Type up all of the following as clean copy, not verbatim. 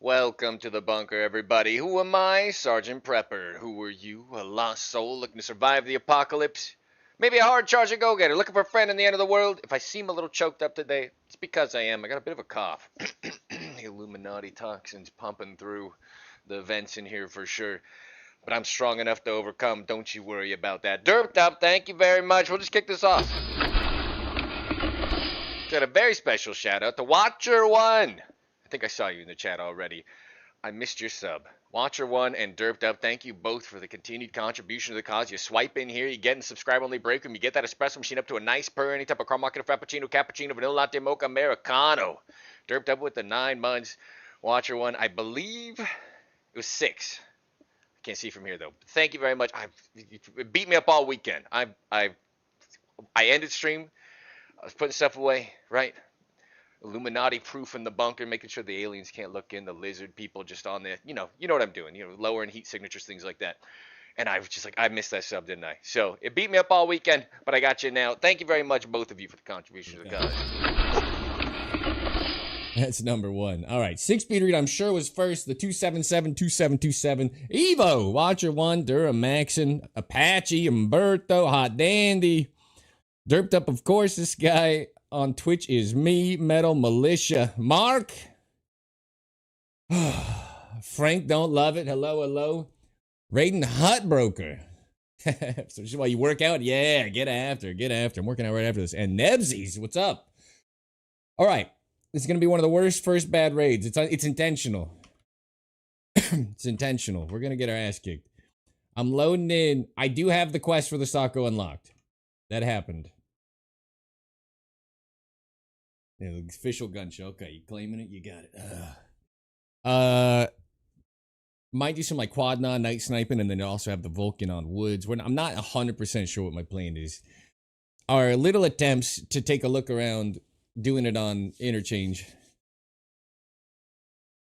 Welcome to the bunker, everybody. Who am I? Sergeant Prepper. Who are you? A lost soul looking to survive the apocalypse? Maybe a hard-charging go-getter looking for a friend in the end of the world? If I seem a little choked up today, it's because I am. I got a bit of a cough. The Illuminati toxins pumping through the vents in here for sure. But I'm strong enough to overcome. Don't you worry about that. Derped up, thank you very much. We'll just kick this off. Got a very special shout out to Watcher1. I think I saw you in the chat already. I missed your sub. Watcher1 and Derped Up, thank you both for the continued contribution to the cause. You swipe in here, you get in subscribe only break room, you get that espresso machine up to a nice purr, any type of caramel macchiato, frappuccino, cappuccino, vanilla latte, mocha, americano. Derped Up with the 9 months. Watcher1, I believe it was 6. I can't see from here though. Thank you very much. It beat me up all weekend. I ended stream. I was putting stuff away, right? Illuminati proof in the bunker, making sure the aliens can't look in, the lizard people just on the, you know what I'm doing, lowering heat signatures, things like that. And I was just like, I missed that sub, didn't I? So it beat me up all weekend, but I got you now. Thank you very much, both of you, for the contribution to the cause. That's number 1. All right, 6-speed read, I'm sure was first. The 277-2727. Evo, Watcher1, Duramaxin, Apache, Umberto, Hot Dandy. Derped Up, of course. This guy on Twitch is me, Metal Militia, Mark. Frank, don't love it. Hello. Raiden Hutbroker. So this is why you work out? Yeah, get after. I'm working out right after this. And Nebsies, what's up? All right. This is going to be one of the worst first bad raids. It's intentional. It's intentional. We're going to get our ass kicked. I'm loading in. I do have the quest for the Sako unlocked. That happened. Yeah, the official gun show. Okay, you claiming it? You got it. Might do some like quad night sniping, and then also have the Vulcan on woods. I'm not 100% sure what my plan is. Our little attempts to take a look around, doing it on interchange.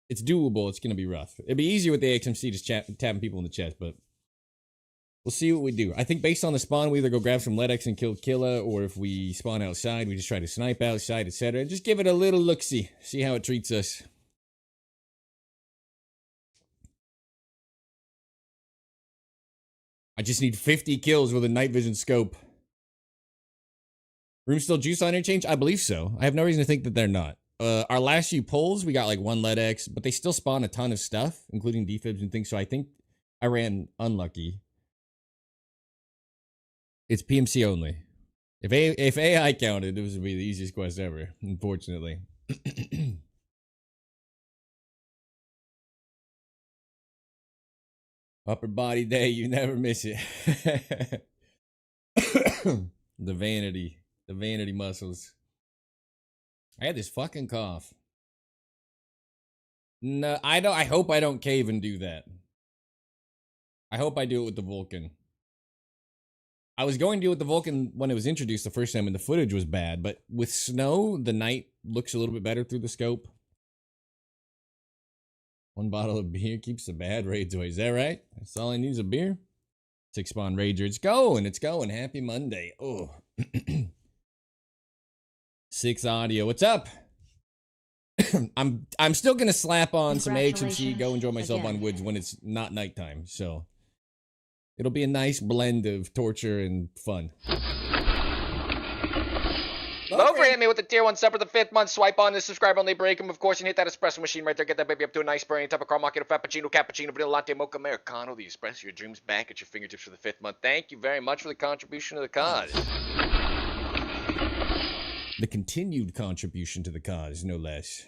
It's doable. It's gonna be rough. It'd be easier with the XMC just tapping people in the chest, but we'll see what we do. I think based on the spawn, we either go grab some LEDX and kill Killa, or if we spawn outside, we just try to snipe outside, etc. Just give it a little look-see. See how it treats us. I just need 50 kills with a night vision scope. Room still juice on interchange? I believe so. I have no reason to think that they're not. Our last few pulls, we got like 1 LEDX, but they still spawn a ton of stuff, including defibs and things, so I think I ran unlucky. It's PMC only. If AI counted, this would be the easiest quest ever, unfortunately. Upper body day, you never miss it. The vanity muscles. I had this fucking cough. No, I hope I don't cave and do that. I hope I do it with the Vulcan. I was going to do it with the Vulcan when it was introduced the first time and the footage was bad, but with snow, the night looks a little bit better through the scope. 1 bottle of beer keeps the bad raids away. Is that right? That's all I need is a beer? 6 spawn rager. It's going. Happy Monday. Oh. 6 audio. What's up? I'm still gonna slap on some HMC, go enjoy myself on woods when it's not nighttime, so it'll be a nice blend of torture and fun. Lover hit me with the tier 1 sub for the 5th month. Swipe on the subscribe only break him, of course, and hit that espresso machine right there. Get that baby up to a nice burn. Any type of caramel macchiato, frappuccino, cappuccino, vanilla latte, mocha, americano. The espresso, your dreams back at your fingertips for the 5th month. Thank you very much for the contribution to the cause. The continued contribution to the cause, no less.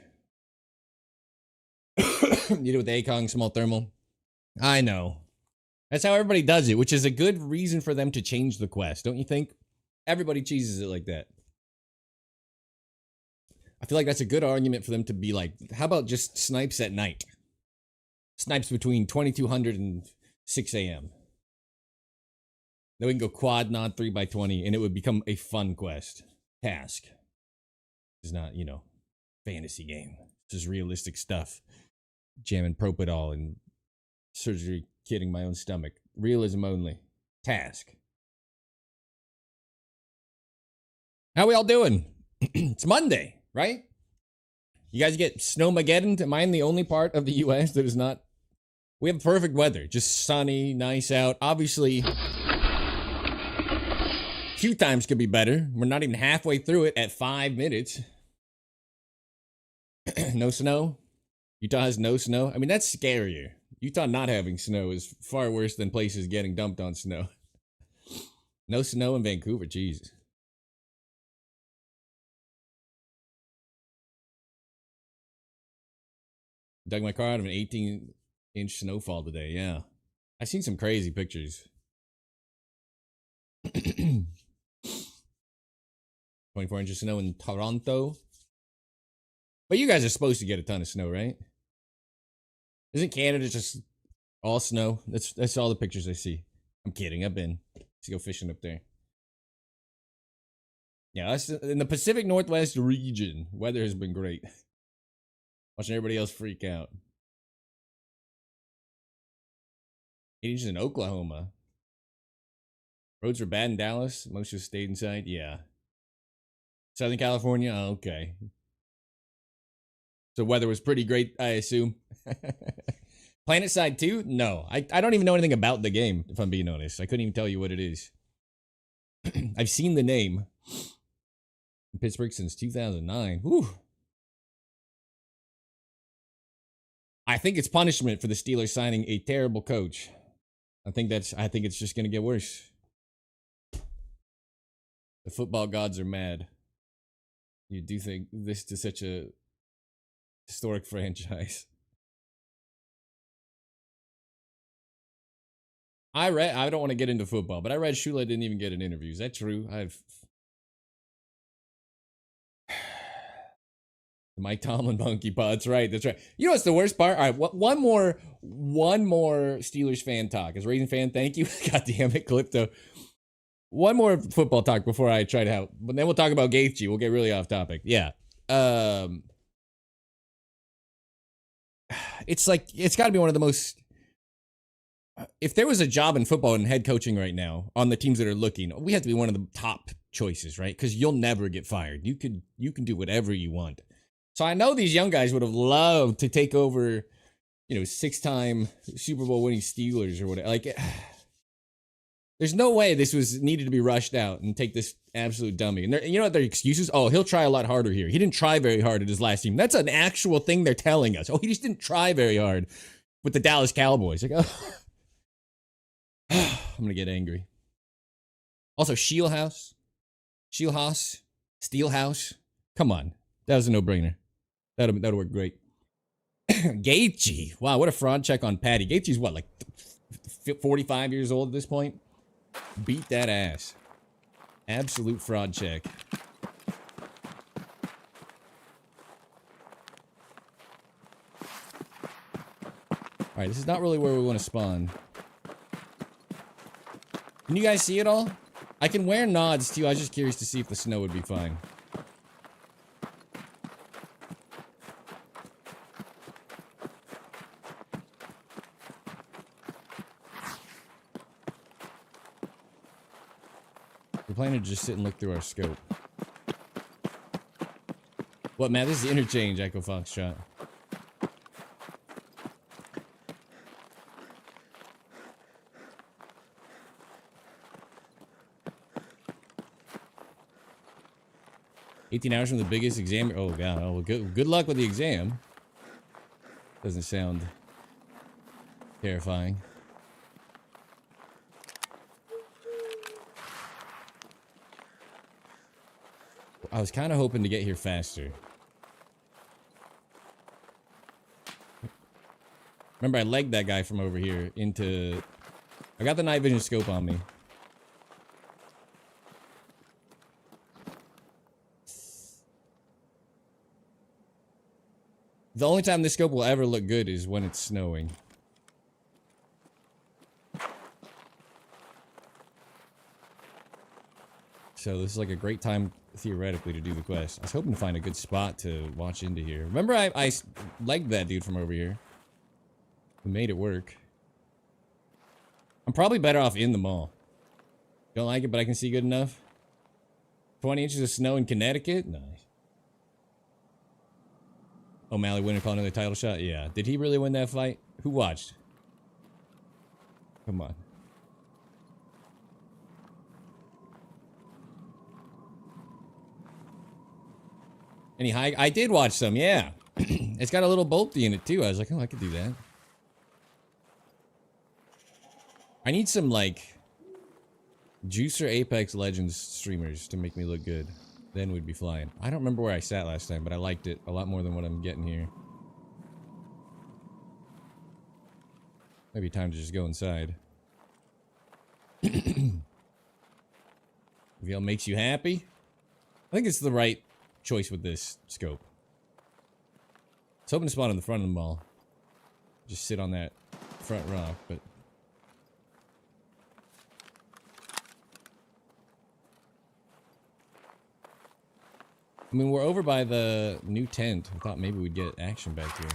You do it with the ACOG small thermal. I know. That's how everybody does it, which is a good reason for them to change the quest, don't you think? Everybody cheeses it like that. I feel like that's a good argument for them to be like, how about just snipes at night? Snipes between 2200 and 6 a.m. Then we can go quad nod 3x20 and it would become a fun quest. Task. It's not, fantasy game. This is realistic stuff. Jamming Propidol and surgery kidding my own stomach. Realism only. Task. How we all doing? It's Monday, right? You guys get snowmageddon? Am I in the only part of the U.S. that is not? We have perfect weather. Just sunny, nice out. Obviously, queue times could be better. We're not even halfway through it at 5 minutes. No snow? Utah has no snow? I mean, that's scarier. Utah not having snow is far worse than places getting dumped on snow. No snow in Vancouver, Jesus. Dug my car out of an 18-inch snowfall today, yeah. I've seen some crazy pictures. 24 inches of snow in Toronto. But you guys are supposed to get a ton of snow, right? Isn't Canada just all snow? That's all the pictures I see. I'm kidding. I've been. Let's go fishing up there. Yeah, that's in the Pacific Northwest region. Weather has been great. Watching everybody else freak out. 8 inches in Oklahoma. Roads were bad in Dallas. Most just stayed inside. Yeah. Southern California. Oh, okay. So weather was pretty great, I assume. Planet Side 2? No. I don't even know anything about the game, if I'm being honest. I couldn't even tell you what it is. I've seen the name. In Pittsburgh since 2009. Whew. I think it's punishment for the Steelers signing a terrible coach. I think it's just going to get worse. The football gods are mad. You do think this to such a historic franchise. I don't want to get into football, but I read Shula didn't even get an interview. Is that true? Mike Tomlin monkey paw. That's right. That's right. You know what's the worst part? All right, one more Steelers fan talk. As a Raisin fan, thank you. God damn it, Calypto. One more football talk before I try to help. But then we'll talk about Gaethje. We'll get really off topic. Yeah. It's like, it's got to be one of the most... If there was a job in football and head coaching right now on the teams that are looking, we have to be one of the top choices, right? Because you'll never get fired. You can do whatever you want. So I know these young guys would have loved to take over, 6-time Super Bowl winning Steelers or whatever. Like, there's no way this was needed to be rushed out and take this absolute dummy. And you know what their excuses? Oh, he'll try a lot harder here. He didn't try very hard at his last team. That's an actual thing they're telling us. Oh, he just didn't try very hard with the Dallas Cowboys. Like, oh. I'm going to get angry. Also, Steelhouse. Come on. That was a no-brainer. That'll work great. Gaethje. Wow, what a fraud check on Patty. Gaethje's what, like 45 years old at this point? Beat that ass. Absolute fraud check. Alright, this is not really where we want to spawn. Can you guys see it all? I can wear nods too. I was just curious to see if the snow would be fine. We're planning to just sit and look through our scope. What, man? This is interchange, Echo Foxtrot. $18 from the biggest exam. Oh, God. Oh, good luck with the exam. Doesn't sound terrifying. I was kind of hoping to get here faster. Remember, I legged that guy from over here into... I got the night vision scope on me. The only time this scope will ever look good is when it's snowing. So this is like a great time, theoretically, to do the quest. I was hoping to find a good spot to watch into here. Remember I legged that dude from over here. We made it work. I'm probably better off in the mall. Don't like it, but I can see good enough. 20 inches of snow in Connecticut? Nice. O'Malley winning upon another title shot? Yeah. Did he really win that fight? Who watched? Come on. Any high? I did watch some, yeah. It's got a little bolty in it too. I was like, oh, I could do that. I need some, like, Juicer Apex Legends streamers to make me look good. Then we'd be flying. I don't remember where I sat last time, but I liked it a lot more than what I'm getting here. Maybe time to just go inside. Reveal makes you happy? I think it's the right choice with this scope. I was hoping to spawn in the front of the mall. Just sit on that front rock, but... I mean, we're over by the new tent. I thought maybe we'd get action back here.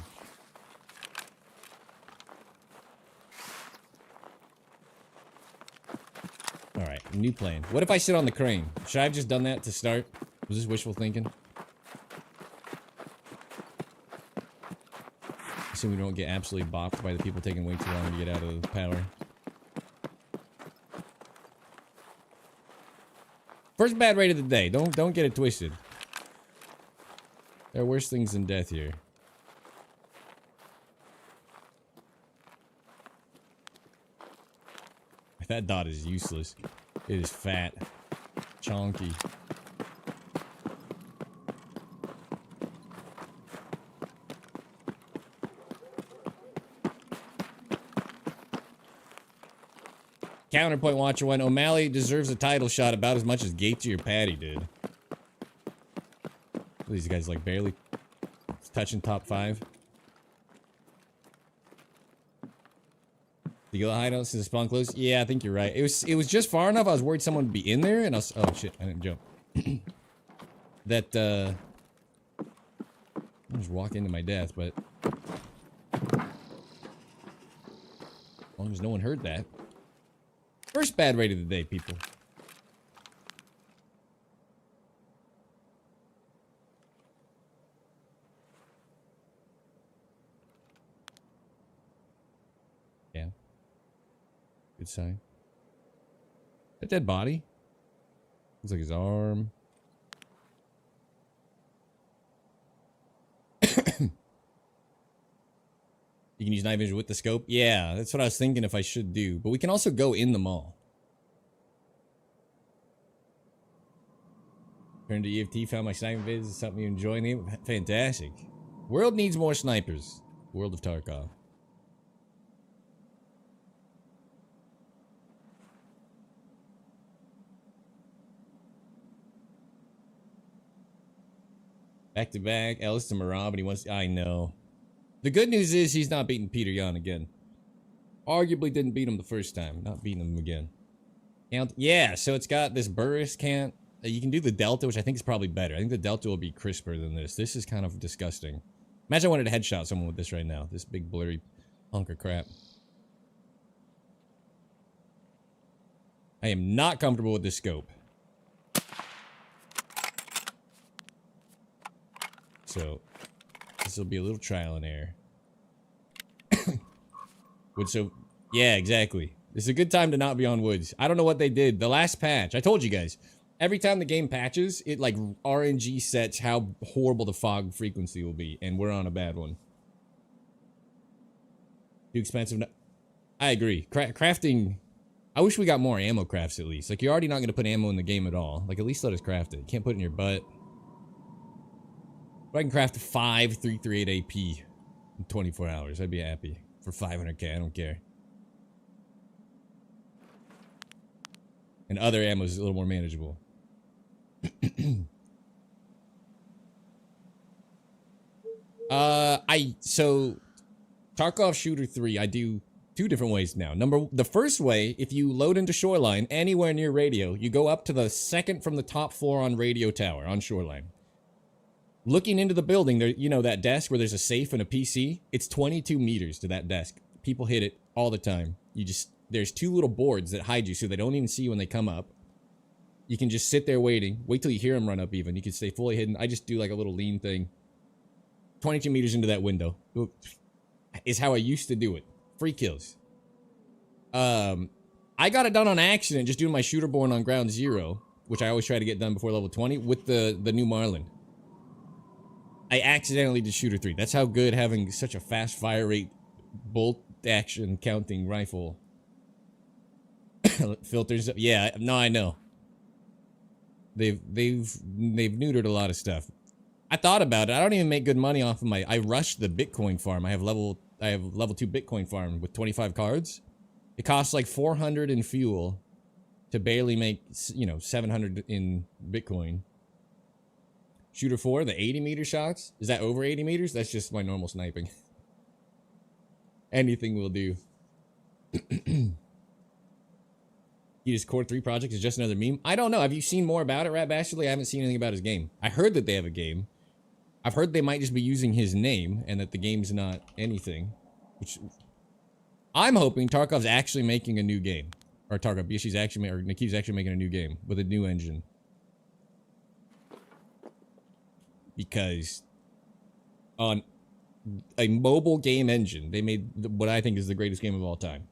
Alright, new plan. What if I sit on the crane? Should I have just done that to start? Was this wishful thinking? Assume we don't get absolutely bopped by the people taking way too long to get out of the power. First bad raid of the day. Don't get it twisted. There are worse things than death here. That dot is useless. It is fat. Chonky. Counterpoint Watcher 1. O'Malley deserves a title shot about as much as Gatesy or Patty did. These guys like barely touching top 5. The Gila hideout since the spawn closed? Yeah, I think you're right. It was just far enough. I was worried someone would be in there, and I was, oh shit, I didn't jump. That I just walk into my death, but as long as no one heard that. First bad raid of the day, people. Yeah. Good sign. A dead body. Looks like his arm. You can use night vision with the scope? Yeah, that's what I was thinking if I should do. But we can also go in the mall. Turned to EFT, found my sniping vids. Something you enjoy in the game. Fantastic. World needs more snipers. World of Tarkov. Back to back. Ellis to Marab, and he wants. I know. The good news is he's not beating Peter Yan again. Arguably didn't beat him the first time. Not beating him again. Count. Yeah, so it's got this burst can't. You can do the Delta, which I think is probably better. I think the Delta will be crisper than this. This is kind of disgusting. Imagine I wanted to headshot someone with this right now. This big blurry hunk of crap. I am not comfortable with this scope. So, this will be a little trial and error. Wood, so, yeah, exactly. This is a good time to not be on woods. I don't know what they did. The last patch, I told you guys, every time the game patches, it like RNG sets how horrible the fog frequency will be, and we're on a bad one. Too expensive. I agree. Crafting, I wish we got more ammo crafts at least. Like, you're already not going to put ammo in the game at all. Like, at least let us craft it. You can't put it in your butt. If I can craft 5 338 AP in 24 hours, I'd be happy. For 500k, I don't care. And other ammo is a little more manageable. So Tarkov Shooter 3, I do 2 different ways now. The first way, if you load into Shoreline anywhere near radio, you go up to the second from the top floor on radio tower on Shoreline. Looking into the building, there, you know that desk where there's a safe and a PC? It's 22 meters to that desk. People hit it all the time. There's 2 little boards that hide you so they don't even see you when they come up. You can just sit there waiting. Wait till you hear them run up even. You can stay fully hidden. I just do like a little lean thing. 22 meters into that window. Is how I used to do it. Free kills. I got it done on accident just doing my shooter born on ground 0, which I always try to get done before level 20 with the new Marlin. I accidentally did shooter 3. That's how good having such a fast fire rate bolt action counting rifle filters. Yeah, no, I know. They've neutered a lot of stuff. I thought about it. I don't even make good money off of my. I rushed the Bitcoin farm. I have level 2 Bitcoin farm with 25 cards. It costs like 400 in fuel to barely make, you know, 700 in Bitcoin. Shooter 4, the 80 meter shots. Is that over 80 meters? That's just my normal sniping. Anything will do. His Core 3 project is just another meme. I don't know. Have you seen more about it, Rat Bastardly? I haven't seen anything about his game. I heard that they have a game. I've heard they might just be using his name and that the game's not anything. Which I'm hoping Tarkov's actually making a new game. Or Tarkov, Bishi's actually, or Nikiv's actually making a new game with a new engine. Because on a mobile game engine, they made what I think is the greatest game of all time.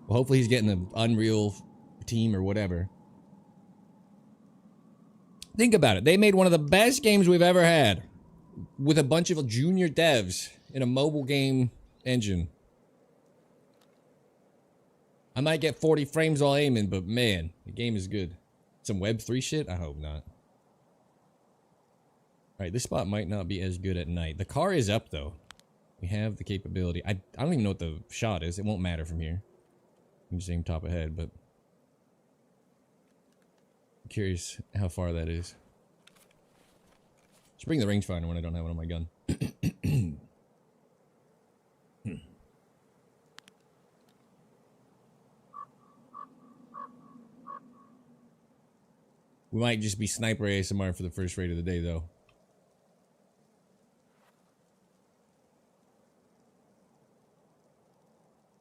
Well, hopefully he's getting an Unreal team or whatever. Think about it. They made one of the best games we've ever had with a bunch of junior devs in a mobile game engine. I might get 40 frames while aiming, but man, the game is good. Some Web 3 shit? I hope not. Alright, this spot might not be as good at night. The car is up, though. We have the capability. I don't even know what the shot is. It won't matter from here. You can just aim top ahead, but I'm curious how far that is. Just bring the rangefinder when I don't have it on my gun. We might just be sniper ASMR for the first raid of the day, though.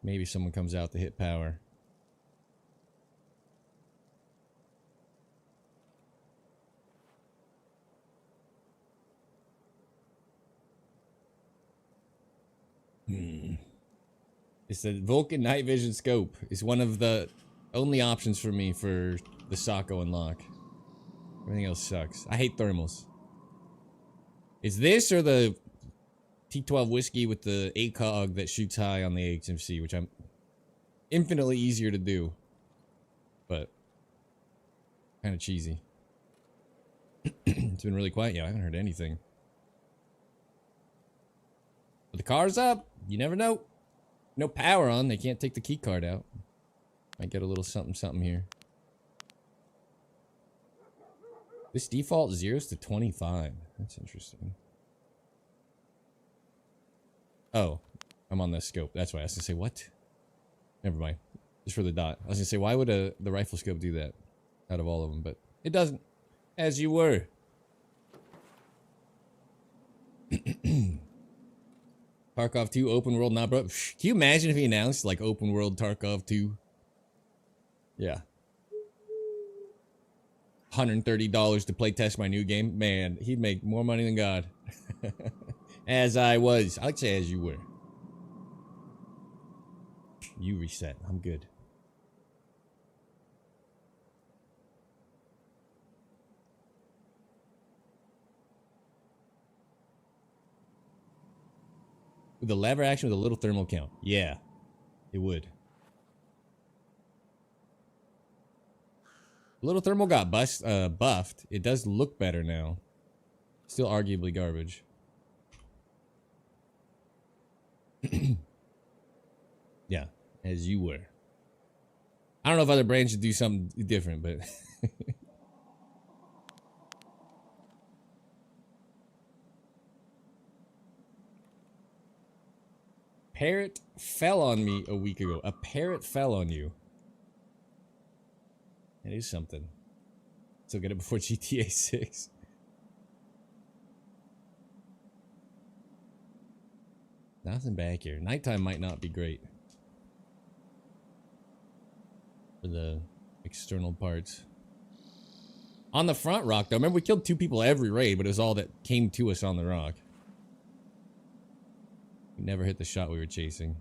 Maybe someone comes out to hit power. It's the Vulcan Night Vision Scope. It's one of the only options for me for the Socko unlock. Everything else sucks. I hate thermals. Is this or the T12 whiskey with the ACOG that shoots high on the HMC, which I'm infinitely easier to do, but kind of cheesy. It's been really quiet. Yeah, I haven't heard anything. But the car's up. You never know. No power on. They can't take the key card out. Might get a little something something here. This default 0s to 25. That's interesting. Oh, I'm on this scope. That's why I was gonna say what? Never mind. Just for the dot. I was gonna say, why would the rifle scope do that out of all of them? But it doesn't. As you were. Tarkov 2 open world, not bro. Can you imagine if he announced like open world Tarkov 2? Yeah. $130 to play test my new game. Man, he'd make more money than God. As I was. I like to say as you were. You reset. I'm good. With the lever action with a little thermal count. Yeah, it would. Little thermal got buffed. It does look better now. Still arguably garbage. Yeah, as you were. I don't know if other brands should do something different, but... Parrot fell on me a week ago. A parrot fell on you. That is something. Still get it before GTA 6. Nothing back here. Nighttime might not be great. For the external parts. On the front rock, though, remember we killed 2 people every raid, but it was all that came to us on the rock. We never hit the shot we were chasing.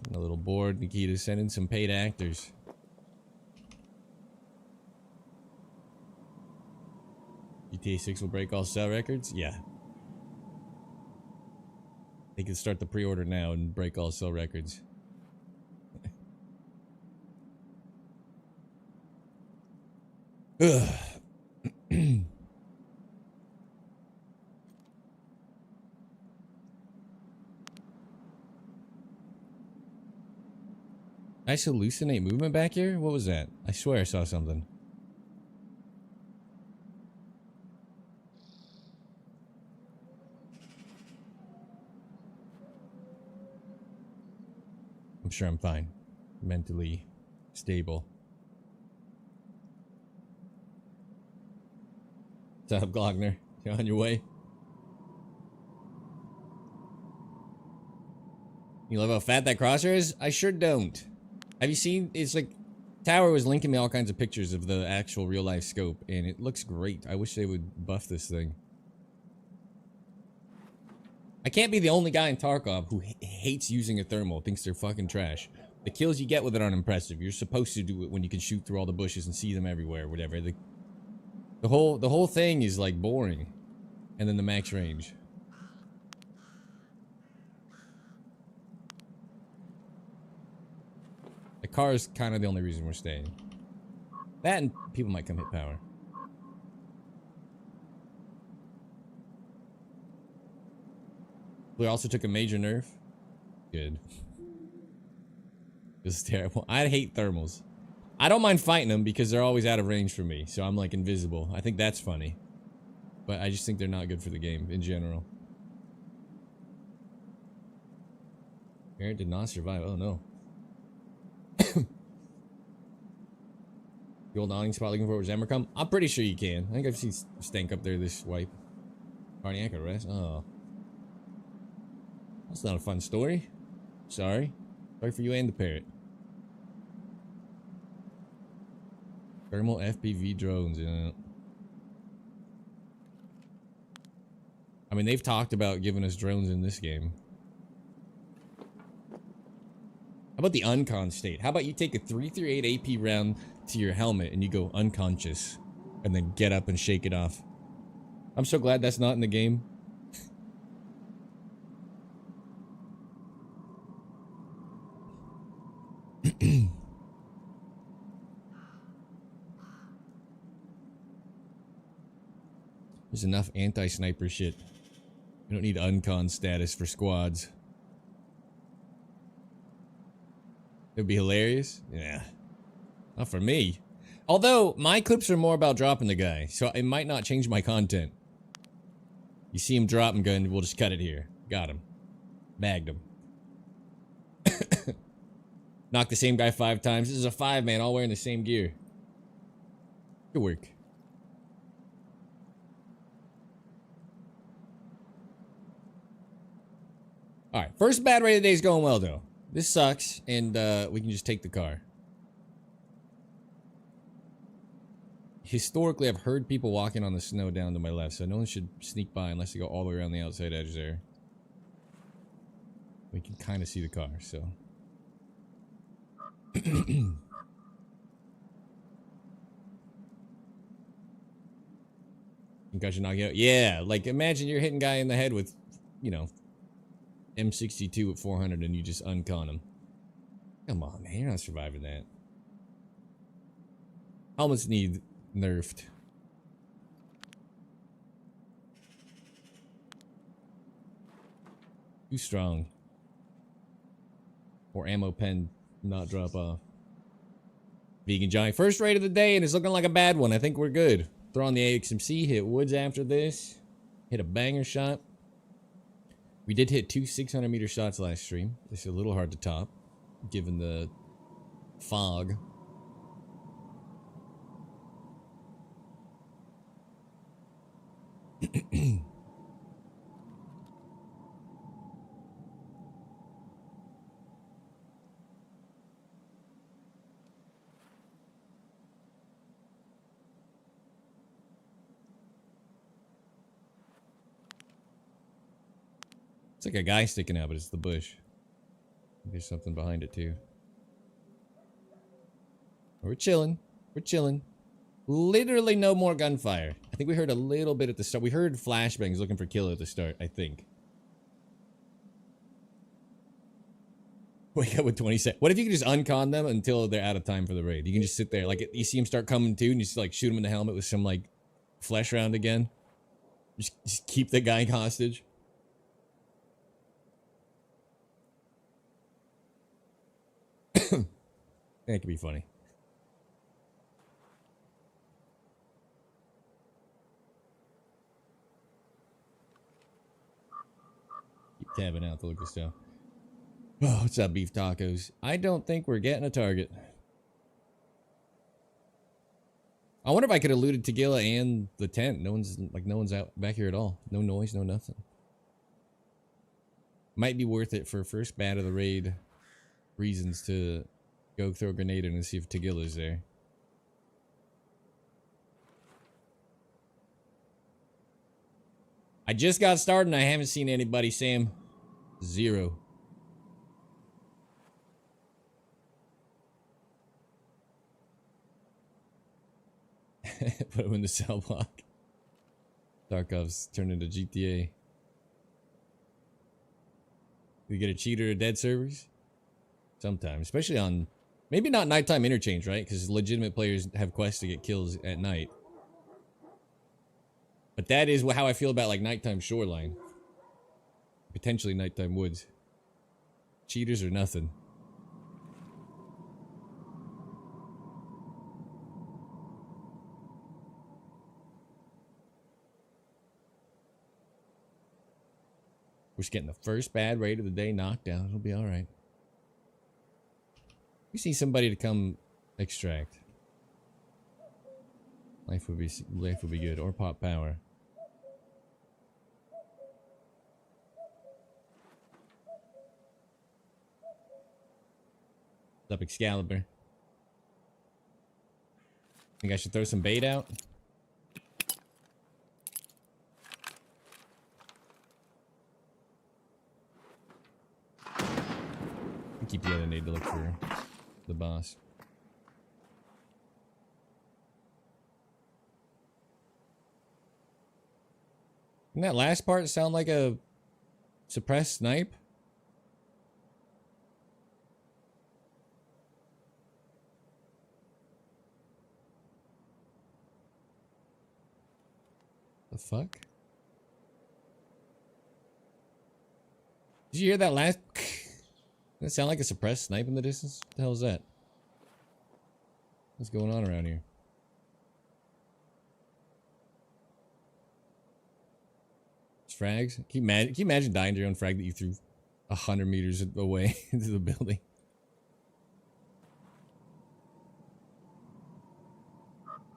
And a little bored, Nikita, send in some paid actors. GTA 6 will break all sell records? Yeah. They can start the pre-order now and break all sell records. Ugh. I hallucinate movement back here? What was that? I swear I saw something. I'm sure I'm fine. Mentally stable. What's up, Glockner? You on your way? You love how fat that crosshair is? I sure don't. Have you seen? It's like Tower was linking me all kinds of pictures of the actual real life scope, and it looks great. I wish they would buff this thing. I can't be the only guy in Tarkov who hates using a thermal, thinks they're fucking trash. The kills you get with it aren't impressive. You're supposed to do it when you can shoot through all the bushes and see them everywhere, whatever. The whole thing is like boring, and then the max range. The car is kind of the only reason we're staying. That and people might come hit power. We also took a major nerf. Good. This is terrible. I hate thermals. I don't mind fighting them because they're always out of range for me. So I'm like invisible. I think that's funny. But I just think they're not good for the game in general. Garrett did not survive. Oh no. The old awning spot looking for Zemmercom? I'm pretty sure you can. I think I've seen Stank up there this wipe. Cardiac arrest? Oh. That's not a fun story. Sorry. Sorry for you and the parrot. Thermal FPV drones. I mean, they've talked about giving us drones in this game. How about the uncon state? How about you take a 338 AP round to your helmet and you go unconscious and then get up and shake it off? I'm so glad that's not in the game. There's enough anti-sniper shit. We don't need uncon status for squads. It'd be hilarious. Yeah. Not for me. Although, my clips are more about dropping the guy, so it might not change my content. You see him drop and gun, we'll just cut it here. Got him. Bagged him. Knocked the same guy 5 times. This is a 5-man, all wearing the same gear. Good work. Alright, first bad raid of the day is going well, though. This sucks, and we can just take the car. Historically, I've heard people walking on the snow down to my left, so no one should sneak by unless they go all the way around the outside edge there. We can kind of see the car, so... Concussion knockout? Yeah, like imagine you're hitting a guy in the head with, you know, M62 at 400 and you just uncon him. Come on, man, you're not surviving that. Helmets need nerfed. Too strong. Or ammo pen not drop off. Vegan Johnny. First raid of the day and it's looking like a bad one. I think we're good. Throw on the AXMC, hit woods after this. Hit a banger shot. We did hit 2 600-meter shots last stream. It's a little hard to top, given the fog. It's like a guy sticking out, but it's the bush. There's something behind it too. We're chilling. We're chilling. Literally no more gunfire. I think we heard a little bit at the start. We heard flashbangs looking for kill at the start, I think. Wake up with 20 seconds. What if you could just uncon them until they're out of time for the raid? You can just sit there. Like, you see them start coming too, and you just, like, shoot them in the helmet with some, like, flesh round again. Just keep the guy hostage. That could be funny. Keep tabbing out to look at stuff. Oh, what's up, beef tacos? I don't think we're getting a target. I wonder if I could have looted Tagilla and the tent. No one's out back here at all. No noise, no nothing. Might be worth it for first bat of the raid reasons to go throw a grenade in and see if Tagilla's there. I just got started and I haven't seen anybody, Sam. 0. Put him in the cell block. Tarkov's turned into GTA. We get a cheater at dead servers? Sometimes. Especially on... Maybe not nighttime interchange, right? Because legitimate players have quests to get kills at night. But that is how I feel about, like, nighttime shoreline. Potentially nighttime woods. Cheaters or nothing. We're just getting the first bad raid of the day knocked down. It'll be alright. We see somebody to come extract. Life would be good. Or pop power. What's up, Excalibur? Think I should throw some bait out? Keep the other nade to look for the boss. Didn't that last part sound like a suppressed snipe? The fuck? Did you hear that last? Doesn't that sound like a suppressed snipe in the distance? What the hell is that? What's going on around here? It's frags? Can you imagine dying to your own frag that you threw 100 meters away into the building?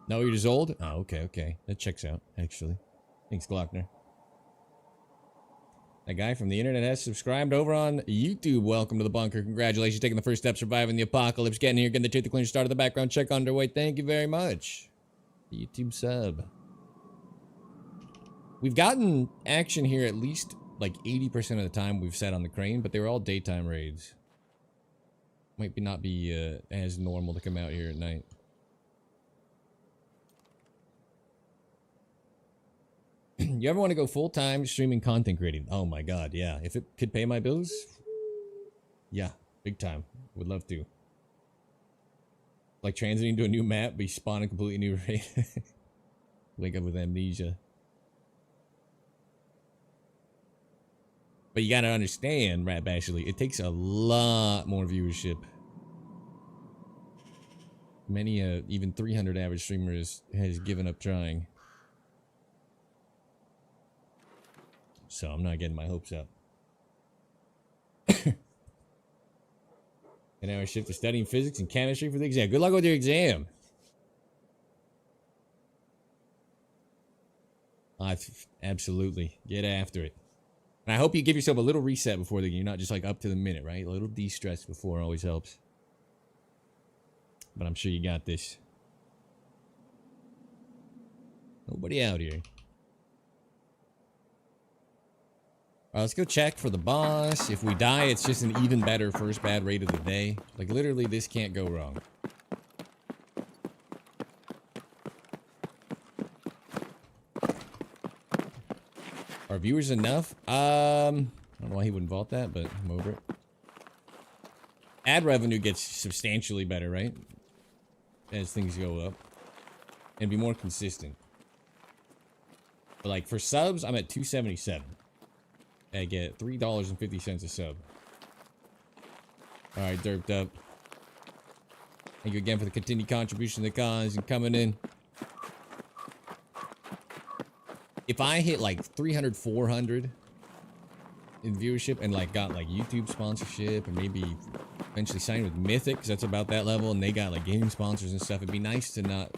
No, you're just old? Oh, okay. That checks out, actually. Thanks, Glockner. That guy from the internet has subscribed over on YouTube. Welcome to the bunker. Congratulations, taking the first step, surviving the apocalypse, getting here, getting the tooth cleaner started, the background check underway. Thank you very much. The YouTube sub. We've gotten action here at least like 80% of the time we've sat on the crane, but they were all daytime raids. Might not be as normal to come out here at night. You ever want to go full-time streaming content creating? Oh my god, yeah. If it could pay my bills? Yeah, big time. Would love to. Like transiting to a new map, but you spawn a completely new raid. Wake up with amnesia. But you gotta understand, Rat Bashley, it takes a lot more viewership. Many, even 300 average streamers has given up trying. So I'm not getting my hopes up. An hour shift to studying physics and chemistry for the exam. Good luck with your exam. Absolutely. Get after it. And I hope you give yourself a little reset before the game. You're not just like up to the minute, right? A little de-stress before always helps. But I'm sure you got this. Nobody out here. Let's go check for the boss. If we die, it's just an even better first bad raid of the day. Like, literally, this can't go wrong. Are viewers enough? I don't know why he wouldn't vault that, but I'm over it. Ad revenue gets substantially better, right? As things go up. And be more consistent. But like, for subs, I'm at $2.77. I get $3.50 a sub. Alright, derped up. Thank you again for the continued contribution to the cause and coming in. If I hit like 300, 400 in viewership and like got like YouTube sponsorship and maybe eventually sign with Mythic, because that's about that level, and they got like gaming sponsors and stuff, it'd be nice to not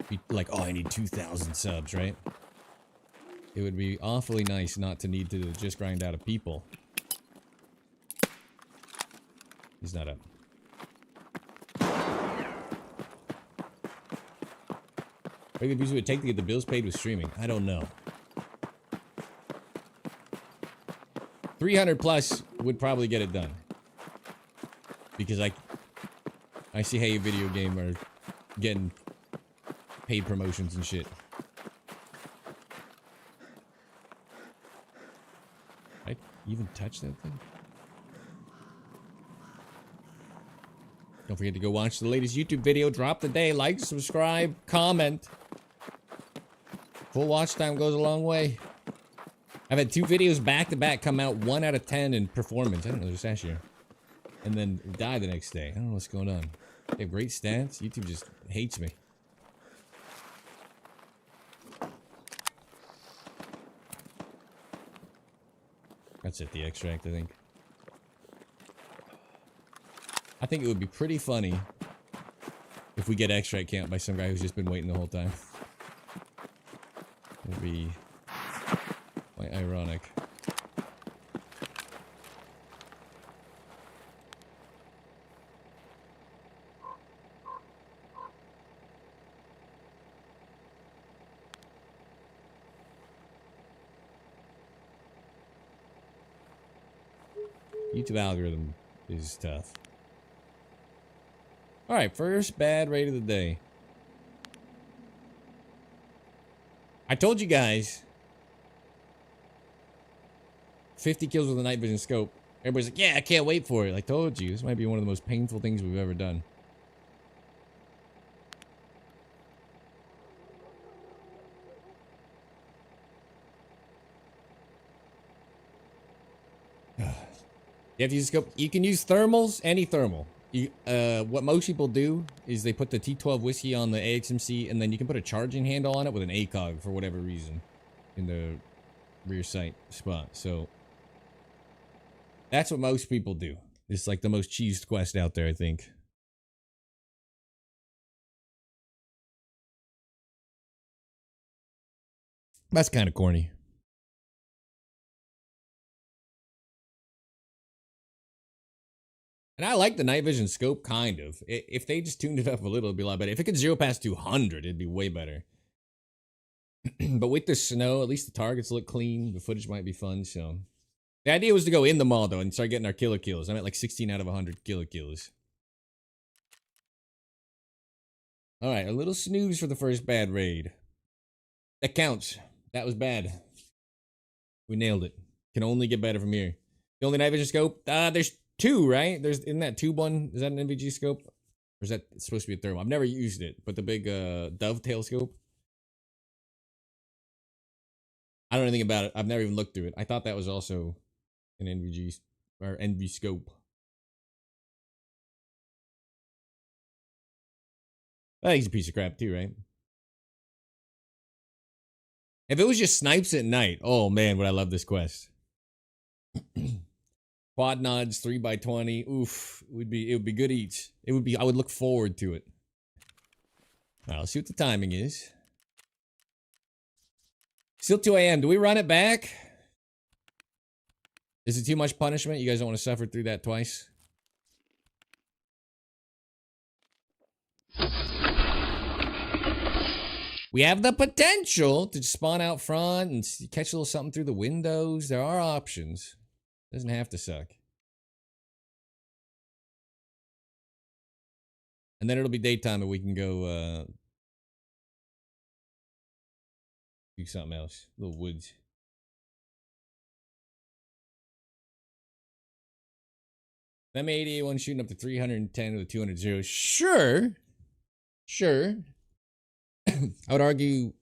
be like, oh, I need 2,000 subs, right? It would be awfully nice not to need to just grind out of people. He's not up. Maybe the views it would take to get the bills paid with streaming. I don't know. 300 plus would probably get it done. Because I see how you video game are getting paid promotions and shit. I even touch that thing? Don't forget to go watch the latest YouTube video. Drop the day. Like, subscribe, comment. Full watch time goes a long way. I've had 2 videos back to back come out 1 out of 10 in performance. I don't know, just last year. And then die the next day. I don't know what's going on. They have great stats. YouTube just hates me. That's it, the extract, I think. I think it would be pretty funny if we get extract count by some guy who's just been waiting the whole time. It would be quite ironic. YouTube algorithm is tough. Alright, first bad raid of the day. I told you guys 50 kills with a night vision scope. Everybody's like, yeah, I can't wait for it. I told you, this might be one of the most painful things we've ever done. You have to use a scope. You can use thermals, any thermal. What most people do is they put the T12 whiskey on the AXMC, and then you can put a charging handle on it with an ACOG for whatever reason in the rear sight spot. So that's what most people do. It's like the most cheesed quest out there, I think. That's kind of corny. And I like the night vision scope, kind of. If they just tuned it up a little, it'd be a lot better. If it could zero past 200, it'd be way better. But with the snow, at least the targets look clean. The footage might be fun, so. The idea was to go in the mall, though, and start getting our killer kills. I'm at like 16 out of 100 killer kills. Alright, a little snooze for the first bad raid. That counts. That was bad. We nailed it. Can only get better from here. The only night vision scope? There's 2, right? Isn't that tube one? Is that an NVG scope? Or is that supposed to be a thermal? I've never used it, but the big dovetail scope. I don't know anything about it. I've never even looked through it. I thought that was also an NVG or NV scope. I think he's a piece of crap too, right? If it was just snipes at night, oh man, would I love this quest. Quad nods, 3x20. Oof. It would be good eats. I would look forward to it. Alright, let's see what the timing is. Still 2 AM. Do we run it back? Is it too much punishment? You guys don't want to suffer through that twice? We have the potential to spawn out front and catch a little something through the windows. There are options. Doesn't have to suck. And then it'll be daytime and we can go do something else. Little woods. M81 shooting up to 310 with a 200 0. Sure. Sure. I would argue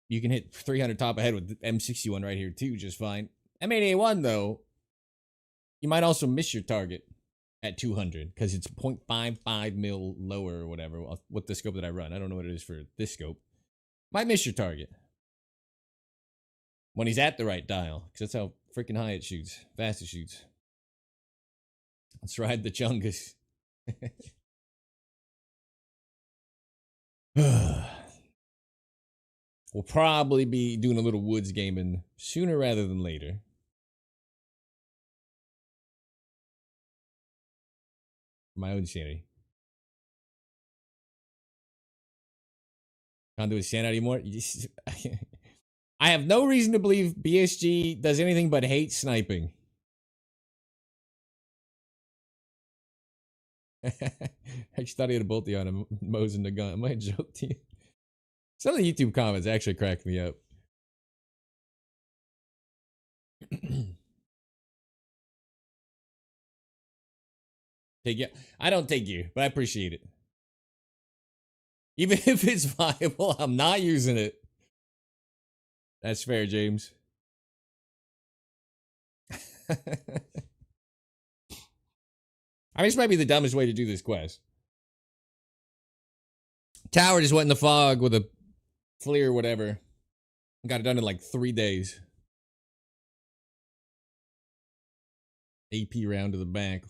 you can hit 300 top ahead with M61 right here too, just fine. M81 though, you might also miss your target at 200 because it's 0.55 mil lower or whatever with the scope that I run. I don't know what it is for this scope. Might miss your target when he's at the right dial because that's how freaking high it shoots, fast it shoots. Let's ride the Chungus. We'll probably be doing a little woods gaming sooner rather than later. For my own sanity. Can't do a stand anymore. I have no reason to believe BSG does anything but hate sniping. I just thought he had a bolty on him, mosing the gun. I might joke to you. Some of the YouTube comments actually cracked me up. Take you. I don't take you, but I appreciate it. Even if it's viable, I'm not using it. That's fair, James. I mean, this might be the dumbest way to do this quest. Tower just went in the fog with a flare or whatever. Got it done in like 3 days. AP round to the back.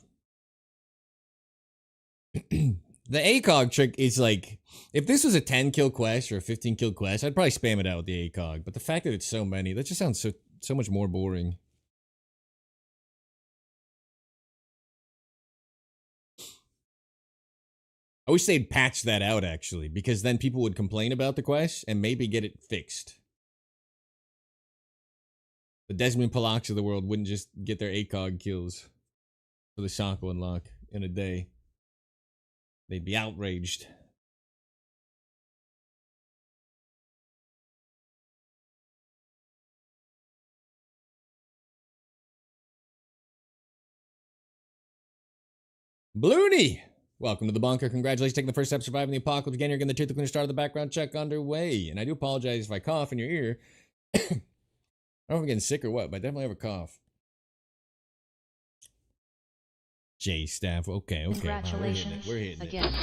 The ACOG trick is like, if this was a 10 kill quest or a 15 kill quest, I'd probably spam it out with the ACOG. But the fact that it's so many, that just sounds so much more boring. I wish they'd patch that out, actually, because then people would complain about the quest and maybe get it fixed. The Desmond Polacks of the world wouldn't just get their ACOG kills for the Shako unlock in a day. They'd be outraged. Blooney! Welcome to the bunker. Congratulations taking the first step surviving the apocalypse. Again, you're getting the truth. The cleaner start of the background check underway. And I do apologize if I cough in your ear. I don't know if I'm getting sick or what, but I definitely have a cough. J Staff. Okay. Congratulations. We're hitting it. Again.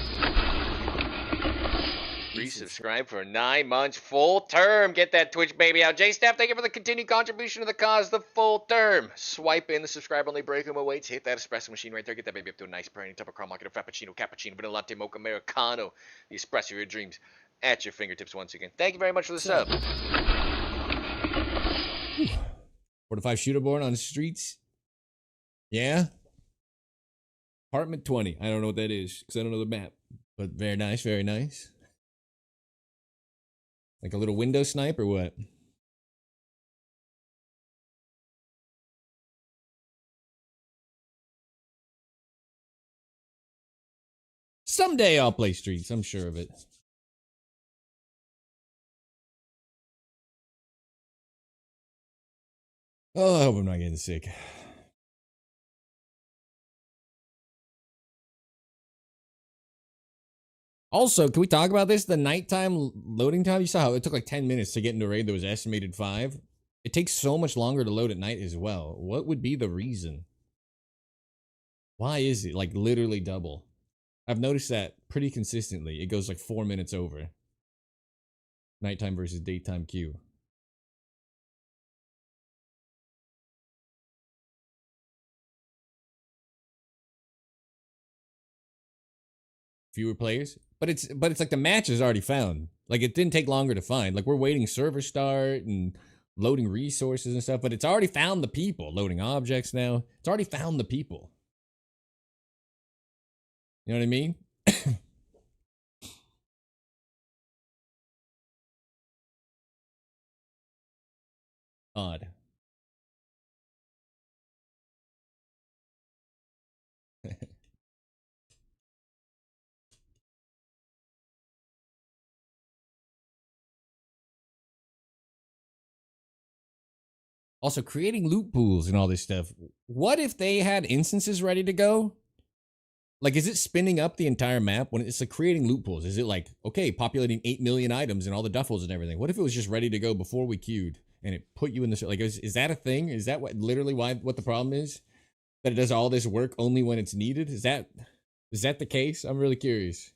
Resubscribe for 9 months, full term. Get that Twitch baby out. J-Staff, thank you for the continued contribution to the cause, the full term. Swipe in the subscribe only break room awaits. Hit that espresso machine right there. Get that baby up to a nice briny top of caramel macchiato, frappuccino, cappuccino, vanilla latte, mocha, americano. The espresso of your dreams at your fingertips once again. Thank you very much for the sub. 4 to 5 shooter born on the streets. Yeah. Apartment 20. I don't know what that is because I don't know the map. But very nice, very nice. Like a little window snipe or what? Someday I'll play streets. I'm sure of it. Oh, I hope I'm not getting sick. Also, can we talk about this? The nighttime loading time, you saw how it took like 10 minutes to get into a raid that was estimated 5. It takes so much longer to load at night as well. What would be the reason? Why is it like literally double? I've noticed that pretty consistently. It goes like 4 minutes over. Nighttime versus daytime queue. Fewer players, but it's like the match is already found. Like it didn't take longer to find. Like we're waiting server start and loading resources and stuff, but it's already found the people. Loading objects now. It's already found the people. You know what I mean? Odd. Also, creating loot pools and all this stuff. What if they had instances ready to go? Like, is it spinning up the entire map when it's like creating loot pools? Is it like, okay, populating 8 million items and all the duffels and everything? What if it was just ready to go before we queued and it put you in the, like, is that a thing? Is that what literally what the problem is? That it does all this work only when it's needed? Is that the case? I'm really curious.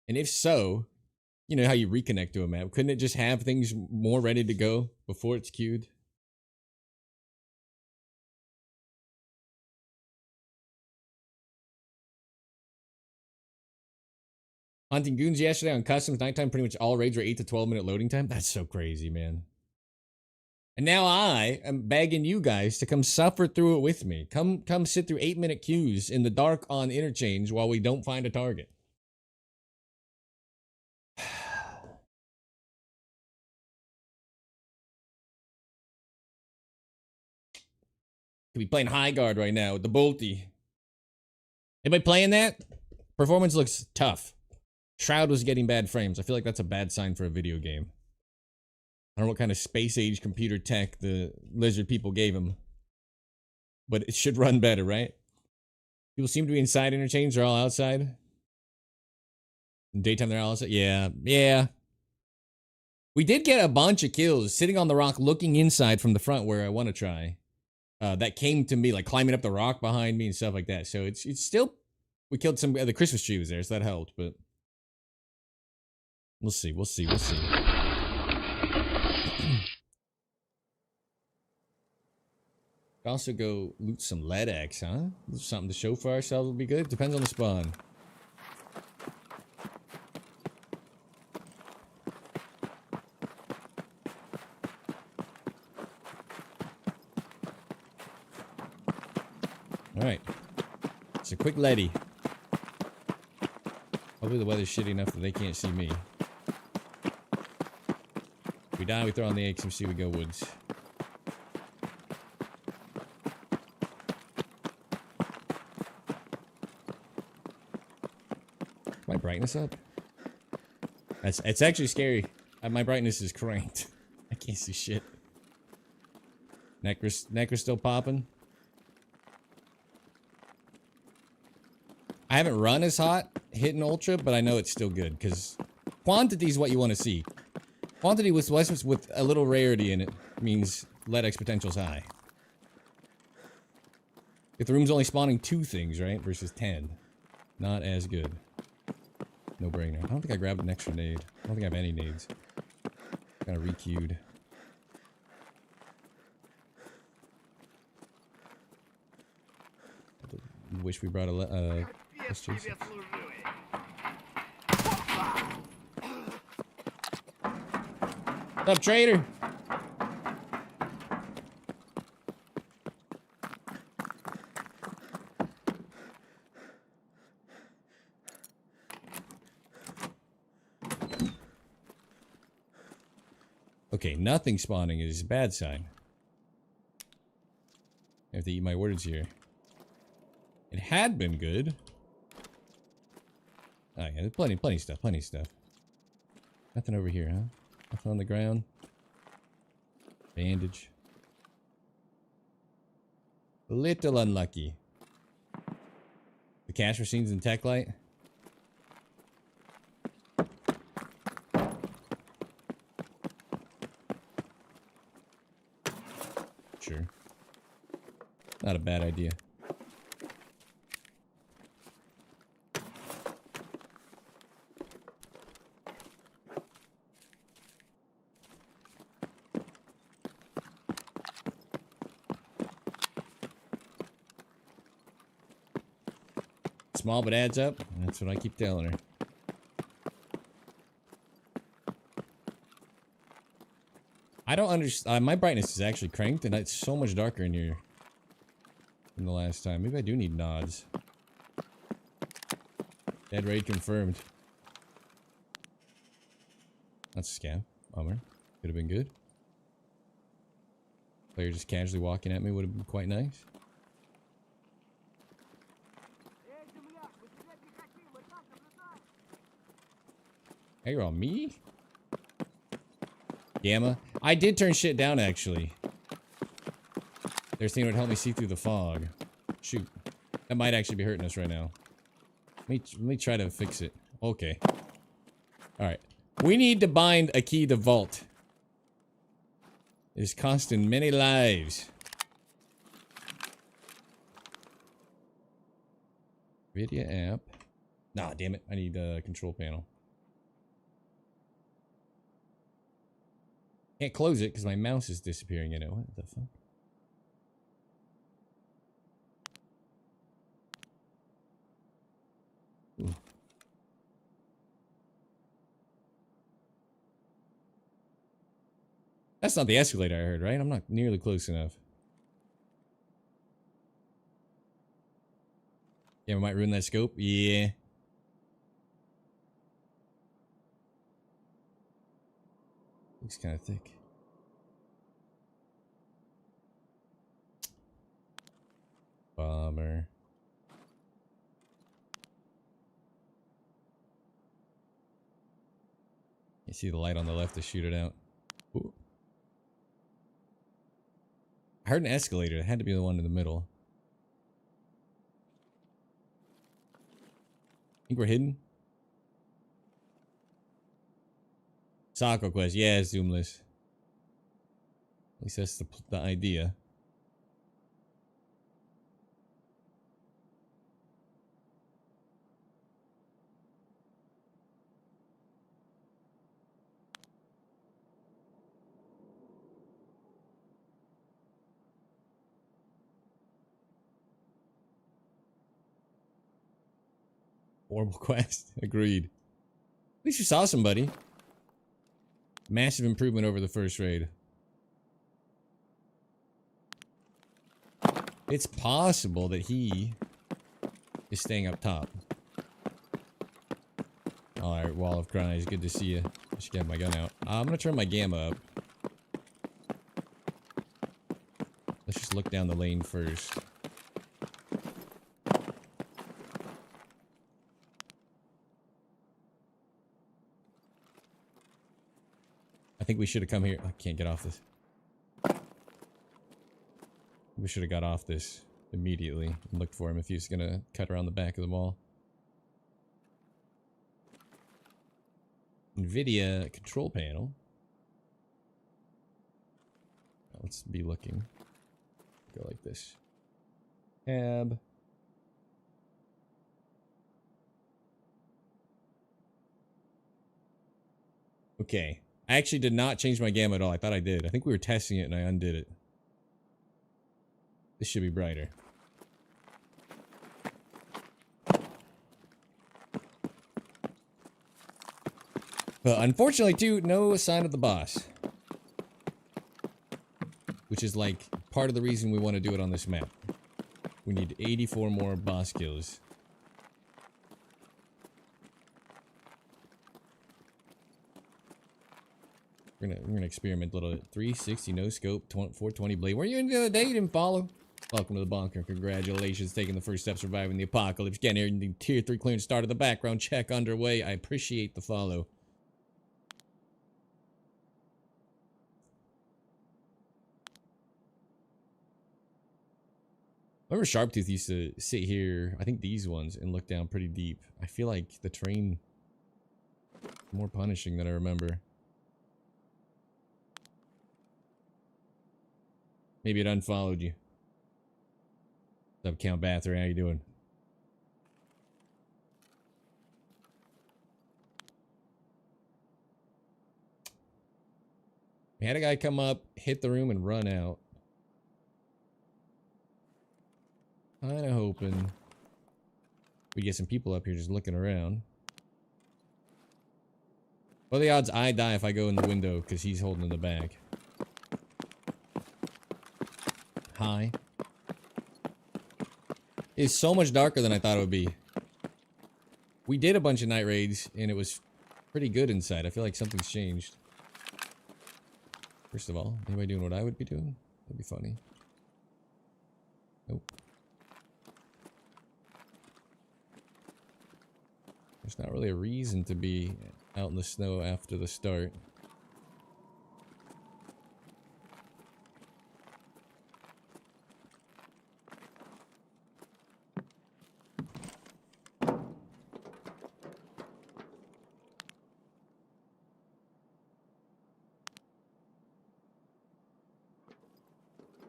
And if so, you know how you reconnect to a map. Couldn't it just have things more ready to go before it's queued? Hunting goons yesterday on customs nighttime, pretty much all raids were 8 to 12 minute loading time. That's so crazy, man. And now I am begging you guys to come suffer through it with me. Come sit through 8-minute queues in the dark on interchange while we don't find a target. Could be playing High Guard right now with the Bolty. Anybody playing that? Performance looks tough. Shroud was getting bad frames. I feel like that's a bad sign for a video game. I don't know what kind of space age computer tech the lizard people gave him. But it should run better, right? People seem to be inside interchange. They're all outside. In daytime, they're all outside. Yeah. We did get a bunch of kills sitting on the rock looking inside from the front where I want to try. That came to me, like climbing up the rock behind me and stuff like that. So it's still... We killed some... The Christmas tree was there, so that helped, but... We'll see. Also go loot some lead axe, huh? Something to show for ourselves would be good. Depends on the spawn. Alright. It's a quick leady. Hopefully the weather's shitty enough that they can't see me. If we die, we throw on the XMC, we go woods. My brightness up? It's actually scary. My brightness is cranked. I can't see shit. Necro's still popping. I haven't run as hot hitting ultra, but I know it's still good because quantity is what you want to see. Quantity with a little rarity in it means lead X potential's high. If the room's only spawning 2 things, right, versus 10, not as good. No brainer. I don't think I grabbed an extra nade. I don't think I have any nades. Kind of re-queued. Wish we brought a let's chase it. What's up, trader? Okay, nothing spawning is a bad sign. I have to eat my words here. It had been good. Oh yeah, there's plenty of stuff, Nothing over here, huh? Nothing on the ground. Bandage. A little unlucky. The cash machines in Tech Light. Sure. Not a bad idea. Small but adds up. That's what I keep telling her. I don't understand. My brightness is actually cranked, and it's so much darker in here than the last time. Maybe I do need nods. Dead raid confirmed. That's a scam. Bummer. Could have been good. Player just casually walking at me would have been quite nice. Hey, you're on me? Gamma? I did turn shit down, actually. There's thing that would help me see through the fog. Shoot. That might actually be hurting us right now. Let me try to fix it. Okay. Alright. We need to bind a key to vault. It's costing many lives. Video app. Nah, damn it. I need a control panel. Can't close it because my mouse is disappearing in it. What the fuck? Ooh. That's not the escalator I heard, right? I'm not nearly close enough. Yeah, we might ruin that scope. Yeah. Looks kind of thick. Bummer. You see the light on the left to shoot it out. Ooh. I heard an escalator. It had to be the one in the middle. Think we're hidden? Soccer quest. Yeah, zoomless. At least that's the idea. Horrible quest. Agreed. At least you saw somebody. Massive improvement over the first raid. It's possible that he is staying up top. Alright, Wall of Cries. Good to see you. I should get my gun out. I'm gonna turn my gamma up. Let's just look down the lane first. I think we should have come here. I can't get off this. We should have got off this immediately and looked for him if he was gonna cut around the back of the wall. NVIDIA control panel. Let's be looking. Go like this. Tab. Okay. I actually did not change my gamma at all. I thought I did. I think we were testing it and I undid it. This should be brighter. But unfortunately, too, no sign of the boss. Which is like part of the reason we want to do it on this map. We need 84 more boss kills. We're gonna experiment a little bit. 360 no scope, 420 blade. Were you in the other day? You didn't follow? Welcome to the bunker. Congratulations, taking the first step, surviving the apocalypse. Getting here in the tier 3 clearance started. The background check underway. I appreciate the follow. Remember Sharptooth used to sit here, I think these ones, and look down pretty deep. I feel like the train is more punishing than I remember. Maybe it unfollowed you. What's up, Count Bathory? How you doing? We had a guy come up, hit the room, and run out. Kinda hoping we get some people up here just looking around. What are the odds I die if I go in the window because he's holding in the bag? High. It's so much darker than I thought it would be. We did a bunch of night raids and it was pretty good inside. I feel like something's changed. First of all, anybody doing what I would be doing? That'd be funny. Nope. There's not really a reason to be out in the snow after the start.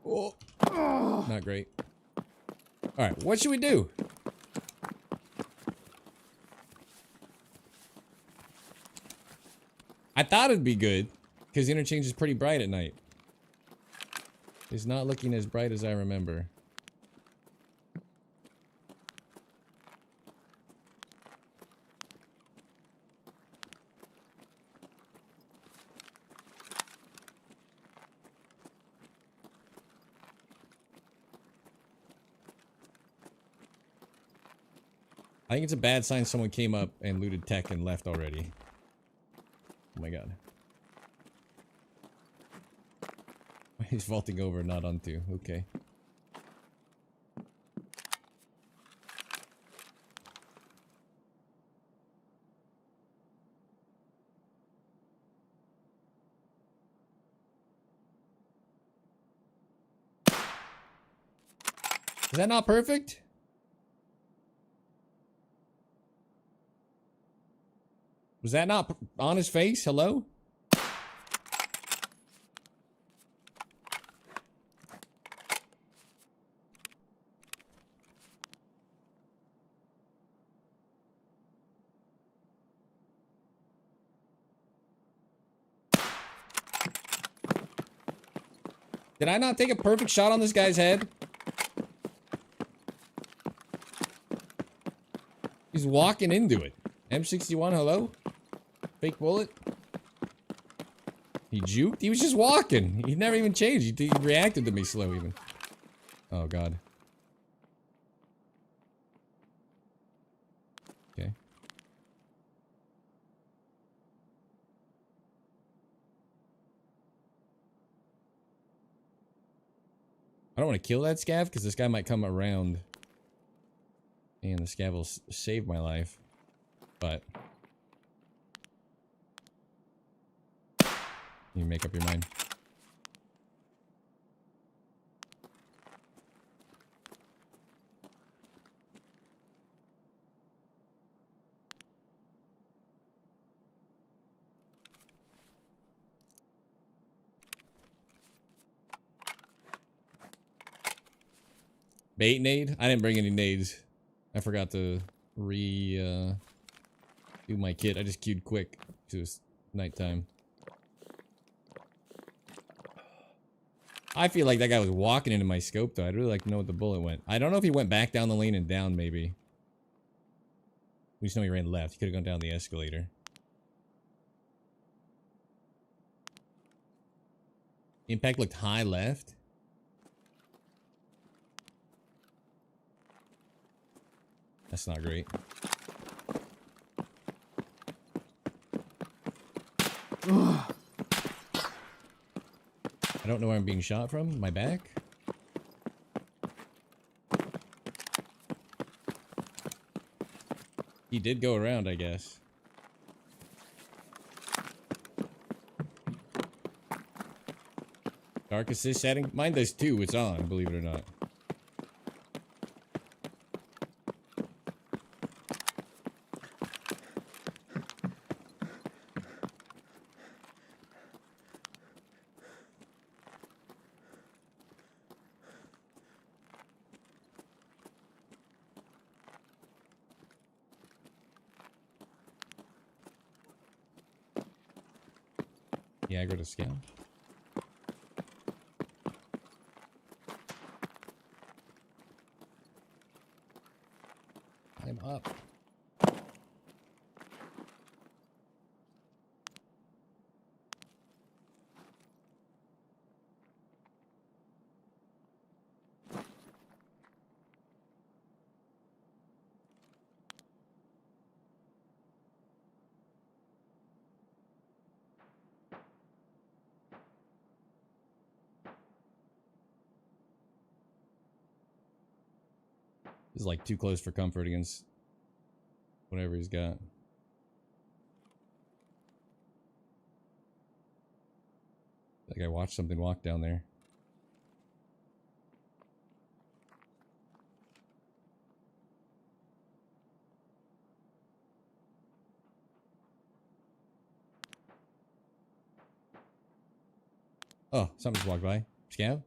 Oh, not great. Alright, what should we do? I thought it'd be good, because the interchange is pretty bright at night. It's not looking as bright as I remember. I think it's a bad sign someone came up and looted tech and left already. Oh my god. He's vaulting over, not onto. Okay. Is that not perfect? Was that not on his face? Hello? Did I not take a perfect shot on this guy's head? He's walking into it. M61, hello? Fake bullet? He juked? He was just walking. He never even changed. He reacted to me slow even. Oh god. Okay. I don't want to kill that scav because this guy might come around. And the scav will save my life. But you make up your mind. Bait nade? I didn't bring any nades. I forgot to do my kit. I just queued quick to nighttime. I feel like that guy was walking into my scope though. I'd really like to know what the bullet went. I don't know if he went back down the lane and down maybe. We just know he ran left. He could have gone down the escalator. Impact looked high left. That's not great. I don't know where I'm being shot from. My back? He did go around, I guess. Dark assist setting? Mine does too. It's on, believe it or not. Yeah, I go to scout. I'm up. This is like too close for comfort against whatever he's got. Like I watched something walk down there. Oh, something's walked by. Scav?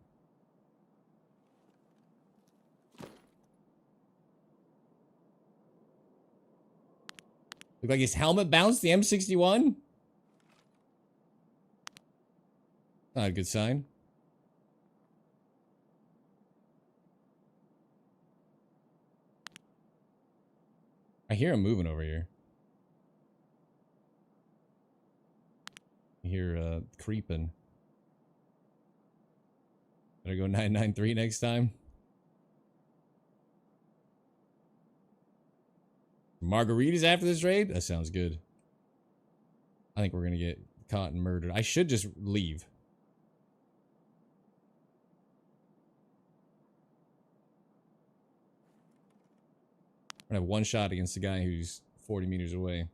Look like his helmet bounced the M61? Not a good sign. I hear him moving over here. I hear creeping. Better go 993 next time. Margaritas after this raid? That sounds good. I think we're gonna get caught and murdered. I should just leave. I'm gonna have one shot against the guy who's 40 meters away.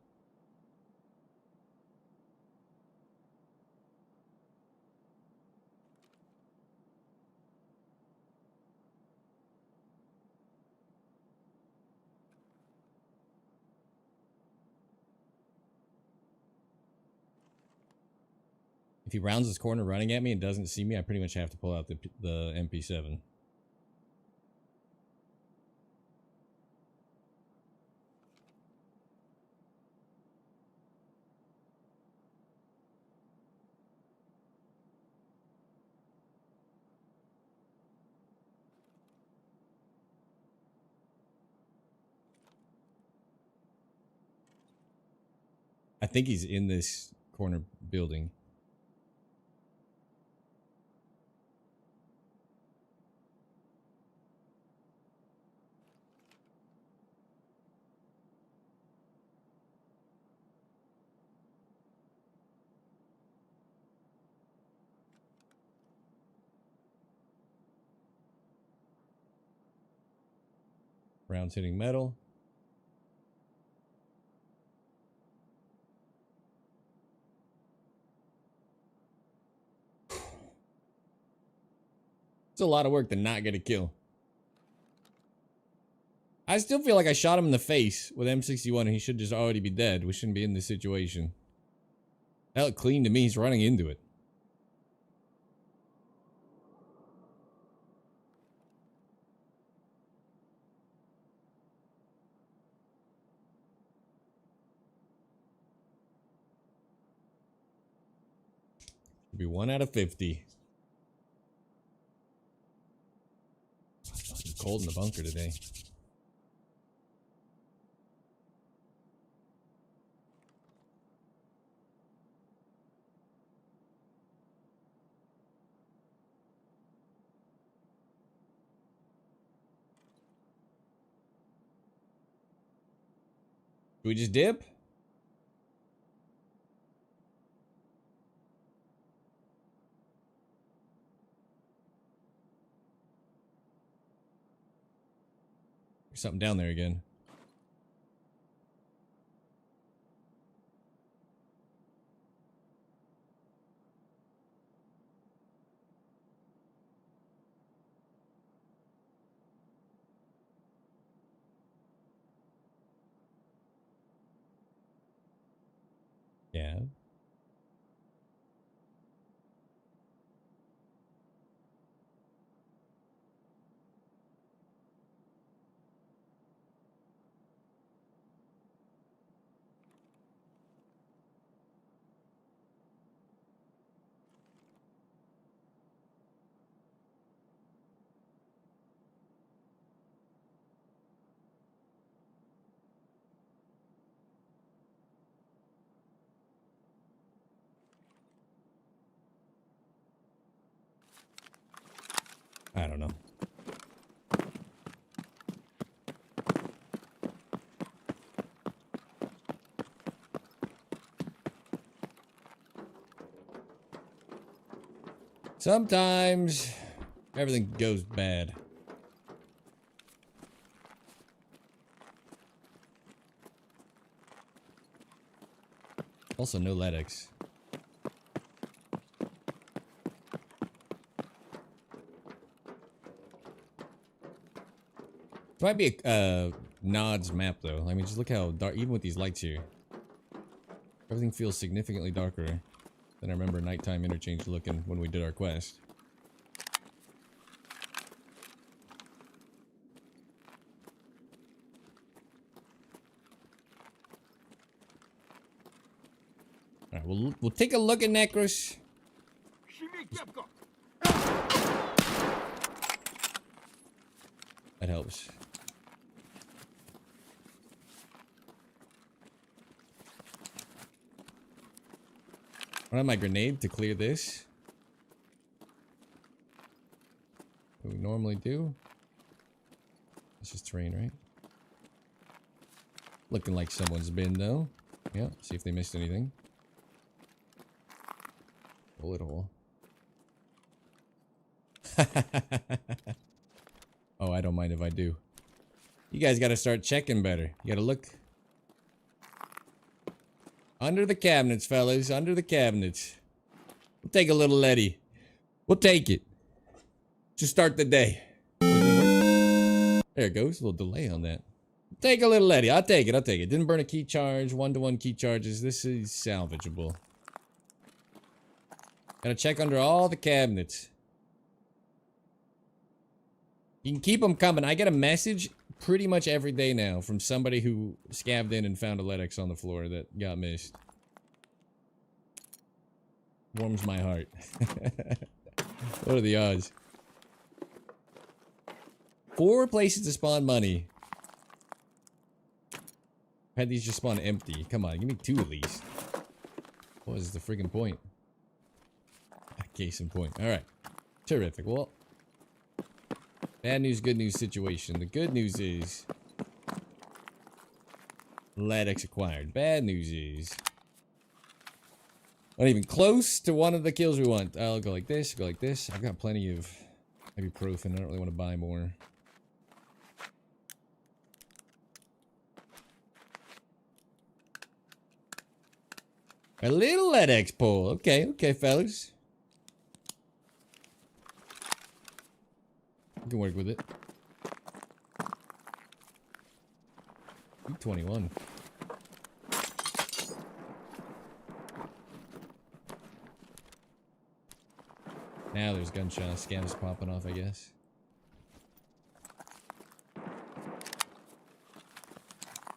If he rounds this corner running at me and doesn't see me, I pretty much have to pull out the MP7. I think he's in this corner building. Rounds hitting metal. It's a lot of work to not get a kill. I still feel like I shot him in the face with M61 and he should just already be dead. We shouldn't be in this situation. That looked clean to me. He's running into it. Should be 1 out of 50. It's cold in the bunker today. Do we just dip? There's something down there again. Yeah. I don't know. Sometimes everything goes bad. Also, no LEDX. It might be a Nods map though. I mean, just look how dark, even with these lights here. Everything feels significantly darker than I remember nighttime interchange looking when we did our quest. Alright, we'll take a look at Necros. That helps. I have my grenade to clear this. What we normally do. It's just terrain, right? Looking like someone's been though. Yeah, see if they missed anything. Bullet hole. Oh, I don't mind if I do. You guys gotta start checking better. You gotta look. Under the cabinets, fellas. Under the cabinets. We'll take a little Letty. We'll take it. Just start the day. There it goes. A little delay on that. Take a little Letty. I'll take it. I'll take it. Didn't burn a key charge. 1-to-1 key charges. This is salvageable. Gotta check under all the cabinets. You can keep them coming. I get a message pretty much every day now from somebody who scabbed in and found a LEDX on the floor that got missed. Warms my heart. What are the odds? 4 places to spawn money. Had these just spawn empty. Come on, give me 2 at least. What is the friggin' point? Case in point. Alright. Terrific. Well, bad news, good news situation. The good news is LEDX acquired. Bad news is not even close to one of the kills we want. I'll go like this, go like this. I've got plenty of ibuprofen. I don't really want to buy more. A little LEDX pull. Okay, okay, fellas. You can work with it. 21. Now there's gunshots, scams popping off, I guess.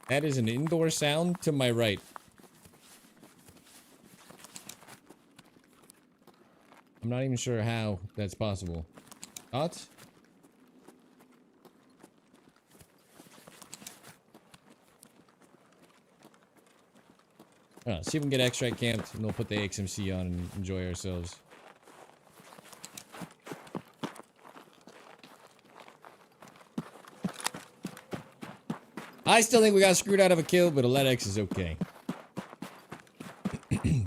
That is an indoor sound to my right. I'm not even sure how that's possible. Thoughts? See if we can get extract camped and we'll put the XMC on and enjoy ourselves. I still think we got screwed out of a kill, but a LEDX is okay. Can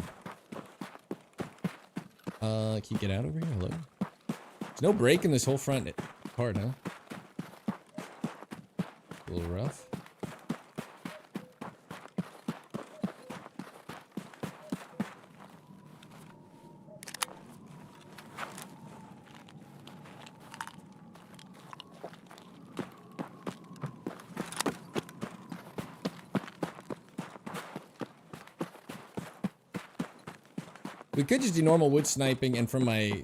you get out over here? Hello? There's no break in this whole front part, huh? A little rough. We could just do normal wood sniping, and from my...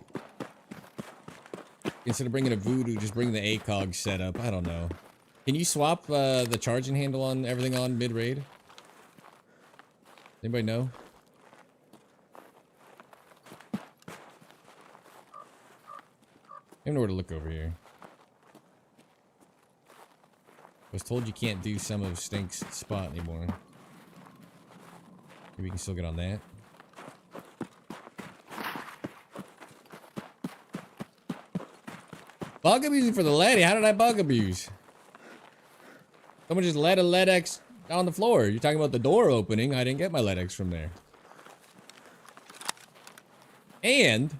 Instead of bringing a voodoo, just bring the ACOG setup. I don't know. Can you swap the charging handle on everything on mid-raid? Anybody know? I don't know where to look over here. I was told you can't do some of Stink's spot anymore. Maybe we can still get on that. Bug abusing for the lady? How did I bug abuse? Someone just let a LEDX on the floor. You're talking about the door opening. I didn't get my LEDX from there. And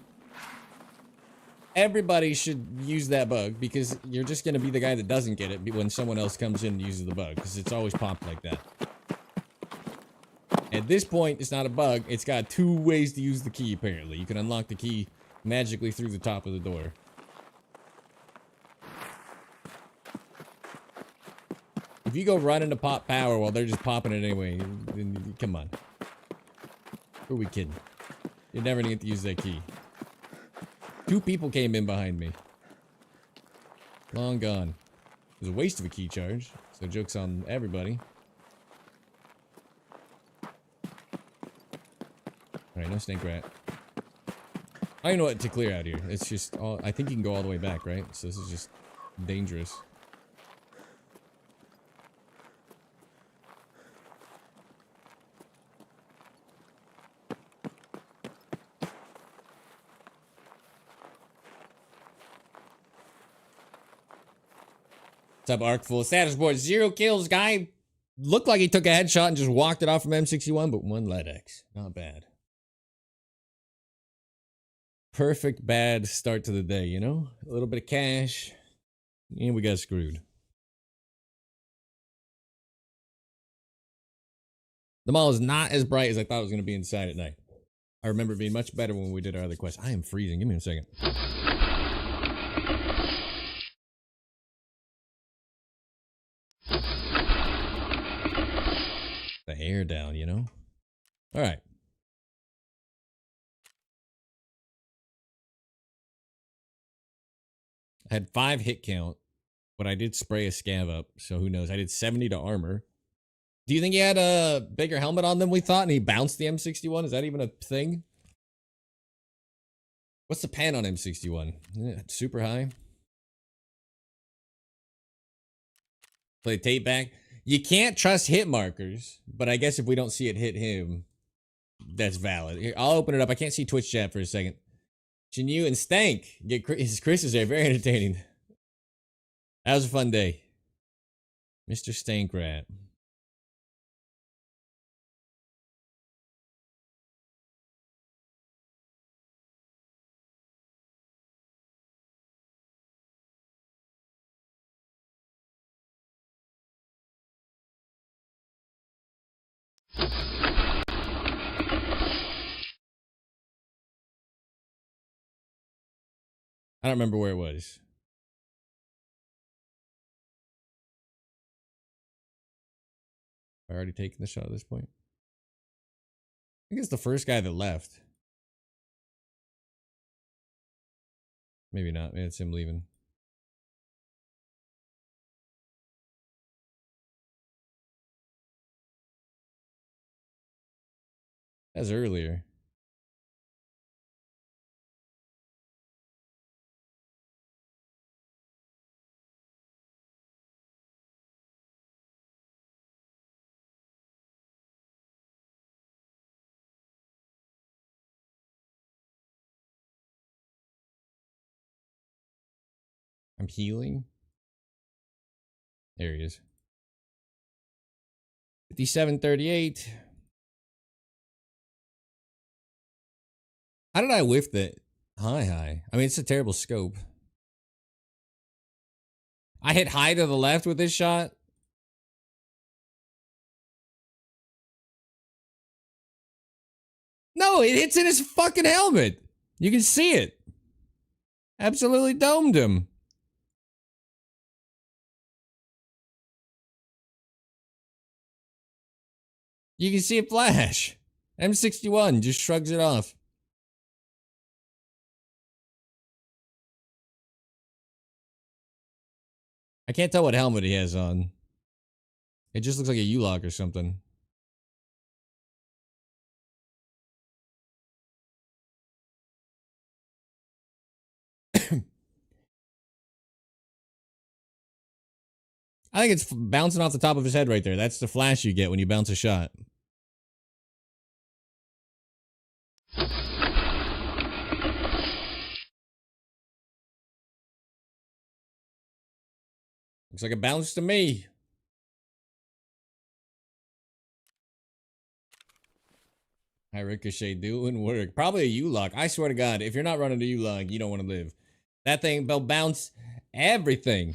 everybody should use that bug, because you're just going to be the guy that doesn't get it when someone else comes in and uses the bug, because it's always popped like that. At this point, it's not a bug. It's got 2 ways to use the key, apparently. You can unlock the key magically through the top of the door. If you go running to pop power while they're just popping it anyway, then come on. Who are we kidding? You're never gonna get to use that key. 2 people came in behind me. Long gone. It was a waste of a key charge, so joke's on everybody. Alright, no snake rat. I don't know what to clear out here. It's just all, I think you can go all the way back, right? So this is just dangerous. What's up, Arcful? Status board, 0 kills. Guy looked like he took a headshot and just walked it off from M61, but 1 lead X. Not bad. Perfect bad start to the day, you know? A little bit of cash, and we got screwed. The mall is not as bright as I thought it was going to be inside at night. I remember it being much better when we did our other quest. I am freezing. Give me a second. The hair down, you know? All right. I had 5 hit count, but I did spray a scav up, so who knows? I did 70 to armor. Do you think he had a bigger helmet on than we thought and he bounced the M61? Is that even a thing? What's the pan on M61? Yeah, super high. Play tape back. You can't trust hit markers, but I guess if we don't see it hit him, that's valid. Here, I'll open it up. I can't see Twitch chat for a second. Chinyu and Stank. Get Chris is there. Very entertaining. That was a fun day. Mr. Stank Rat. I don't remember where it was. I already taken the shot at this point. I think it's the first guy that left. Maybe not. Maybe it's him leaving. That's earlier. I'm healing. There he is. 5738. How did I whiff that? High. I mean, it's a terrible scope. I hit high to the left with this shot. No, it hits in his fucking helmet. You can see it. Absolutely domed him. You can see it flash. M61 just shrugs it off. I can't tell what helmet he has on. It just looks like a U-lock or something. I think it's bouncing off the top of his head right there. That's the flash you get when you bounce a shot. Looks like a bounce to me. Hi, Ricochet, doing work. Probably a U-lock. I swear to God, if you're not running a U-lock, you don't want to live. That thing will bounce everything.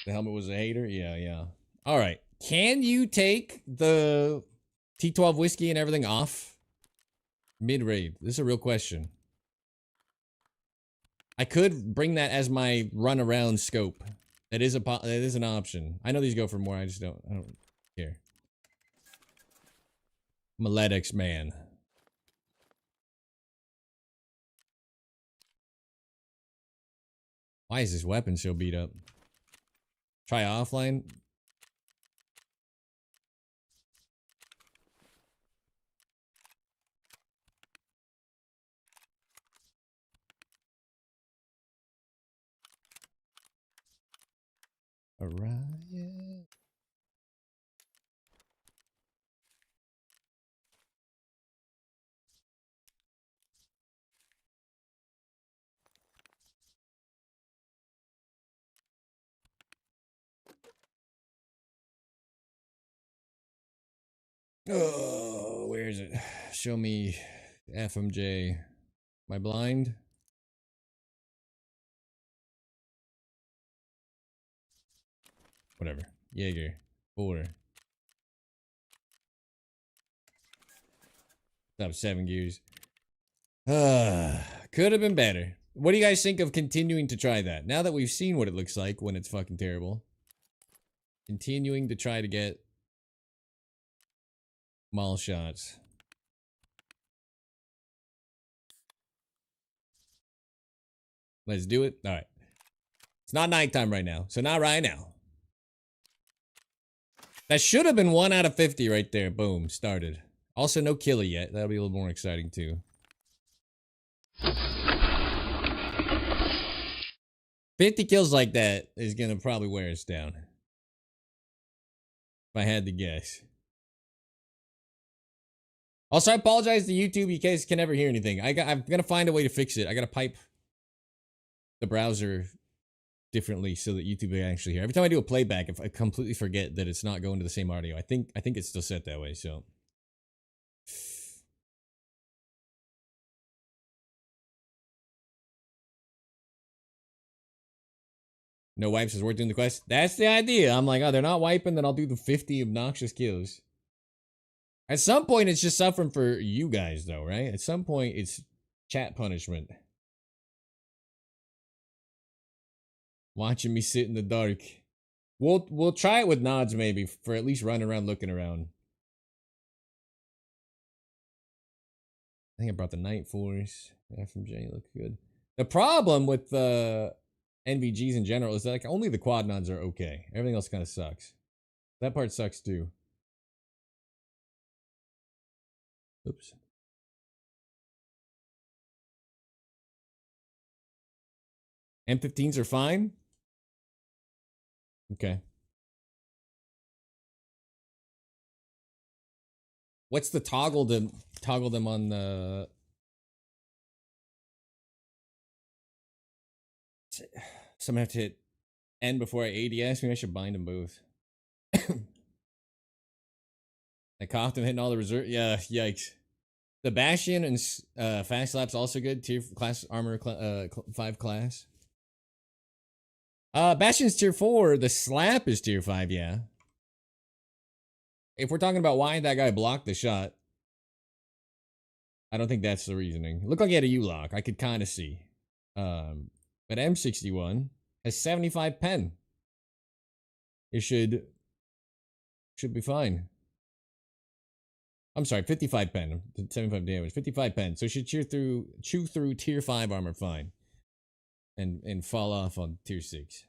The helmet was a hater? Yeah. All right. Can you take the T12 whiskey and everything off mid-raid? This is a real question. I could bring that as my run-around scope. That is an option. I know these go for more. I don't care. I'm a Ledix man. Why is this weapon so beat up? Try offline. A riot. Oh, where is it? Show me FMJ. Am I blind? Whatever. Jaeger. 4. Top 7 gears. Could have been better. What do you guys think of continuing to try that? Now that we've seen what it looks like when it's fucking terrible. Continuing to try to get mall shots. Let's do it. All right. It's not nighttime right now, so not right now. That should have been 1 out of 50 right there. Boom. Started. Also, no killer yet. That'll be a little more exciting, too. 50 kills like that is gonna probably wear us down. If I had to guess. Also, I apologize to YouTube. You guys can never hear anything. I'm gonna find a way to fix it. I gotta pipe the browser differently so that YouTube can actually hear. Every time I do a playback, if I completely forget that it's not going to the same audio. I think it's still set that way, so. No wipes is worth doing the quest. That's the idea. I'm like, oh, they're not wiping, then I'll do the 50 obnoxious kills. At some point, it's just suffering for you guys, though, right? At some point, it's chat punishment. Watching me sit in the dark. We'll try it with nods, maybe, for at least running around looking around. I think I brought the Night Force. FMJ look good. The problem with the NVGs in general is that like only the quad nods are okay. Everything else kind of sucks. That part sucks too. Oops. M15s are fine. Okay. What's the toggle to toggle them on the? Someone have to hit N before I ADS. Maybe I should bind them both. I coughed him hitting all the reserve. Yeah, yikes. The Bastion and Fast Slap's also good. Tier class armor 5 class. Bastion's tier 4. The Slap is tier 5. Yeah. If we're talking about why that guy blocked the shot, I don't think that's the reasoning. It looked like he had a U-lock. I could kind of see. But M61 has 75 pen. It should be fine. I'm sorry, 55 pen, 75 damage, 55 pen. So it should chew through tier 5 armor fine. And fall off on tier 6.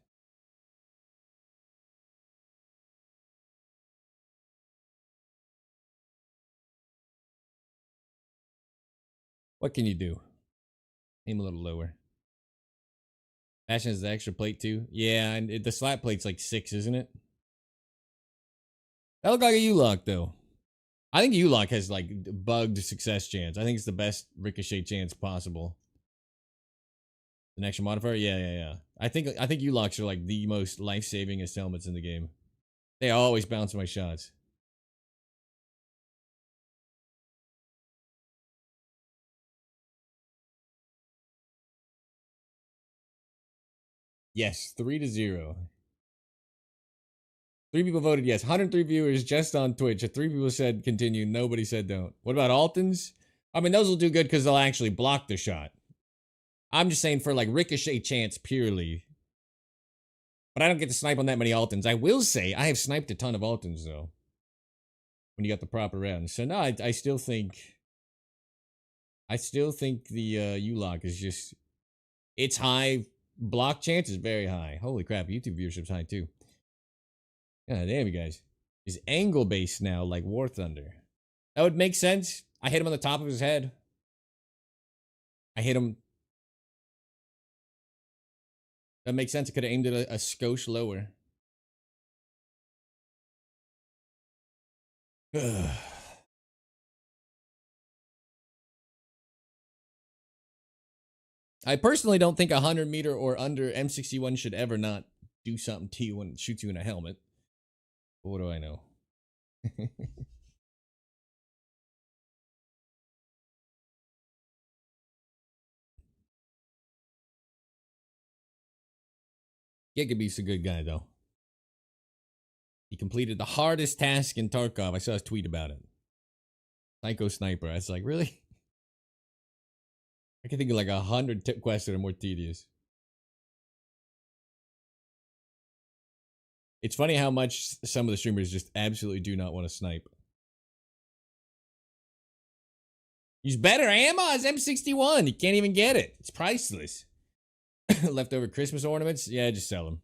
What can you do? Aim a little lower. Bastion has the extra plate too. Yeah, and the slap plate's like 6, isn't it? That looked like a U-lock though. I think U-lock has like bugged success chance. I think it's the best ricochet chance possible. An extra modifier? Yeah. I think U-locks are like the most life-savingest helmets in the game. They always bounce my shots. Yes, 3-0. 3 people voted yes. 103 viewers just on Twitch. 3 people said continue. Nobody said don't. What about Altons? I mean, those will do good because they'll actually block the shot. I'm just saying for like ricochet chance purely. But I don't get to snipe on that many Altons. I will say I have sniped a ton of Altons though. When you got the proper round. So no, I still think the U-Lock is just, it's high. Block chance is very high. Holy crap, YouTube viewership's high too. God damn you guys. Is angle based now like War Thunder. That would make sense. I hit him on the top of his head. I hit him. That makes sense. I could have aimed it a skosh lower. I personally don't think 100 meter or under M61 should ever not do something to you when it shoots you in a helmet. But what do I know? Gigabeast's a good guy, though. He completed the hardest task in Tarkov. I saw his tweet about it. Psycho Sniper. I was like, really? I can think of like 100 quests that are more tedious. It's funny how much some of the streamers just absolutely do not want to snipe. Use better ammo as M61. You can't even get it. It's priceless. Leftover Christmas ornaments? Yeah, just sell them.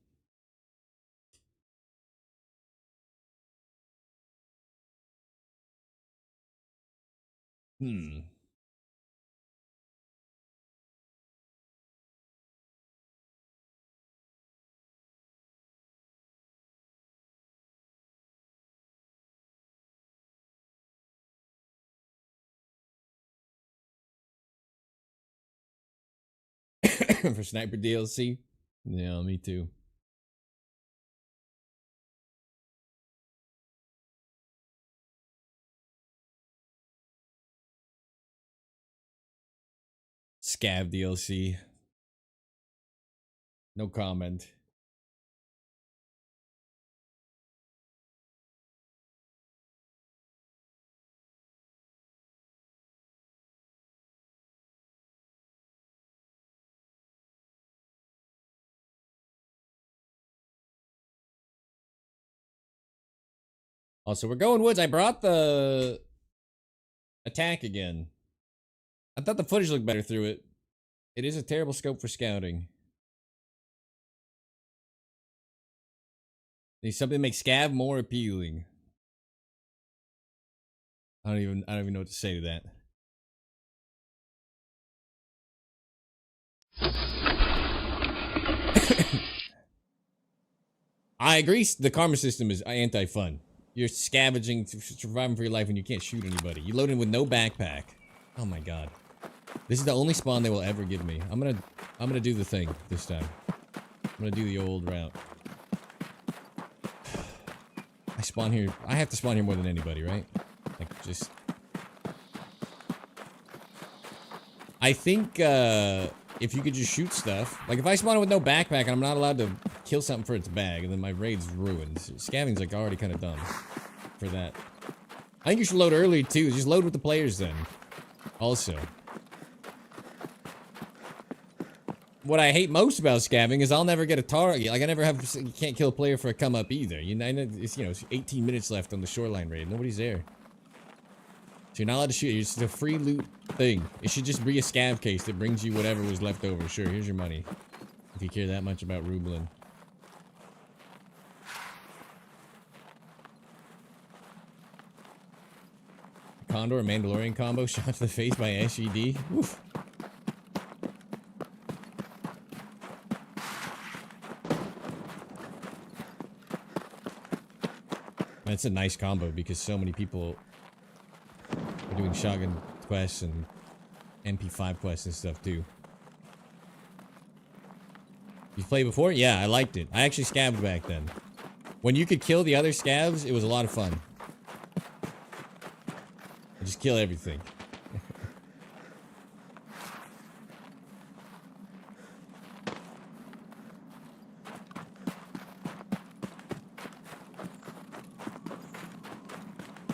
For Sniper DLC? Yeah, me too. Scav DLC. No comment. Also, we're going woods. I brought the attack again. I thought the footage looked better through it. It is a terrible scope for scouting. Need something to make scav more appealing. I don't even know what to say to that. I agree. The karma system is anti-fun. You're scavenging, surviving for your life when you can't shoot anybody. You load in with no backpack. Oh my god. This is the only spawn they will ever give me. I'm gonna do the thing this time. I'm gonna do the old route. I spawn here. I have to spawn here more than anybody, right? Like, just... I think, if you could just shoot stuff... Like, if I spawn with no backpack and I'm not allowed to kill something for its bag, and then my raid's ruined. Scaveng's, like, already kind of dumb for that. I think you should load early, too. Just load with the players, then. Also. What I hate most about scavenging is I'll never get a target. Like, I never have... You can't kill a player for a come up either. It's, it's 18 minutes left on the shoreline raid. Nobody's there. So you're not allowed to shoot. It's just a free loot thing. It should just be a scav case that brings you whatever was left over. Sure, here's your money. If you care that much about Rublin. Condor and Mandalorian combo shot to the face by SGD. Oof. That's a nice combo because so many people are doing shotgun quests and MP5 quests and stuff too. You played before? Yeah, I liked it. I actually scavved back then. When you could kill the other scavs, it was a lot of fun. Just kill everything.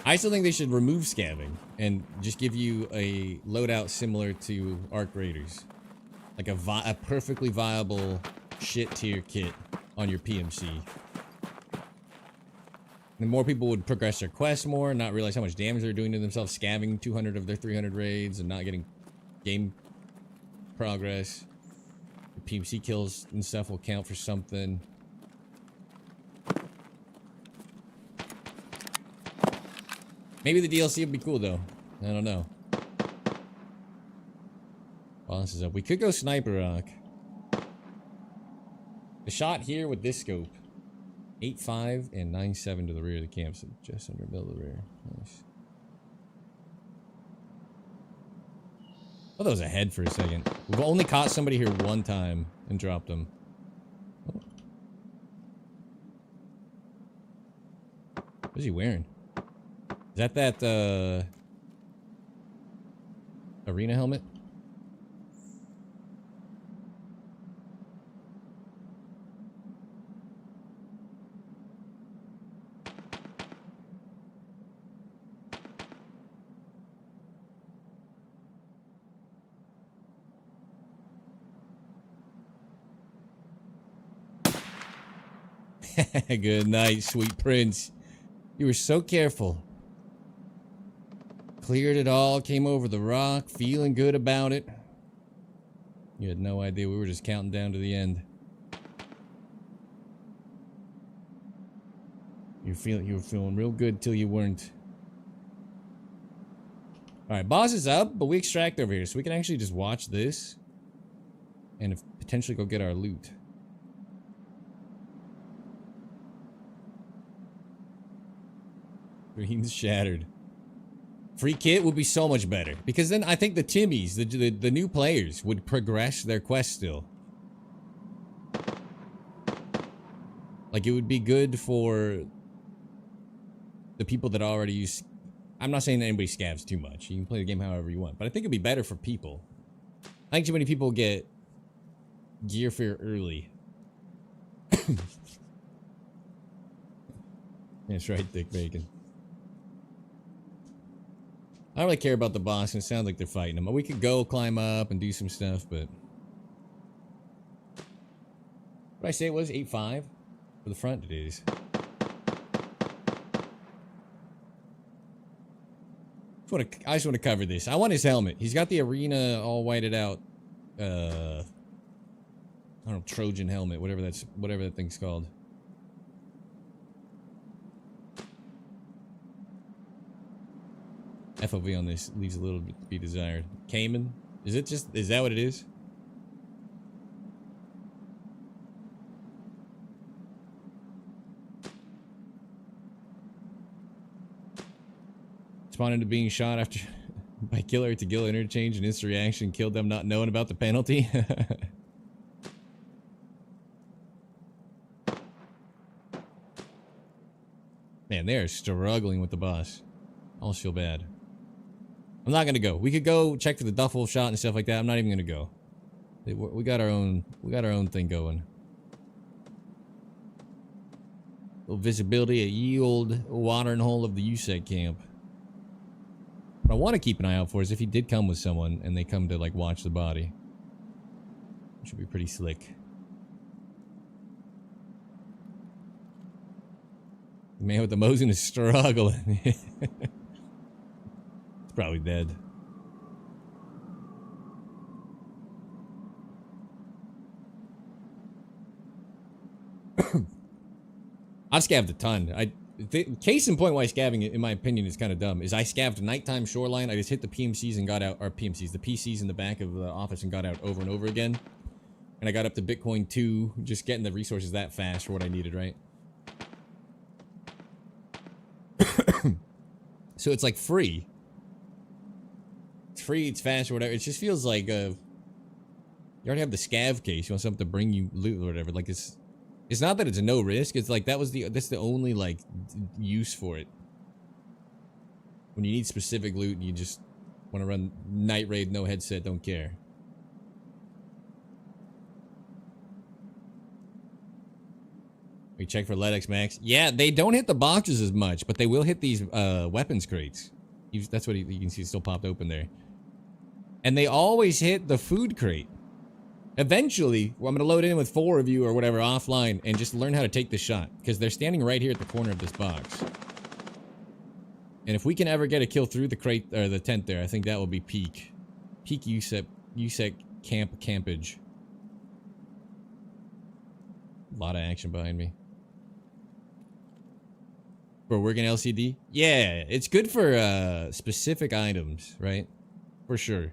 I still think they should remove scavving and just give you a loadout similar to Arc Raiders. Like a perfectly viable shit tier kit on your PMC. And more people would progress their quests more, not realize how much damage they're doing to themselves, scavving 200 of their 300 raids and not getting game progress. The PMC kills and stuff will count for something. Maybe the DLC would be cool though. I don't know. Boss is up. We could go Sniper Rock. The shot here with this scope. 8.5 and 9.7 to the rear of the camp, so just under middle of the rear. Nice. Oh, that was ahead for a second. We've only caught somebody here one time and dropped them. Oh. What is he wearing? Is that arena helmet? Good night, sweet prince. You were so careful. Cleared it all, came over the rock, feeling good about it. You had no idea we were just counting down to the end. You were feeling real good till you weren't. Alright, boss is up, but we extract over here, so we can actually just watch this and potentially go get our loot. Green's shattered. Free kit would be so much better. Because then I think the Timmies, the new players, would progress their quest still. Like, it would be good for the people that already use... I'm not saying that anybody scavs too much. You can play the game however you want. But I think it'd be better for people. I think too many people get gear fear early. That's right, Thick Bacon. I don't really care about the boss, and it sounds like they're fighting him. We could go climb up and do some stuff, but... What did I say it was? 8.5? For the front? It is. I just want to cover this. I want his helmet. He's got the arena all whited out. I don't know, Trojan helmet, whatever that thing's called. FOV on this leaves a little bit to be desired. Cayman? Is that what it is? Spawned into being shot after by killer to kill interchange and instant reaction killed them not knowing about the penalty. Man, they are struggling with the boss. I almost feel bad. I'm not gonna go. We could go check for the duffel shot and stuff like that. I'm not even gonna go. We got our own thing going. Little visibility at ye old watering hole of the USEC camp. What I want to keep an eye out for is if he did come with someone and they come to like watch the body. It should be pretty slick. The man with the Mosin is struggling. It's probably dead. I've scavved a ton. Case in point why scabbing, in my opinion, is kind of dumb, is I scavved nighttime shoreline. I just hit the PMCs and got out, or PMCs, the PCs in the back of the office and got out over and over again. And I got up to Bitcoin 2, just getting the resources that fast for what I needed, right? So it's like free. It's free, it's fast, or whatever. It just feels like, you already have the scav case. You want something to bring you loot or whatever. Like, it's not that it's a no risk. It's like, that's the only, like, use for it. When you need specific loot and you just want to run night raid, no headset, don't care. We check for LEDX Max. Yeah, they don't hit the boxes as much, but they will hit these weapons crates. That's what you can see still popped open there. And they always hit the food crate. Eventually, well, I'm going to load in with 4 of you or whatever offline and just learn how to take the shot. Because they're standing right here at the corner of this box. And if we can ever get a kill through the crate or the tent there, I think that will be peak. Peak USEC campage. A lot of action behind me. For working LCD? Yeah, it's good for specific items, right? For sure.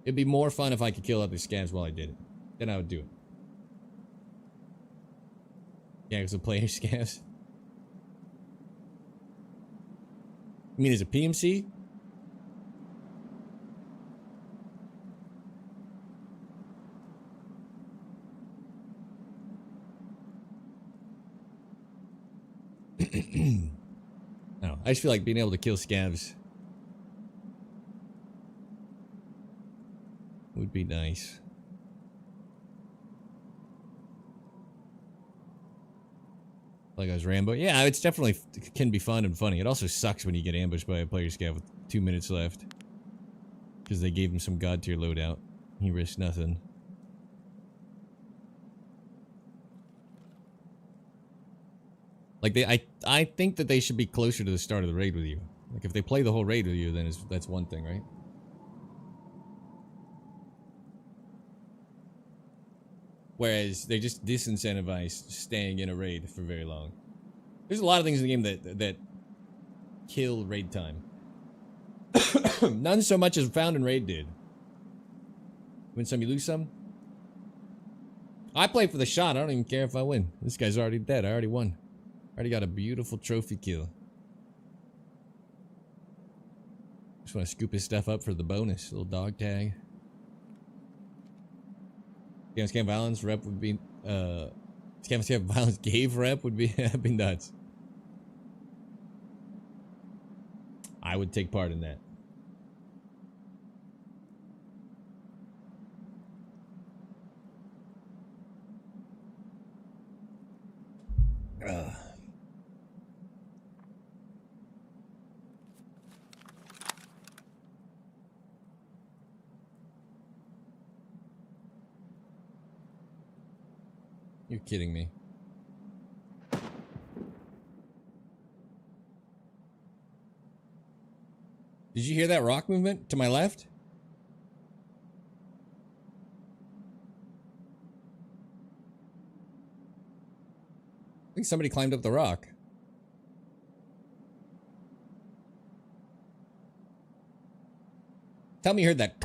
It'd be more fun if I could kill other scavs while I did it. Then I would do it. Yeah, because the player scavs. You mean as a PMC? No, I just feel like being able to kill scavs would be nice. Like I was Rambo. Yeah, it's definitely can be fun and funny. It also sucks when you get ambushed by a player scav with 2 minutes left. Because they gave him some god tier loadout. He risked nothing. Like I think that they should be closer to the start of the raid with you. Like if they play the whole raid with you, then that's one thing, right? Whereas they just disincentivize staying in a raid for very long. There's a lot of things in the game that kill raid time. None so much as Found and Raid did. Win some, you lose some. I play for the shot. I don't even care if I win. This guy's already dead. I already won. Already got a beautiful trophy kill. Just want to scoop his stuff up for the bonus. Little dog tag. Scam Violence rep would be Scam Violence gave rep would be that'd be nuts. I would take part in that. You're kidding me. Did you hear that rock movement to my left? I think somebody climbed up the rock. Tell me you heard that.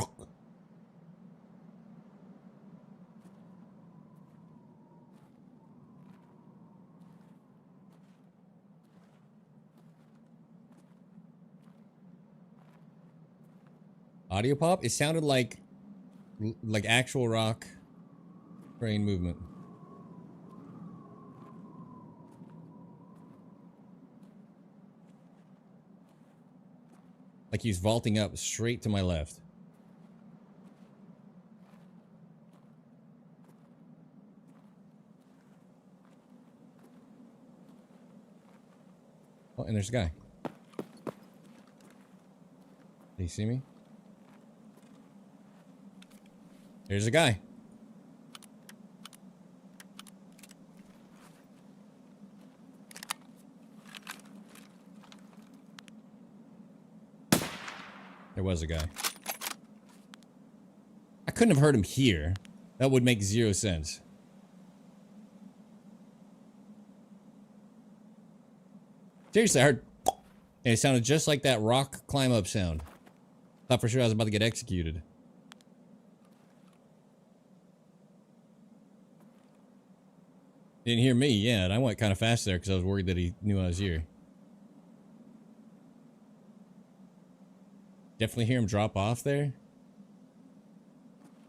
Audio pop? It sounded like actual rock brain movement. Like he's vaulting up straight to my left. Oh, and there's a guy. Did you see me? There's a guy. There was a guy. I couldn't have heard him here. That would make 0 sense. Seriously, I heard... And it sounded just like that rock climb up sound. Thought for sure I was about to get executed. Didn't hear me, yeah, and I went kind of fast there because I was worried that he knew I was here. Definitely hear him drop off there.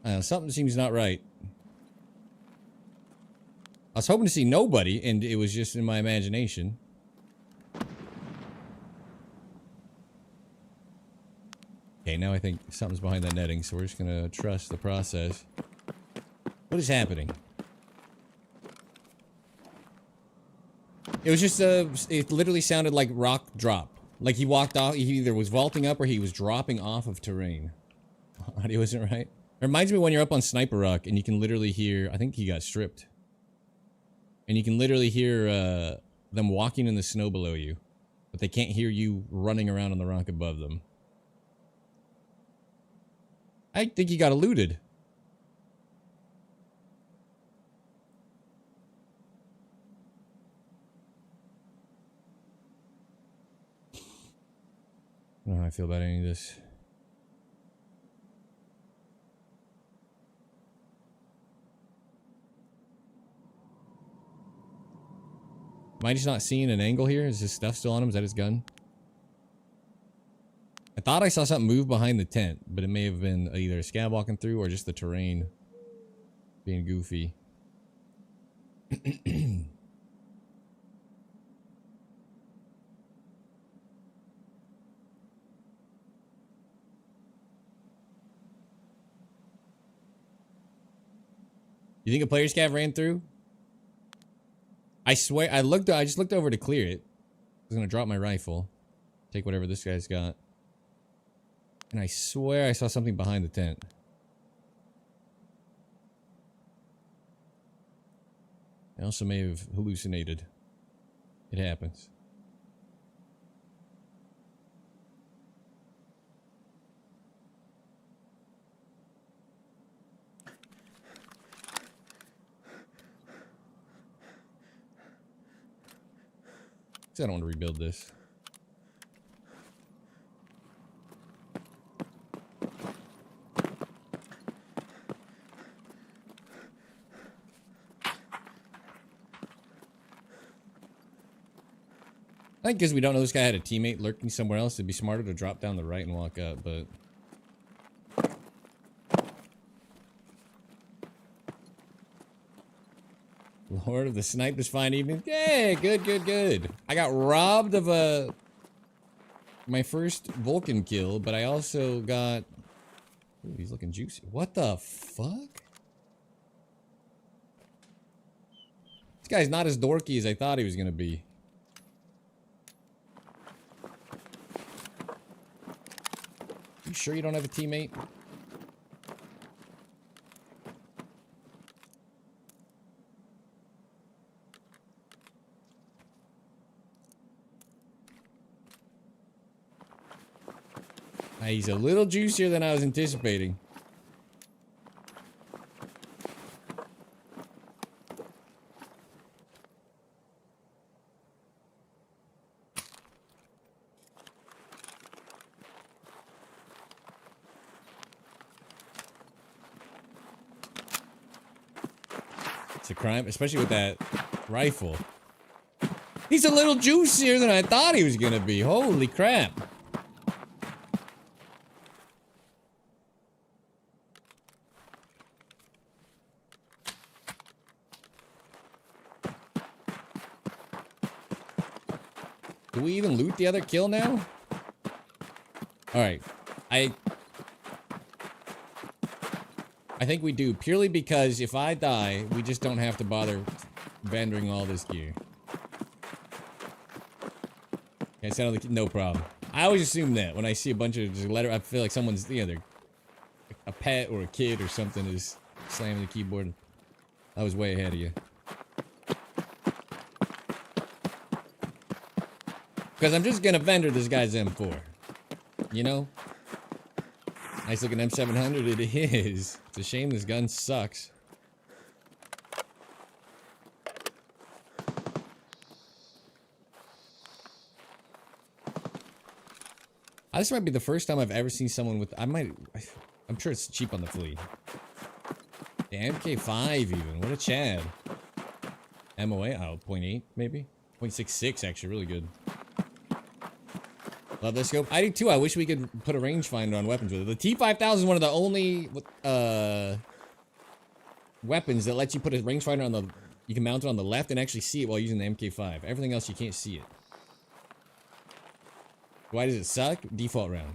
I don't know, something seems not right. I was hoping to see nobody, and it was just in my imagination. Okay, now I think something's behind that netting, so we're just gonna trust the process. What is happening? It was just it literally sounded like rock drop. Like he walked off, he either was vaulting up or he was dropping off of terrain. Audio isn't right. It reminds me when you're up on Sniper Rock and you can literally hear, I think he got stripped. And you can literally hear them walking in the snow below you. But they can't hear you running around on the rock above them. I think he got eluded. I don't know how I feel about any of this. Am I just not seeing an angle here? Is his stuff still on him? Is that his gun? I thought I saw something move behind the tent, but it may have been either a scab walking through or just the terrain being goofy. You think a player scav ran through? I swear, I just looked over to clear it. I was gonna drop my rifle. Take whatever this guy's got. And I swear I saw something behind the tent. I also may have hallucinated. It happens. I don't want to rebuild this. I think because we don't know this guy had a teammate lurking somewhere else, it'd be smarter to drop down the right and walk up, but... Lord of the Snipe this fine evening. Yay, good, good, good. I got robbed of my first Vulcan kill, but I also got... Ooh, he's looking juicy. What the fuck? This guy's not as dorky as I thought he was gonna be. You sure you don't have a teammate? He's a little juicier than I was anticipating. It's a crime, especially with that rifle. He's a little juicier than I thought he was gonna be. Holy crap. Do we even loot the other kill now? Alright. I think we do, purely because if I die, we just don't have to bother vending all this gear. Okay, so no problem. I always assume that when I see a bunch of just letter, I feel like someone's, you know, they're a pet or a kid or something is slamming the keyboard. I was way ahead of you. Because I'm just gonna vendor this guy's M4. You know? Nice looking M700 it is. It's a shame this gun sucks. This might be the first time I've ever seen someone with... I'm sure it's cheap on the fleet. The MK5 even. What a Chad. MOA? Oh, 0.8 maybe? 0.66 actually. Really good. Love this scope. I do too. I wish we could put a rangefinder on weapons with it. The T5000 is one of the only weapons that lets you put a rangefinder on the... You can mount it on the left and actually see it while using the MK5. Everything else you can't see it. Why does it suck? Default round.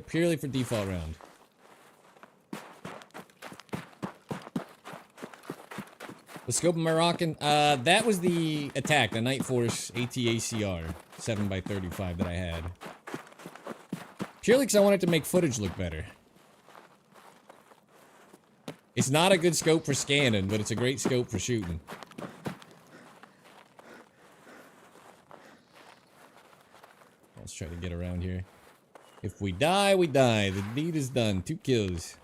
Purely for default round. The scope am I rocking? That was the attack, the Night Force ATACR 7x35 that I had. Purely because I wanted to make footage look better. It's not a good scope for scanning, but it's a great scope for shooting. Let's try to get around here. If we die, we die. The deed is done. 2 kills.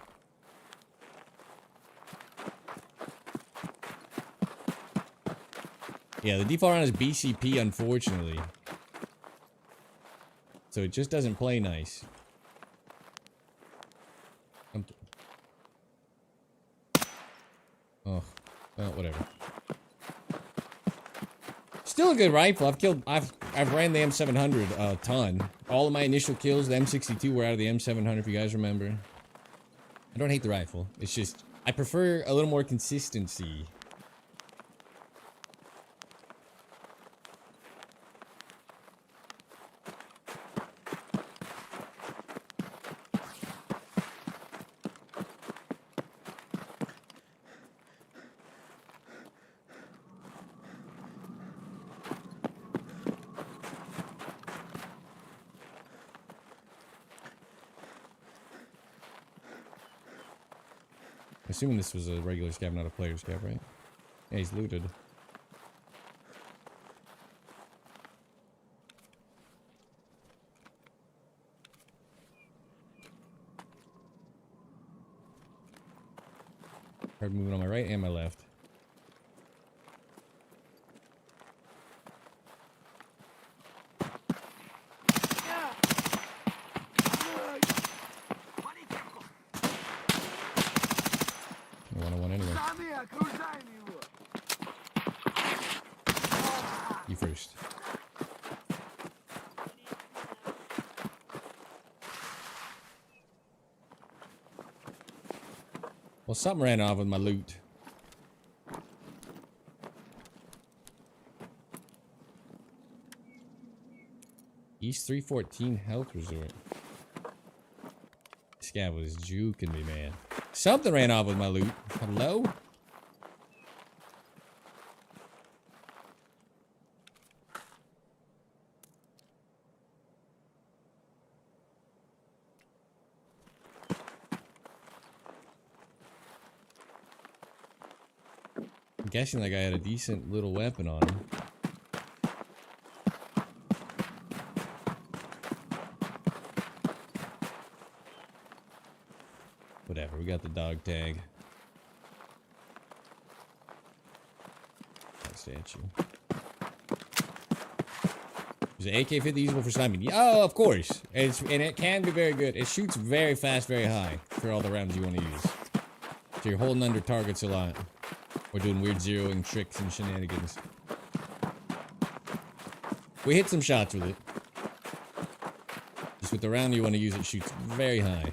Yeah, the default round is BCP, unfortunately. So it just doesn't play nice. Oh, well, whatever. Still a good rifle. I've ran the M700 a ton. All of my initial kills, the M62 were out of the M700, if you guys remember. I don't hate the rifle. It's just I prefer a little more consistency. Assuming this was a regular scav, not a player scav, right? Yeah, he's looted. Hard moving on my right and my left. You first. Well, something ran off with my loot. East 314 Health Resort. This guy was juking me, man. Something ran off with my loot. Hello? I'm guessing that guy had a decent little weapon on him. Whatever, we got the dog tag. That statue. Is the AK-50 usable for sniping? Yeah, oh, of course. And it can be very good. It shoots very fast, very high for all the rounds you want to use. So you're holding under targets a lot. We're doing weird zeroing tricks and shenanigans. We hit some shots with it. Just with the round you want to use, it shoots very high.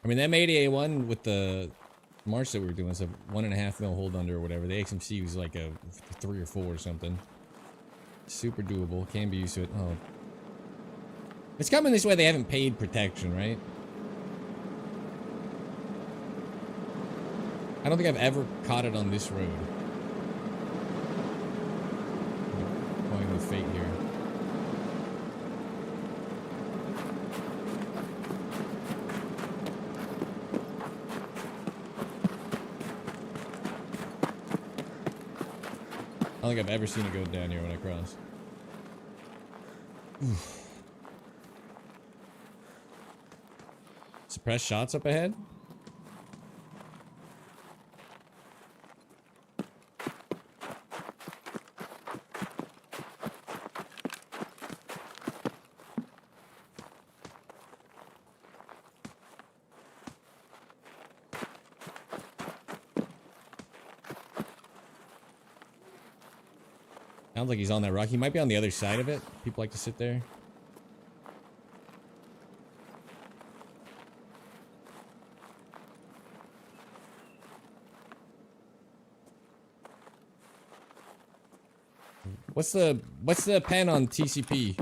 I mean, that M80A1 with the march that we were doing, it's a 1.5 mil hold under or whatever. The XMC was like a 3 or 4 or something. Super doable. Can be used to it. Oh. It's coming this way. They haven't paid protection, right? I don't think I've ever caught it on this road. Going with fate here. I don't think I've ever seen it go down here when I cross. Oof. Suppress shots up ahead? Sounds like he's on that rock. He might be on the other side of it. People like to sit there. What's the pen on TCP?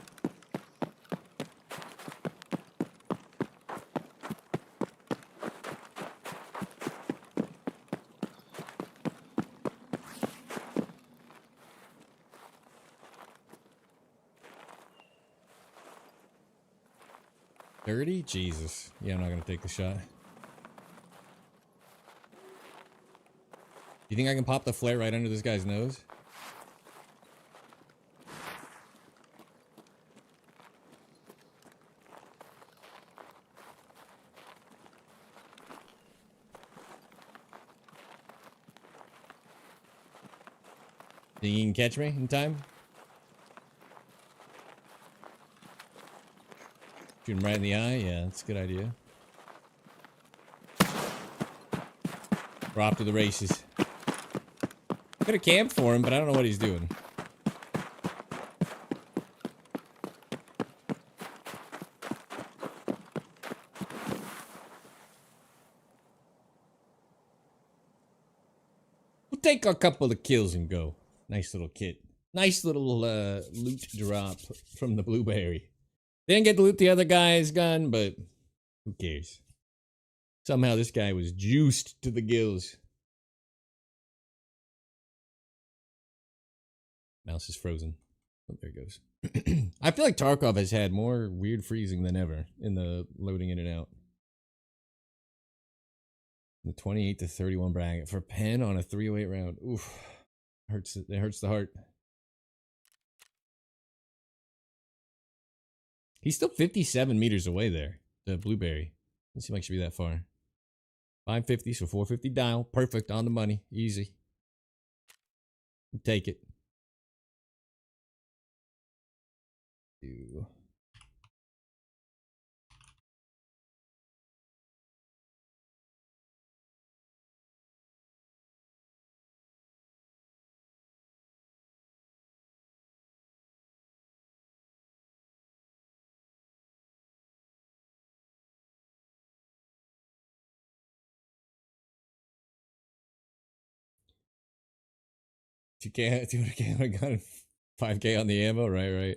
30? Jesus. Yeah, I'm not gonna take the shot. You think I can pop the flare right under this guy's nose? Think you can catch me in time? Shoot him right in the eye? Yeah, that's a good idea. We're off to the races. Could have camped for him, but I don't know what he's doing. We'll take a couple of kills and go. Nice little kit. Nice little loot drop from the blueberry. Didn't get to loot the other guy's gun, but who cares? Somehow this guy was juiced to the gills. Mouse is frozen. Oh, there it goes. I feel like Tarkov has had more weird freezing than ever in the loading in and out. The 28 to 31 bracket for Penn on a 308 round. Oof. Hurts. It hurts the heart. He's still 57 meters away there. The blueberry. Doesn't seem like it should be that far. 550, so 450 dial. Perfect, on the money. Easy. Take it. Ew. $2K, $200K on a gun, 5K on the ammo, right.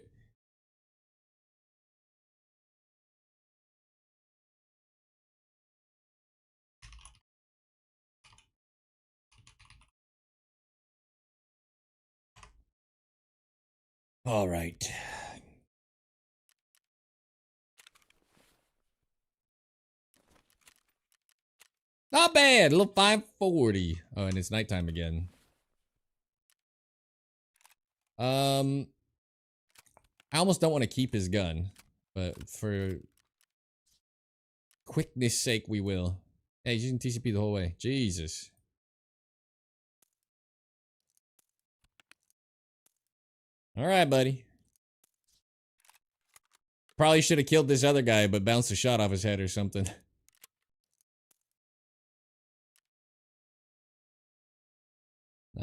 All right. Not bad. A little 540. Oh, and it's nighttime again. I almost don't want to keep his gun, but for quickness sake, we will. Hey, he's using TCP the whole way. Jesus. All right, buddy. Probably should have killed this other guy, but bounced a shot off his head or something.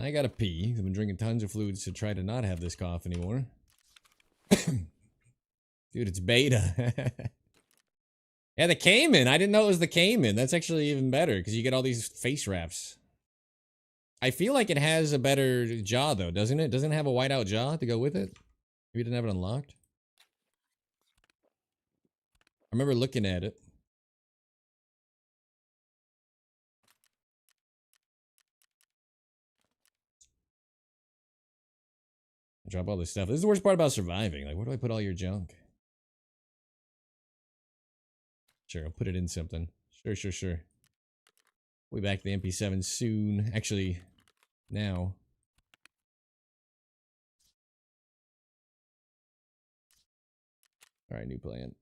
I gotta pee. I've been drinking tons of fluids to try to not have this cough anymore. Dude, it's beta. Yeah, the Cayman. I didn't know it was the Cayman. That's actually even better because you get all these face wraps. I feel like it has a better jaw though, doesn't it? Doesn't it have a whiteout jaw to go with it? Maybe it didn't have it unlocked. I remember looking at it. Drop all this stuff. This is the worst part about surviving. Like, where do I put all your junk? Sure, I'll put it in something. Sure. We'll be back to the MP7 soon. Actually, now. Alright, new plan.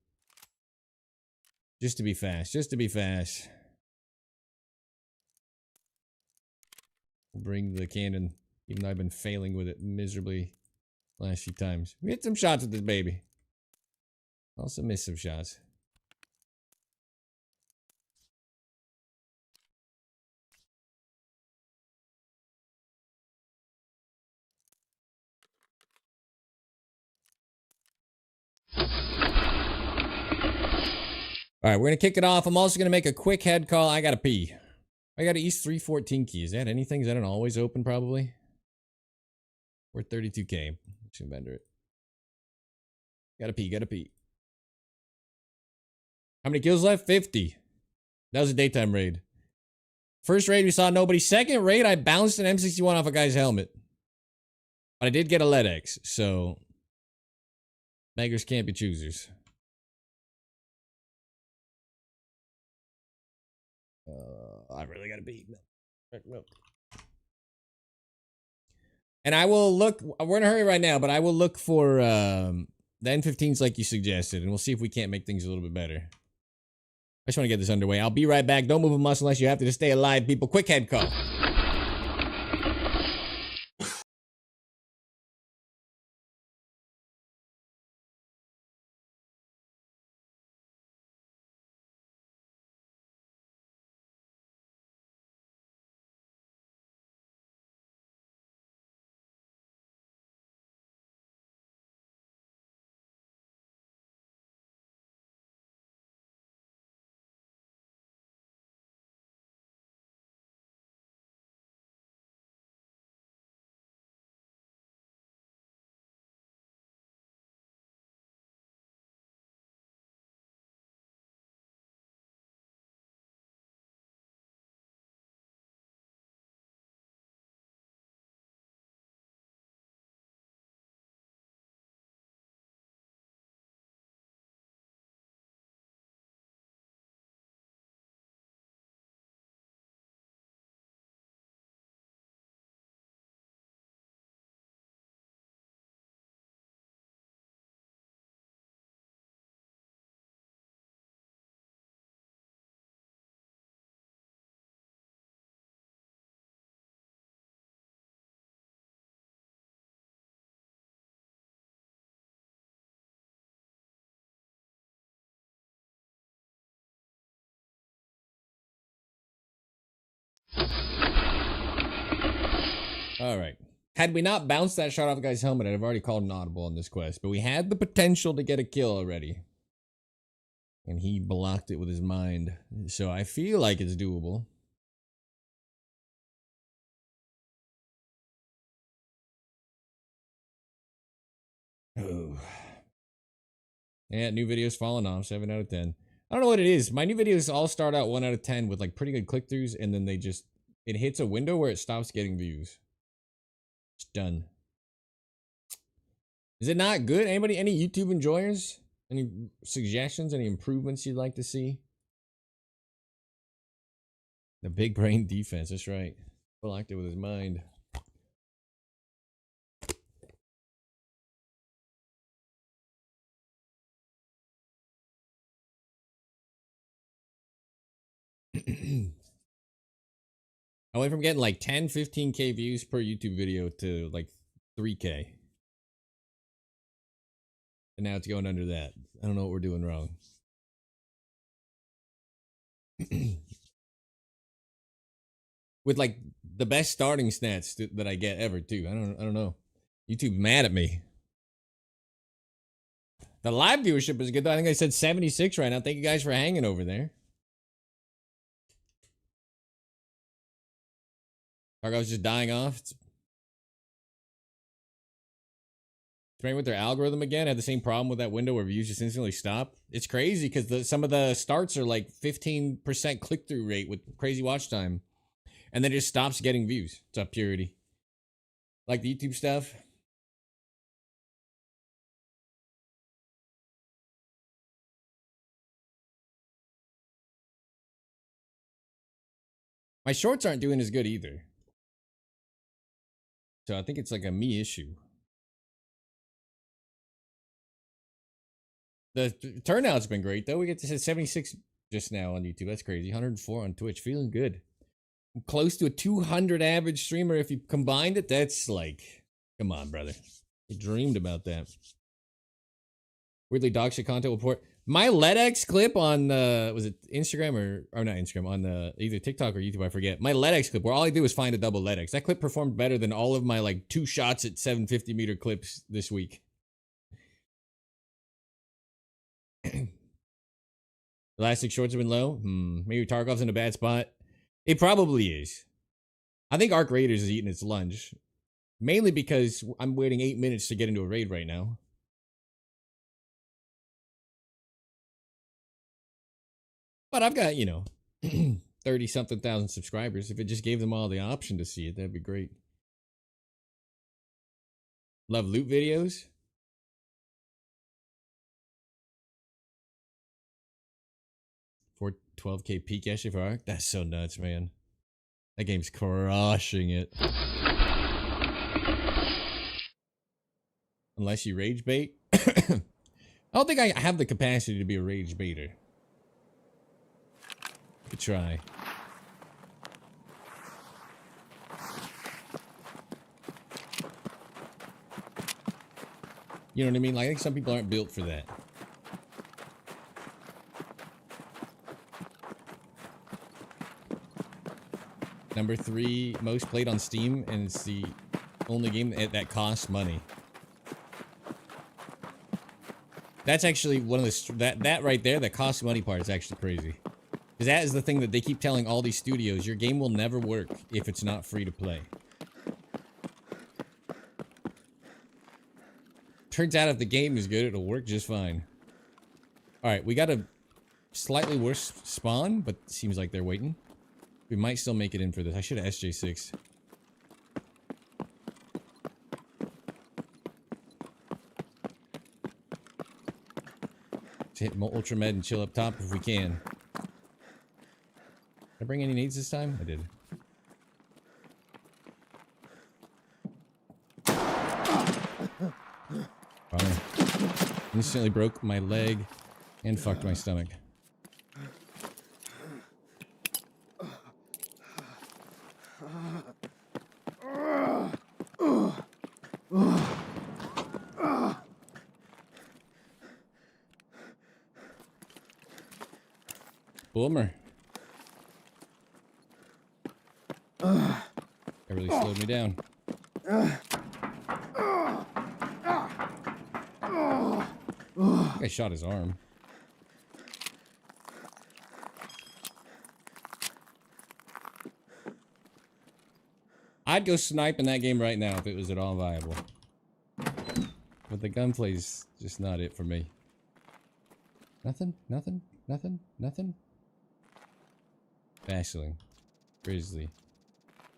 Just to be fast. We'll bring the cannon, even though I've been failing with it miserably last few times. We hit some shots with this baby. Also missed some shots. Alright, we're gonna kick it off. I'm also gonna make a quick head call. I gotta pee. I got an East 314 key. Is that anything? Is that an always open, probably? We're 32K. Should vendor it. Gotta pee. How many kills left? 50. That was a daytime raid. First raid, we saw nobody. Second raid, I bounced an M61 off a guy's helmet. But I did get a LEDX, so beggars can't be choosers. I really gotta pee. No. And I will look. We're in a hurry right now, but I will look for the N15s like you suggested, and we'll see if we can't make things a little bit better. I just want to get this underway. I'll be right back. Don't move a muscle unless you have to stay alive, people. Quick head call. All right. Had we not bounced that shot off the guy's helmet, I'd have already called an audible on this quest. But we had the potential to get a kill already. And he blocked it with his mind. So I feel like it's doable. Oh. Yeah, new videos falling off. 7 out of 10. I don't know what it is. My new videos all start out 1 out of 10 with like pretty good click-throughs. And then it hits a window where it stops getting views. It's done. Is it not good? Anybody, any YouTube enjoyers? Any suggestions? Any improvements you'd like to see? The big brain defense. That's right. Blocked it with his mind. I went from getting like 10, 15K views per YouTube video to like 3K. And now it's going under that. I don't know what we're doing wrong. With like the best starting stats that I get ever too. I don't know. YouTube's mad at me. The live viewership is good though. I think I said 76 right now. Thank you guys for hanging over there. Cargo's just dying off. It's playing with their algorithm again. Had the same problem with that window where views just instantly stop. It's crazy because some of the starts are like 15% click-through rate with crazy watch time. And then it just stops getting views. What's up, Purity? Like the YouTube stuff? My shorts aren't doing as good either. So I think it's like a me issue. The turnout's been great though. We get to 76 just now on YouTube. That's crazy. 104 on Twitch. Feeling good. I'm close to a 200 average streamer. If you combined it, that's like, come on, brother. I dreamed about that. Weirdly dog shit content report. My LEDX clip on was it Instagram or not Instagram, on either TikTok or YouTube, I forget. My LEDX clip where all I do is find a double LEDX. That clip performed better than all of my like 2 shots at 750 meter clips this week. Elastic shorts have been low. Maybe Tarkov's in a bad spot. It probably is. I think Arc Raiders is eating its lunch. Mainly because I'm waiting 8 minutes to get into a raid right now. But I've got, 30-something thousand subscribers. If it just gave them all the option to see it, that'd be great. Love loot videos. 12K peak actually for Arc. That's so nuts, man. That game's crushing it. Unless you rage bait. I don't think I have the capacity to be a rage baiter. Could try. You know what I mean? Like, I think some people aren't built for that. Number 3 most played on Steam, and it's the only game that costs money. That's actually one of the that right there, that costs money part is actually crazy. Because that is the thing that they keep telling all these studios, your game will never work if it's not free to play. Turns out if the game is good, it'll work just fine. Alright, we got a slightly worse spawn, but it seems like they're waiting. We might still make it in for this. I should have SJ6. Let's hit Ultra Med and chill up top if we can. Did I bring any nades this time? I did. Instantly broke my leg and fucked my stomach. Boomer. That really slowed me down. I think I shot his arm. I'd go snipe in that game right now if it was at all viable. But the gunplay's just not it for me. Nothing, nothing, nothing, nothing. Vaseline. Grizzly.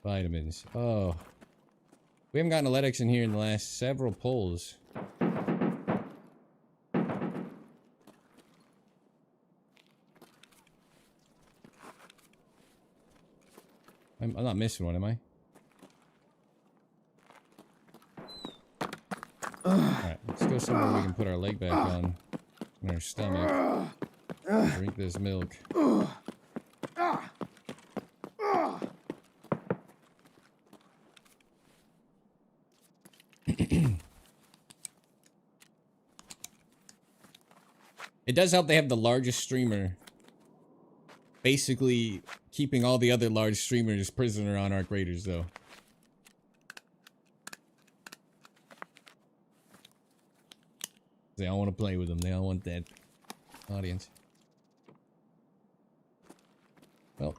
Vitamins. Oh. We haven't gotten Eletics in here in the last several polls. I'm not missing one, am I? Alright, let's go somewhere we can put our leg back on our stomach. Drink this milk. It does help they have the largest streamer. Basically keeping all the other large streamers prisoner on Arc Raiders, though. They all want to play with them. They all want that audience. Well,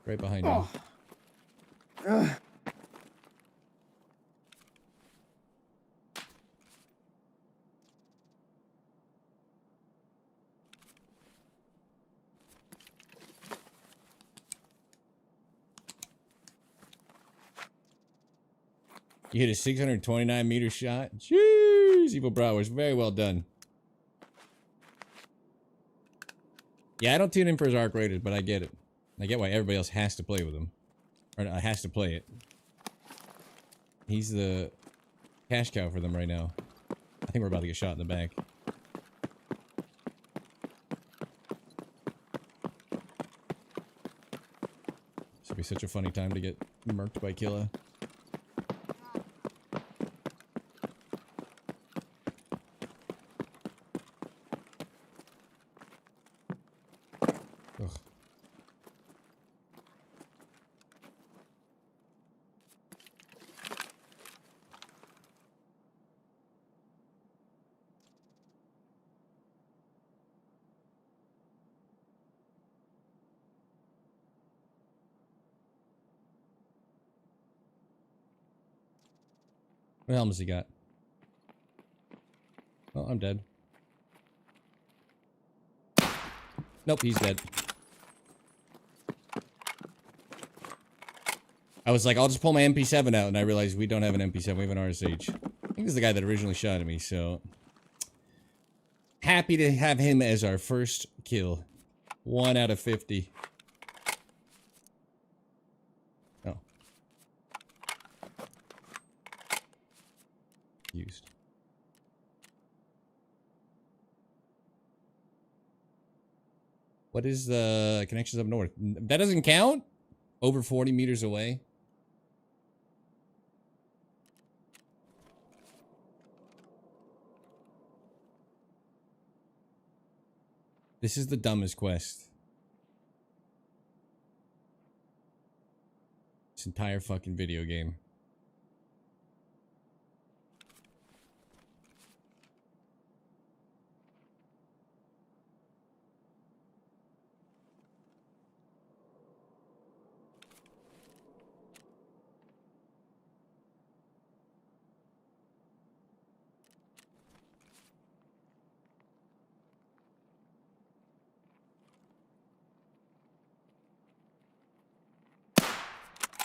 right behind me. You hit a 629 meter shot. Jeez, Evil Browers, very well done. Yeah, I don't tune in for his Arc Raiders, but I get it. I get why everybody else has to play with him. Or has to play it. He's the cash cow for them right now. I think we're about to get shot in the back. This would be such a funny time to get murked by Killa. What helmets he got? Oh, I'm dead. Nope, he's dead. I was like, I'll just pull my MP7 out, and I realized we don't have an MP7, we have an RSH. I think this is the guy that originally shot at me, so... Happy to have him as our first kill. 1 out of 50. Oh. Used. What is the connections up north? That doesn't count? Over 40 meters away? This is the dumbest quest. This entire fucking video game.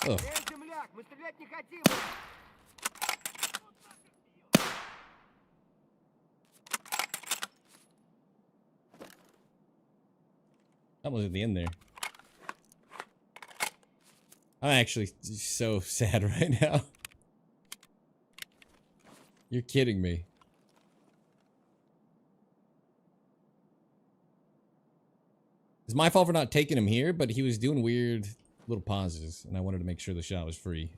Oh. That was at the end there. I'm actually so sad right now. You're kidding me. It's my fault for not taking him here, but he was doing weird little pauses, and I wanted to make sure the shot was free.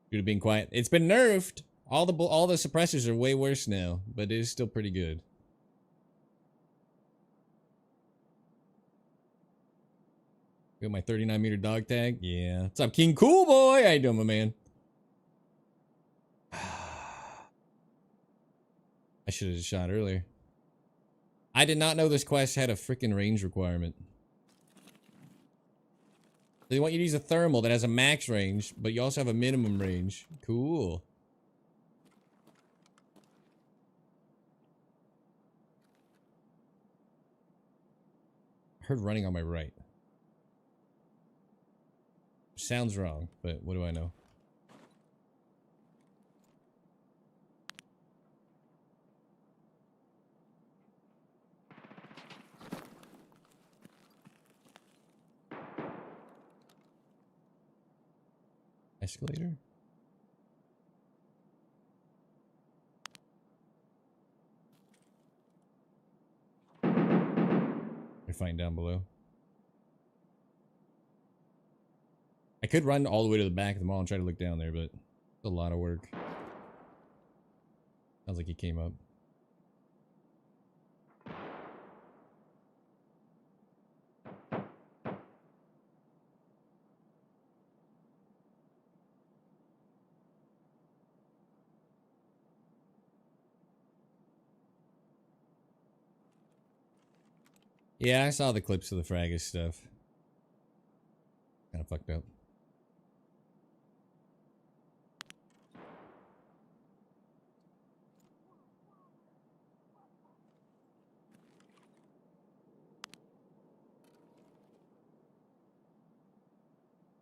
Should have been quiet. It's been nerfed. All the suppressors are way worse now, but it is still pretty good. Got my 39-meter dog tag. Yeah. What's up, King Cool Boy? How you doing, my man? I should have just shot earlier. I did not know this quest had a freaking range requirement. They want you to use a thermal that has a max range, but you also have a minimum range. Cool. I heard running on my right. Sounds wrong, but what do I know? Escalator? You're fine down below. I could run all the way to the back of the mall and try to look down there, but it's a lot of work. Sounds like he came up. Yeah, I saw the clips of the Fraggus stuff. Kind of fucked up.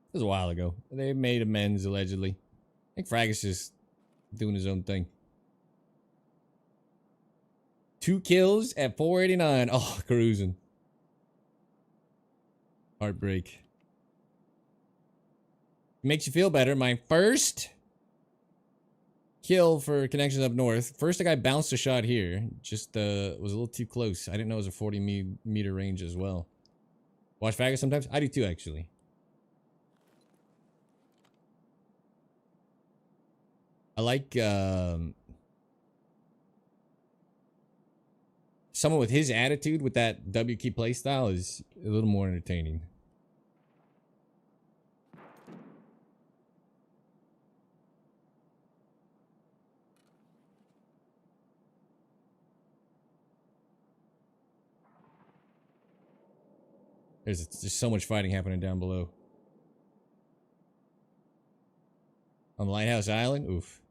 It was a while ago. They made amends, allegedly. I think Fraggus is doing his own thing. 2 kills at 489. Oh, cruising. Heartbreak. Makes you feel better. My first kill for connections up north. First, the guy bounced a shot here. Just was a little too close. I didn't know it was a 40-meter range as well. Watch Fraggus sometimes? I do too, actually. I like someone with his attitude with that W key playstyle is a little more entertaining. There's just so much fighting happening down below. On the Lighthouse Island? Oof.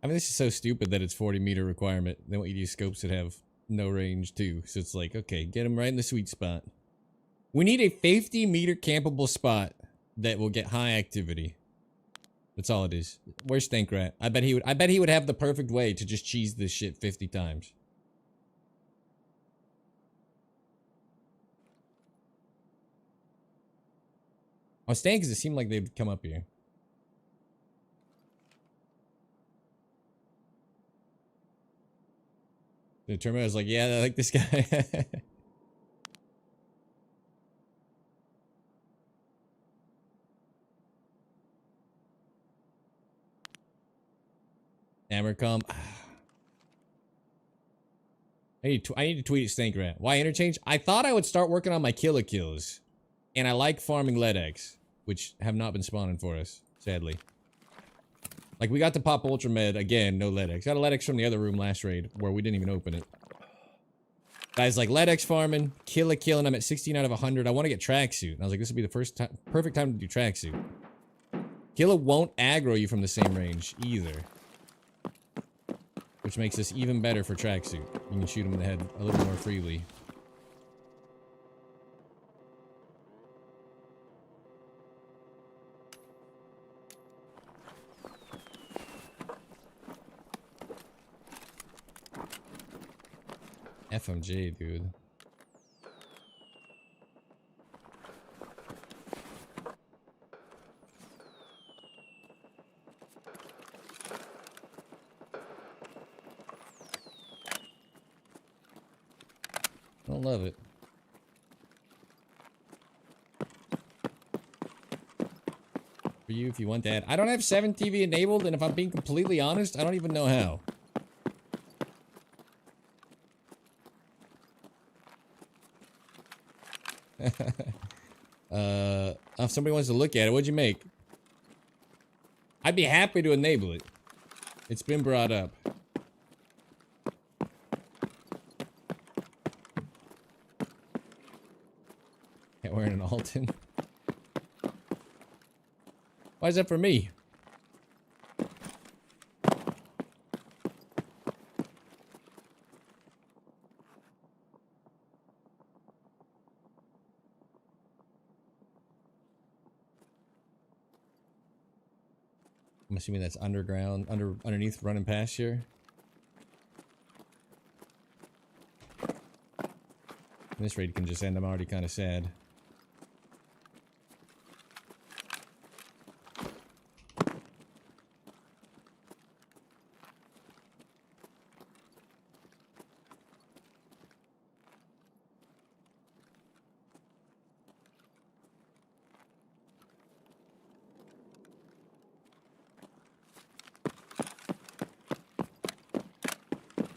I mean, this is so stupid that it's 40-meter requirement. They want you to use scopes that have no range too. So it's like, okay, get them right in the sweet spot. We need a 50-meter campable spot that will get high activity. That's all it is. Where's Stank Rat? I bet he would have the perfect way to just cheese this shit 50 times. I was staying because it seemed like they'd come up here. The terminal was like, yeah, I like this guy. Hammercom. I need to tweet at Stank Rat. Why interchange? I thought I would start working on my kills. And I like farming lead eggs, which have not been spawning for us, sadly. Like, we got to pop Ultra Med, again, no lead eggs. Got a lead eggs from the other room last raid, where we didn't even open it. Guys, like, lead eggs farming, kill, and I'm at 16 out of 100. I want to get tracksuit. And I was like, this would be the perfect time to do tracksuit. Killa won't aggro you from the same range, either. Which makes this even better for tracksuit. You can shoot him in the head a little more freely. FMJ, dude. I don't love it. For you, if you want that. I don't have 7 TV enabled, and if I'm being completely honest, I don't even know how. If somebody wants to look at it, what'd you make? I'd be happy to enable it. It's been brought up. Can't wear an Alton. Why is that for me? I'm assuming that's underground, underneath running past here. This raid can just end. I'm already kind of sad.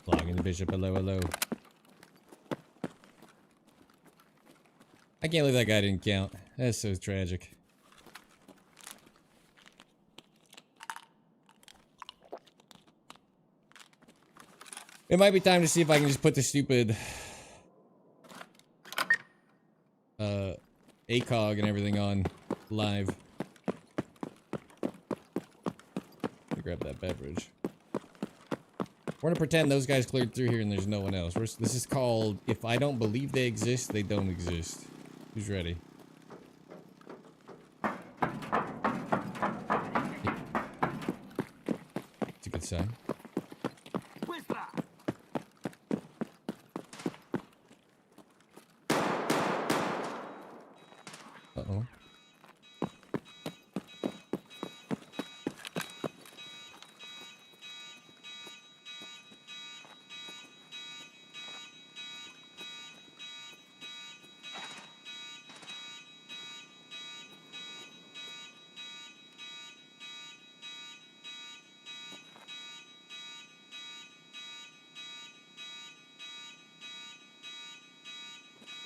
Logging the bishop. Hello, hello. I can't believe that guy didn't count. That's so tragic. It might be time to see if I can just put the stupid ACOG and everything on live. Let me grab that beverage. We're gonna pretend those guys cleared through here and there's no one else. This is called, if I don't believe they exist, they don't exist. Who's ready? It's a good sign. Uh-oh.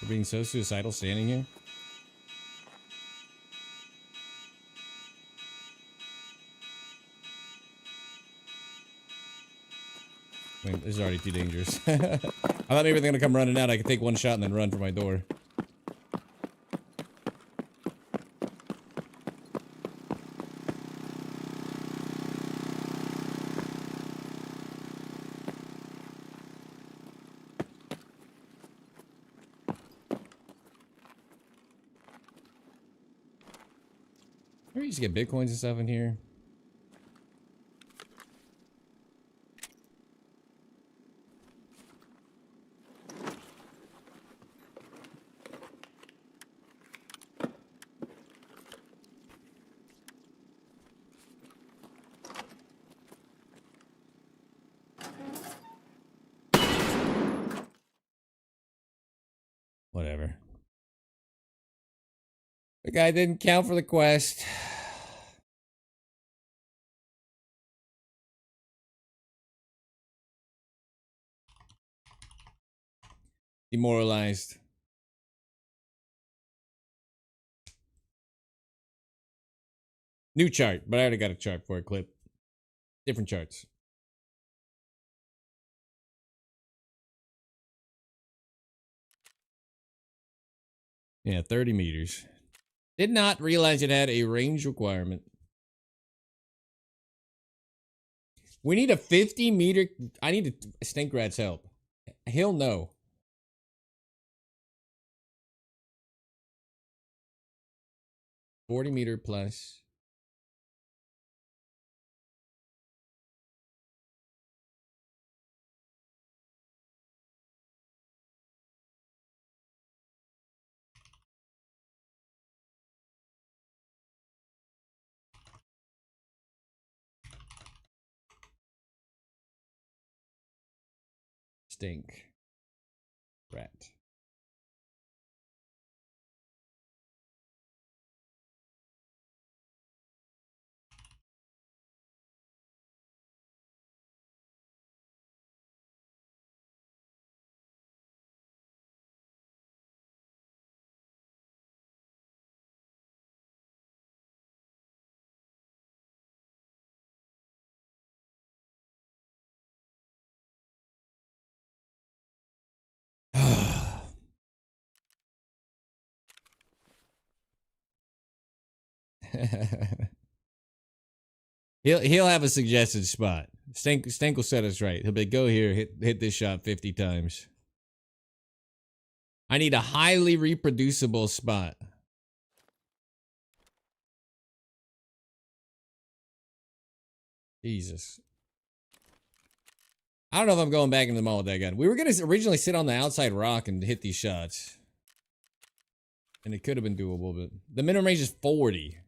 We're being so suicidal standing here. I mean, this is already too dangerous. I thought maybe they're gonna come running out. I could take one shot and then run for my door. We used to get bitcoins and stuff in here. Whatever. The guy didn't count for the quest. Demoralized. New chart, but I already got a chart for a clip. Different charts. Yeah, 30 meters. Did not realize it had a range requirement. We need a 50 meter. I need Stinkrat's help. He'll know. $40 meter plus. Stink. Rat. He'll have a suggested spot. Stink will set us right. He'll be like, go here, hit this shot 50 times. I need a highly reproducible spot. Jesus. I don't know if I'm going back into the mall with that gun. We were going to originally sit on the outside rock and hit these shots. And it could have been doable, but the minimum range is 40.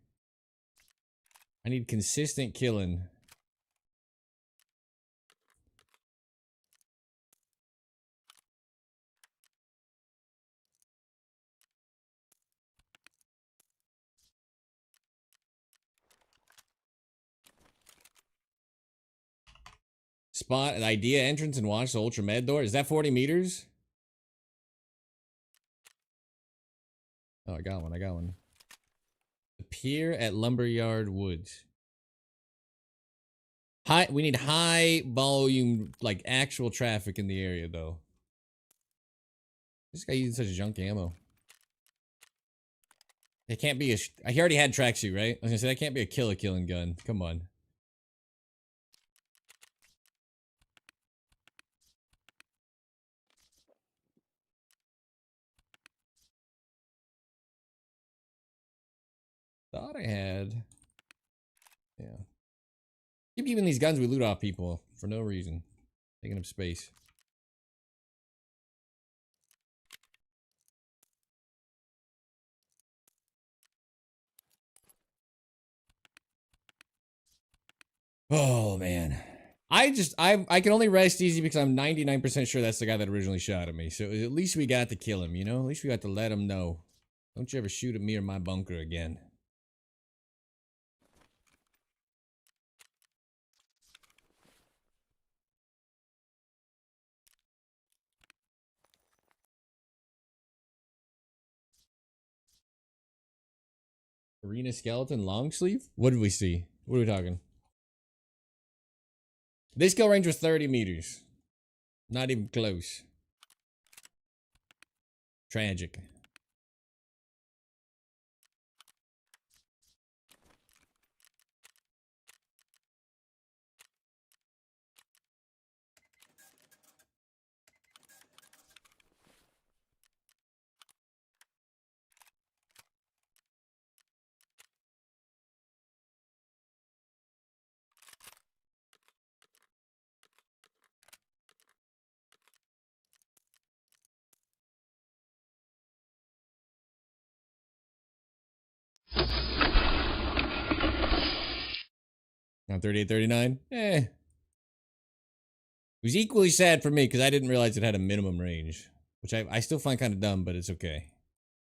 I need consistent killing. Spot an idea entrance and watch the ultra med door. Is that 40 meters? Oh, I got one. Appear at Lumberyard Woods. We need high volume, like actual traffic in the area, though. This guy using such junk ammo. It can't be he already had tracksuit, right? I was gonna say, that can't be a killing gun. Come on. Thought I had. Yeah. Keep giving these guns we loot off people for no reason. Taking up space. Oh, man. I can only rest easy because I'm 99% sure that's the guy that originally shot at me. So at least we got to kill him, you know? At least we got to let him know. Don't you ever shoot at me or my bunker again. Arena skeleton long sleeve? What did we see? What are we talking? This kill range was 30 meters. Not even close. Tragic. On 38, 39? It was equally sad for me because I didn't realize it had a minimum range, which I still find kind of dumb, but it's okay.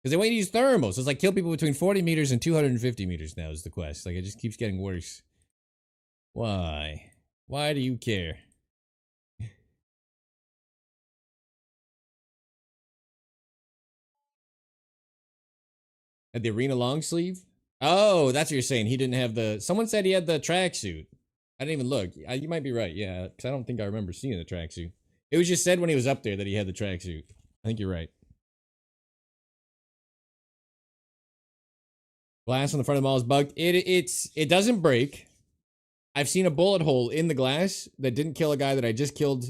Because they want you to use thermals. So it's like kill people between 40 meters and 250 meters now is the quest. Like, it just keeps getting worse. Why? Why do you care? At the arena long sleeve? Oh, that's what you're saying. He didn't have the... Someone said he had the tracksuit. I didn't even look. You might be right, yeah. Because I don't think I remember seeing the tracksuit. It was just said when he was up there that he had the tracksuit. I think you're right. Glass on the front of the mall is bugged. It doesn't break. I've seen a bullet hole in the glass that didn't kill a guy that I just killed.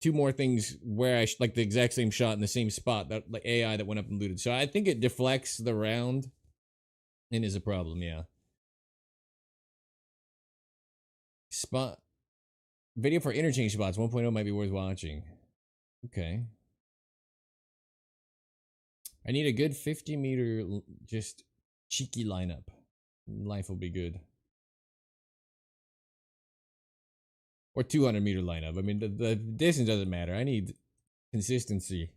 Two more things where like the exact same shot in the same spot, that like AI that went up and looted. So I think it deflects the round and is a problem, yeah. Spot video for interchange spots 1.0 might be worth watching. Okay. I need a good 50-meter just cheeky lineup. Life will be good. Or 200-meter lineup. I mean, the distance doesn't matter. I need consistency.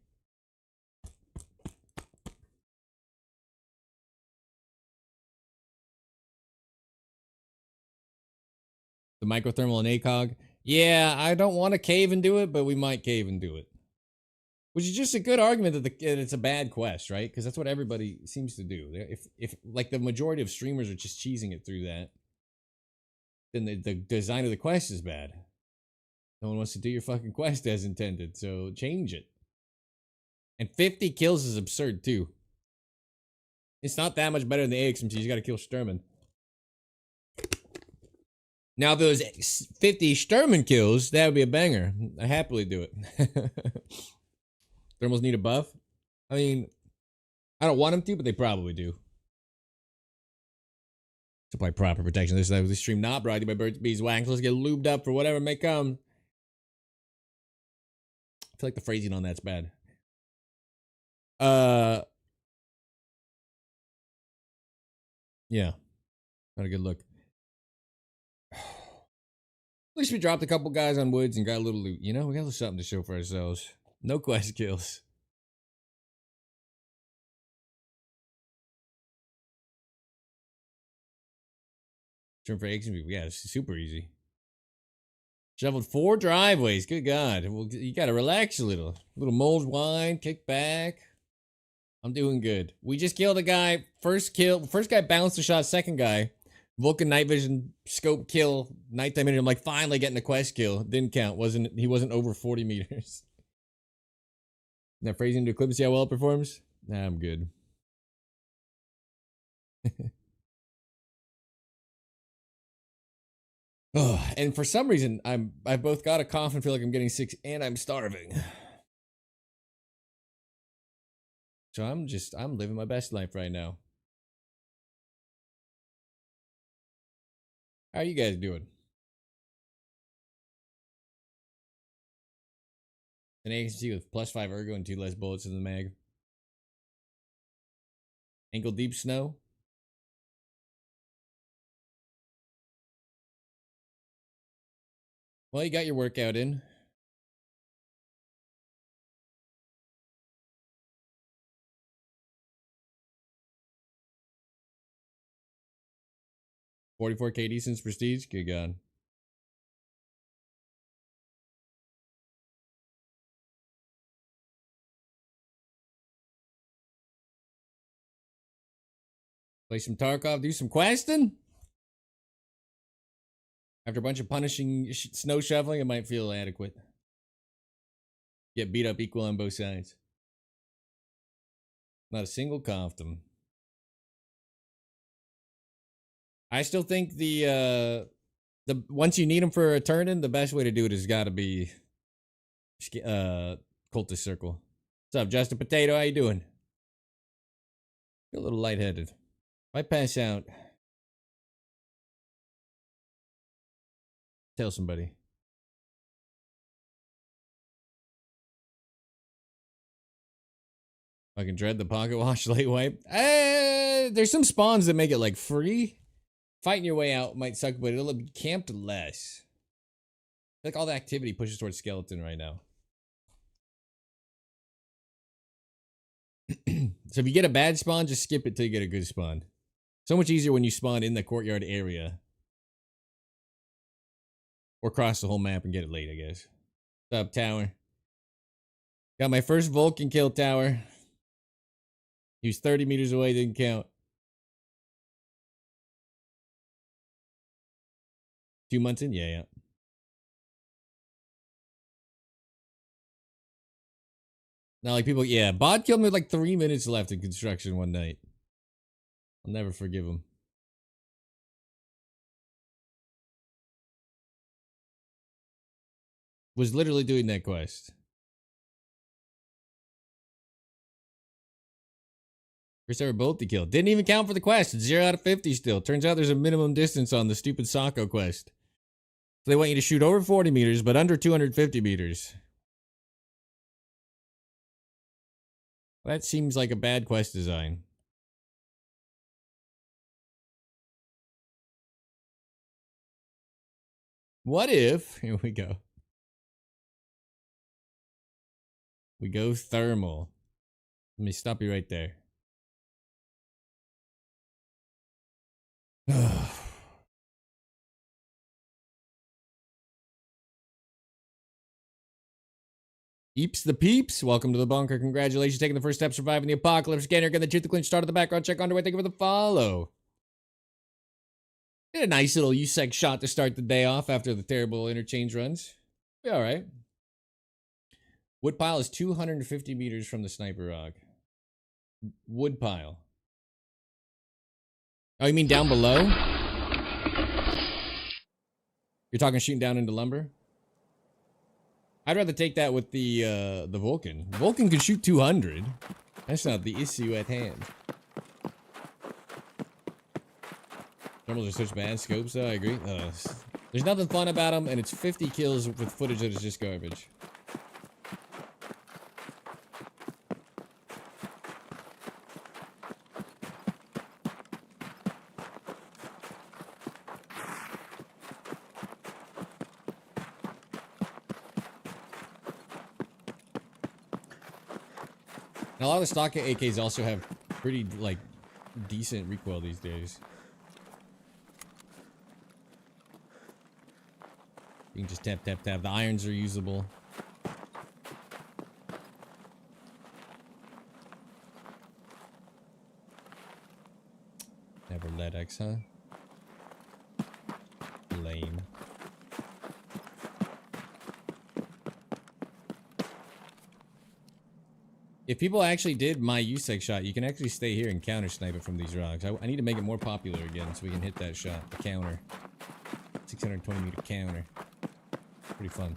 The microthermal and ACOG. Yeah, I don't want to cave and do it, but we might cave and do it. Which is just a good argument that it's a bad quest, right? Because that's what everybody seems to do. If like the majority of streamers are just cheesing it through that, then the design of the quest is bad. No one wants to do your fucking quest as intended, so change it. And 50 kills is absurd, too. It's not that much better than the AXMT. You gotta kill Sturman. Now, if those 50 Sturman kills, that would be a banger. I happily do it. Thermals need a buff? I mean, I don't want them to, but they probably do. Supply proper protection. This is the stream not brought to you by Birds, Bees, Wax. Let's get lubed up for whatever may come. I feel like the phrasing on that's bad. Yeah. Not a good look. At least we dropped a couple guys on woods and got a little loot. You know, we got a little something to show for ourselves. No quest kills. Turn for eggs and yeah, it's super easy. Shoveled 4 driveways. Good God. Well, you gotta relax a little. A little mulled wine, kick back. I'm doing good. We just killed a guy. First kill. First guy bounced the shot. Second guy. Vulcan Night Vision Scope kill. Nighttime minute. I'm like, finally getting a quest kill. Didn't count. He wasn't over 40 meters. Now phrasing to clip, see how well it performs? Nah, I'm good. Oh, and for some reason, I both got a cough and feel like I'm getting sick, and I'm starving. So I'm living my best life right now. How are you guys doing? An AXT with +5 ergo and 2 less bullets in the mag. Ankle deep snow. Well, you got your workout in. $44 KD since Prestige. Good God. Play some Tarkov. Do some questing. After a bunch of punishing snow shoveling, it might feel adequate. Get beat up equal on both sides. Not a single confdom. I still think the once you need them for a turn-in, the best way to do it has got to be Cultist Circle. What's up, Justin Potato? How you doing? Feel a little lightheaded. If I pass out, tell somebody. I can dread the pocket wash late wipe. There's some spawns that make it like free. Fighting your way out might suck, but it'll be camped less. I feel like all the activity pushes towards skeleton right now. So if you get a bad spawn, just skip it till you get a good spawn. So much easier when you spawn in the courtyard area. Or cross the whole map and get it late, I guess. What's up, tower? Got my first Vulcan kill, tower. He was 30 meters away, didn't count. 2 months in? Yeah. Now, like people, yeah. Bod killed me with like 3 minutes left in construction one night. I'll never forgive him. Was literally doing that quest. First ever bolt to kill. Didn't even count for the quest. 0 out of 50 still. Turns out there's a minimum distance on the stupid Sako quest. So they want you to shoot over 40 meters, but under 250 meters. That seems like a bad quest design. What if... Here we go. We go thermal. Let me stop you right there. Eeps the peeps, welcome to the bunker. Congratulations, taking the first step, surviving the apocalypse. Scanner, getting the truth, the clinch, start of the background check underway. Thank you for the follow. Did a nice little USEC shot to start the day off after the terrible interchange runs. Be alright. Woodpile is 250 meters from the sniper rock. Woodpile. Oh, you mean down below? You're talking shooting down into lumber? I'd rather take that with the Vulcan. Vulcan can shoot 200. That's not the issue at hand. Thermals are such bad scopes, though. I agree. There's nothing fun about them, and it's 50 kills with footage that is just garbage. And a lot of the stock AKs also have pretty, like, decent recoil these days. You can just tap, tap, tap. The irons are usable. Never let X, huh? Lame. If people actually did my USEC shot, you can actually stay here and counter snipe it from these rocks. I need to make it more popular again so we can hit that shot. The counter. 620 meter counter. Pretty fun.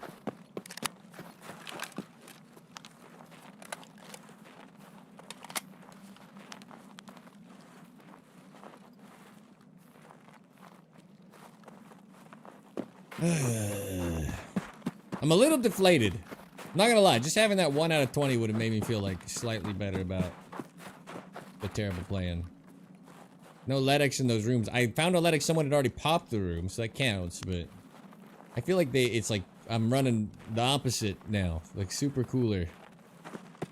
I'm a little deflated. I'm not gonna lie, just having that 1 out of 20 would have made me feel like slightly better about the terrible plan. No LEDX in those rooms. I found a LEDX, someone had already popped the room, so that counts, but I feel like it's like I'm running the opposite now. Like super cooler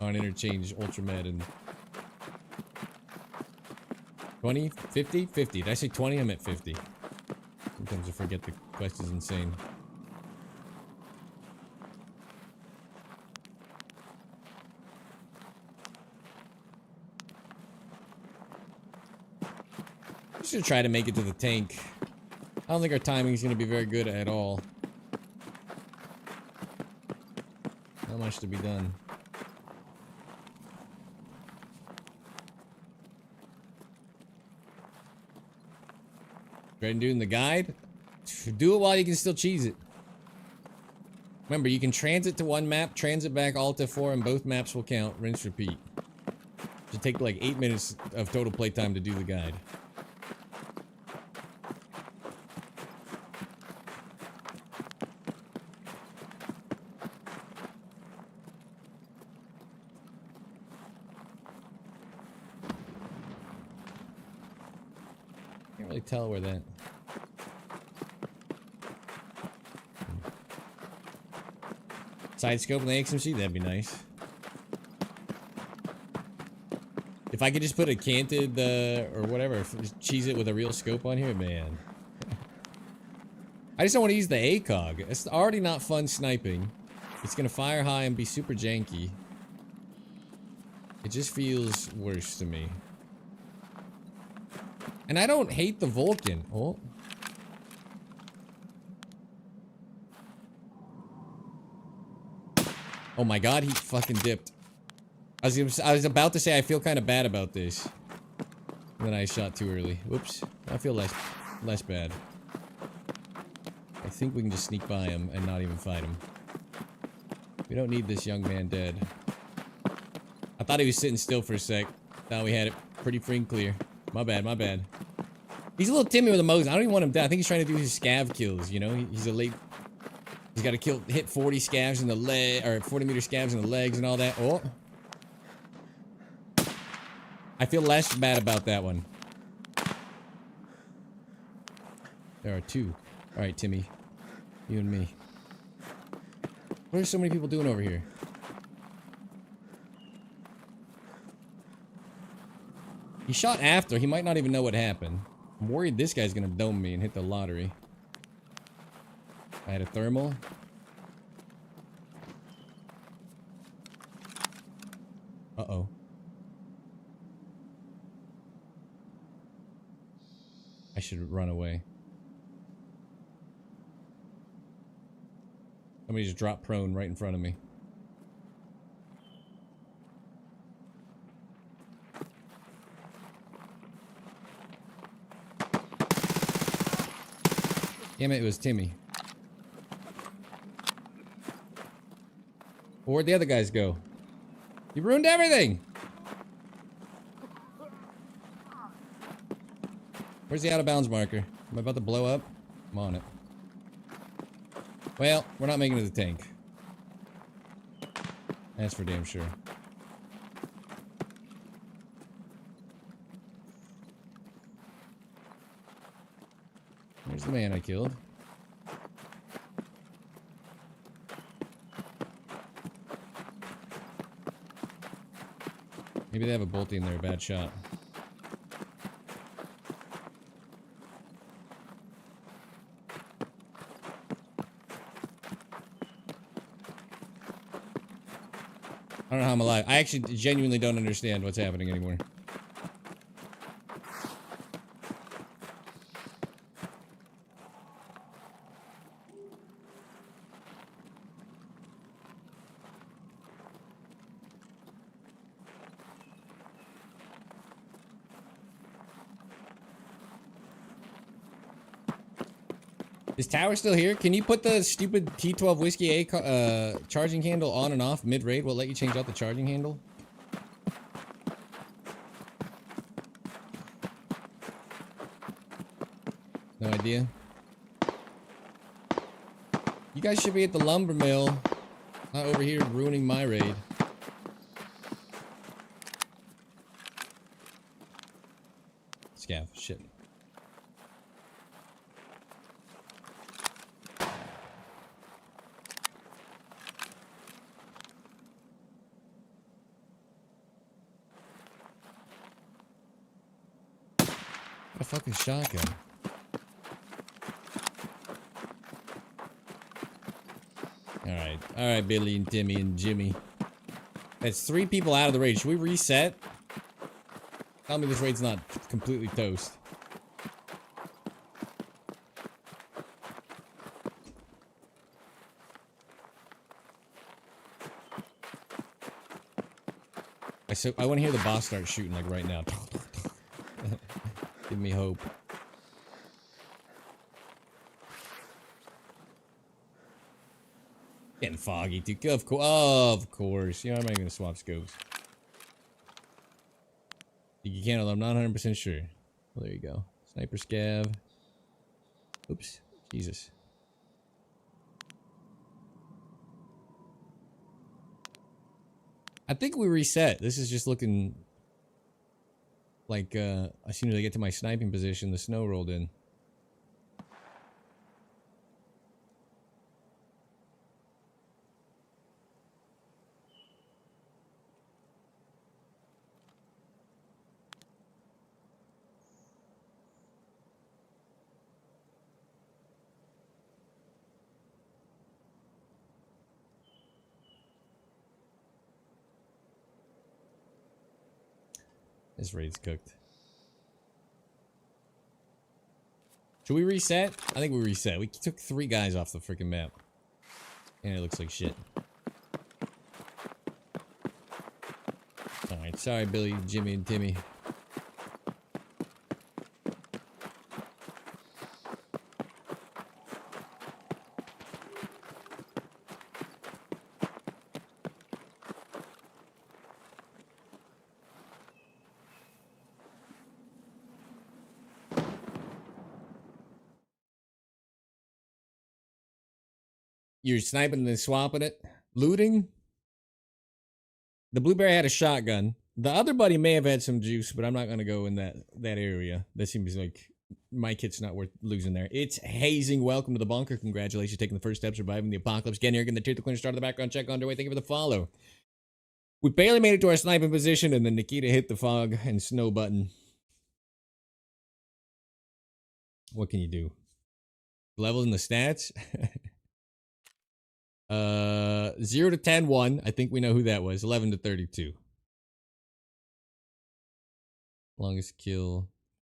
on interchange ultramed and 20, 50, 50. Did I say 20? I'm at 50. Sometimes I forget the quest is insane. I'm just gonna try to make it to the tank. I don't think our timing is gonna be very good at all. Not much to be done. Trying doing the guide. Do it while you can still cheese it. Remember, you can transit to one map, transit back all to 4, and both maps will count. Rinse, repeat. Should take like 8 minutes of total playtime to do the guide. Can't really tell where that Side scope in the XMC, that'd be nice. If I could just put a canted, or whatever, just cheese it with a real scope on here, man. I just don't want to use the ACOG. It's already not fun sniping. It's gonna fire high and be super janky. It just feels worse to me. And I don't hate the Vulcan. Oh. Oh my god, he fucking dipped. I was about to say I feel kind of bad about this. And then I shot too early. Whoops. I feel less bad. I think we can just sneak by him and not even fight him. We don't need this young man dead. I thought he was sitting still for a sec. Thought we had it pretty free and clear. My bad, my bad. He's a little timid with the Mosin. I don't even want him dead. I think he's trying to do his scav kills, you know? He's a late... He's got to hit 40 scavs in the leg, or 40 meter scavs in the legs and all that. Oh. I feel less bad about that one. There are two. Alright, Timmy. You and me. What are so many people doing over here? He shot after. He might not even know what happened. I'm worried this guy's gonna dome me and hit the lottery. I had a thermal. Uh-oh. I should run away. Somebody just dropped prone right in front of me. Damn it, it was Timmy. Where'd the other guys go? You ruined everything! Where's the out of bounds marker? Am I about to blow up? I'm on it. Well, we're not making it to the tank. That's for damn sure. There's the man I killed. Maybe they have a bolty in there, bad shot. I don't know how I'm alive. I actually genuinely don't understand what's happening anymore. Is Tower still here? Can you put the stupid T12 Whiskey A charging handle on and off mid-raid? Will it let you change out the charging handle? No idea. You guys should be at the lumber mill, not over here ruining my raid. Scav, shit. A fucking shotgun. Alright, Billy and Timmy and Jimmy. That's 3 people out of the raid. Should we reset? Tell me this raid's not completely toast. I want to hear the boss start shooting like right now. Give me hope. Getting foggy too. Of course. You know, I'm not even gonna swap scopes. You can't. I'm not 100% sure. Well, there you go. Sniper scav. Oops. Jesus. I think we reset. This is just looking like as soon as I get to my sniping position, the snow rolled in. This raid's cooked. Should we reset? I think we reset. We took 3 guys off the freaking map. And it looks like shit. Alright, sorry Billy, Jimmy, and Timmy. You're sniping and then swapping it? Looting? The blueberry had a shotgun. The other buddy may have had some juice, but I'm not gonna go in that area. That seems like my kit's not worth losing there. It's hazing. Welcome to the bunker. Congratulations, taking the first step, surviving the apocalypse. Getting here, getting the tier, the clear start of the background check underway. Thank you for the follow. We barely made it to our sniping position, and then Nikita hit the fog and snow button. What can you do? Levels in the stats? 0 to 10, 1. I think we know who that was. 11 to 32. Longest kill,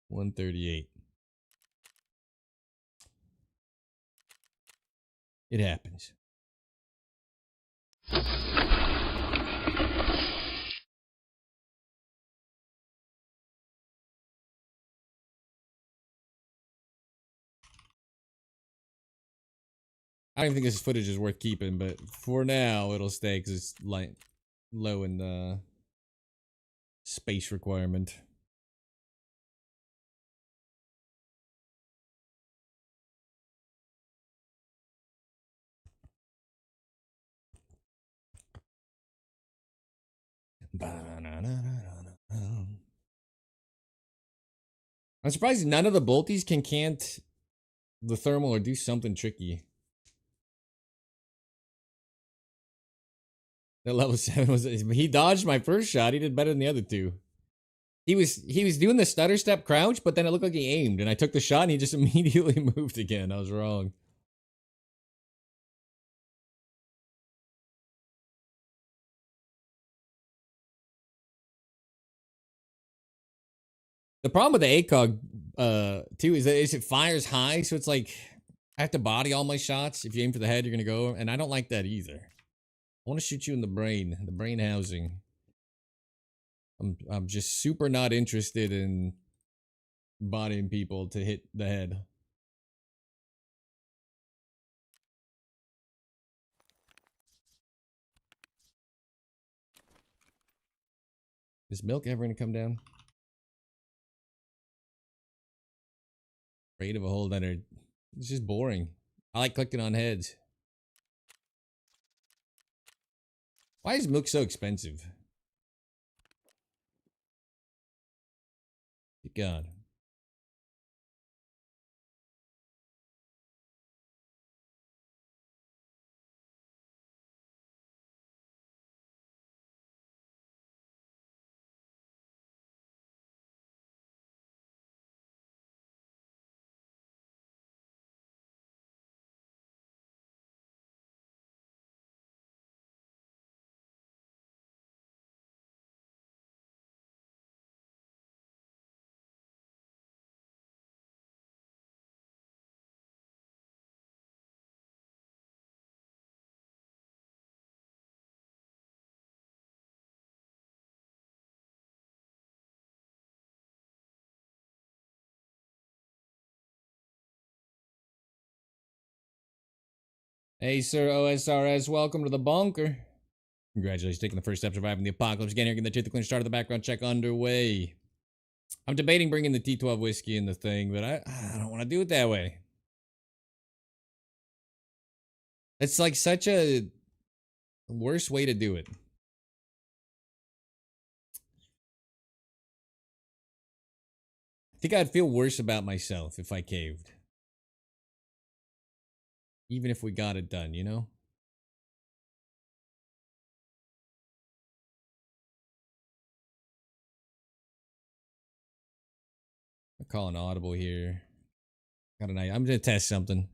138. It happens. I don't even think this footage is worth keeping, but for now it'll stay because it's like low in the space requirement. I'm surprised none of the bolties can cant the thermal or do something tricky. That level 7 was... He dodged my first shot. He did better than the other 2. He was doing the stutter step crouch, but then it looked like he aimed, and I took the shot and he just immediately moved again. I was wrong. The problem with the ACOG, too, is that it fires high, so it's like I have to body all my shots. If you aim for the head, you're gonna go, and I don't like that either. I want to shoot you in the brain housing. I'm just super not interested in bodying people to hit the head. Is milk ever gonna come down? Afraid of a whole nother. It's just boring. I like clicking on heads. Why is milk so expensive? Good God. Hey, Sir OSRS, welcome to the bunker. Congratulations, taking the first step, surviving the apocalypse. Getting here, getting the tooth, the clean start of the background check underway. I'm debating bringing the T12 whiskey in the thing, but I don't want to do it that way. It's like such a worse way to do it. I think I'd feel worse about myself if I caved. Even if we got it done, you know? I'm calling audible here. Got an idea. I'm gonna test something.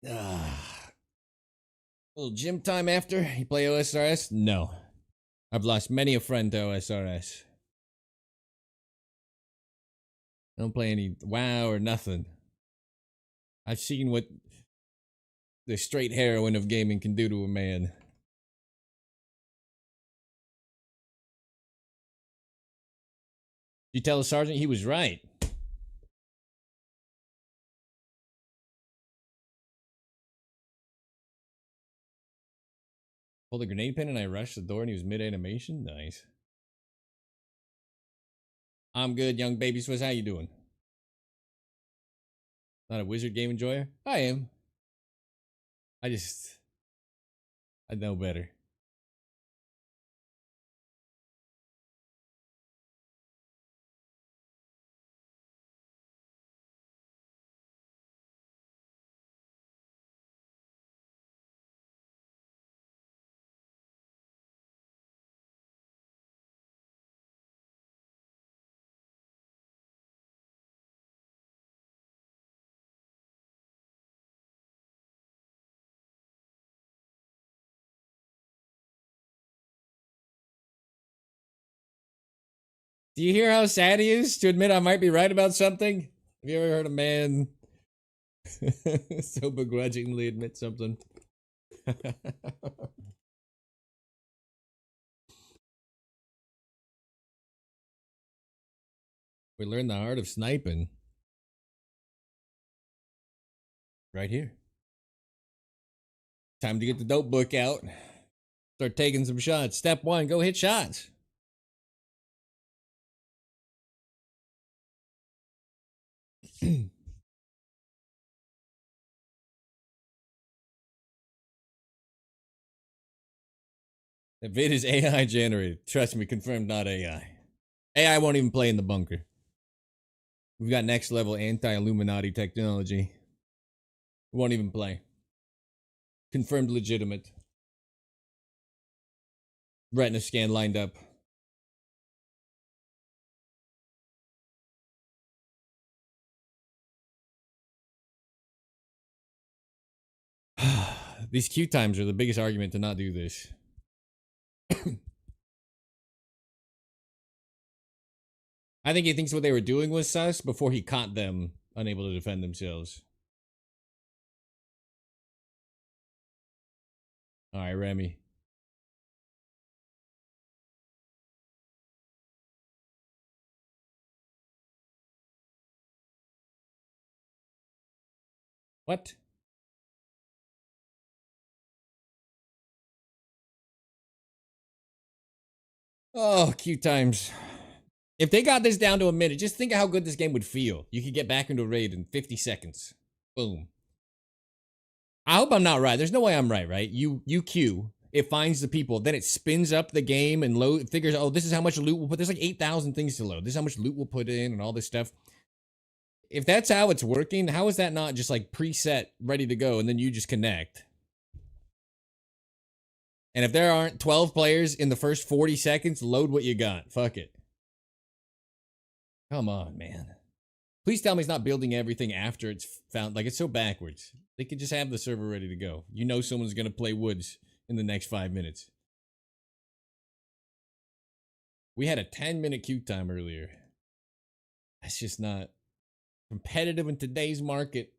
Little gym time after? You play OSRS? No. I've lost many a friend to OSRS. I don't play any WoW or nothing. I've seen what the straight heroin of gaming can do to a man. You tell the sergeant he was right. Pulled a grenade pin and I rushed the door and he was mid-animation? Nice. I'm good, young baby Swiss. How you doing? Not a wizard game enjoyer? I am. I know better. Do you hear how sad he is to admit I might be right about something? Have you ever heard a man so begrudgingly admit something? We learned the art of sniping right here. Time to get the dope book out. Start taking some shots. Step 1, go hit shots. That vid is AI generated. Trust me, confirmed not AI. AI won't even play in the bunker. We've got next level anti-Illuminati technology. Won't even play. Confirmed legitimate. Retina scan lined up. These queue times are the biggest argument to not do this. I think he thinks what they were doing was sus before he caught them unable to defend themselves. Alright, Remy. What? Oh, queue times. If they got this down to a minute, just think of how good this game would feel. You could get back into a raid in 50 seconds. Boom. I hope I'm not right. There's no way I'm right, right? You queue. It finds the people. Then it spins up the game and figures, oh, this is how much loot we'll put. There's like 8,000 things to load. This is how much loot we'll put in and all this stuff. If that's how it's working, how is that not just like preset, ready to go, and then you just connect? And if there aren't 12 players in the first 40 seconds, load what you got. Fuck it. Come on, man. Please tell me he's not building everything after it's found. Like, it's so backwards. They could just have the server ready to go. You know someone's going to play Woods in the next 5 minutes. We had a 10-minute queue time earlier. That's just not competitive in today's market.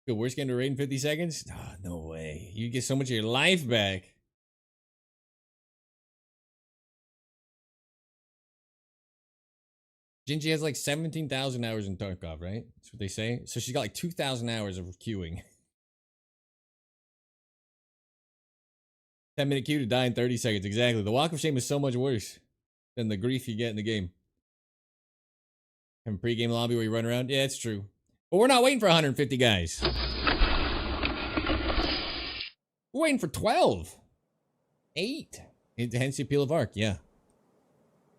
Good, worst game to raid in 50 seconds? Oh, no way. You get so much of your life back. Gingy has like 17,000 hours in Tarkov, right? That's what they say. So she's got like 2,000 hours of queuing. 10-minute queue to die in 30 seconds. Exactly. The walk of shame is so much worse than the grief you get in the game. Having pre-game lobby where you run around? Yeah, it's true. But we're not waiting for 150 guys. We're waiting for 12. 8. Hence the appeal of Ark, yeah.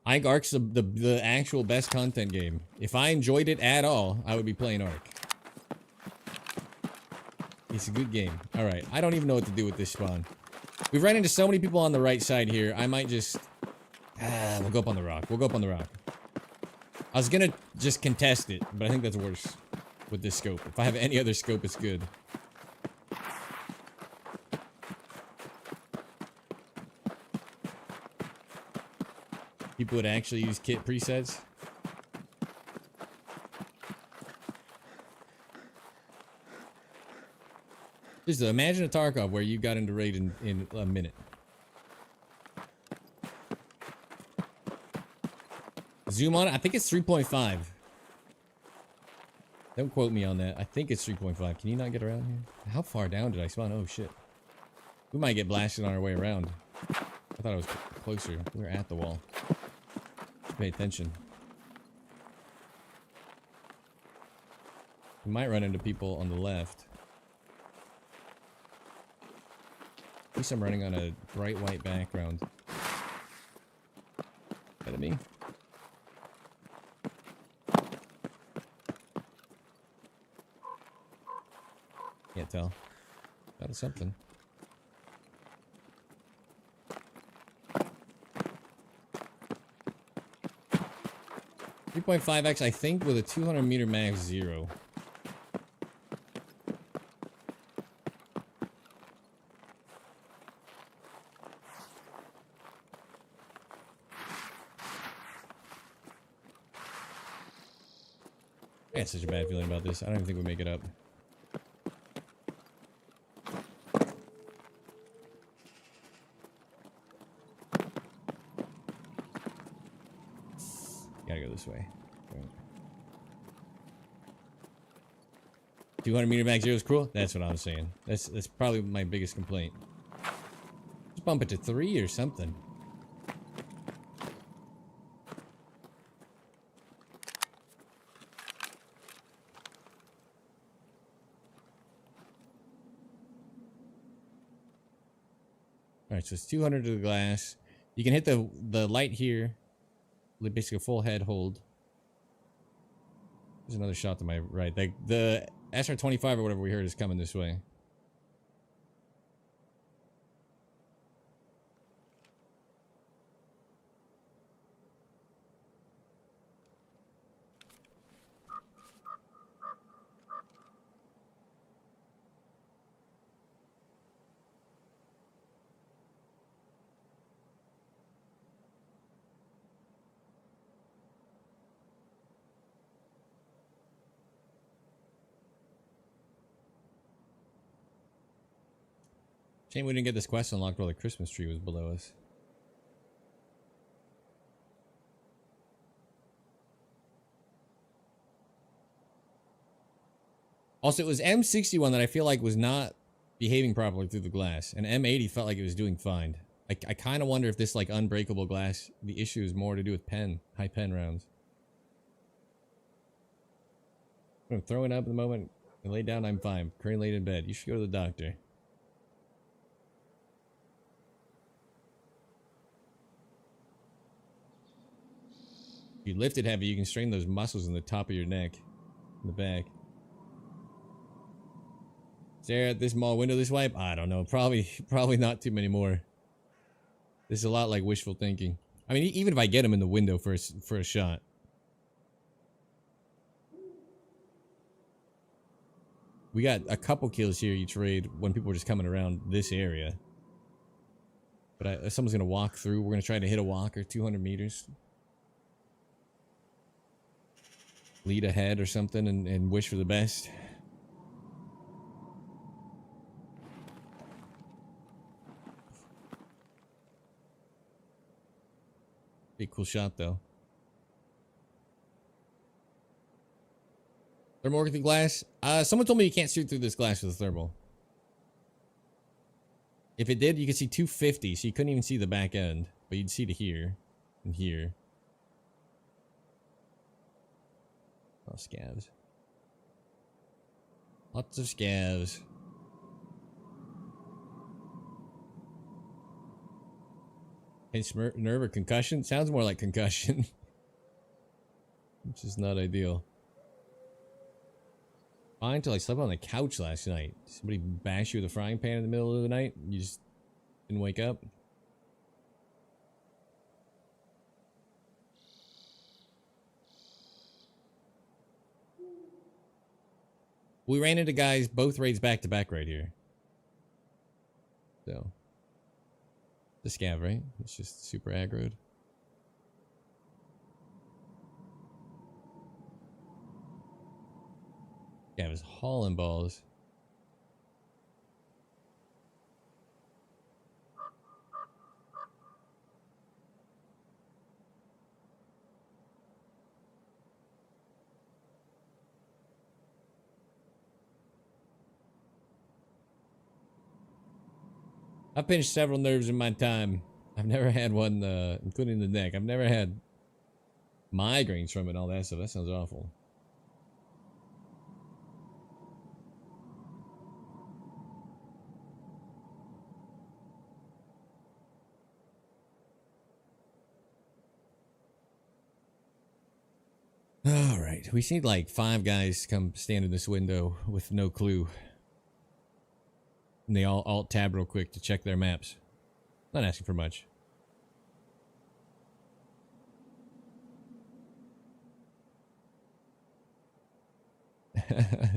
I think Ark's the actual best content game. If I enjoyed it at all, I would be playing Ark. It's a good game. Alright, I don't even know what to do with this spawn. We've ran into so many people on the right side here, I might just... We'll go up on the rock. We'll go up on the rock. I was gonna just contest it, but I think that's worse with this scope. If I have any other scope, it's good. People would actually use kit presets. Just imagine a Tarkov where you got into raid in a minute. Zoom on it. I think it's 3.5. Don't quote me on that. I think it's 3.5. Can you not get around here? How far down did I spawn? Oh, shit. We might get blasted on our way around. I thought it was closer. We're at the wall. Pay attention. We might run into people on the left. At least I'm running on a bright white background. Enemy. Can't tell. That is something. .5x, I think, with a 200 meter max 0. I had such a bad feeling about this. I don't even think we make it up. Gotta go this way. Right. 200 meter max 0 is cruel? That's what I was saying. That's probably my biggest complaint. Just bump it to 3 or something. Alright, so it's 200 to the glass. You can hit the light here. Basically a full head hold. There's another shot to my right. The SR-25 or whatever we heard is coming this way. Shame we didn't get this quest unlocked while the Christmas tree was below us. Also, it was M61 that I feel like was not behaving properly through the glass, and M80 felt like it was doing fine. I kind of wonder if this, like, unbreakable glass, the issue is more to do with high pen rounds. I'm throwing up at the moment. I lay down, I'm fine. Currently laid in bed. You should go to the doctor. If you lift it heavy, you can strain those muscles in the top of your neck, in the back. Stare at this mall window this wipe? I don't know. Probably not too many more. This is a lot like wishful thinking. I mean, even if I get him in the window for a shot. We got a couple kills here each raid when people were just coming around this area. But someone's gonna walk through. We're gonna try to hit a walker 200 meters. Lead ahead or something and wish for the best. Pretty cool shot though. Thermal working glass. Someone told me you can't shoot through this glass with a thermal. If it did, you could see 250, so you couldn't even see the back end, but you'd see to here and here. Oh, scavs. Lots of scavs. Pinch nerve or concussion? Sounds more like concussion. Which is not ideal. Fine until I slept on the couch last night. Somebody bash you with a frying pan in the middle of the night? You just didn't wake up? we ran into guys both raids back to back right here. So the scav, right? It's just super aggroed. Scav is hauling balls. I've pinched several nerves in my time. I've never had one, including the neck. I've never had migraines from it and all that stuff. That sounds awful. All right, we see like 5 guys come stand in this window with no clue. And they all alt-tab real quick to check their maps. Not asking for much.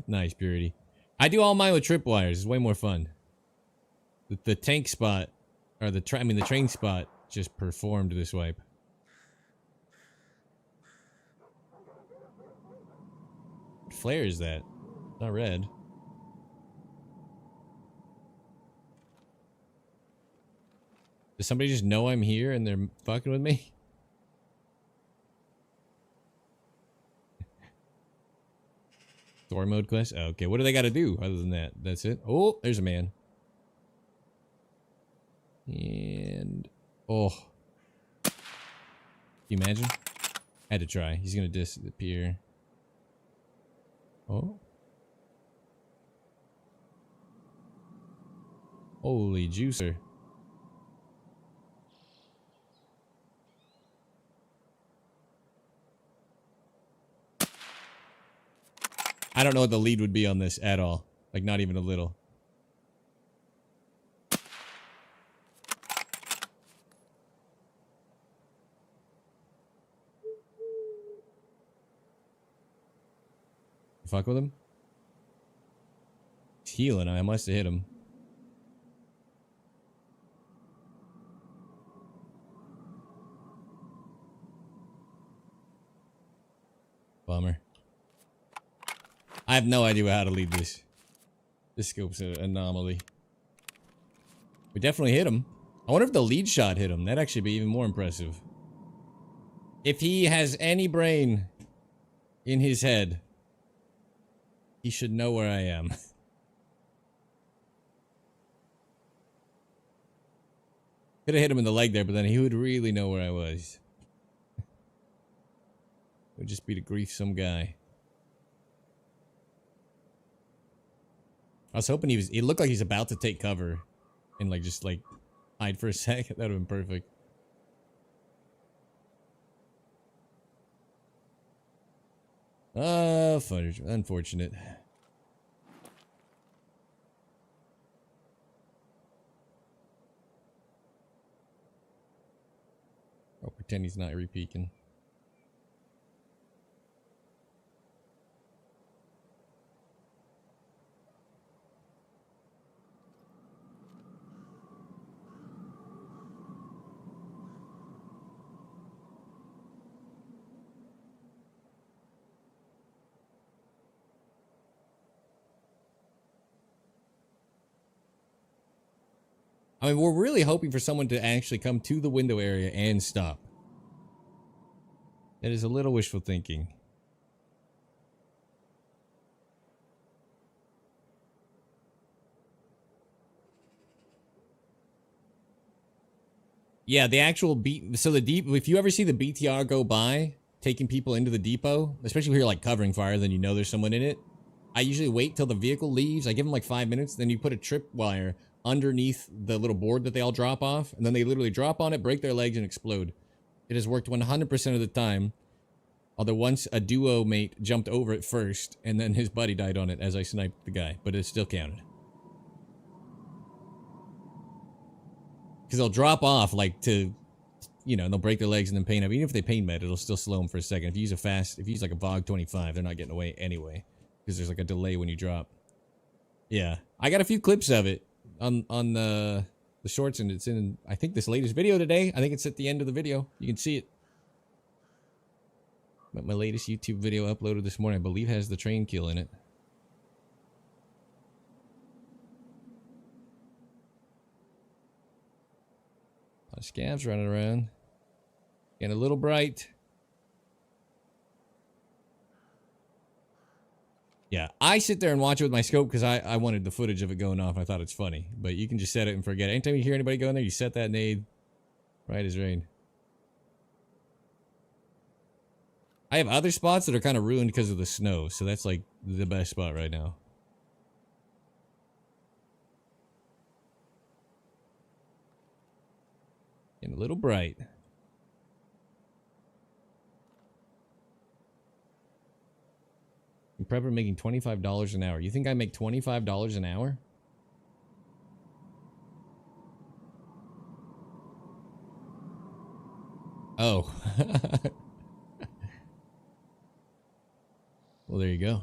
Nice, Purity. I do all mine with tripwires. It's way more fun. The tank spot, or the train spot, just performed this wipe. What flare is that? Not red. Does somebody just know I'm here and they're fucking with me? Story mode quest? Okay, what do they gotta do other than that? That's it? Oh, there's a man. And... oh. Can you imagine? Had to try. He's gonna disappear. Oh. Holy juicer. I don't know what the lead would be on this at all. Like, not even a little. Fuck with him? He's healing. I must have hit him. Bummer. I have no idea how to lead this. This scope's an anomaly. We definitely hit him. I wonder if the lead shot hit him. That'd actually be even more impressive. If he has any brain in his head, he should know where I am. Could have hit him in the leg there, but then he would really know where I was. It would just be to grief some guy. I was hoping he was... it looked like he's about to take cover and like just like hide for a sec. That would have been perfect. Footage. Unfortunate. I'll pretend he's not repeaking. I mean, we're really hoping for someone to actually come to the window area and stop. That is a little wishful thinking. Yeah, the actual beat. So the deep. If you ever see the BTR go by, taking people into the depot, especially if you're like covering fire, then you know there's someone in it. I usually wait till the vehicle leaves. I give them like 5 minutes. Then you put a tripwire underneath the little board that they all drop off, and then they literally drop on it, break their legs, and explode. It has worked 100% of the time. Although once a duo mate jumped over it first, and then his buddy died on it as I sniped the guy, but it still counted. Because they'll drop off, like, to, you know, and they'll break their legs and then pain up. Even if they pain med, it'll still slow them for a second. If you use like a VOG 25, they're not getting away anyway. because there's like a delay when you drop. Yeah, I got a few clips of it on the shorts, and it's in, I think, this latest video today. I think it's at the end of the video. You can see it. But my latest YouTube video uploaded this morning, I believe, has the train kill in it. A lot of scavs running around. Getting a little bright. Yeah, I sit there and watch it with my scope because I wanted the footage of it going off. I thought it's funny. But you can just set it and forget it. Anytime you hear anybody go in there, you set that nade. Right as rain. I have other spots that are kind of ruined because of the snow. So that's like the best spot right now. Getting a little bright. Prepper making $25 an hour. You think I make $25 an hour? Oh. Well, there you go.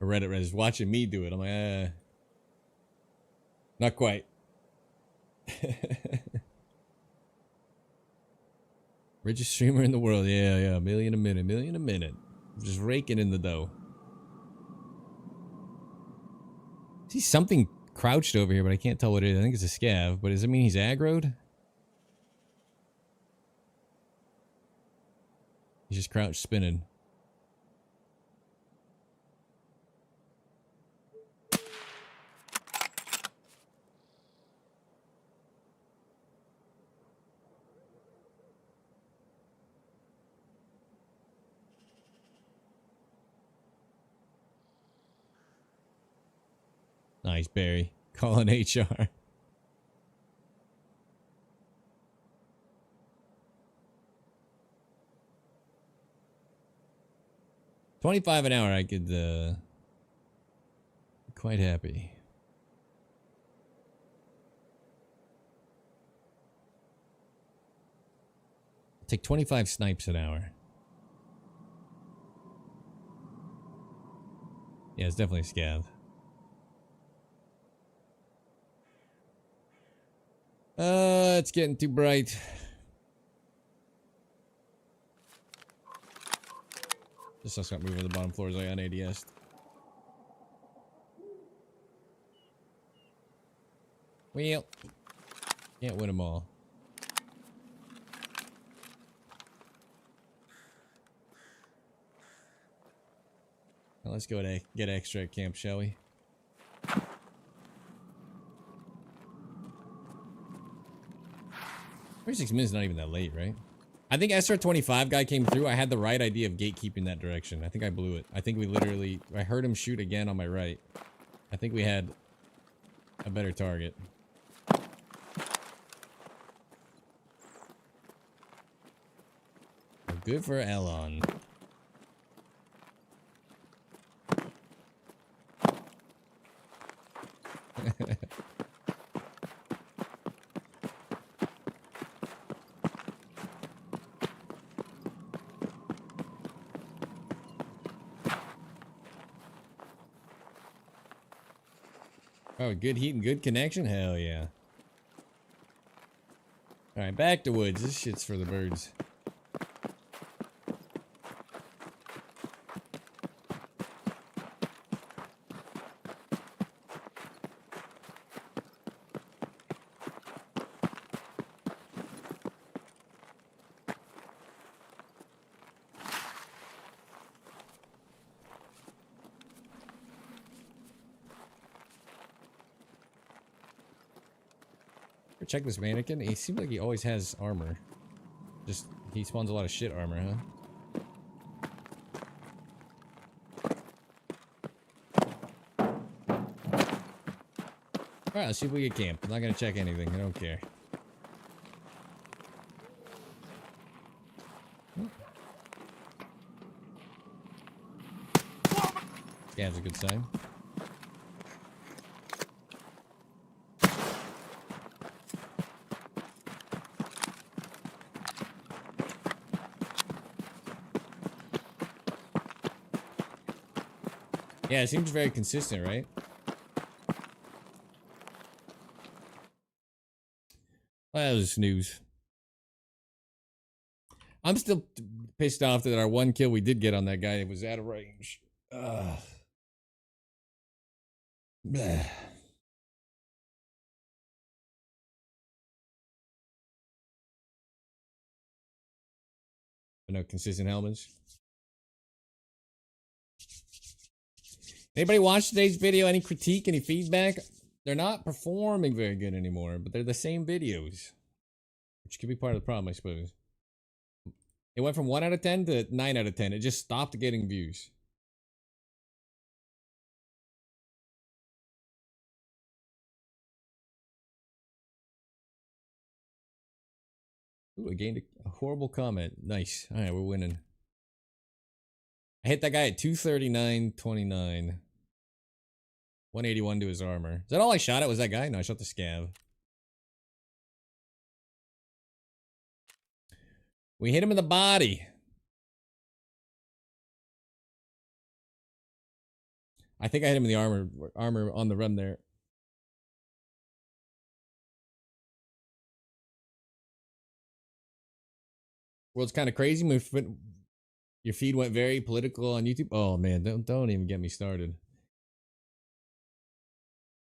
Reddit is watching me do it. I'm like, not quite. Richest streamer in the world. Yeah, yeah. Million a minute. Just raking in the dough. See something crouched over here, but I can't tell what it is. I think it's a scav, but does it mean he's aggroed? He's just crouched spinning. Nice, Barry. Calling HR. $25 an hour, I could, be quite happy. I'll take 25 snipes an hour. Yeah, it's definitely a scav. It's getting too bright. This stuff's got moving to the bottom floors like on ADS. Well, can't win them all. Well, let's go to get extra at camp, shall we? 36 minutes not even that late, right? I think SR25 guy came through. I had the right idea of gatekeeping that direction. I think I blew it. I think we literally... I heard him shoot again on my right. I think we had a better target. Good for Elon. Oh, good heat and good connection? Hell yeah. Alright, back to woods. This shit's for the birds. Check this mannequin. He seems like he always has armor. Just, he spawns a lot of shit armor, huh? Alright, let's see if we get camp. I'm not gonna check anything. I don't care. Yeah, that's a good sign. Yeah, it seems very consistent, right? Well, that was news. I'm still pissed off that our one kill we did get on that guy was out of range. Ugh. Bleh. No consistent helmets. Anybody watch today's video? Any critique? Any feedback? They're not performing very good anymore, but they're the same videos, which could be part of the problem, I suppose. It went from 1 out of 10 to 9 out of 10. It just stopped getting views. Ooh, I gained a horrible comment. Nice. All right, we're winning. I hit that guy at 239.29. 181 to his armor. Is that all I shot at? Was that guy? No, I shot the scav. We hit him in the body. I think I hit him in the armor on the run there. World's kind of crazy. Your feed went very political on YouTube. Oh man, don't even get me started.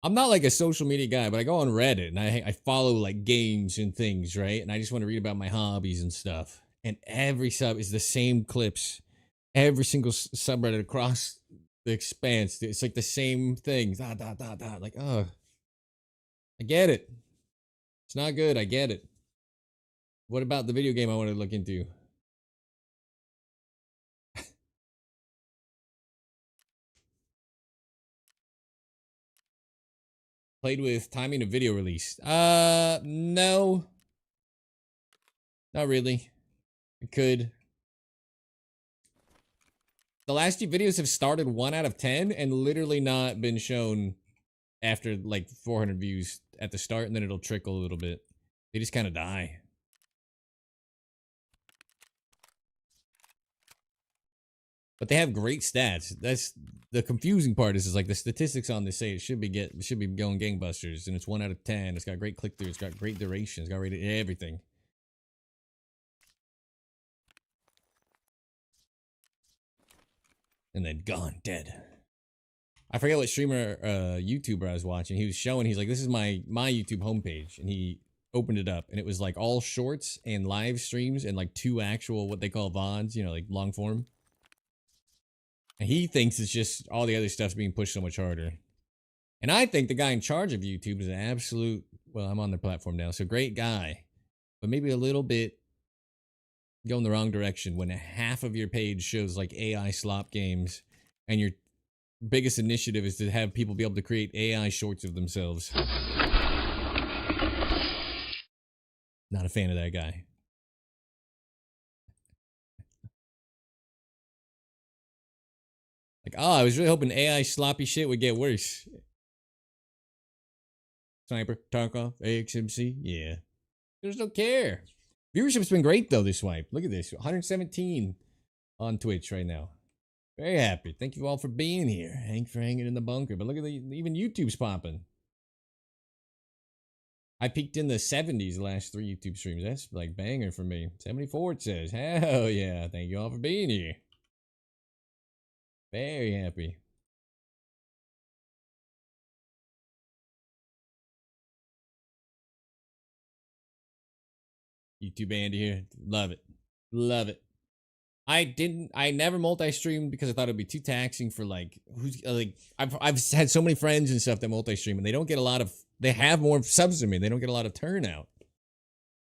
I'm not like a social media guy, but I go on Reddit and I follow like games and things, right? And I just want to read about my hobbies and stuff. And every sub is the same clips. Every single subreddit across the expanse, it's like the same thing. Like, oh, I get it. It's not good. I get it. What about the video game I want to look into? Played with timing of video release. No. Not really. I could. The last few videos have started 1 out of 10 and literally not been shown after like 400 views at the start, and then it'll trickle a little bit. They just kind of die. But they have great stats. That's the confusing part is like the statistics on this say it should be going gangbusters, and it's 1 out of 10. It's got great click through. It's got great duration. It's got rated everything. And then gone, dead. I forget what streamer, YouTuber I was watching. He was showing. He's like, "This is my YouTube homepage," and he opened it up, and it was like all shorts and live streams and like 2 actual what they call VODs, you know, like long form. And he thinks it's just all the other stuff's being pushed so much harder. And I think the guy in charge of YouTube is an absolute, well, I'm on their platform now, so great guy, but maybe a little bit going the wrong direction when half of your page shows like AI slop games and your biggest initiative is to have people be able to create AI shorts of themselves. Not a fan of that guy. Like, oh, I was really hoping AI sloppy shit would get worse. Sniper, Tarkov, AXMC, yeah. They just don't care. Viewership's been great though this swipe. Look at this, 117 on Twitch right now. Very happy. Thank you all for being here. Hank for hanging in the bunker. But look at even YouTube's popping. I peaked in the 70s the last 3 YouTube streams. That's like banger for me. 74 it says. Hell yeah. Thank you all for being here. Very happy. YouTube Andy here. Love it. Love it. I never multi-streamed because I thought it'd be too taxing for like I've had so many friends and stuff that multi-stream and they don't get a lot of, they have more subs than me. They don't get a lot of turnout.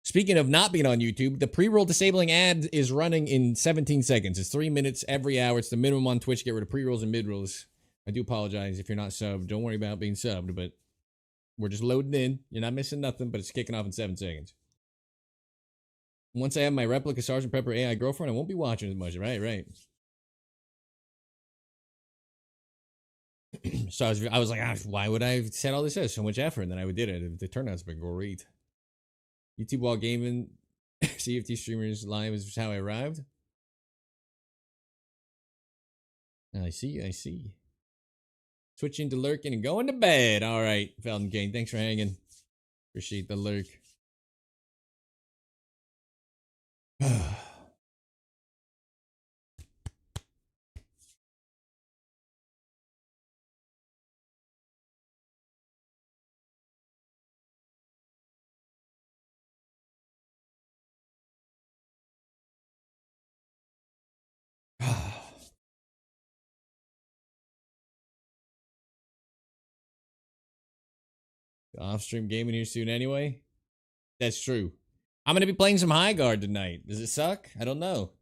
Speaking of not being on YouTube, the pre-roll disabling ad is running in 17 seconds. It's 3 minutes every hour. It's the minimum on Twitch. Get rid of pre-rolls and mid-rolls. I do apologize if you're not subbed. Don't worry about being subbed, but we're just loading in. You're not missing nothing, but it's kicking off in 7 seconds. Once I have my replica Sergeant Prepper AI girlfriend, I won't be watching as much. Right. So I was like, why would I set all this out? So much effort, and then I did it. The turnout's been great. YouTube while gaming, CFT streamers live is how I arrived. I see. Switching to lurking and going to bed. All right, Felton Kane. Thanks for hanging. Appreciate the lurk. Off-stream gaming here soon anyway. That's true. I'm going to be playing some High Guard tonight. Does it suck? I don't know.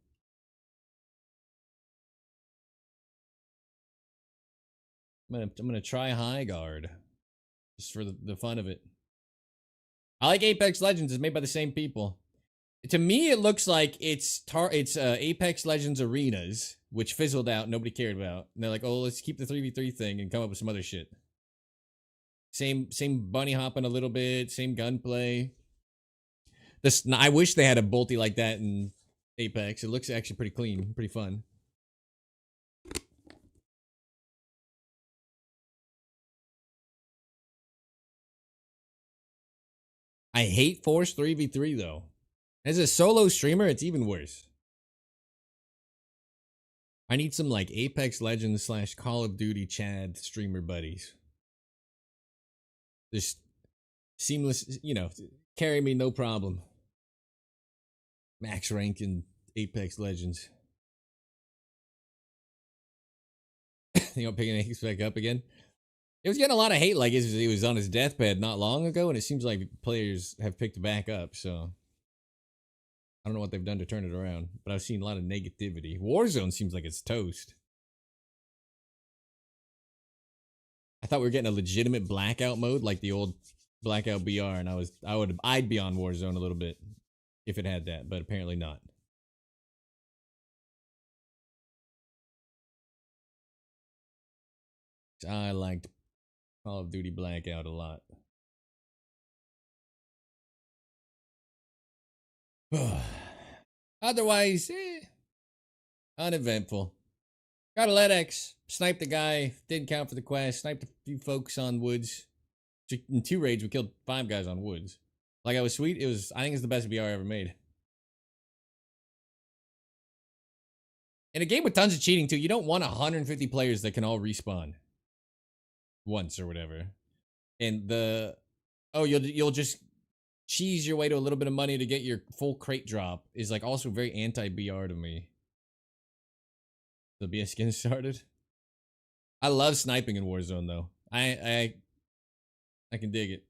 I'm gonna try High Guard. Just for the fun of it. I like Apex Legends. It's made by the same people. To me, it looks like it's Apex Legends Arenas, which fizzled out, nobody cared about. And they're like, oh, let's keep the 3v3 thing and come up with some other shit. Same bunny hopping a little bit, same gunplay. I wish they had a bolty like that in Apex. It looks actually pretty clean, pretty fun. I hate Force 3v3 though. As a solo streamer, it's even worse. I need some like Apex Legends / Call of Duty Chad streamer buddies. Just seamless, you know, carry me no problem. Max rank in Apex Legends. You know, picking Apex back up again. It was getting a lot of hate, like it was on his deathbed not long ago, and it seems like players have picked it back up, so I don't know what they've done to turn it around, but I've seen a lot of negativity. Warzone seems like it's toast. I thought we were getting a legitimate blackout mode like the old Blackout BR, and I'd be on Warzone a little bit if it had that, but apparently not. I liked Call of Duty Blackout a lot. Otherwise, uneventful. Got a LEDX, sniped the guy, didn't count for the quest, sniped a few folks on woods. In 2 raids, we killed 5 guys on woods. Like, I was sweet. I think it's the best BR I ever made. In a game with tons of cheating, too, you don't want 150 players that can all respawn once or whatever. And you'll just cheese your way to a little bit of money to get your full crate drop is like also very anti-BR to me. The BS skin started. I love sniping in Warzone though. I can dig it.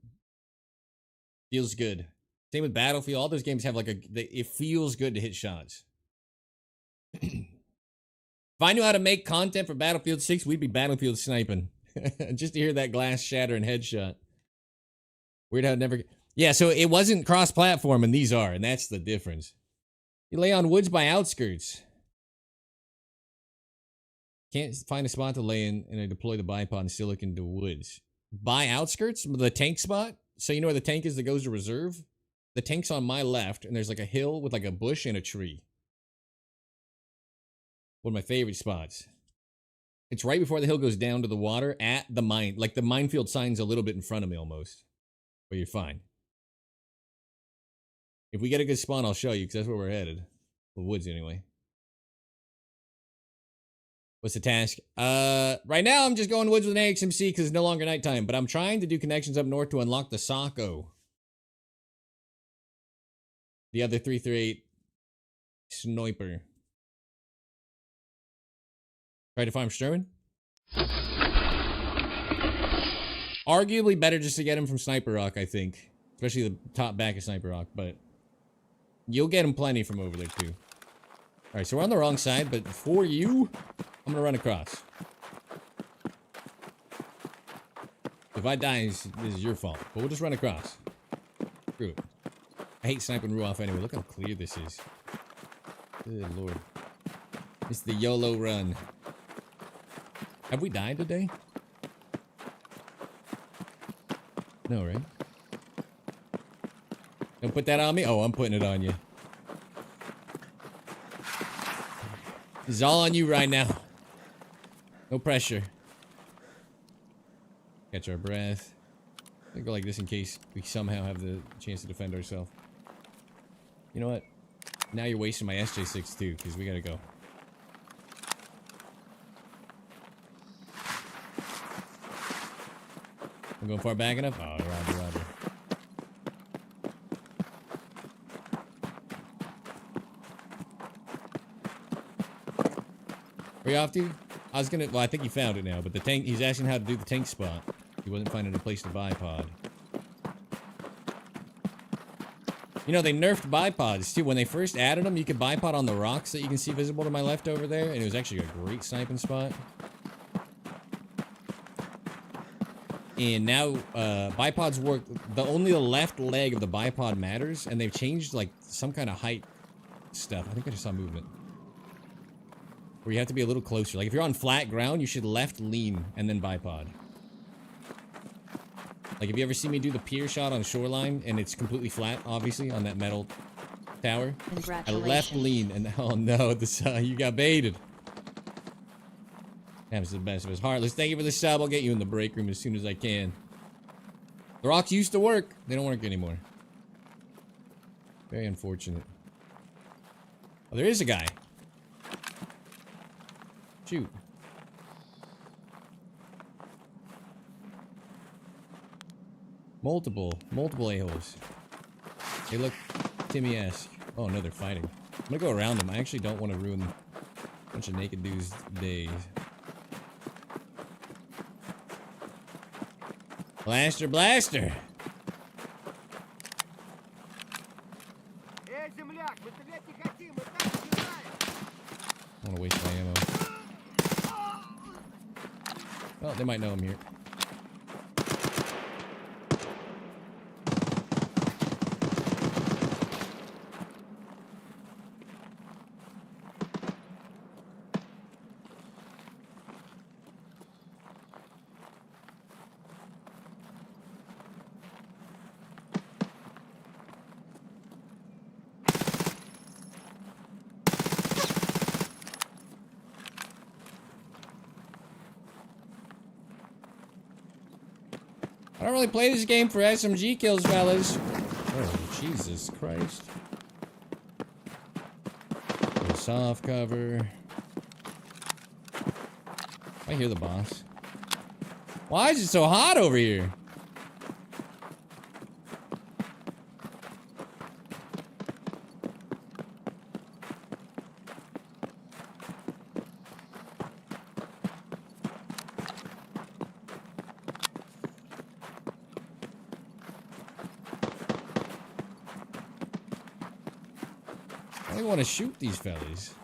Feels good. Same with Battlefield. All those games have like it feels good to hit shots. If I knew how to make content for Battlefield 6, we'd be Battlefield sniping. Just to hear that glass shatter and headshot. Weird how it never... Yeah, so it wasn't cross-platform, and these are, and that's the difference. You lay on woods by outskirts. Can't find a spot to lay in, and I deploy the bipod and silicon to woods. By outskirts? The tank spot? So you know where the tank is that goes to reserve? The tank's on my left, and there's like a hill with like a bush and a tree. One of my favorite spots. It's right before the hill goes down to the water at the mine. Like the minefield sign's a little bit in front of me almost. But you're fine. If we get a good spawn, I'll show you because that's where we're headed. The woods anyway. What's the task? Right now I'm just going woods with an AXMC because it's no longer nighttime. But I'm trying to do connections up north to unlock the Socko. The other 338 sniper. Try to farm Sherman. Arguably better just to get him from Sniper Rock, I think. Especially the top back of Sniper Rock, but you'll get him plenty from over there too. Alright, so we're on the wrong side, but for you, I'm gonna run across. If I die, this is your fault, but we'll just run across. Screw it. I hate sniping Ruoff anyway. Look how clear this is. Good lord. It's the YOLO run. Have we died today? No, right? Don't put that on me? Oh, I'm putting it on you. This is all on you right now. No pressure. Catch our breath. I go like this in case we somehow have the chance to defend ourselves. You know what? Now you're wasting my SJ6 too, because we gotta go. I'm going far back enough? Oh, roger, roger. Where you off to? I was gonna, well, I think he found it now, but the tank, he's asking how to do the tank spot. He wasn't finding a place to bipod. You know, they nerfed bipods too. When they first added them, you could bipod on the rocks that you can see visible to my left over there, and it was actually a great sniping spot. And now, bipods work, only the left leg of the bipod matters, and they've changed, like, some kind of height stuff. I think I just saw movement. Where you have to be a little closer. Like, if you're on flat ground, you should left lean and then bipod. Like, if you ever see me do the pier shot on shoreline, and it's completely flat, obviously, on that metal tower, I left lean, and oh no, you got baited. Happens to the best of us. Heartless, thank you for the sub. I'll get you in the break room as soon as I can. The rocks used to work. They don't work anymore. Very unfortunate. Oh, there is a guy. Shoot. Multiple a-holes. They look Timmy-esque. Oh no, they're fighting. I'm gonna go around them. I actually don't want to ruin a bunch of naked dudes' days. Blaster, blaster! I want to waste my ammo. Oh, they might know I'm here. I don't really play this game for SMG kills, fellas. Oh, Jesus Christ. Soft cover. I hear the boss. Why is it so hot over here? I want to shoot these fellas.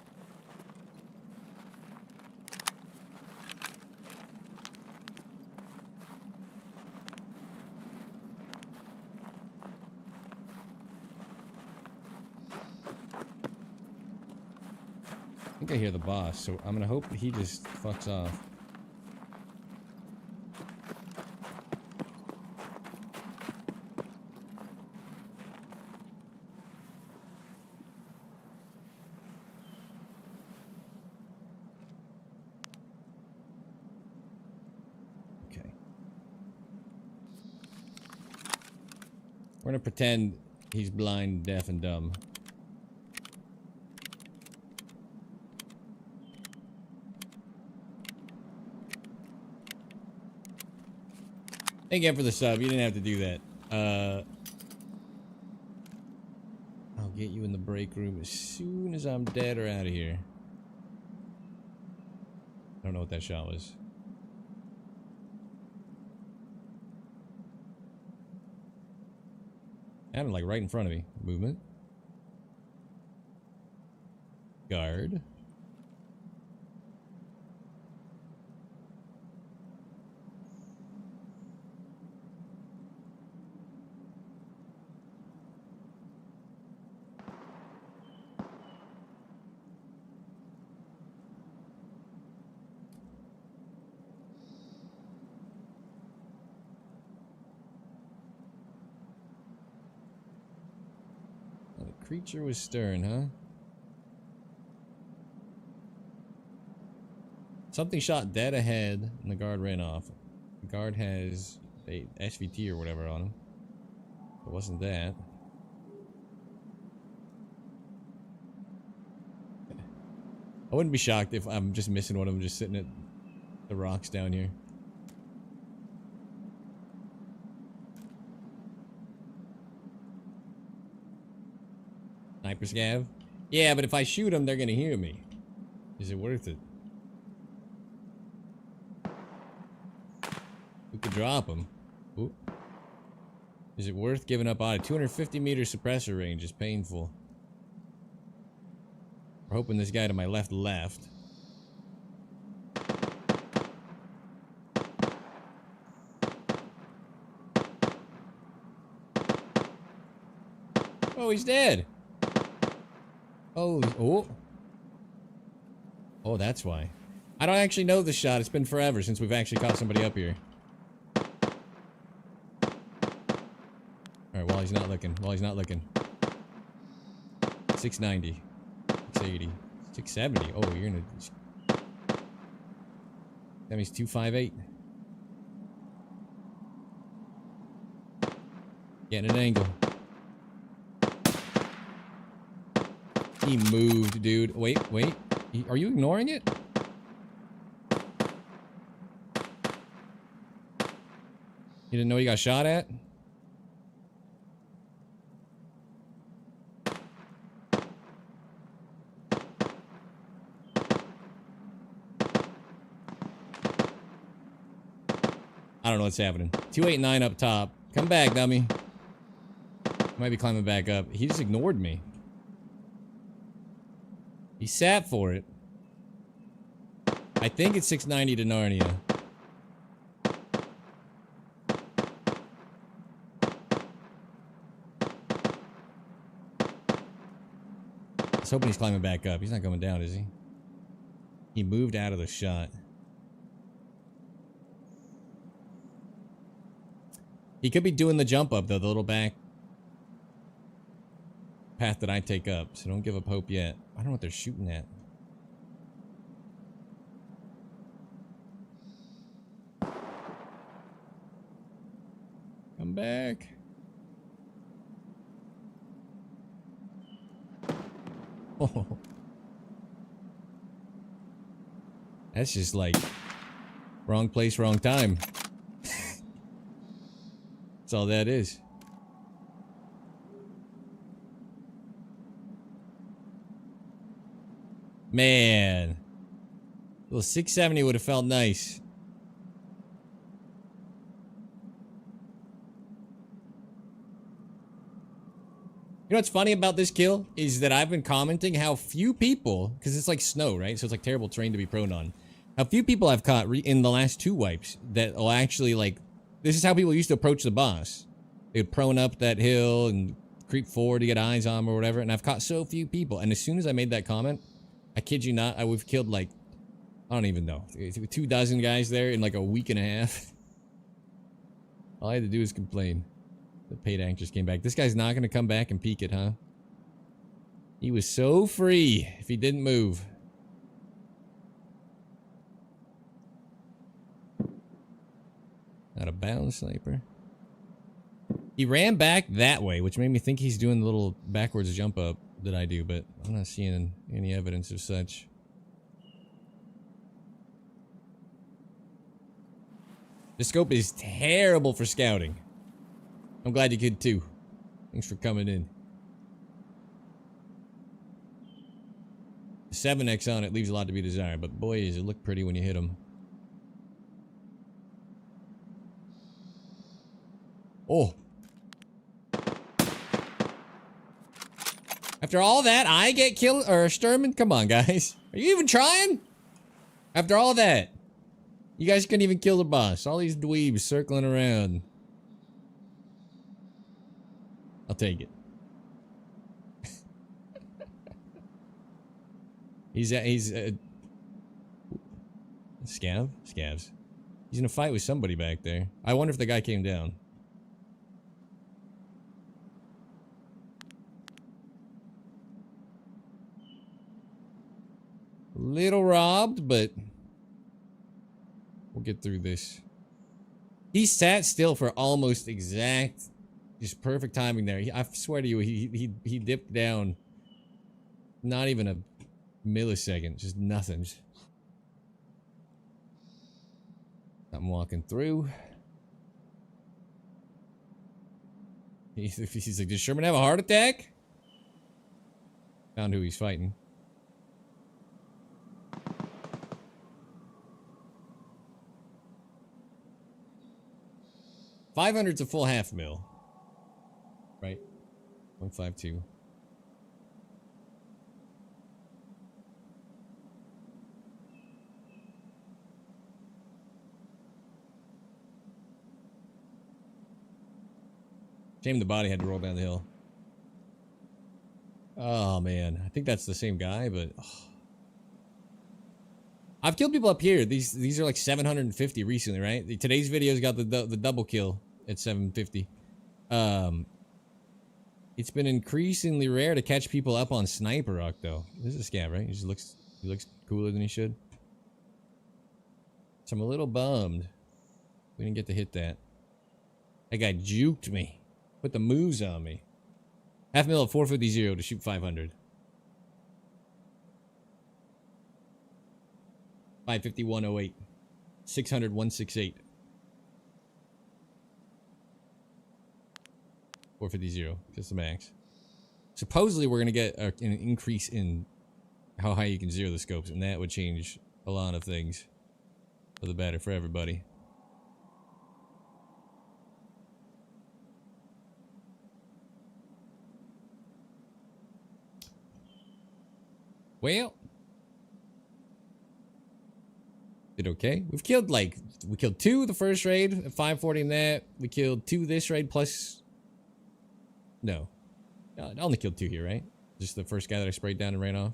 I think I hear the boss, so I'm gonna hope that he just fucks off. We're gonna pretend he's blind, deaf, and dumb. Thank you for the sub. You didn't have to do that. I'll get you in the break room as soon as I'm dead or out of here. I don't know what that shot was. Happened like right in front of me. Movement. Guard. Creature was stern, huh? Something shot dead ahead, and the guard ran off. guard has a SVT or whatever on him. It wasn't that. I wouldn't be shocked if I'm just missing one of them just sitting at the rocks down here. Sniper scav? Yeah, but if I shoot them, they're gonna hear me. Is it worth it? We could drop them. Ooh. Is it worth giving up on it? 250 meter suppressor range is painful. We're hoping this guy to my left. Oh, he's dead. Oh. Oh, that's why. I don't actually know this shot. It's been forever since we've actually caught somebody up here. Alright, while he's not looking. 690. 680. 670. Oh, you're in a... That means 258. Getting an angle. He moved, dude. Wait. Are you ignoring it? You didn't know he got shot at? I don't know what's happening. 289 up top. Come back, dummy. Might be climbing back up. He just ignored me. He sat for it. I think it's 690 to Narnia. I was hoping he's climbing back up. He's not going down, is he? He moved out of the shot. He could be doing the jump up, though, the little back path that I take up, so don't give up hope yet. I don't know what they're shooting at. Come back. Oh. That's just like wrong place, wrong time. That's all that is. Man. Well, 670 would have felt nice. You know what's funny about this kill is that I've been commenting how few people, because it's like snow, right? So it's like terrible terrain to be prone on. How few people I've caught in the last 2 wipes that will actually like, this is how people used to approach the boss. They would prone up that hill and creep forward to get eyes on him or whatever. And I've caught so few people. And as soon as I made that comment, I kid you not, we've killed like, I don't even know, 24 guys there in like a week and a half. All I had to do was complain. The paid actors came back. This guy's not going to come back and peek it, huh? He was so free if he didn't move. Out of bounds, sniper. He ran back that way, which made me think he's doing the little backwards jump up that I do, but I'm not seeing any evidence of such. The scope is terrible for scouting. I'm glad you could too. Thanks for coming in. The 7X on it leaves a lot to be desired, but boy, does it look pretty when you hit him. Oh. After all that, I get killed or Sturman? Come on, guys. Are you even trying? After all that, you guys couldn't even kill the boss. All these dweebs circling around. I'll take it. He's Scav? Scavs. He's in a fight with somebody back there. I wonder if the guy came down. Little robbed, but we'll get through this. He sat still for almost exact, just perfect timing there. I swear to you, he dipped down. Not even a millisecond, just nothing. I'm walking through. He's like, does Sherman have a heart attack? Found who he's fighting. $500's a full half mil. Right? 152. Shame the body had to roll down the hill. Oh man, I think that's the same guy, but I've killed people up here. These are like 750 recently, right? Today's video's got the double kill at 750. It's been increasingly rare to catch people up on Sniper Rock though. This is a scab, right? He looks cooler than he should. So I'm a little bummed we didn't get to hit that. That guy juked me. Put the moves on me. Half mil at 450 to shoot 500. 550-108. 600-168. 450, just the max. Supposedly we're gonna get an increase in how high you can zero the scopes, and that would change a lot of things for the better for everybody. Well, did okay. We killed 2 the first raid at 540 in that. We killed 2 this raid plus. No, I only killed 2 here, right? Just the first guy that I sprayed down and ran off.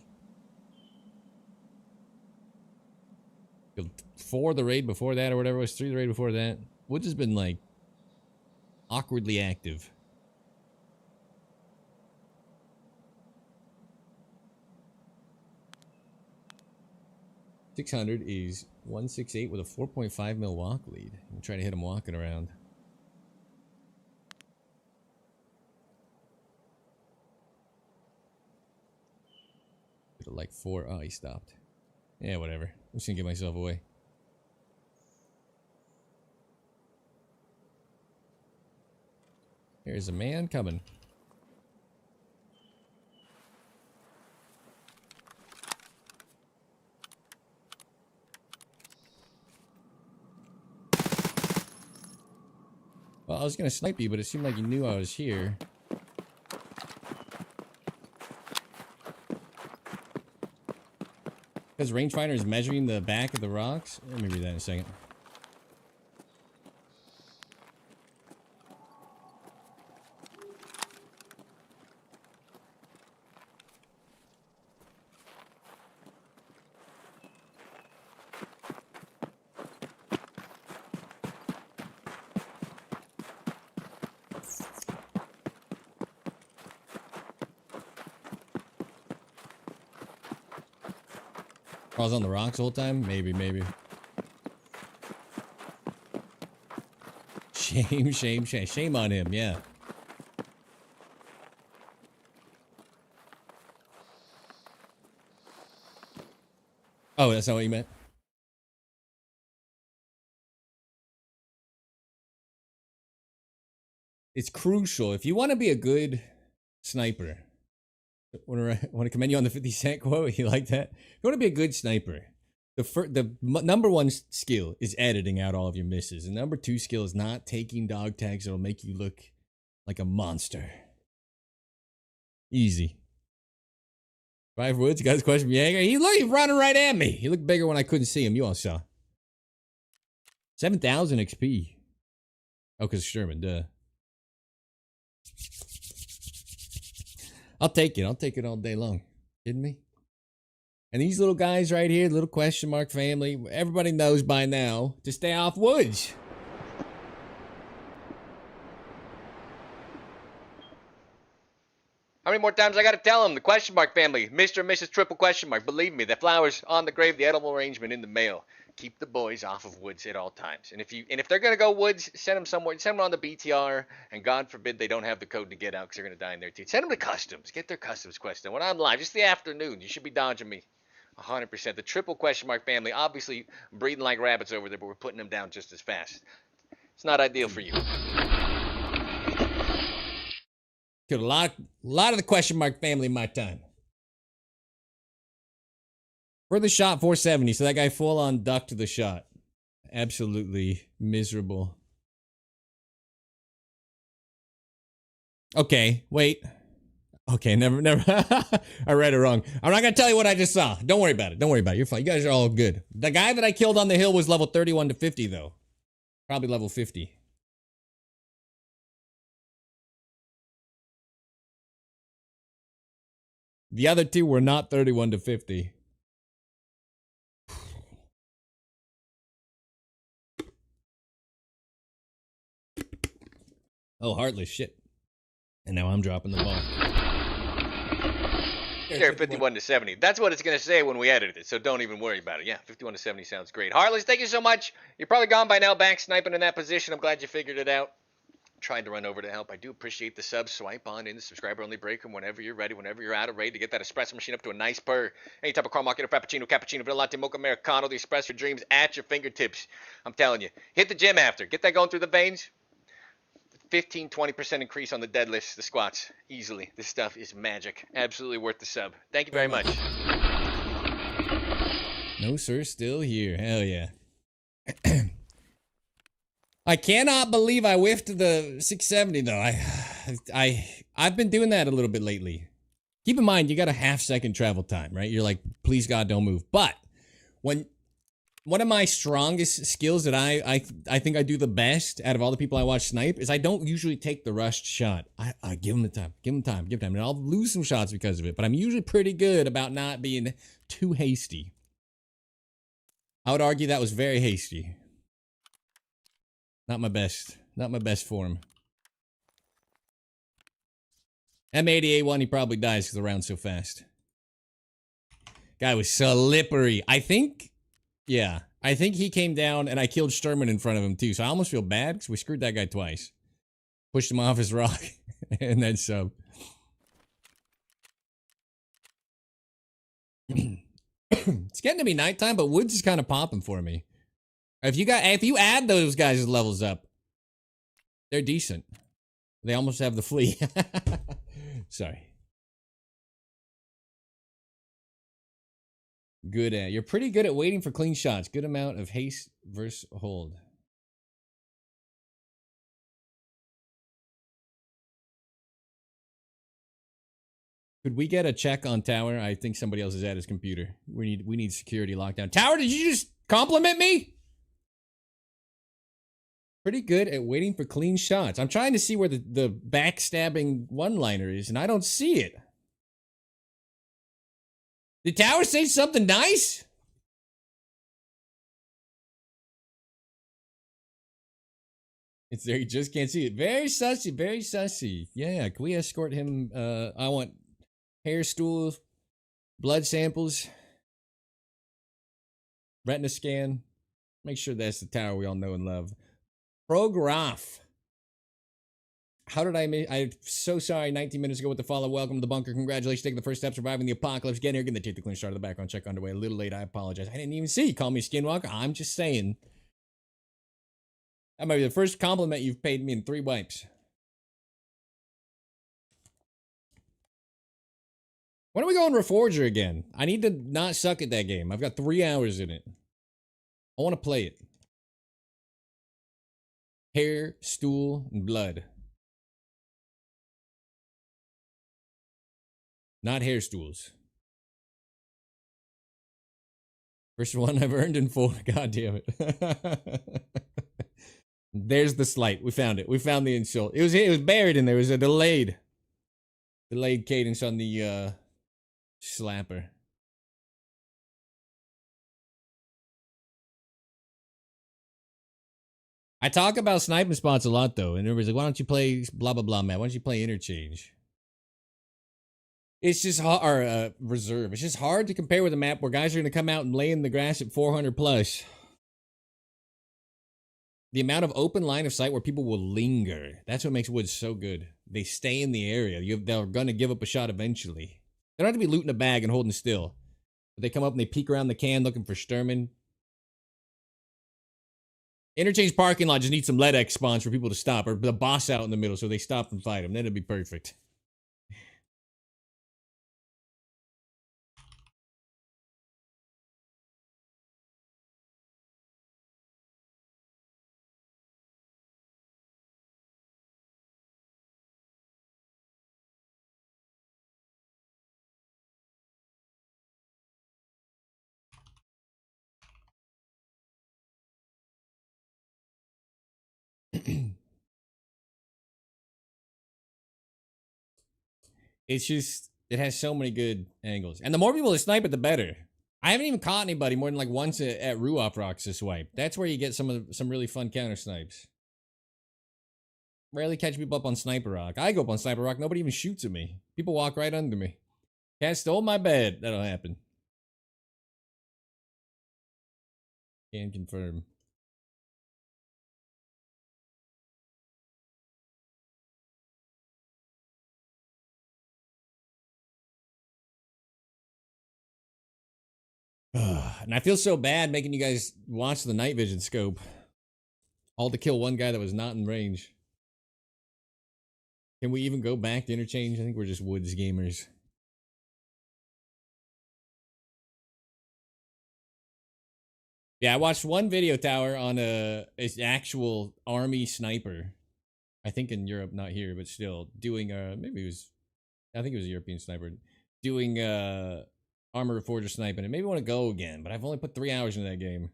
Killed 4 the raid before that, or whatever it was. 3 the raid before that. Woods has been like awkwardly active. $600 is 168 with a 4.5 mil walk lead. I'm trying to hit him walking around. Like 4. Oh, he stopped. Yeah, whatever. I'm just gonna get myself away. There's a man coming. Well, I was gonna snipe you, but it seemed like you knew I was here. Because rangefinder is measuring the back of the rocks. Let me read that in a second. I was on the rocks the whole time? Maybe. Shame on him, yeah. Oh, that's not what you meant? It's crucial. If you want to be a good sniper, want to commend you on the 50 Cent quote. You like that? If you want to be a good sniper, the number 1 skill is editing out all of your misses. And number 2 skill is not taking dog tags that'll make you look like a monster. Easy. Five Woods, you got his question from Jaeger. He's running right at me. He looked bigger when I couldn't see him. You all saw. 7,000 XP. Oh, because Sherman, duh. I'll take it. I'll take it all day long. Kidding me? And these little guys right here, little question mark family, everybody knows by now to stay off Woods. How many more times I gotta tell him? The question mark family, Mr. and Mrs. Triple question mark. Believe me, the flowers on the grave, the edible arrangement in the mail. keep the boys off of woods at all times. And if they're gonna go woods, send them somewhere. Send them on the BTR, and God forbid they don't have the code to get out because they're gonna die in there too. Send them to customs. Get their customs quest done. When I'm live, just the afternoon, you should be dodging me. 100%. The triple question mark family, obviously breeding like rabbits over there, but we're putting them down just as fast. It's not ideal for you. Killed a lot of the question mark family in my time. For the shot, 470. So that guy full on ducked the shot. Absolutely miserable. Okay, wait. Okay, never. I read it wrong. I'm not gonna tell you what I just saw. Don't worry about it. Don't worry about it. You're fine. You guys are all good. The guy that I killed on the hill was level 31 to 50, though. Probably level 50. The other two were not 31 to 50. Oh, heartless shit. And now I'm dropping the ball. There, 51 to 70. That's what it's going to say when we edit it, so don't even worry about it. Yeah, 51 to 70 sounds great. Heartless, thank you so much. You're probably gone by now, back sniping in that position. I'm glad you figured it out. Trying to run over to help. I do appreciate the subs. Swipe on in the subscriber-only breaker whenever you're ready, whenever you're out of ready to get that espresso machine up to a nice purr. Any type of caramel macchiato, frappuccino, cappuccino, vanilla latte, mocha, americano, the espresso dreams at your fingertips. I'm telling you. Hit the gym after. Get that going through the veins. 15-20% increase on the deadlifts, the squats, easily. This stuff is magic. Absolutely worth the sub. Thank you very much. No, sir, still here. Hell yeah. I cannot believe I whiffed the 670 though. I've been doing that a little bit lately. Keep in mind, you got a half-second travel time, right? You're like, please God, don't move. But when one of my strongest skills that I think I do the best out of all the people I watch snipe is I don't usually take the rushed shot. I give them the time, give them time, give them time. And I'll lose some shots because of it, but I'm usually pretty good about not being too hasty. I would argue that was very hasty. Not my best form. M80A1, he probably dies because the round's so fast. Guy was slippery. I think he came down and I killed Sturman in front of him too. So I almost feel bad because we screwed that guy twice. Pushed him off his rock and then sub. It's getting to be nighttime, but Woods is kind of popping for me. If you add those guys' levels up, they're decent. They almost have the flea. Sorry. You're pretty good at waiting for clean shots. Good amount of haste versus hold. Could we get a check on Tower? I think somebody else is at his computer. We need security lockdown. Tower, did you just compliment me? Pretty good at waiting for clean shots. I'm trying to see where the backstabbing one-liner is, and I don't see it. Did Tower say something nice? It's there, you just can't see it. Very sussy, very sussy. Yeah, can we escort him? I want hair stools, blood samples, retina scan. Make sure that's the Tower we all know and love. Prograph. How did I miss? I'm so sorry. 19 minutes ago with the follow. Welcome to the bunker. Congratulations, taking the first step, surviving the apocalypse. Get here, getting the take the clean start of the background check underway. A little late. I apologize. I didn't even see. Call me Skinwalker. I'm just saying. That might be the first compliment you've paid me in 3 wipes. When are we going Reforger again? I need to not suck at that game. I've got 3 hours in it. I want to play it. Hair, stool, and blood. Not hair stools. First one I've earned in 4. God damn it. There's the slight. We found it. We found the insult. It was buried in there. It was a delayed cadence on the slapper. I talk about sniping spots a lot though, and everybody's like, why don't you play blah blah blah, man? Why don't you play interchange? It's just hard, or reserve. It's just hard to compare with a map where guys are going to come out and lay in the grass at 400 plus. The amount of open line of sight where people will linger. That's what makes woods so good. They stay in the area. They're going to give up a shot eventually. They don't have to be looting a bag and holding still. But they come up and they peek around the can looking for Sturman. Interchange parking lot just needs some LEDX spawns for people to stop. Or the boss out in the middle so they stop and fight him. Then it'd be perfect. It's just, it has so many good angles. And the more people that snipe it, the better. I haven't even caught anybody more than like once at Ruoff Rocks to swipe. That's where you get some really fun counter snipes. Rarely catch people up on Sniper Rock. I go up on Sniper Rock, nobody even shoots at me. People walk right under me. Cat stole my bed. That'll happen. Can confirm. And I feel so bad making you guys watch the night vision scope. All to kill one guy that was not in range. Can we even go back to interchange? I think we're just woods gamers. Yeah, I watched one video tower on an actual army sniper. I think in Europe, not here, but still doing maybe it was, I think it was a European sniper doing armor forger sniping. It made me want to go again, but I've only put 3 hours into that game.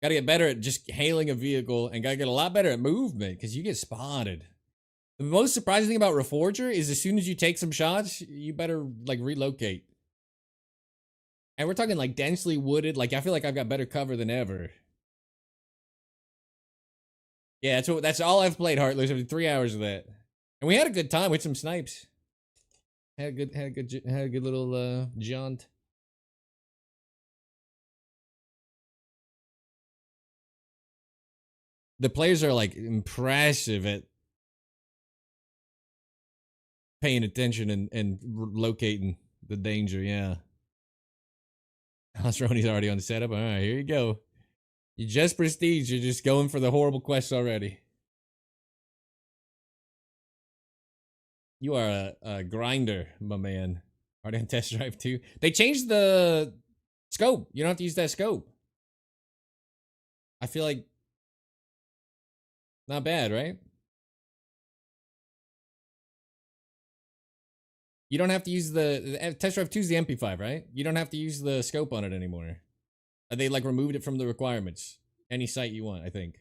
Gotta get better at just hailing a vehicle, and gotta get a lot better at movement because you get spotted. The most surprising thing about Reforger is as soon as you take some shots, you better like relocate. And we're talking like densely wooded. Like I feel like I've got better cover than ever. Yeah, that's all I've played, Heartless. After 3 hours of that, and we had a good time with some snipes. Had a good little jaunt. The players are like impressive at paying attention and locating the danger. Yeah. Roni's already on the setup. All right, here you go. You just prestige. You're just going for the horrible quests already. You are a grinder, my man. Already on test drive 2. They changed the scope. You don't have to use that scope. I feel like not bad, right? You don't have to use the test drive 2 is the MP5, right? You don't have to use the scope on it anymore. They like removed it from the requirements. Any site you want, I think.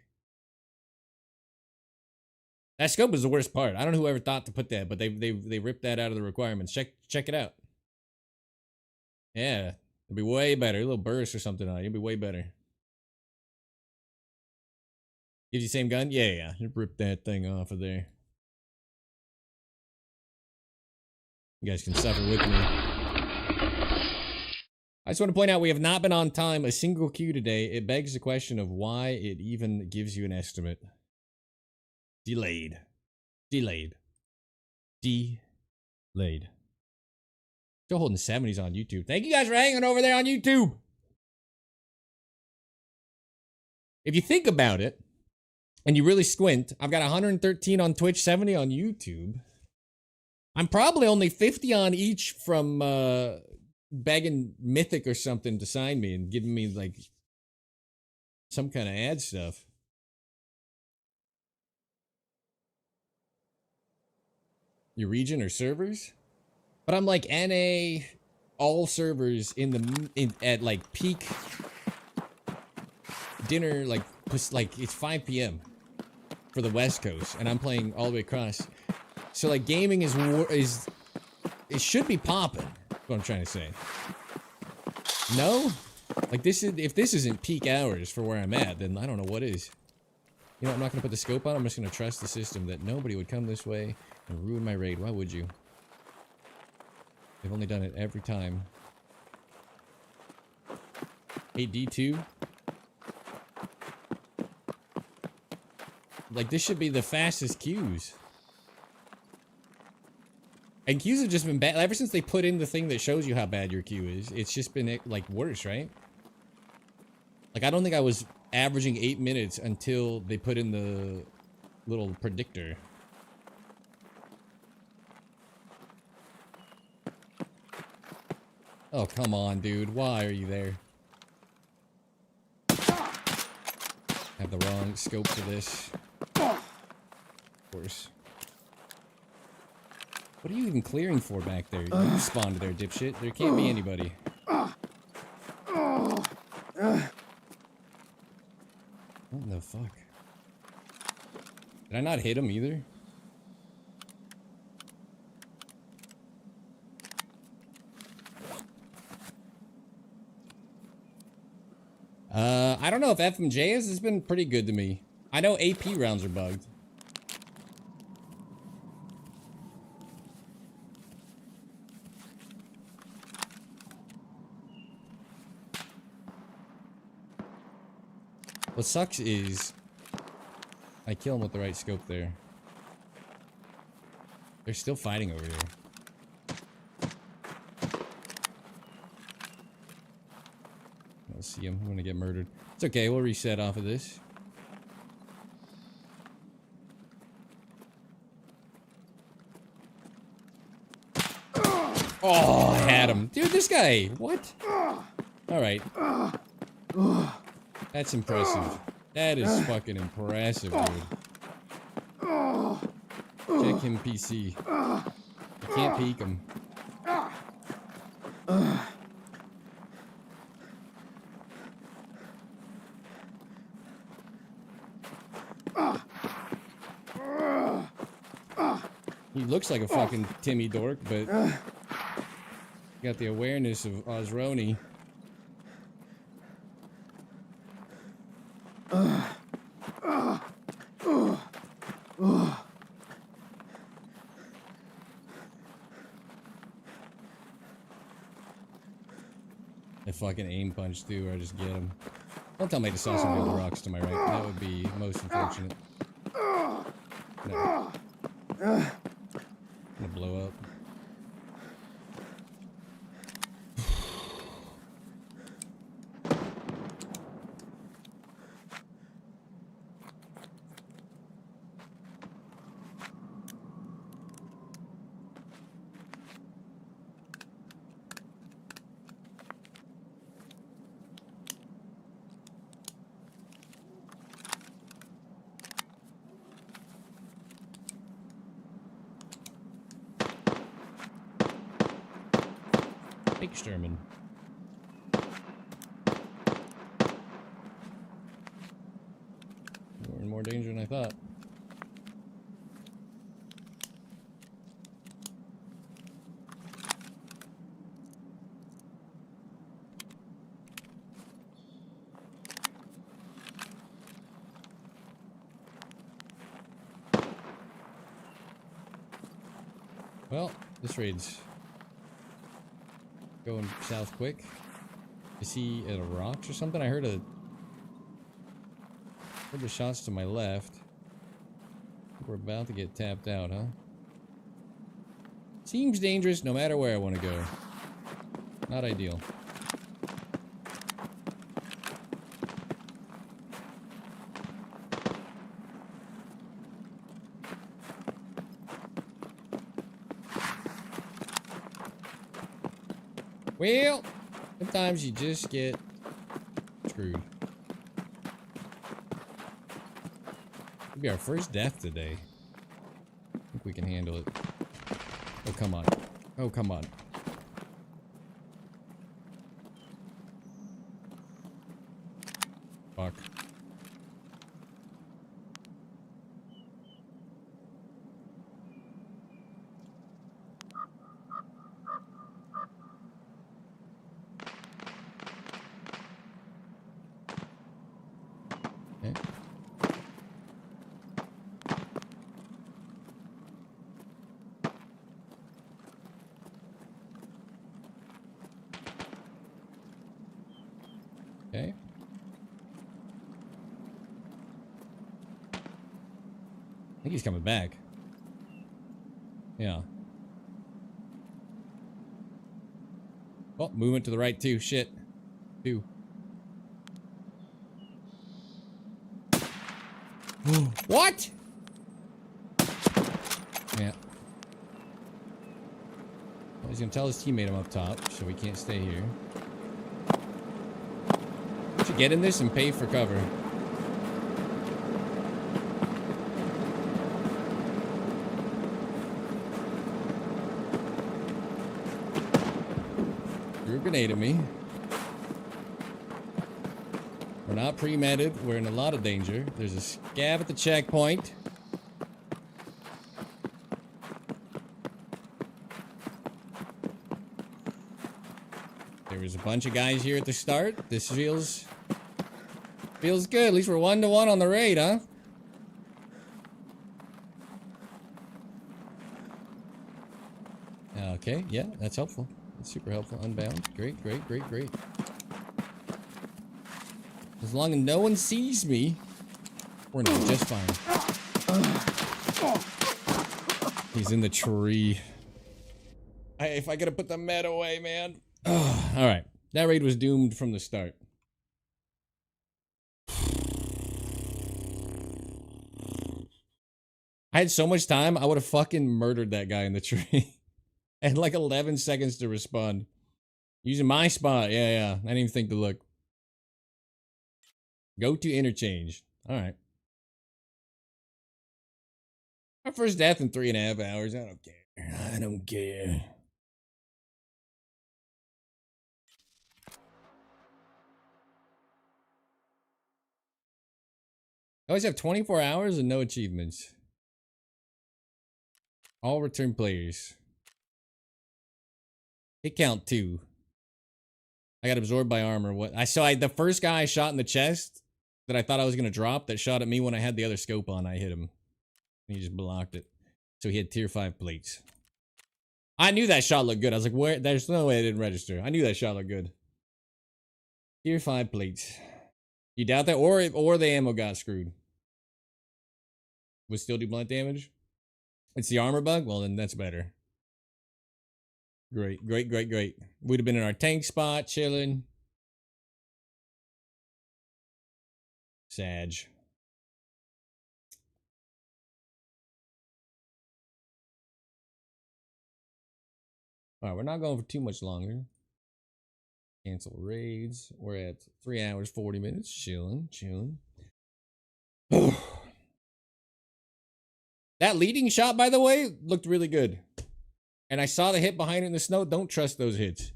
That scope is the worst part. I don't know who ever thought to put that, but they ripped that out of the requirements. Check it out. Yeah, it'd be way better. A little burst or something on it. It'd be way better. Gives you the same gun? Yeah. Just rip that thing off of there. You guys can suffer with me. I just want to point out we have not been on time a single queue today. It begs the question of why it even gives you an estimate. Delayed. Still holding 70s on YouTube. Thank you guys for hanging over there on YouTube. If you think about it, and you really squint, I've got 113 on Twitch, 70 on YouTube. I'm probably only 50 on each from begging Mythic or something to sign me and giving me like some kind of ad stuff. Your region or servers? But I'm like NA all servers at like peak dinner, like it's 5 p.m. for the West Coast, and I'm playing all the way across. So like gaming is it should be popping. What I'm trying to say. No, like if this isn't peak hours for where I'm at, then I don't know what is. You know, I'm not gonna put the scope on. I'm just gonna trust the system that nobody would come this way and ruin my raid. Why would you? They've only done it every time. Hey, D2. Like, this should be the fastest queues. And queues have just been bad. Ever since they put in the thing that shows you how bad your queue is, it's just been, like, worse, right? Like, I don't think I was averaging 8 minutes until they put in the little predictor. Oh, come on, dude. Why are you there? Have the wrong scope for this. Of course. What are you even clearing for back there? You spawned there, dipshit. There can't be anybody. What the fuck? Did I not hit him either? I don't know if FMJ has been pretty good to me. I know AP rounds are bugged. What sucks is I kill him with the right scope there. They're still fighting over here. I'll see him. I'm gonna get murdered. It's okay, we'll reset off of this. Oh, I had him. Dude, this guy. What? Alright. That's impressive. That is fucking impressive, dude. Check him PC. I can't peek him. He looks like a fucking Timmy dork, but got the awareness of Osroni. I fucking aim punch too, or I just get him. Don't tell me to saw some real rocks to my right. That would be most unfortunate. No. I'm gonna blow up. Sturman. We're in more danger than I thought. Well, this raid's going south quick. Is he at a rocks or something? I heard the shots to my left. We're about to get tapped out, huh? Seems dangerous no matter where I want to go. Not ideal. Well, sometimes you just get screwed. It'll be our first death today. I think we can handle it. Oh, come on. Oh, come on. Fuck. Okay. Okay. I think he's coming back. Yeah. Oh, movement to the right too. Shit. Two. What? Yeah. Well, he's gonna tell his teammate I'm up top, so we can't stay here. Should get in this and pay for cover. Threw a grenade at me. We're not pre-medded. We're in a lot of danger. There's a scav at the checkpoint. There was a bunch of guys here at the start. This feels good. At least we're 1-1 on the raid, huh? Okay, yeah, that's helpful. That's super helpful. Unbound. Great, great, great, great. As long as no one sees me, we're not just fine. He's in the tree. If I gotta put the med away, man. Alright. That raid was doomed from the start. I had so much time, I would have fucking murdered that guy in the tree. I had like 11 seconds to respond. Using my spot. Yeah. I didn't even think to look. Go to interchange. Alright. Our first death in 3.5 hours. I don't care. I don't care. I always have 24 hours and no achievements. All return players. Hit count 2. I got absorbed by armor. What I saw the first guy I shot in the chest that I thought I was gonna drop that shot at me when I had the other scope on, I hit him. He just blocked it. So he had tier 5 plates. I knew that shot looked good. I was like, where? There's no way it didn't register. I knew that shot looked good. Tier 5 plates. You doubt that? Or the ammo got screwed. Would still do blunt damage? It's the armor bug? Well, then that's better. Great. We'd have been in our tank spot, chilling. Sag. Alright, we're not going for too much longer. Cancel raids. We're at 3 hours, 40 minutes. Chilling. That leading shot, by the way, looked really good. And I saw the hit behind it in the snow. Don't trust those hits.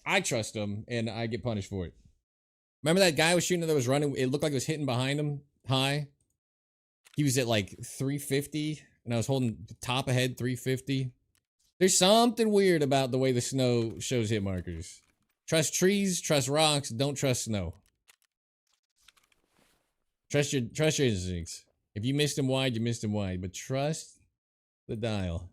I trust them, and I get punished for it. Remember that guy was shooting that was running? It looked like it was hitting behind him high. He was at like 350, and I was holding the top ahead 350. There's something weird about the way the snow shows hit markers. Trust trees, trust rocks, don't trust snow. Trust your instincts. If you missed him wide, you missed him wide. But trust the dial.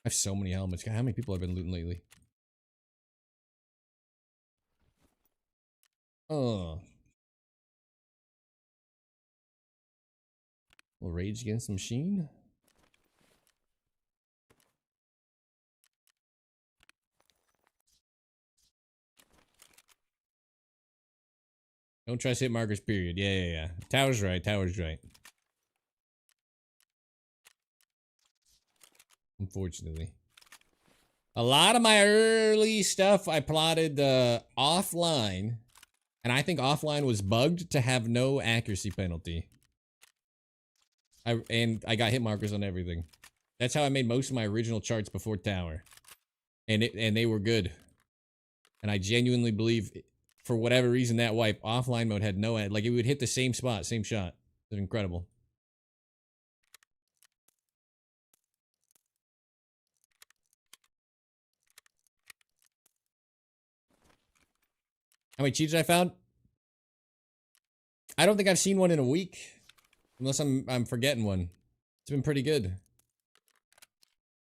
I have so many helmets. God, how many people have been looting lately? Oh. Will Rage Against the Machine? Don't trust hit markers, period. Yeah. Tower's right. Unfortunately. A lot of my early stuff I plotted offline. And I think offline was bugged to have no accuracy penalty. I got hit markers on everything. That's how I made most of my original charts before Tower. And they were good. And I genuinely believe, for whatever reason, that wipe, offline mode had no ad. Like, it would hit the same spot, same shot. It was incredible. How many cheaters I found? I don't think I've seen one in a week. Unless I'm forgetting one. It's been pretty good.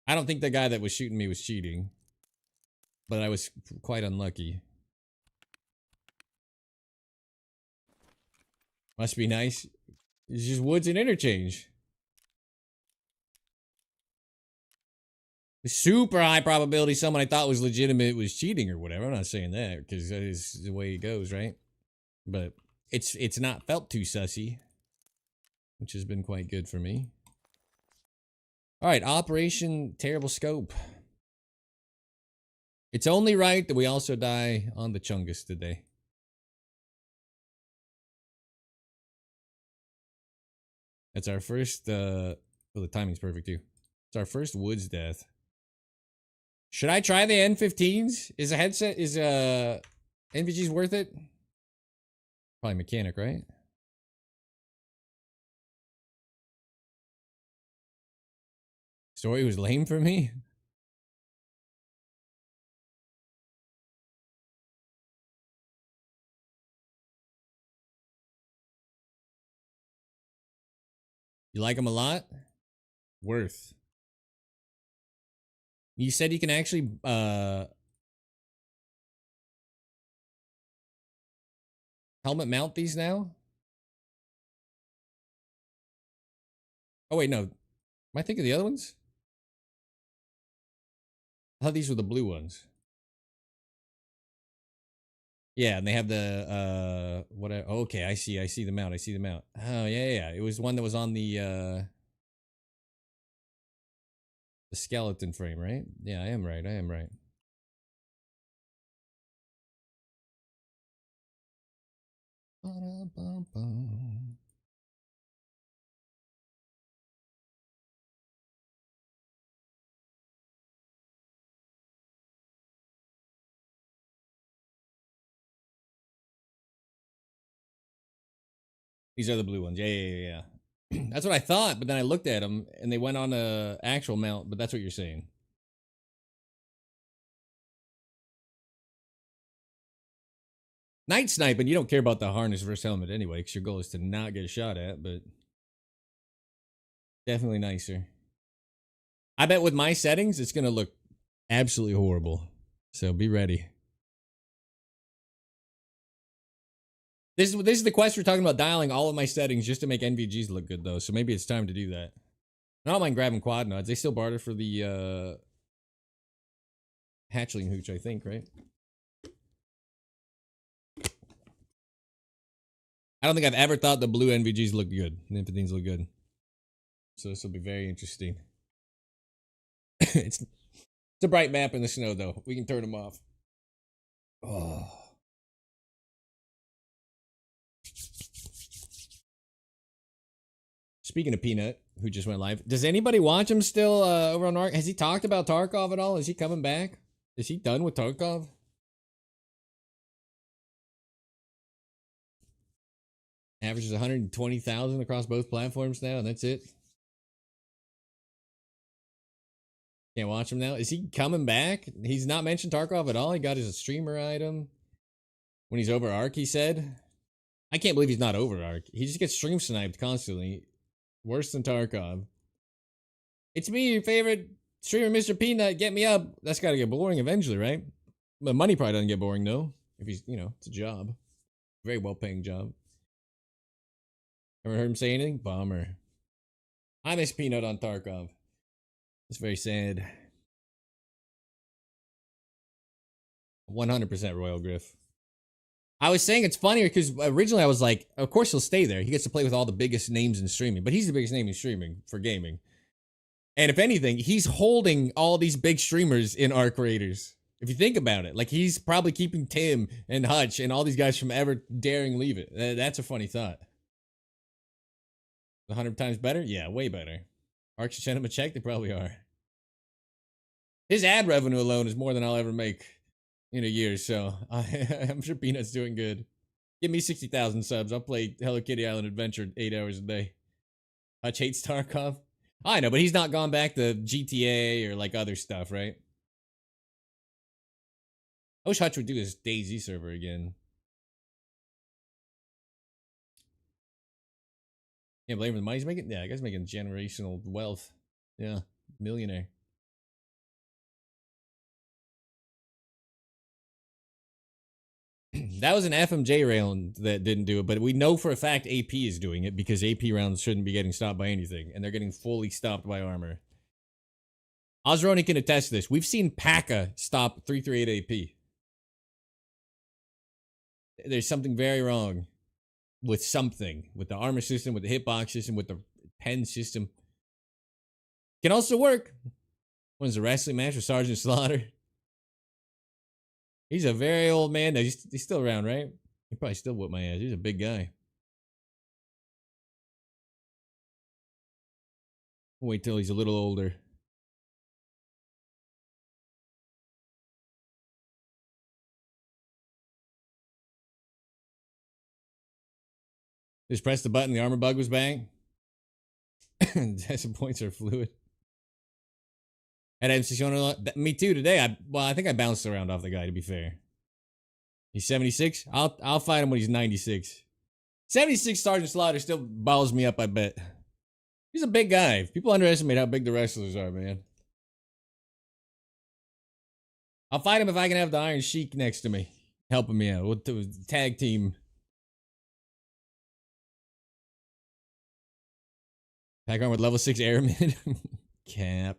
I don't think the guy that was shooting me was cheating. But I was quite unlucky. Must be nice. It's just woods and interchange. Super high probability someone I thought was legitimate was cheating or whatever. I'm not saying that because that is the way it goes, right? But it's not felt too sussy, which has been quite good for me. All right, Operation Terrible Scope. It's only right that we also die on the Chungus today. That's our first, oh, the timing's perfect too. It's our first woods death. Should I try the N15s? Is a headset, is NVG's worth it? Probably mechanic, right? Story was lame for me. You like him a lot? Worth. You said you can actually, helmet mount these now? Oh wait, no. Am I thinking of the other ones? I thought these were the blue ones. Yeah, and they have the, whatever. Okay, I see the mount, Oh, yeah. It was one that was on the skeleton frame, right? Yeah, I am right. These are the blue ones. Yeah. That's what I thought, but then I looked at them and they went on a actual mount, but that's what you're saying. Night sniping, you don't care about the harness versus helmet anyway, because your goal is to not get shot at, but definitely nicer. I bet with my settings, it's going to look absolutely horrible. So be ready. This is the quest we're talking about, dialing all of my settings just to make NVGs look good, though. So maybe it's time to do that. I don't mind grabbing quad nods. They still barter for the hatchling hooch, I think, right? I don't think I've ever thought the blue NVGs look good. The Nymphadines look good. So this will be very interesting. It's a bright map in the snow, though. We can turn them off. Oh. Speaking of Peanut, who just went live, does anybody watch him still over on Ark? Has he talked about Tarkov at all? Is he coming back? Is he done with Tarkov? Averages 120,000 across both platforms now, and that's it. Can't watch him now. Is he coming back? He's not mentioned Tarkov at all. He got his streamer item when he's over Ark, he said. I can't believe he's not over Ark. He just gets stream sniped constantly. Worse than Tarkov. It's me, your favorite streamer, Mr. Peanut. Get me up. That's got to get boring eventually, right? The money probably doesn't get boring, though. If he's, it's a job. Very well-paying job. Ever heard him say anything? Bummer. I miss Peanut on Tarkov. It's very sad. 100% Royal Griff. I was saying it's funnier because originally I was like, of course he'll stay there. He gets to play with all the biggest names in streaming, but he's the biggest name in streaming for gaming. And if anything, he's holding all these big streamers in Arc Raiders. If you think about it, like he's probably keeping Tim and Hutch and all these guys from ever daring leave it. That's a funny thought. 100 times better? Yeah, way better. Arc should send him a check. They probably are. His ad revenue alone is more than I'll ever make in a year, so I'm sure Peanut's doing good. Give me 60,000 subs. I'll play Hello Kitty Island Adventure 8 hours a day. Hutch hates Tarkov. I know, but he's not gone back to GTA or like other stuff, right? I wish Hutch would do his DayZ server again. Can't blame him. The money he's making. Yeah, I guess making generational wealth. Yeah, millionaire. That was an FMJ round that didn't do it, but we know for a fact AP is doing it because AP rounds shouldn't be getting stopped by anything, and they're getting fully stopped by armor. Osroni can attest to this. We've seen P.A.K.A. stop 338 AP. There's something very wrong with something, with the armor system, with the hitbox system, with the pen system. Can also work. When's the wrestling match with Sergeant Slaughter? He's a very old man. He's still around, right? He probably still whoop my ass. He's a big guy. Wait till he's a little older. Just press the button. The armor bug was bang. Some points are fluid. At MC me too today. I think I bounced around off the guy, to be fair. He's 76. I'll fight him when he's 96. 76 Sergeant Slaughter still balls me up, I bet. He's a big guy. People underestimate how big the wrestlers are, man. I'll fight him if I can have the Iron Sheik next to me, helping me out. We'll tag team. Pack on with level 6 airman. Cap.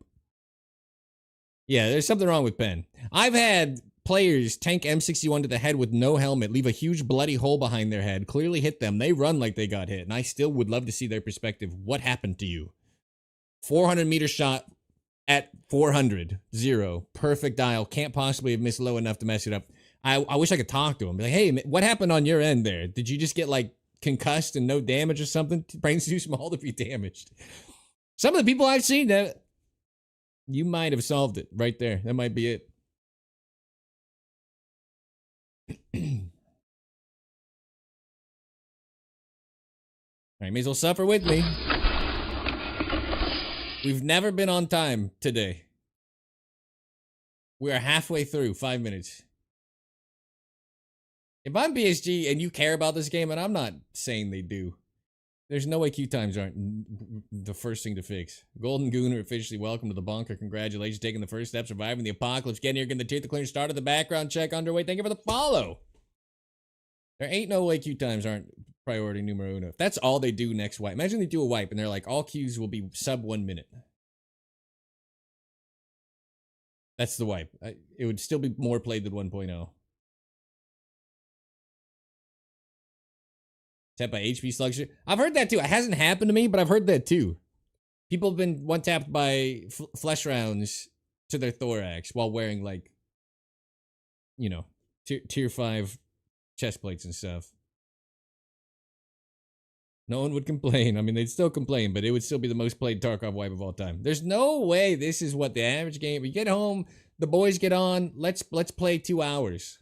Yeah, there's something wrong with Pen. I've had players tank M61 to the head with no helmet, leave a huge bloody hole behind their head, clearly hit them. They run like they got hit, and I still would love to see their perspective. What happened to you? 400-meter shot at 400. 0. Perfect dial. Can't possibly have missed low enough to mess it up. I wish I could talk to him. Be like, hey, what happened on your end there? Did you just get, like, concussed and no damage or something? Brain's too small to be damaged. Some of the people I've seen that... You might have solved it right there. That might be it. All right, may as well suffer with me. We've never been on time today. We are halfway through, 5 minutes. If I'm BSG and you care about this game, and I'm not saying they do, there's no way queue times aren't the first thing to fix. Golden Gooner officially welcome to the bunker. Congratulations, taking the first step, surviving the apocalypse, getting here, getting the tier to clear, started the background check underway. Thank you for the follow. There ain't no way queue times aren't priority numero uno. If that's all they do next wipe. Imagine they do a wipe and they're like, all queues will be sub 1 minute. That's the wipe. It would still be more played than 1.0. Tapped by HP slugshot. I've heard that too. It hasn't happened to me, but I've heard that too. People have been one-tapped by flesh rounds to their thorax while wearing, like, you know, tier 5 chest plates and stuff. No one would complain. I mean, they'd still complain, but it would still be the most played Tarkov wipe of all time. There's no way this is what the average game... You get home, the boys get on, let's play 2 hours.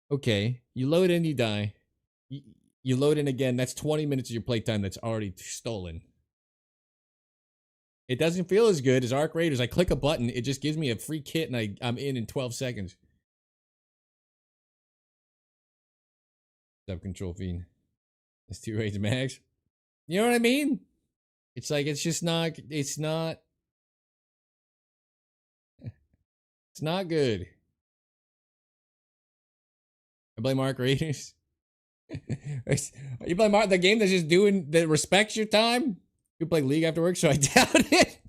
Okay, you load in, you die. You load in again, that's 20 minutes of your playtime that's already stolen. It doesn't feel as good as Arc Raiders. I click a button, it just gives me a free kit, and I'm in 12 seconds. Sub-control fiend. That's 2 raids max. You know what I mean? It's like, it's just not, it's not good. I blame Arc Raiders. You play the game that's just doing that respects your time? You play League after work, so I doubt it.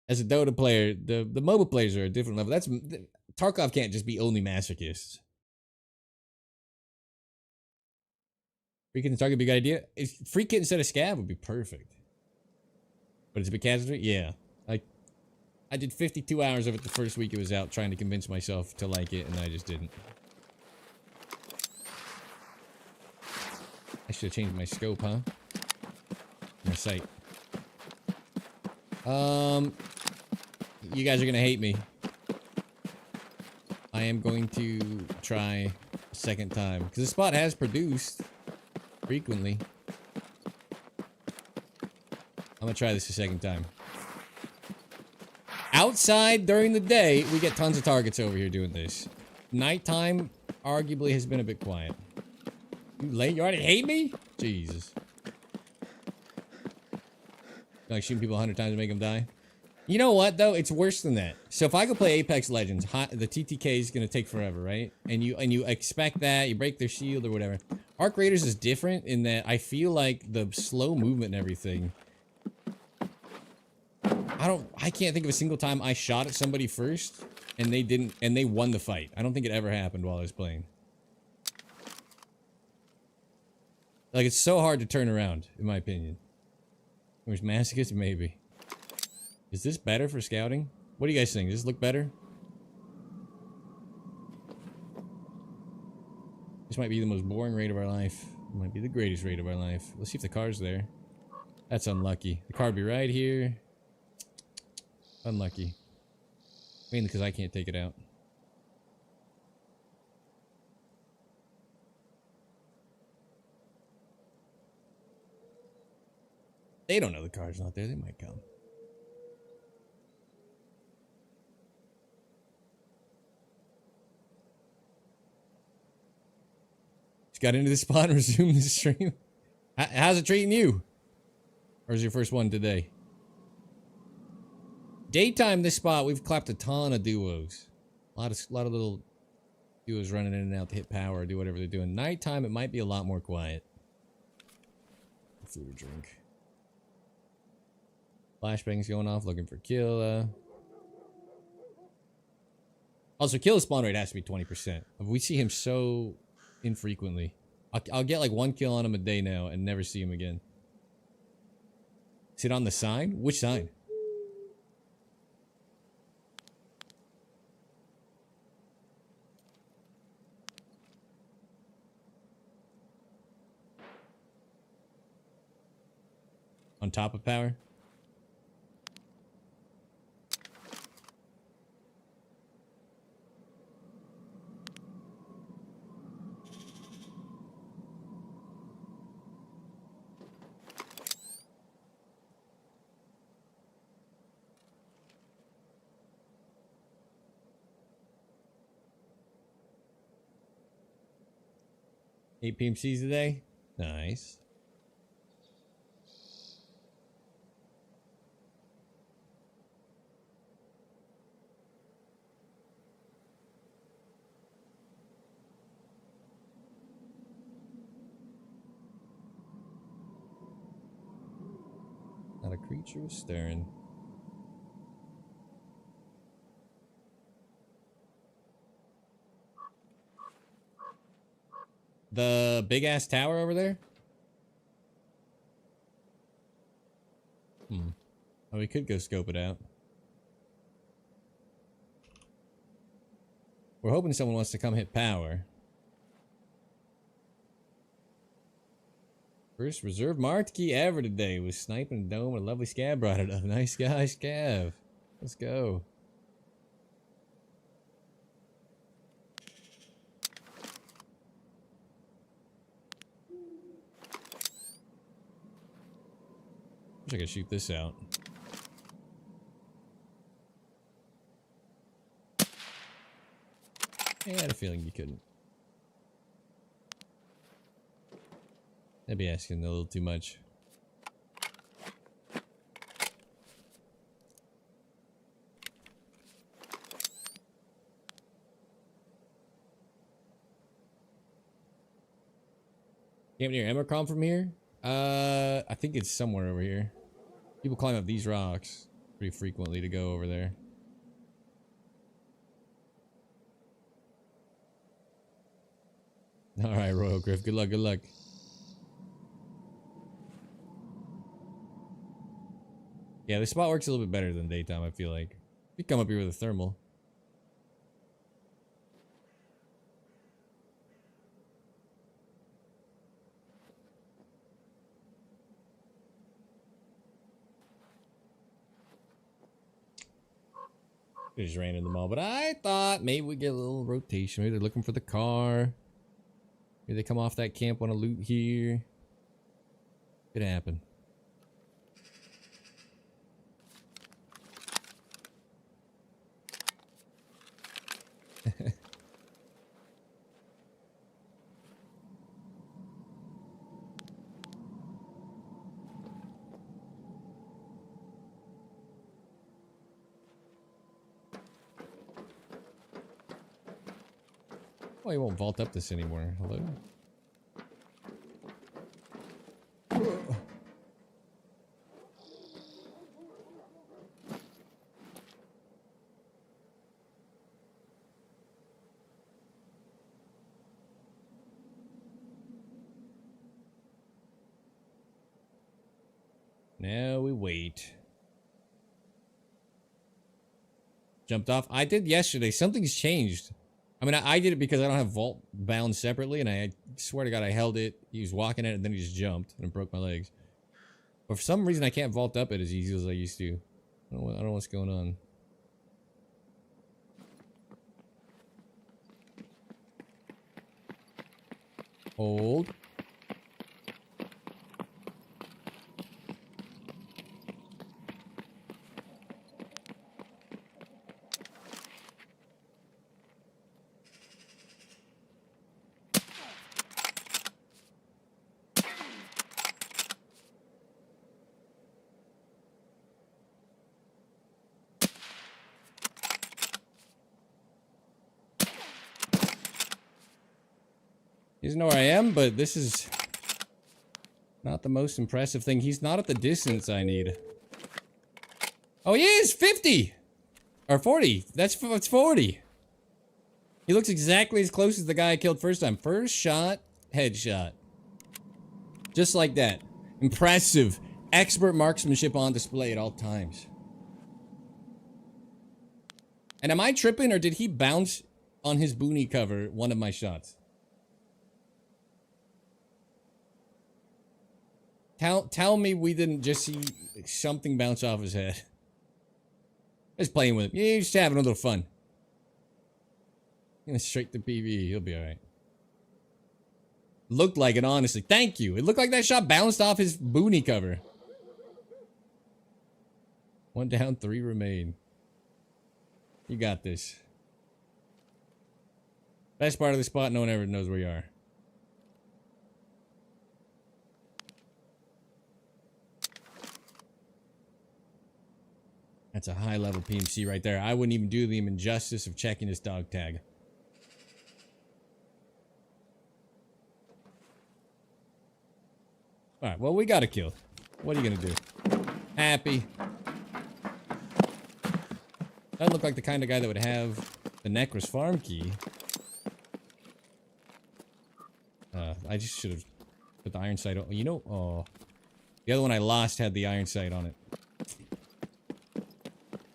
As a Dota player, the mobile players are a different level. Tarkov can't just be only masochists. Free kit and Tarkov would be a good idea. Free kit instead of scav would be perfect. But it's a big casualty? Yeah. I did 52 hours of it the first week it was out, trying to convince myself to like it, and I just didn't. I should have changed my scope, huh? My sight. You guys are gonna hate me. I am going to try a second time, because the spot has produced frequently. I'm gonna try this a second time. Outside during the day, we get tons of targets over here doing this. Nighttime, arguably has been a bit quiet. You late? You already hate me? Jesus. Like shooting people 100 times to make them die? You know what, though? It's worse than that. So if I go play Apex Legends, the TTK is going to take forever, right? And you expect that. You break their shield or whatever. Arc Raiders is different in that I feel like the slow movement and everything... I can't think of a single time I shot at somebody first and they didn't, and they won the fight. I don't think it ever happened while I was playing. Like, it's so hard to turn around, in my opinion. Where's Masochist? Maybe. Is this better for scouting? What do you guys think? Does this look better? This might be the most boring raid of our life. It might be the greatest raid of our life. Let's see if the car's there. That's unlucky. The car would be right here. Unlucky. Mainly because I can't take it out. They don't know the car's not there. They might come. Just got into the spot and resumed the stream. How's it treating you? Or is your first one today? Daytime, this spot, we've clapped a ton of duos. A lot of little duos running in and out to hit power or do whatever they're doing. Nighttime, it might be a lot more quiet. Food or drink. Flashbang's going off, looking for kill. Also, kill spawn rate has to be 20%. We see him so infrequently. I'll get like 1 kill on him a day now and never see him again. Is it on the sign? Which sign? On top of power? Eight PMCs today? Nice. Not a creature was stirring. The big ass tower over there? Oh, we could go scope it out. We're hoping someone wants to come hit power. First reserve marquee ever today was sniping dome. A lovely Scav brought it up. Nice guy, Scav. Let's go. Wish I could shoot this out. I had a feeling you couldn't. That'd be asking a little too much. Camp near Emercom from here? I think it's somewhere over here. People climb up these rocks pretty frequently to go over there. Alright, Royal Griff. Good luck, good luck. Yeah, this spot works a little bit better than daytime, I feel like. You come up here with a thermal. They just ran in the mall, but I thought maybe we get a little rotation. Maybe they're looking for the car. Maybe they come off that camp, want to loot here. Could happen. Oh, he won't vault up this anymore. Hello? Now we wait. Jumped off. I did yesterday. Something's changed. I mean, I did it because I don't have vault bound separately, and I swear to God, I held it. He was walking it, and then he just jumped and broke my legs. But for some reason, I can't vault up it as easy as I used to. I don't know what's going on. Hold. He doesn't know where I am, but this is not the most impressive thing. He's not at the distance I need. Oh, he is! 50! Or 40. That's 40. He looks exactly as close as the guy I killed first time. First shot, headshot. Just like that. Impressive. Expert marksmanship on display at all times. And am I tripping, or did he bounce on his boonie cover one of my shots? Tell me we didn't just see something bounce off his head. Just playing with him. Yeah, just having a little fun. Gonna straight to PV. He'll be alright. Looked like it, honestly. Thank you. It looked like that shot bounced off his boonie cover. 1 down, 3 remain. You got this. Best part of the spot, no one ever knows where you are. That's a high-level PMC right there. I wouldn't even do the injustice of checking his dog tag. Alright, well, we got a kill. What are you gonna do? Happy. Doesn't look like the kind of guy that would have the Necros farm key. I just should have put the iron sight on. You know, oh. The other one I lost had the iron sight on it.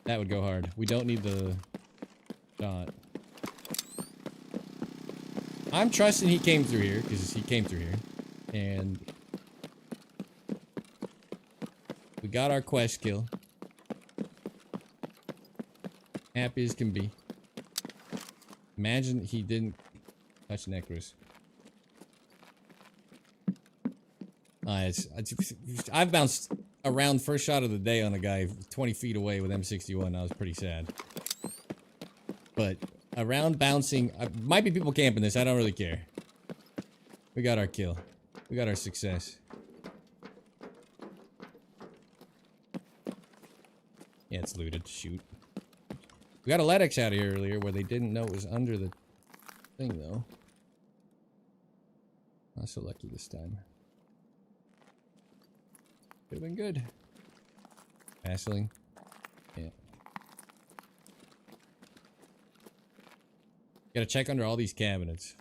That would go hard. We don't need the shot. I'm trusting he came through here, because he came through here. And we got our quest kill. Happy as can be. Imagine he didn't touch Necros. I've bounced around first shot of the day on a guy 20 feet away with M61. I was pretty sad. But around bouncing, might be people camping this. I don't really care. We got our kill. We got our success. Yeah, it's looted. Shoot. We got a LEDX out of here earlier where they didn't know it was under the thing, though. Not so lucky this time. Could have been good. Hassling. Yeah. Gotta check under all these cabinets.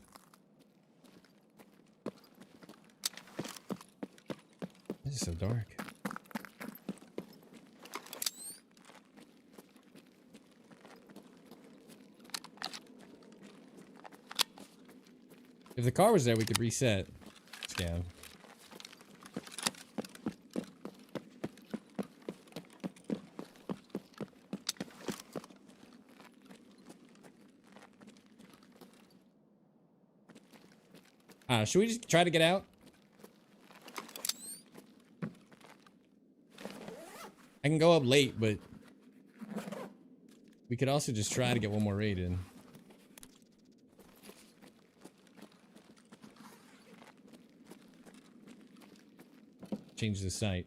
This is so dark. If the car was there, we could reset. Scav. Should we just try to get out? I can go up late, but we could also just try to get one more raid in. Change the site.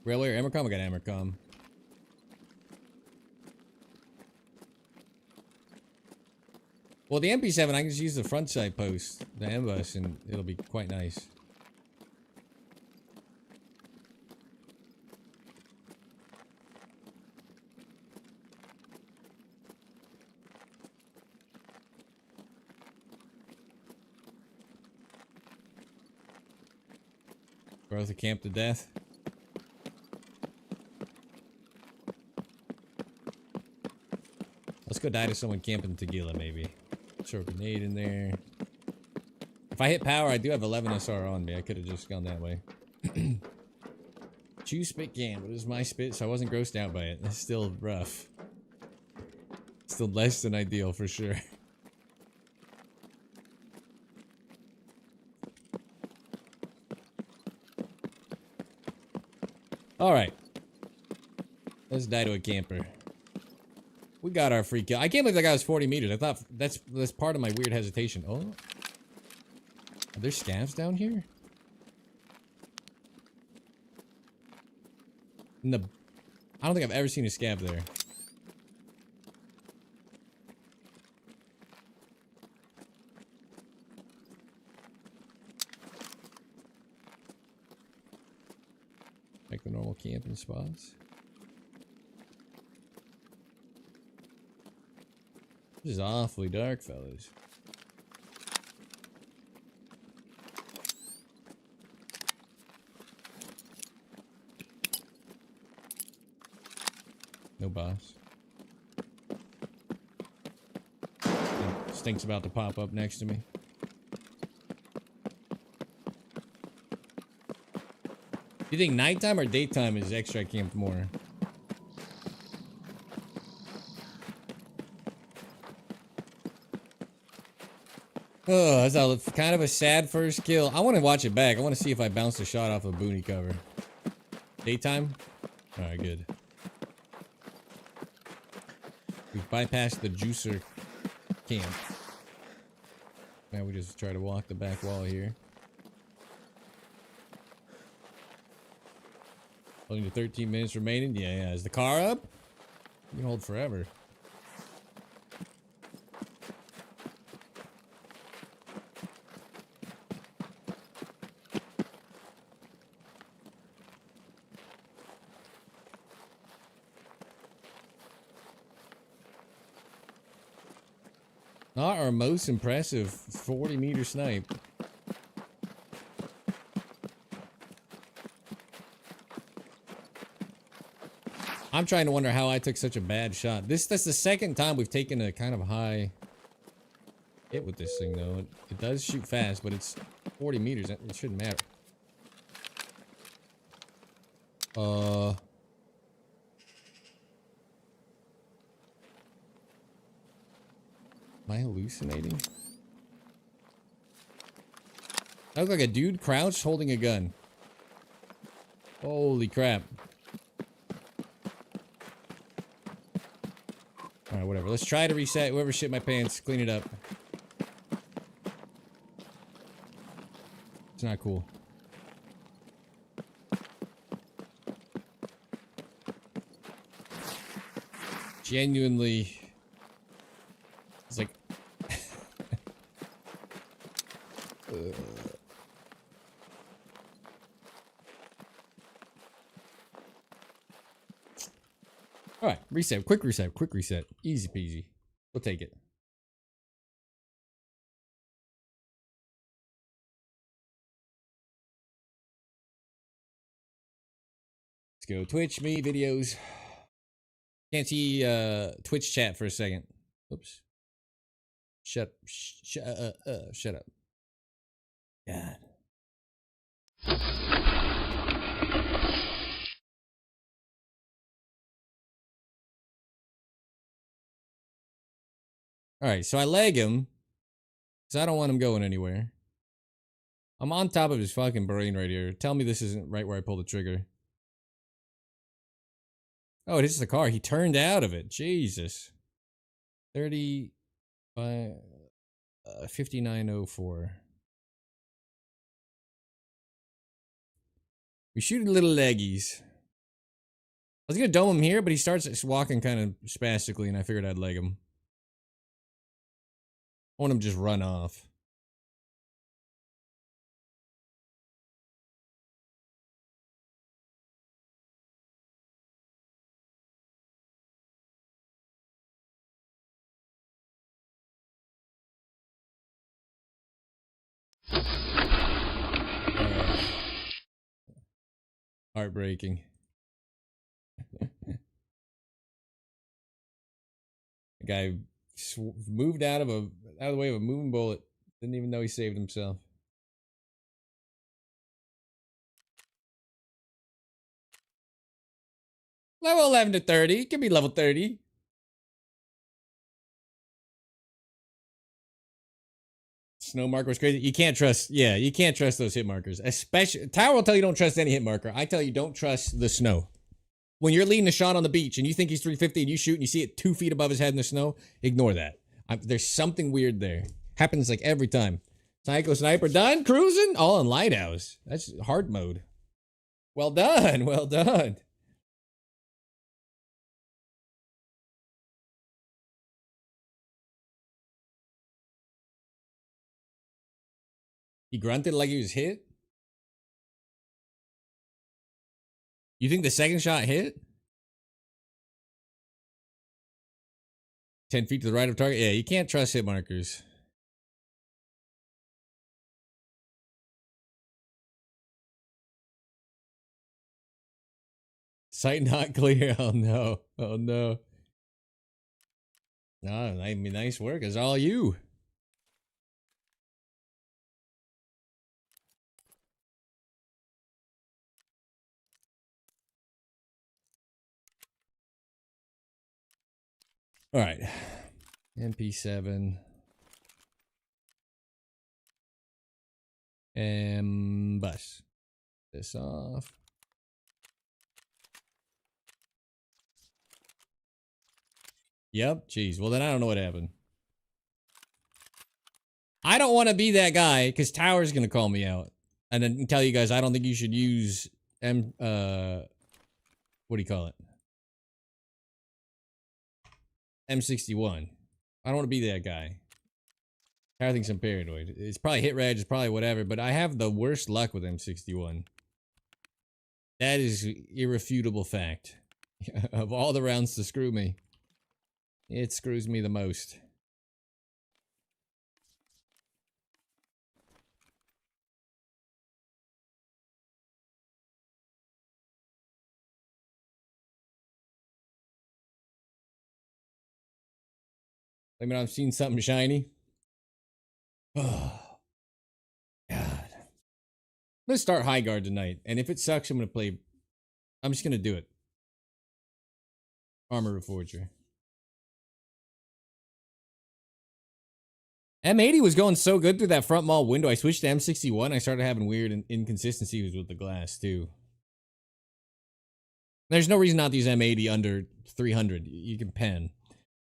Railway or Amercom? I got Amercom. Well, the MP7, I can just use the front side post, the M-bus, and it'll be quite nice. Growth of camp to death. Let's go die to someone camping Tagila, maybe. Throw a grenade in there. If I hit power, I do have 11 SR on me. I could have just gone that way. Choose spit can, but it was my spit, so I wasn't grossed out by it. It's still rough. Still less than ideal, for sure. Alright. Let's die to a camper. We got our free kill. I can't believe that guy was 40 meters. I thought that's part of my weird hesitation. Oh. Are there scavs down here? I don't think I've ever seen a scav there. Like the normal camping spots. This is awfully dark, fellas. No boss. Stink's about to pop up next to me. You think nighttime or daytime is extra camp more? Oh, that's kind of a sad first kill. I want to watch it back. I want to see if I bounced a shot off a boonie cover. Daytime? Alright, good. We've bypassed the juicer camp. Now we just try to walk the back wall here. Only 13 minutes remaining. Yeah. Is the car up? You can hold forever. Not our most impressive 40-meter snipe. I'm trying to wonder how I took such a bad shot. That's the second time we've taken a kind of high hit with this thing, though. It does shoot fast, but it's 40 meters. It shouldn't matter. Am I hallucinating? I look like a dude crouched holding a gun. Holy crap. Alright, whatever. Let's try to reset. Whoever shit my pants, clean it up. It's not cool. Genuinely. It's like. Alright, reset. Quick reset. Quick reset. Easy peasy. We'll take it. Let's go. Twitch, me, videos. Can't see Twitch chat for a second. Oops. Shut up. God. Alright, so I lag him. Because I don't want him going anywhere. I'm on top of his fucking brain right here. Tell me this isn't right where I pull the trigger. Oh, it hits the car. He turned out of it. Jesus. 5904. We shoot little leggies. was gonna dome him here, but he starts walking kind of spastically, and I figured I'd leg him. I want him to just run off. Heartbreaking. The guy moved out of the way of a moving bullet. Didn't even know he saved himself. Level 11 to 30. It could be level 30. Snow marker was crazy. You can't trust, you can't trust those hit markers. Especially, Tower will tell you don't trust any hit marker. I tell you don't trust the snow. When you're leading a shot on the beach and you think he's 350 and you shoot and you see it 2 feet above his head in the snow, ignore that. There's something weird there. Happens like every time. Psycho Sniper done? Cruising? All in Lighthouse. That's hard mode. Well done. Well done. He grunted like he was hit? You think the second shot hit? 10 feet to the right of target? Yeah, you can't trust hit markers. Sight not clear. Oh no. Oh no. No, I mean, nice work. It's all you. All right. MP7. And bus. This off. Yep. Jeez. Well, then I don't know what happened. I don't want to be that guy because Tower's going to call me out. And then tell you guys I don't think you should use what do you call it? M61. I don't want to be that guy. Tower thinks I'm paranoid. It's probably hit reg, it's probably whatever, but I have the worst luck with M61. That is irrefutable fact. Of all the rounds to screw me, it screws me the most. I mean, I've seen something shiny. Oh, God. I'm gonna start high guard tonight, and if it sucks, I'm just gonna do it. Armor Reforger. M80 was going so good through that front mall window. I switched to M61. I started having weird inconsistencies with the glass, too. There's no reason not to use M80 under 300. You can pen.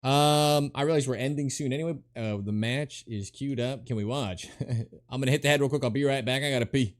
I realize we're ending soon anyway. The match is queued up. Can we watch? I'm gonna hit the head real quick. I'll be right back. I gotta pee.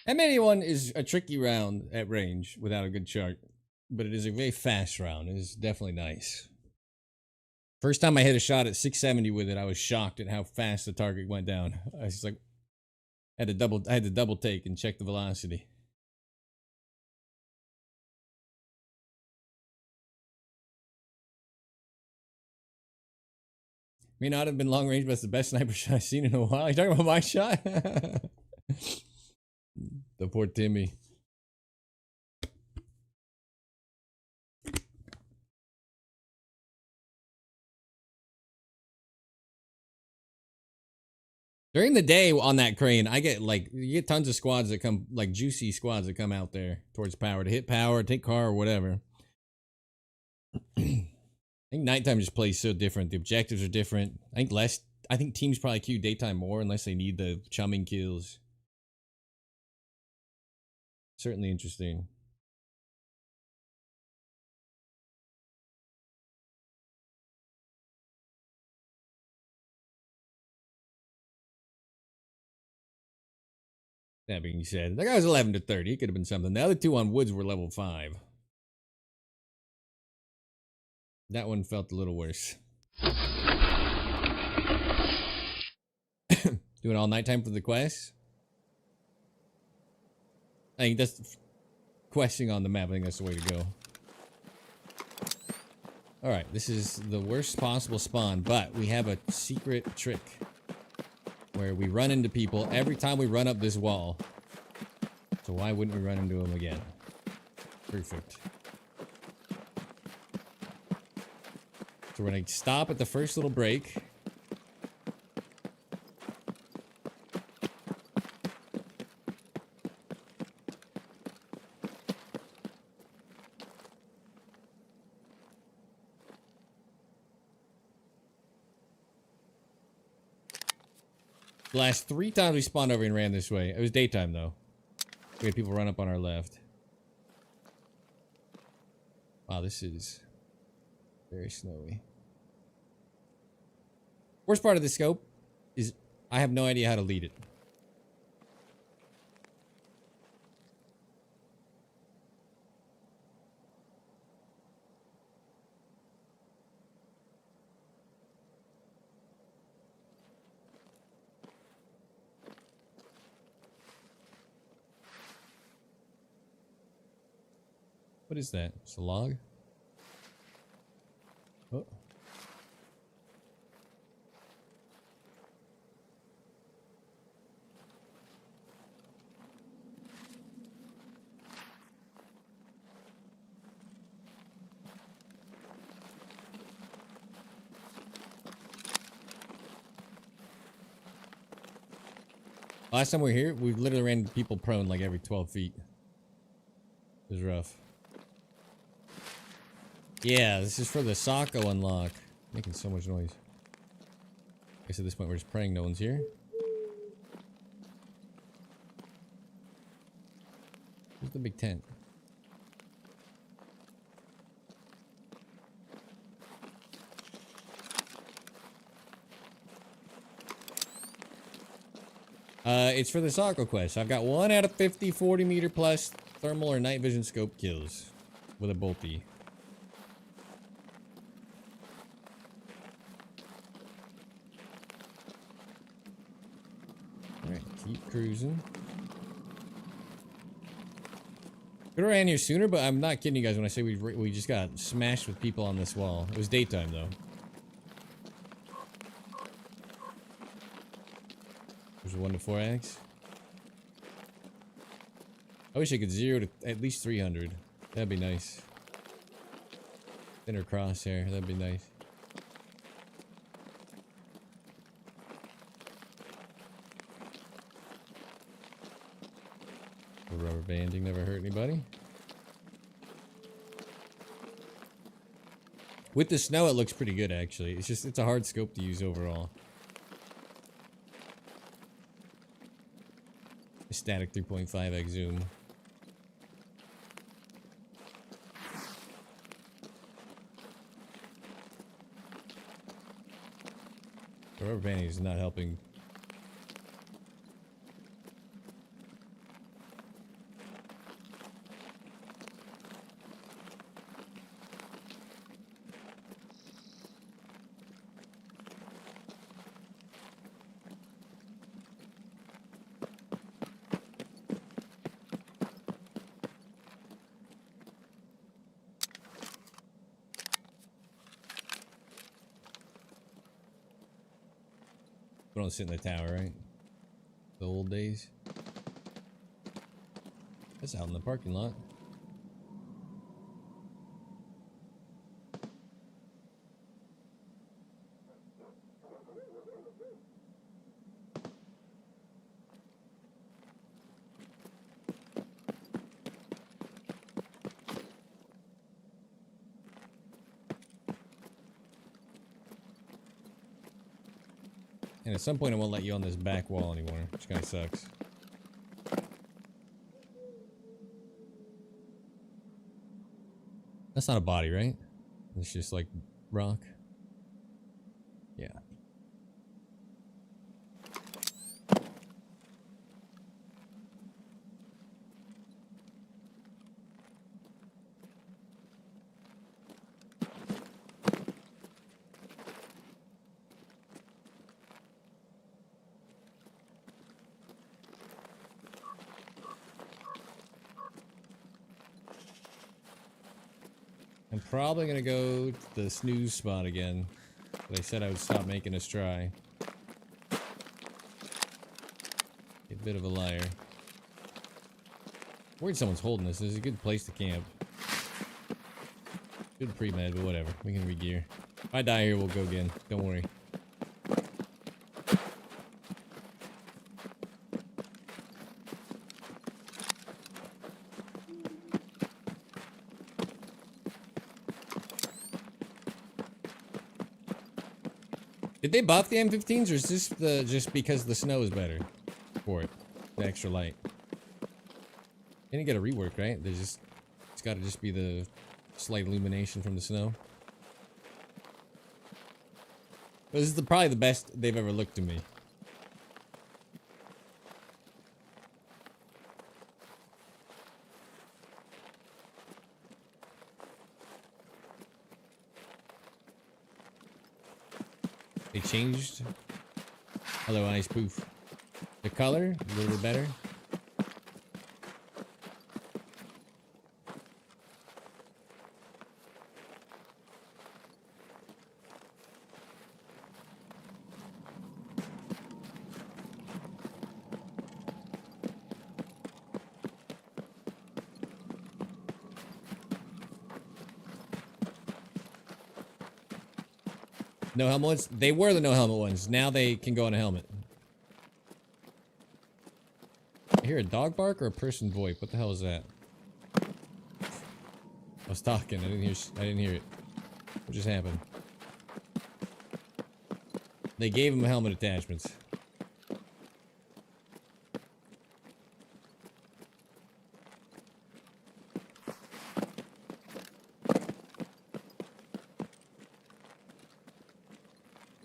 M81 is a tricky round at range without a good chart, but it is a very fast round. It is definitely nice. First time I hit a shot at 670 with it, I was shocked at how fast the target went down. I was like, I had to double take and check the velocity. May not have been long range, but it's the best sniper shot I've seen in a while. You talking about my shot? The poor Timmy. During the day on that crane, I get you get tons of squads that come, like juicy squads that come out there towards power to hit power, take car, or whatever. I think nighttime just plays so different. The objectives are different. I think teams probably queue daytime more unless they need the chumming kills. Certainly interesting. That being said, that guy was 11 to 30. He could have been something. The other two on woods were level 5. That one felt a little worse. Doing all nighttime for the quest? I think that's questing on the map. I think that's the way to go. Alright, this is the worst possible spawn, but we have a secret trick where we run into people every time we run up this wall. So why wouldn't we run into them again? Perfect. So we're gonna stop at the first little break. The last 3 times we spawned over and ran this way. It was daytime though. We had people run up on our left. Wow, this is very snowy. Worst part of the scope is I have no idea how to lead it. What is that? It's a log? Oh. Last time we were here, we literally ran people prone like every 12 feet. It was rough. Yeah, this is for the Socko unlock. Making so much noise. I guess at this point we're just praying no one's here. Where's the big tent? It's for the Socko quest. I've got 1 out of 50 40 meter plus thermal or night vision scope kills with a bolty. Alright, keep cruising. Could have ran here sooner, but I'm not kidding you guys when I say we just got smashed with people on this wall. It was daytime though. There's a 1 to 4x. I wish I could 0 to at least 300. That'd be nice. Thinner crosshair. That'd be nice. The rubber banding never hurt anybody. With the snow, it looks pretty good actually. It's a hard scope to use overall. Static 3.5x zoom. The rubber banding is not helping. We don't sit in the tower, right? The old days. That's out in the parking lot. And at some point, I won't let you on this back wall anymore, which kind of sucks. That's not a body, right? It's just like rock. Yeah. I'm probably gonna go to the snooze spot again. They said I would stop making us try. A bit of a liar. Worried someone's holding this. This is a good place to camp. Good pre-med, but whatever. We can re-gear. If I die here, we'll go again. Don't worry. Did they buff the M15s, or is this just because the snow is better for it? The extra light. They didn't get a rework, right? It's got to just be the slight illumination from the snow. But this is probably the best they've ever looked to me. They changed. Hello, ice poof. The color, a little bit better. No helmet ones? They were the no helmet ones. Now they can go on a helmet. I hear a dog bark or a person VoIP. What the hell is that? I was talking. I didn't hear it. What just happened? They gave him helmet attachments.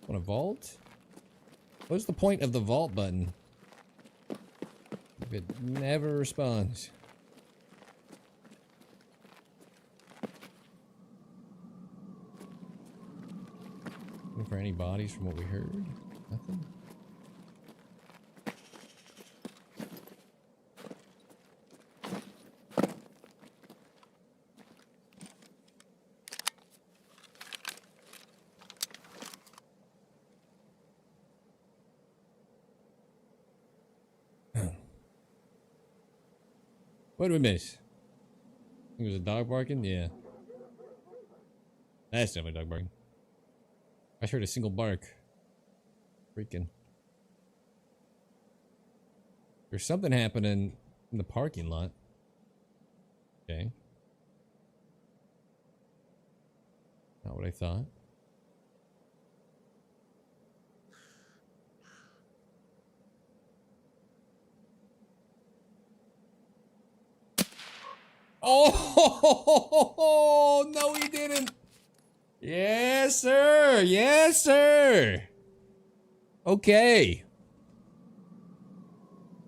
Want a vault? What's the point of the vault button if it never responds? Looking for any bodies from what we heard? Nothing? What did we miss? I think it was a dog barking? Yeah. That's definitely a dog barking. I heard a single bark. Freaking. There's something happening in the parking lot. Okay. Not what I thought. Oh, no, he didn't. Yes, sir. Yes, sir. Okay.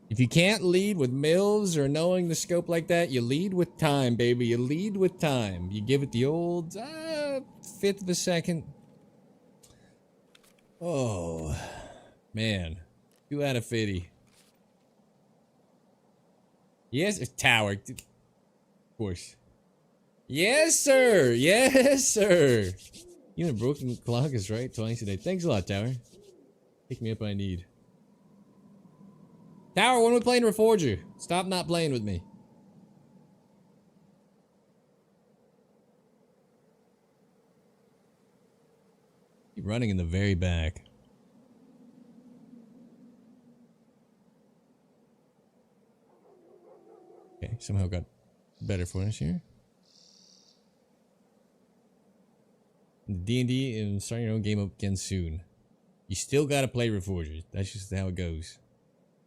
If you can't lead with mills or knowing the scope like that, you lead with time, baby. You lead with time. You give it the old fifth of a second. Oh, man. 2 out of 50. Yes, tower. Of course. Yes, sir. Yes, sir. Even a broken clock is right twice a day. Thanks a lot, Tower. Pick me up when I need. Tower, when we playing Reforger? Stop not playing with me. Keep running in the very back. Okay, somehow got better for us here. D&D and start your own game up again soon. You still gotta play Reforgers. That's just how it goes.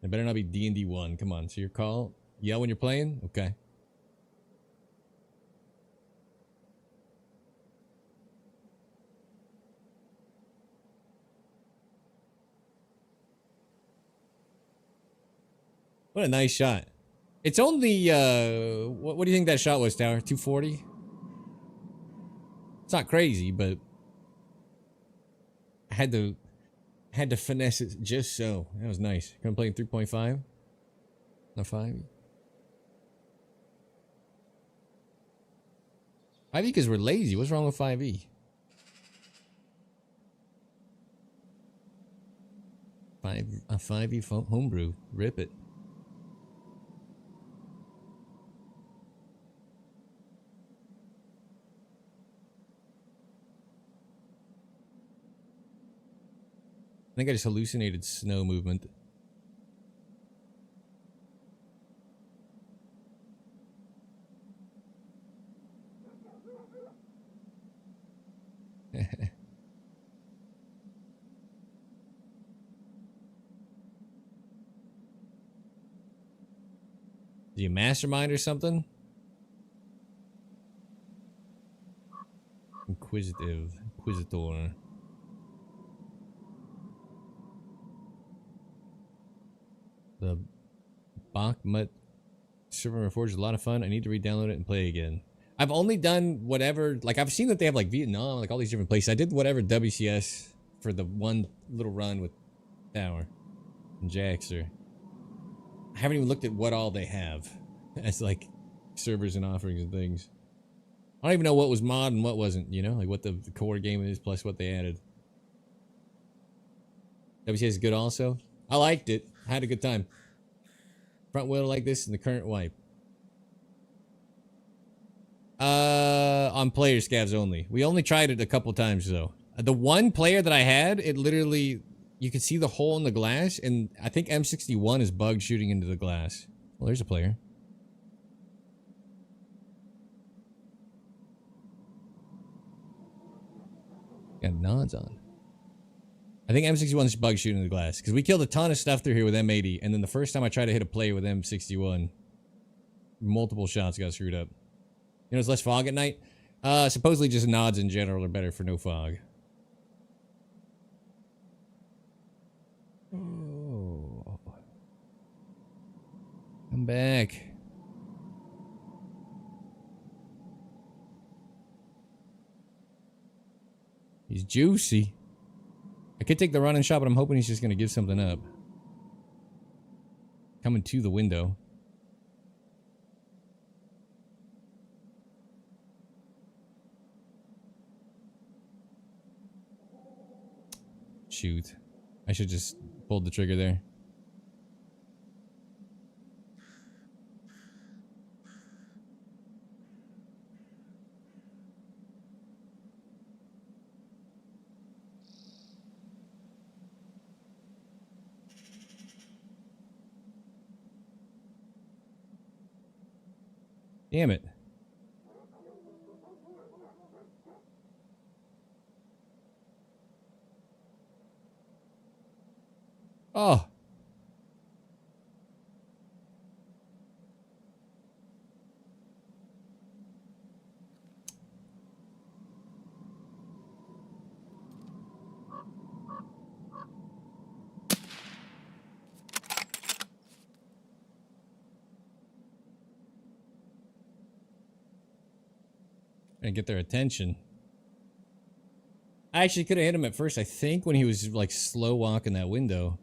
It better not be D&D 1. Come on, so your call. Yell when you're playing? Okay. What a nice shot. It's only, what do you think that shot was, Tower? 240? It's not crazy, but I had to finesse it just so. That was nice. Come playing 3.5? Not 5? 5e because we're lazy. What's wrong with 5e? 5e homebrew. Rip it. I think I just hallucinated snow movement. Is he a mastermind or something? Inquisitor. The Bakhmut server Reforged is a lot of fun. I need to re-download it and play again. I've only done whatever, like I've seen that they have like Vietnam, like all these different places. I did whatever WCS for the one little run with Tower and Jaxer. I haven't even looked at what all they have as like servers and offerings and things. I don't even know what was mod and what wasn't, you know, like what the core game is plus what they added. WCS is good also. I liked it. I had a good time. Front wheel like this in the current wipe. On player scavs only. We only tried it a couple times though. The one player that I had, it literally, you could see the hole in the glass, and I think M61 is bugged shooting into the glass. Well, there's a player. Got nods on. I think M61 is bug shooting the glass because we killed a ton of stuff through here with M80, and then the first time I tried to hit a player with M61, multiple shots got screwed up. You know, it's less fog at night. Supposedly just nods in general are better for no fog. Oh, come back. He's juicy. I could take the run and shot, but I'm hoping he's just going to give something up. Coming to the window. Shoot. I should just pulled the trigger there. Damn it. Oh. And get their attention. I actually could have hit him at first, I think, when he was like slow walking that window.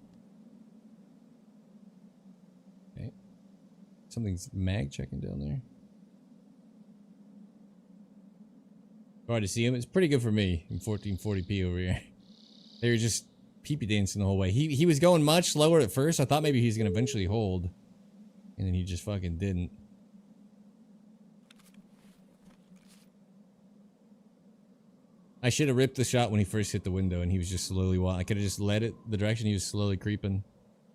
Okay. Something's mag checking down there. Hard to see him. It's pretty good for me in 1440p over here. They were just pee-pee dancing the whole way. He was going much slower at first. I thought maybe he was gonna eventually hold. And then he just fucking didn't. I should have ripped the shot when he first hit the window and he was just slowly walking. I could have just let it the direction he was slowly creeping.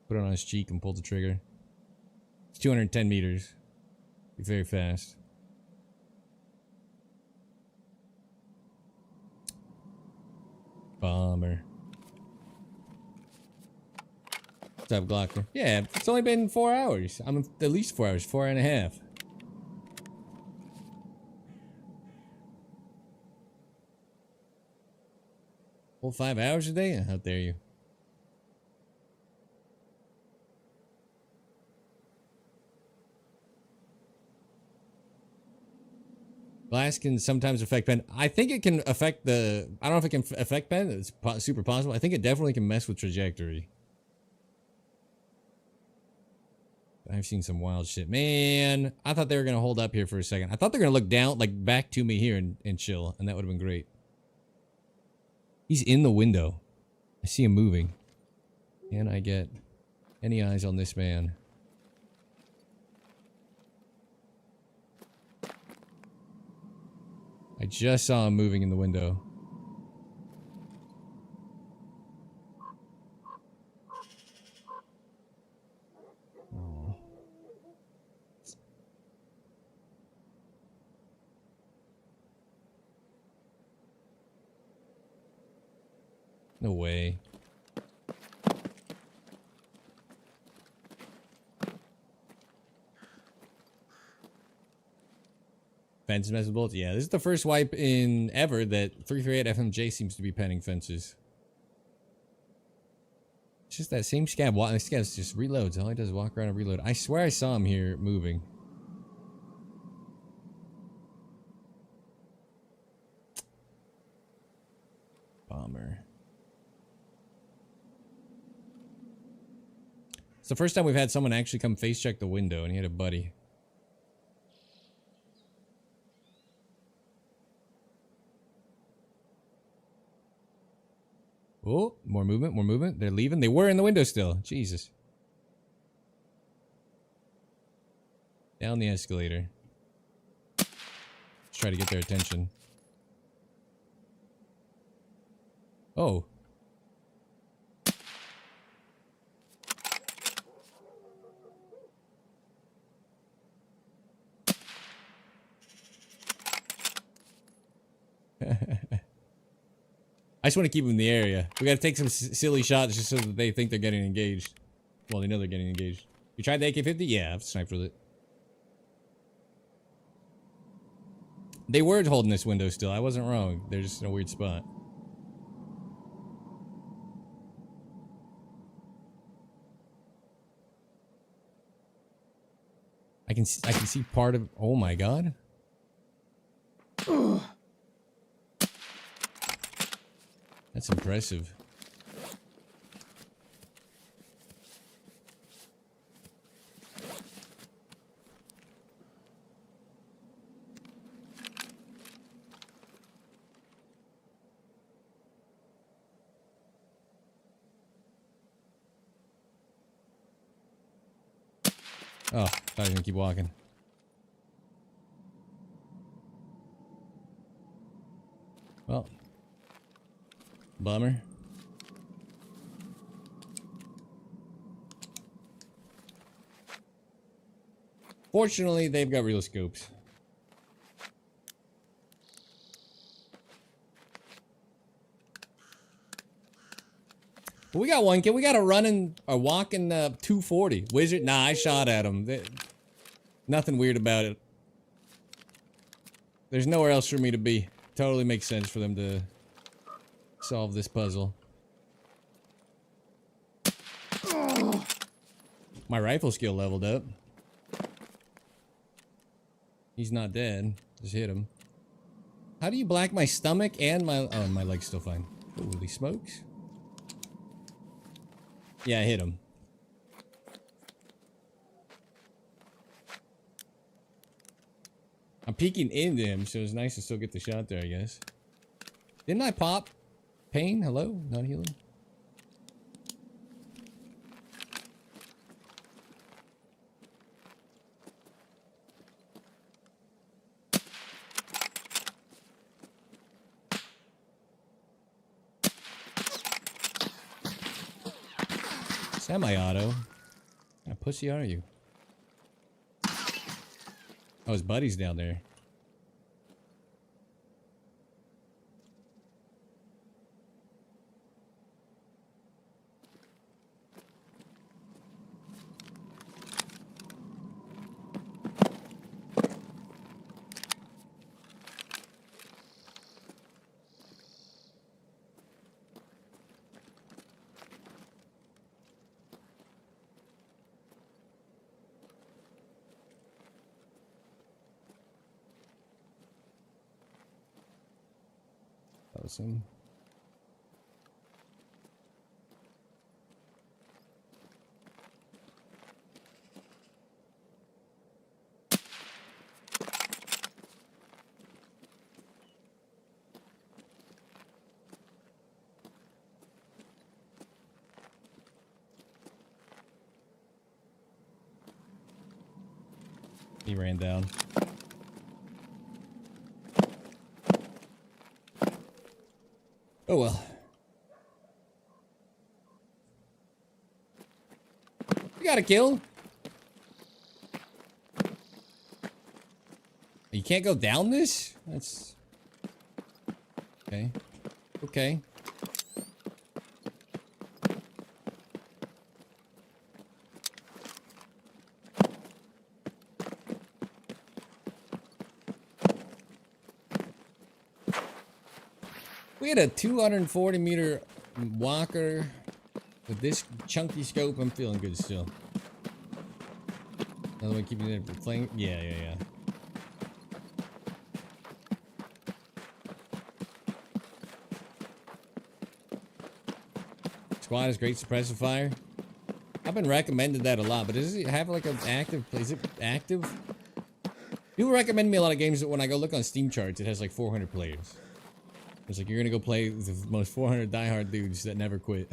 Put it on his cheek and pulled the trigger. It's 210 meters. Be very fast. Bomber. What's up, Glocker? Yeah, it's only been 4 hours. I'm at least 4 hours, 4.5. Full 5 hours a day? How dare you? Glass can sometimes affect pen. I think it can affect the... I don't know if it can affect pen. It's super possible. I think it definitely can mess with trajectory. I've seen some wild shit. Man, I thought they were going to hold up here for a second. I thought they were going to look down, like back to me here and chill. And that would have been great. He's in the window. I see him moving. Can I get any eyes on this man? I just saw him moving in the window. Oh. No way. Fence mess with bullets? Yeah, this is the first wipe in ever that 338 FMJ seems to be penning fences. It's just that same scab. The scab just reloads. All he does is walk around and reload. I swear I saw him here moving. Bomber. It's the first time we've had someone actually come face check the window, and he had a buddy. Oh, more movement, more movement. They're leaving. They were in the window still. Jesus. Down the escalator. Let's try to get their attention. Oh. I just want to keep them in the area. We gotta take some silly shots just so that they think they're getting engaged. Well, they know they're getting engaged. You tried the AK-50? Yeah, I've sniped with it. They were holding this window still. I wasn't wrong. They're just in a weird spot. I can see part of... Oh my god. That's impressive. Oh, thought I was gonna keep walking. Well. Bummer. Fortunately, they've got real scopes. But we got one kid. We got a walking 240 wizard. Nah, I shot at him. Nothing weird about it. There's nowhere else for me to be. Totally makes sense for them to solve this puzzle. My rifle skill leveled up. He's not dead. Just hit him. How do you black my stomach and my... Oh, my leg's still fine. Holy smokes. Yeah, I hit him. I'm peeking into him, so it's nice to still get the shot there, I guess. Didn't I pop? Pain? Hello? Not healing? Semi-auto. What kind of pussy are you? Oh, his buddy's down there. That was him. He ran down. Oh well. You got a kill. You can't go down this? That's... Okay. Okay. We had a 240 meter walker with this chunky scope. I'm feeling good still. Another one keeping it playing. Yeah. Squad is great suppressive fire. I've been recommended that a lot, but does it have like an active? Is it active? People recommend me a lot of games that when I go look on Steam charts, it has like 400 players. It's like, you're gonna go play the most 400 diehard dudes that never quit.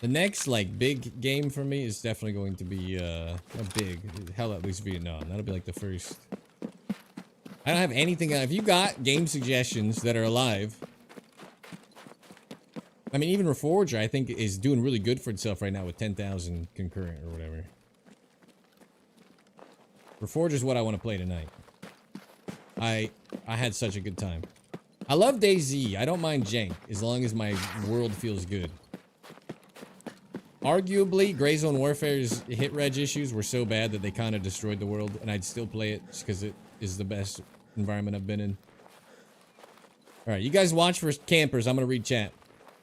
The next, like, big game for me is definitely going to be, hell, at least Vietnam. That'll be like the first. I don't have anything. If you got game suggestions that are alive, I mean, even Reforger, I think, is doing really good for itself right now with 10,000 concurrent or whatever. Reforger is what I want to play tonight. I had such a good time. I love DayZ. I don't mind jank as long as my world feels good. Arguably, Gray Zone Warfare's hit reg issues were so bad that they kind of destroyed the world, and I'd still play it just because it is the best environment I've been in. Alright, you guys watch for campers. I'm going to read chat.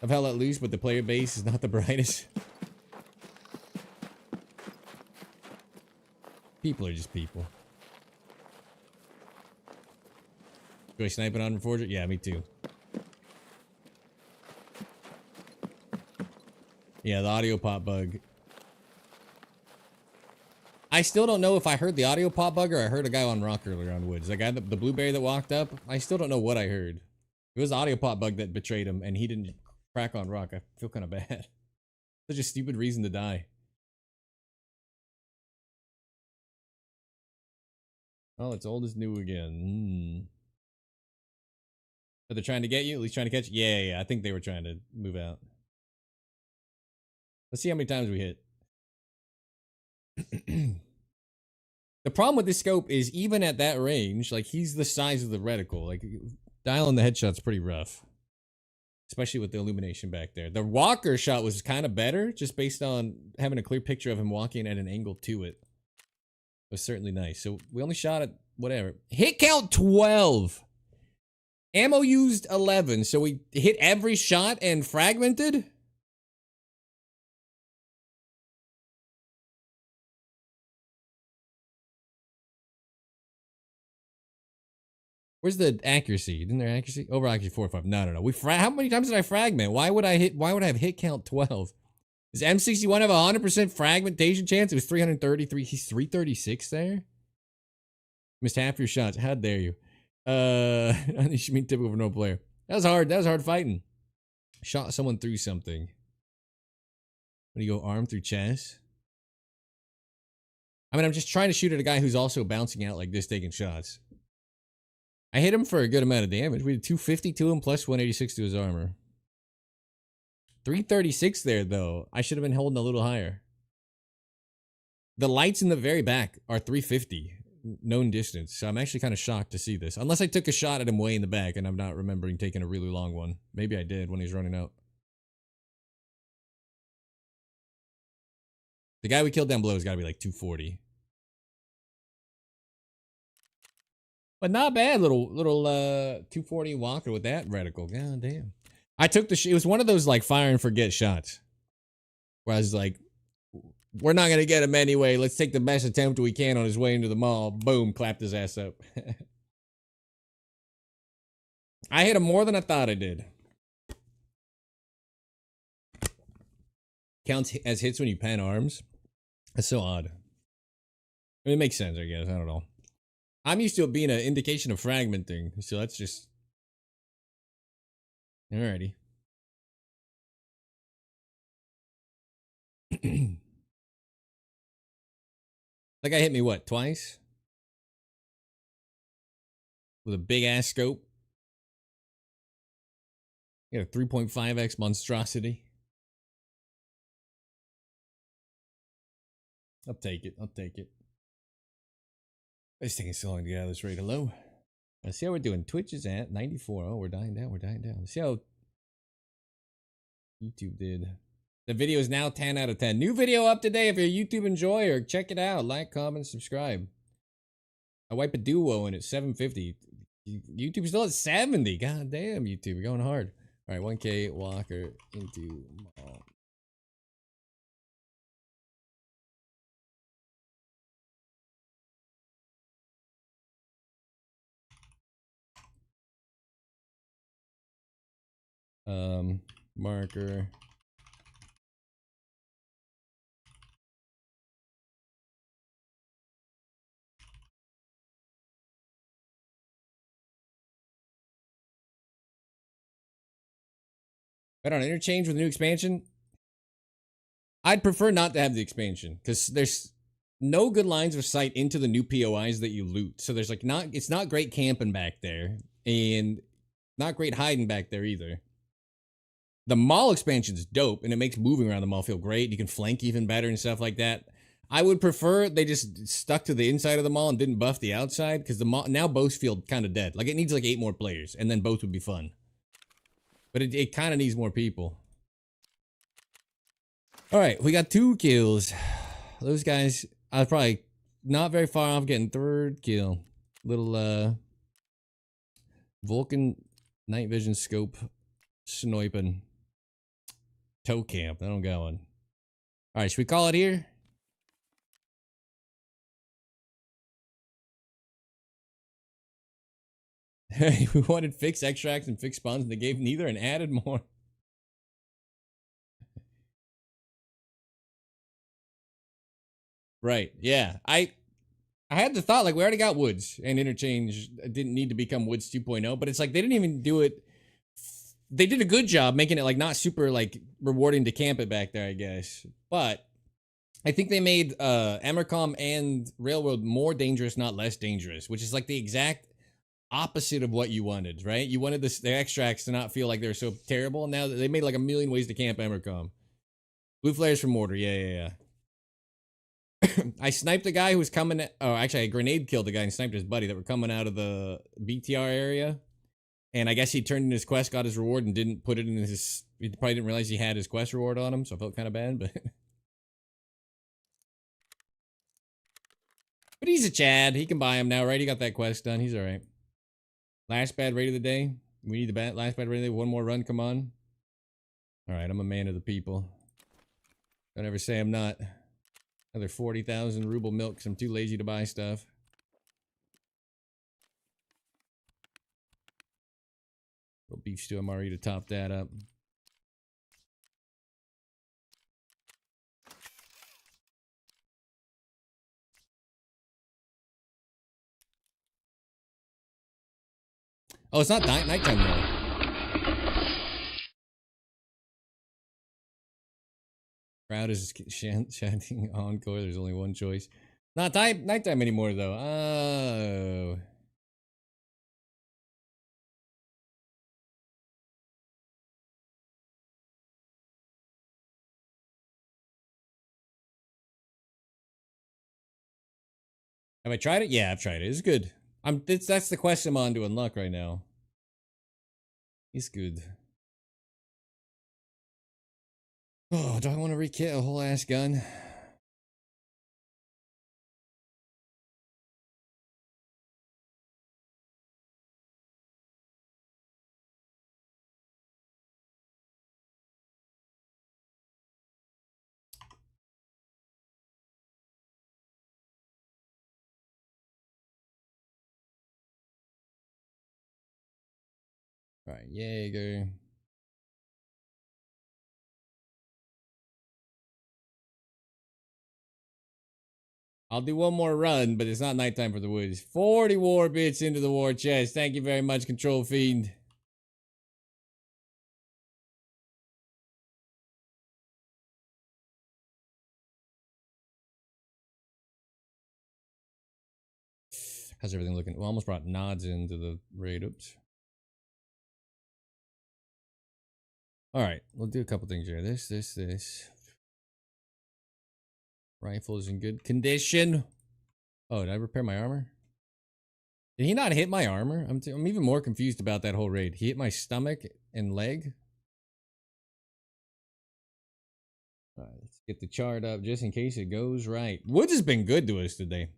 I've held at loose, but the player base is not the brightest. People are just people. Go sniping on Reforger? Yeah, me too. Yeah, the audio pop bug. I still don't know if I heard the audio pop bug or I heard a guy on rock earlier on Woods. The guy, the blueberry that walked up, I still don't know what I heard. It was the audio pop bug that betrayed him, and he didn't crack on rock. I feel kind of bad. Such a stupid reason to die. Oh, it's old as new again. Are they trying to get you? At least trying to catch you? Yeah. I think they were trying to move out. Let's see how many times we hit. The problem with this scope is even at that range, like, he's the size of the reticle. Like, dialing the headshot's pretty rough. Especially with the illumination back there. The walker shot was kind of better, just based on having a clear picture of him walking at an angle to it. It was certainly nice. So we only shot at whatever. Hit count 12. Ammo used 11. So we hit every shot and fragmented? Where's the accuracy? Isn't there accuracy? Over accuracy 4 or 5. No. How many times did I fragment? Why would I have hit count 12? Does M61 have a 100% fragmentation chance? It was 333. He's 336 there? Missed half your shots. How dare you? You should mean typical for no player. That was hard. That was hard fighting. Shot someone through something. When you go arm through chest? I mean, I'm just trying to shoot at a guy who's also bouncing out like this, taking shots. I hit him for a good amount of damage. We did 250 to him plus 186 to his armor. 336 there, though. I should have been holding a little higher. The lights in the very back are 350 known distance, so I'm actually kind of shocked to see this. Unless I took a shot at him way in the back and I'm not remembering taking a really long one. Maybe I did when he's running out. The guy we killed down below has got to be like 240. But not bad, little 240 walker with that reticle. God damn. I took the it was one of those like fire and forget shots. Where I was like, we're not gonna get him anyway. Let's take the best attempt we can on his way into the mall. Boom, clapped his ass up. I hit him more than I thought I did. Counts as hits when you pan arms. That's so odd. I mean, it makes sense, I guess. I don't know. I'm used to it being an indication of fragmenting, so that's just... Alrighty. That guy hit me, what, twice? With a big-ass scope. He had a 3.5x monstrosity. I'll take it. I'll take it. It's taking so long to get out of this raid. Hello? Let's see how we're doing. Twitch is at 94. Oh, we're dying down. We're dying down. Let's see how YouTube did. The video is now 10 out of 10. New video up today. If you're a YouTube enjoyer, check it out. Like, comment, subscribe. I wipe a duo and it's 750. YouTube's still at 70. God damn, YouTube. We're going hard. All right, 1K walker into mall. Marker. Right on interchange with the new expansion. I'd prefer not to have the expansion because there's no good lines of sight into the new POIs that you loot. So there's like it's not great camping back there and not great hiding back there either. The mall expansion's dope and it makes moving around the mall feel great. You can flank even better and stuff like that. I would prefer they just stuck to the inside of the mall and didn't buff the outside because the mall now both feel kind of dead. Like it needs like 8 more players and then both would be fun. But it kind of needs more people. All right, we got 2 kills. Those guys, I was probably not very far off getting 3rd kill. Little Vulcan Night Vision Scope sniping. Toe camp. I don't got one. All right, should we call it here? Hey, we wanted fixed extracts and fixed spawns, and they gave neither and added more. Right. Yeah. I had the thought, like, we already got woods, and interchange didn't need to become woods 2.0, but it's like they didn't even do it. They did a good job making it like not super like rewarding to camp it back there, I guess. But I think they made Emercom and Railroad more dangerous, not less dangerous, which is like the exact opposite of what you wanted, right? You wanted the extracts to not feel like they're so terrible. Now they made like a million ways to camp Emercom. Blue flares from mortar. Yeah. I sniped the guy who was coming. Oh, actually, I grenade killed the guy and sniped his buddy that were coming out of the BTR area. And I guess he turned in his quest, got his reward, and didn't put it in his... He probably didn't realize he had his quest reward on him, so I felt kind of bad, but... But he's a Chad. He can buy him now, right? He got that quest done. He's alright. Last bad raid of the day. We need the last bad raid of the day. One more run, come on. Alright, I'm a man of the people. Don't ever say I'm not. Another 40,000 ruble milk, because I'm too lazy to buy stuff. Little beef stew MRE to top that up. Oh, it's not nighttime though. Crowd is chanting encore. There's only one choice. Not nighttime anymore though. Oh. Have I tried it? Yeah, I've tried it. It's good. That's the quest I'm on to unlock right now. It's good. Oh, do I want to rekit a whole ass gun? All right, Jaeger. I'll do one more run, but it's not nighttime for the woods. 40 war bits into the war chest. Thank you very much, Control Fiend. How's everything looking? We almost brought nods into the raid. Oops. All right, we'll do a couple things here. This. Rifle is in good condition. Oh, did I repair my armor? Did he not hit my armor? I'm even more confused about that whole raid. He hit my stomach and leg. All right, let's get the chart up just in case it goes right. Woods has been good to us today.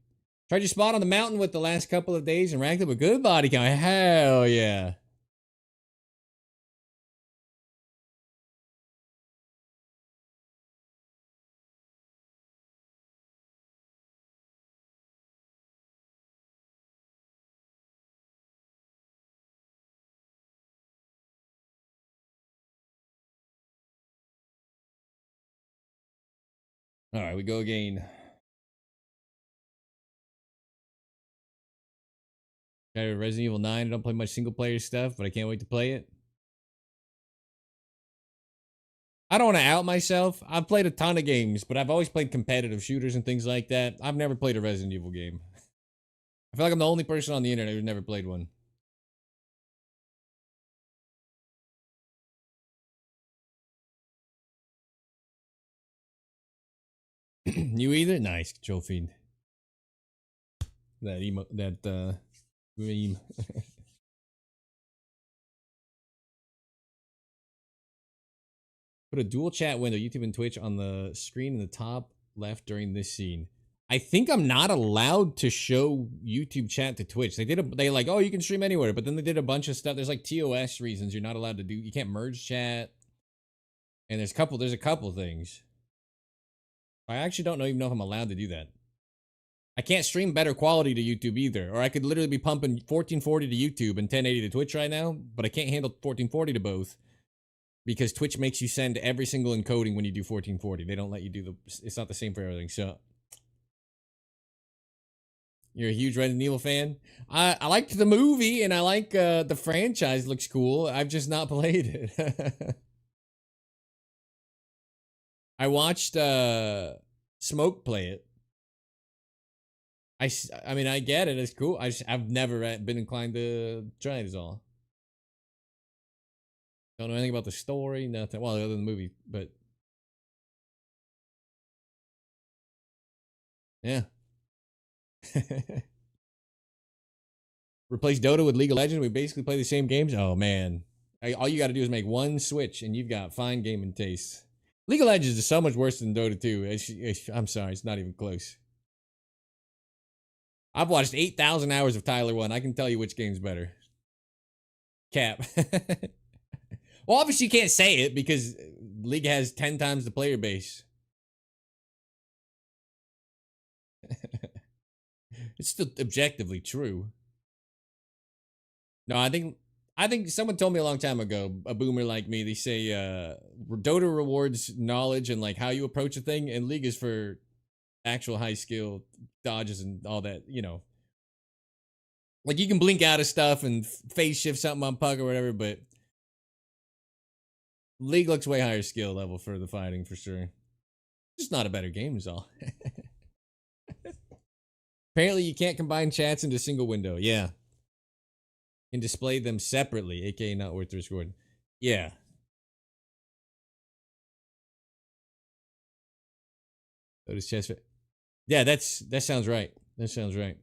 Tried your spot on the mountain with the last couple of days and racked up a good body count. Hell yeah. All right, we go again. Got Resident Evil 9. I don't play much single player stuff, but I can't wait to play it. I don't want to out myself. I've played a ton of games, but I've always played competitive shooters and things like that. I've never played a Resident Evil game. I feel like I'm the only person on the internet who's never played one. You either? Nice, Control Fiend. That meme. Put a dual chat window, YouTube and Twitch, on the screen in the top left during this scene. I think I'm not allowed to show YouTube chat to Twitch. They like, oh, you can stream anywhere, but then they did a bunch of stuff. There's like TOS reasons you're not allowed to do. You can't merge chat, and there's a couple things. I actually don't even know if I'm allowed to do that. I can't stream better quality to YouTube either, or I could literally be pumping 1440 to YouTube and 1080 to Twitch right now, but I can't handle 1440 to both because Twitch makes you send every single encoding when you do 1440. They don't let you do it's not the same for everything. So you're a huge Resident Evil fan? I liked the movie and I like the franchise. Looks cool. I've just not played it. I watched Smoke play it. I mean, I get it. It's cool. I've never been inclined to try it. Is all. Don't know anything about the story. Nothing. Well, other than the movie, but yeah. Replace Dota with League of Legends. We basically play the same games. Oh man, all you got to do is make one switch, and you've got fine gaming taste. League of Legends is so much worse than Dota 2. I'm sorry, it's not even close. I've watched 8,000 hours of Tyler 1. I can tell you which game's better. Cap. Well, obviously you can't say it because League has 10 times the player base. It's still objectively true. No, I think someone told me a long time ago, a boomer like me, they say Dota rewards knowledge and like how you approach a thing, and League is for actual high skill dodges and all that, you know. Like you can blink out of stuff and phase shift something on puck or whatever, but League looks way higher skill level for the fighting for sure. Just not a better game is all. Apparently you can't combine chats into a single window. Yeah. And display them separately, aka not worth the risk reward. Yeah. Lotus chest. Yeah, that sounds right. That sounds right.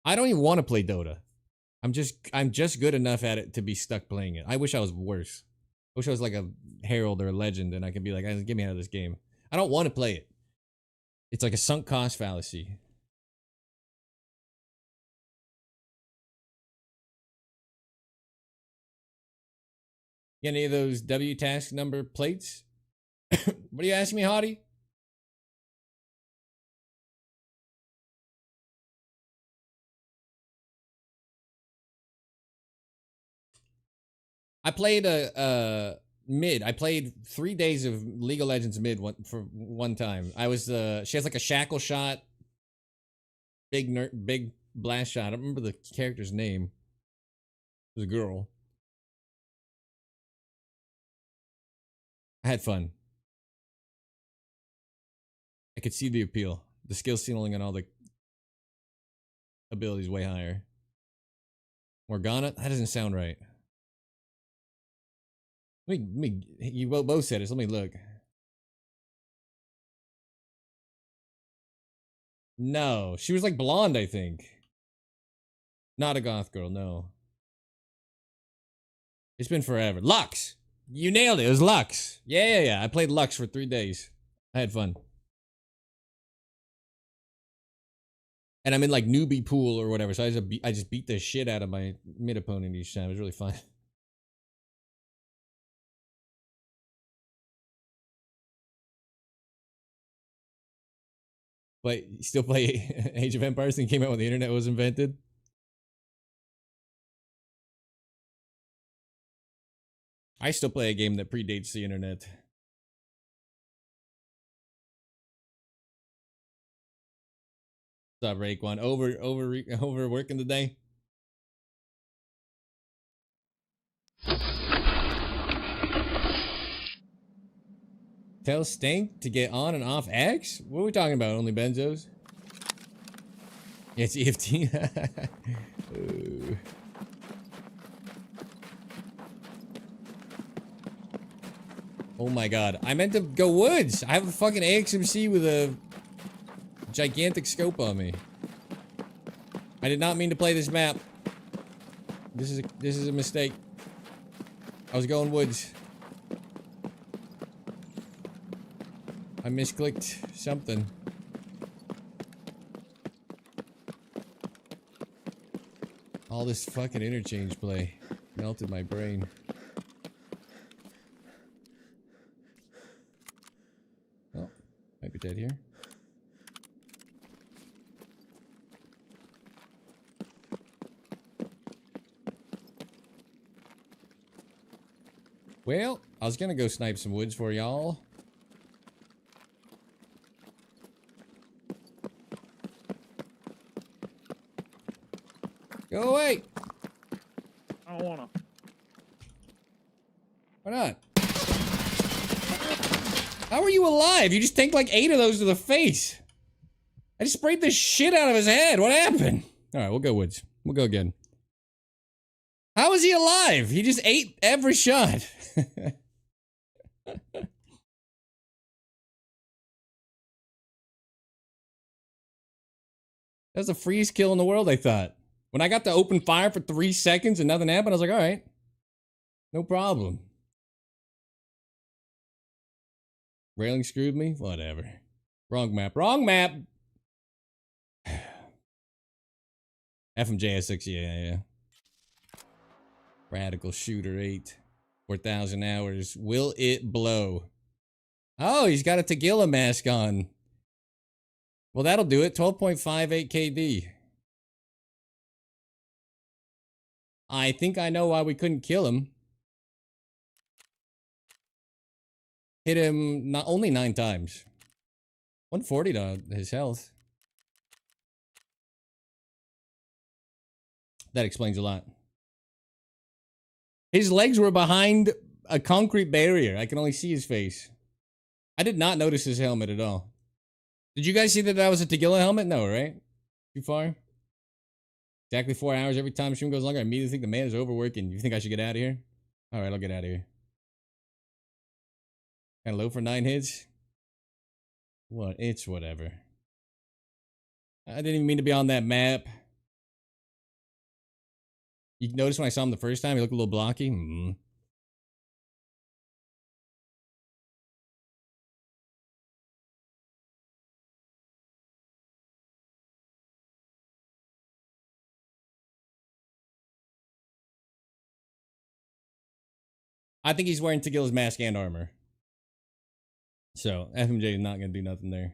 I don't even want to play Dota. I'm just good enough at it to be stuck playing it. I wish I was worse. I wish I was like a herald or a legend and I could be like, get me out of this game. I don't want to play it. It's like a sunk cost fallacy. Get any of those W task number plates? What are you asking me, Hottie? I played a mid. I played 3 days of League of Legends mid for one time. I was she has like a shackle shot, big blast shot. I don't remember the character's name. It was a girl. I had fun. I could see the appeal. The skill ceiling and all the abilities way higher. Morgana? That doesn't sound right. You both said it, so let me look. No, she was like blonde, I think. Not a goth girl, no. It's been forever. Lux! You nailed it. It was Lux. Yeah. I played Lux for 3 days. I had fun. And I'm in like newbie pool or whatever, so I just beat the shit out of my mid opponent each time. It was really fun. But you still play Age of Empires and came out when the internet was invented? I still play a game that predates the internet. What's up, Raekwon? Overworking today? Tell Stink to get on and off X? What are we talking about? Only benzos? Yeah, it's EFT. Oh my god. I meant to go woods. I have a fucking AXMC with a gigantic scope on me. I did not mean to play this map. This is a mistake. I was going woods. I misclicked something. All this fucking interchange play melted my brain. Oh, might be dead here. Well, I was gonna go snipe some woods for y'all. Go away! I don't wanna. Why not? How are you alive? You just tanked like 8 of those to the face. I just sprayed the shit out of his head. What happened? Alright, we'll go woods. We'll go again. How is he alive? He just ate every shot. That's the freeze kill in the world, I thought. When I got to open fire for 3 seconds and nothing happened, I was like, alright. No problem. Railing screwed me? Whatever. Wrong map. Wrong map! FMJS6, yeah. Radical Shooter 8. 4,000 hours. Will it blow? Oh, he's got a Tagilla mask on. Well, that'll do it. 12.58 KD. I think I know why we couldn't kill him. Hit him not only 9 times. 140 to his health. That explains a lot. His legs were behind a concrete barrier. I can only see his face. I did not notice his helmet at all. Did you guys see that was a Tagilla helmet? No, right? Too far? Exactly 4 hours every time stream goes longer. I immediately think the man is overworking. You think I should get out of here? Alright, I'll get out of here. Kinda low for 9 hits? What? It's whatever. I didn't even mean to be on that map. You notice when I saw him the first time, he looked a little blocky. I think he's wearing Tegila's mask and armor. So, FMJ is not going to do nothing there.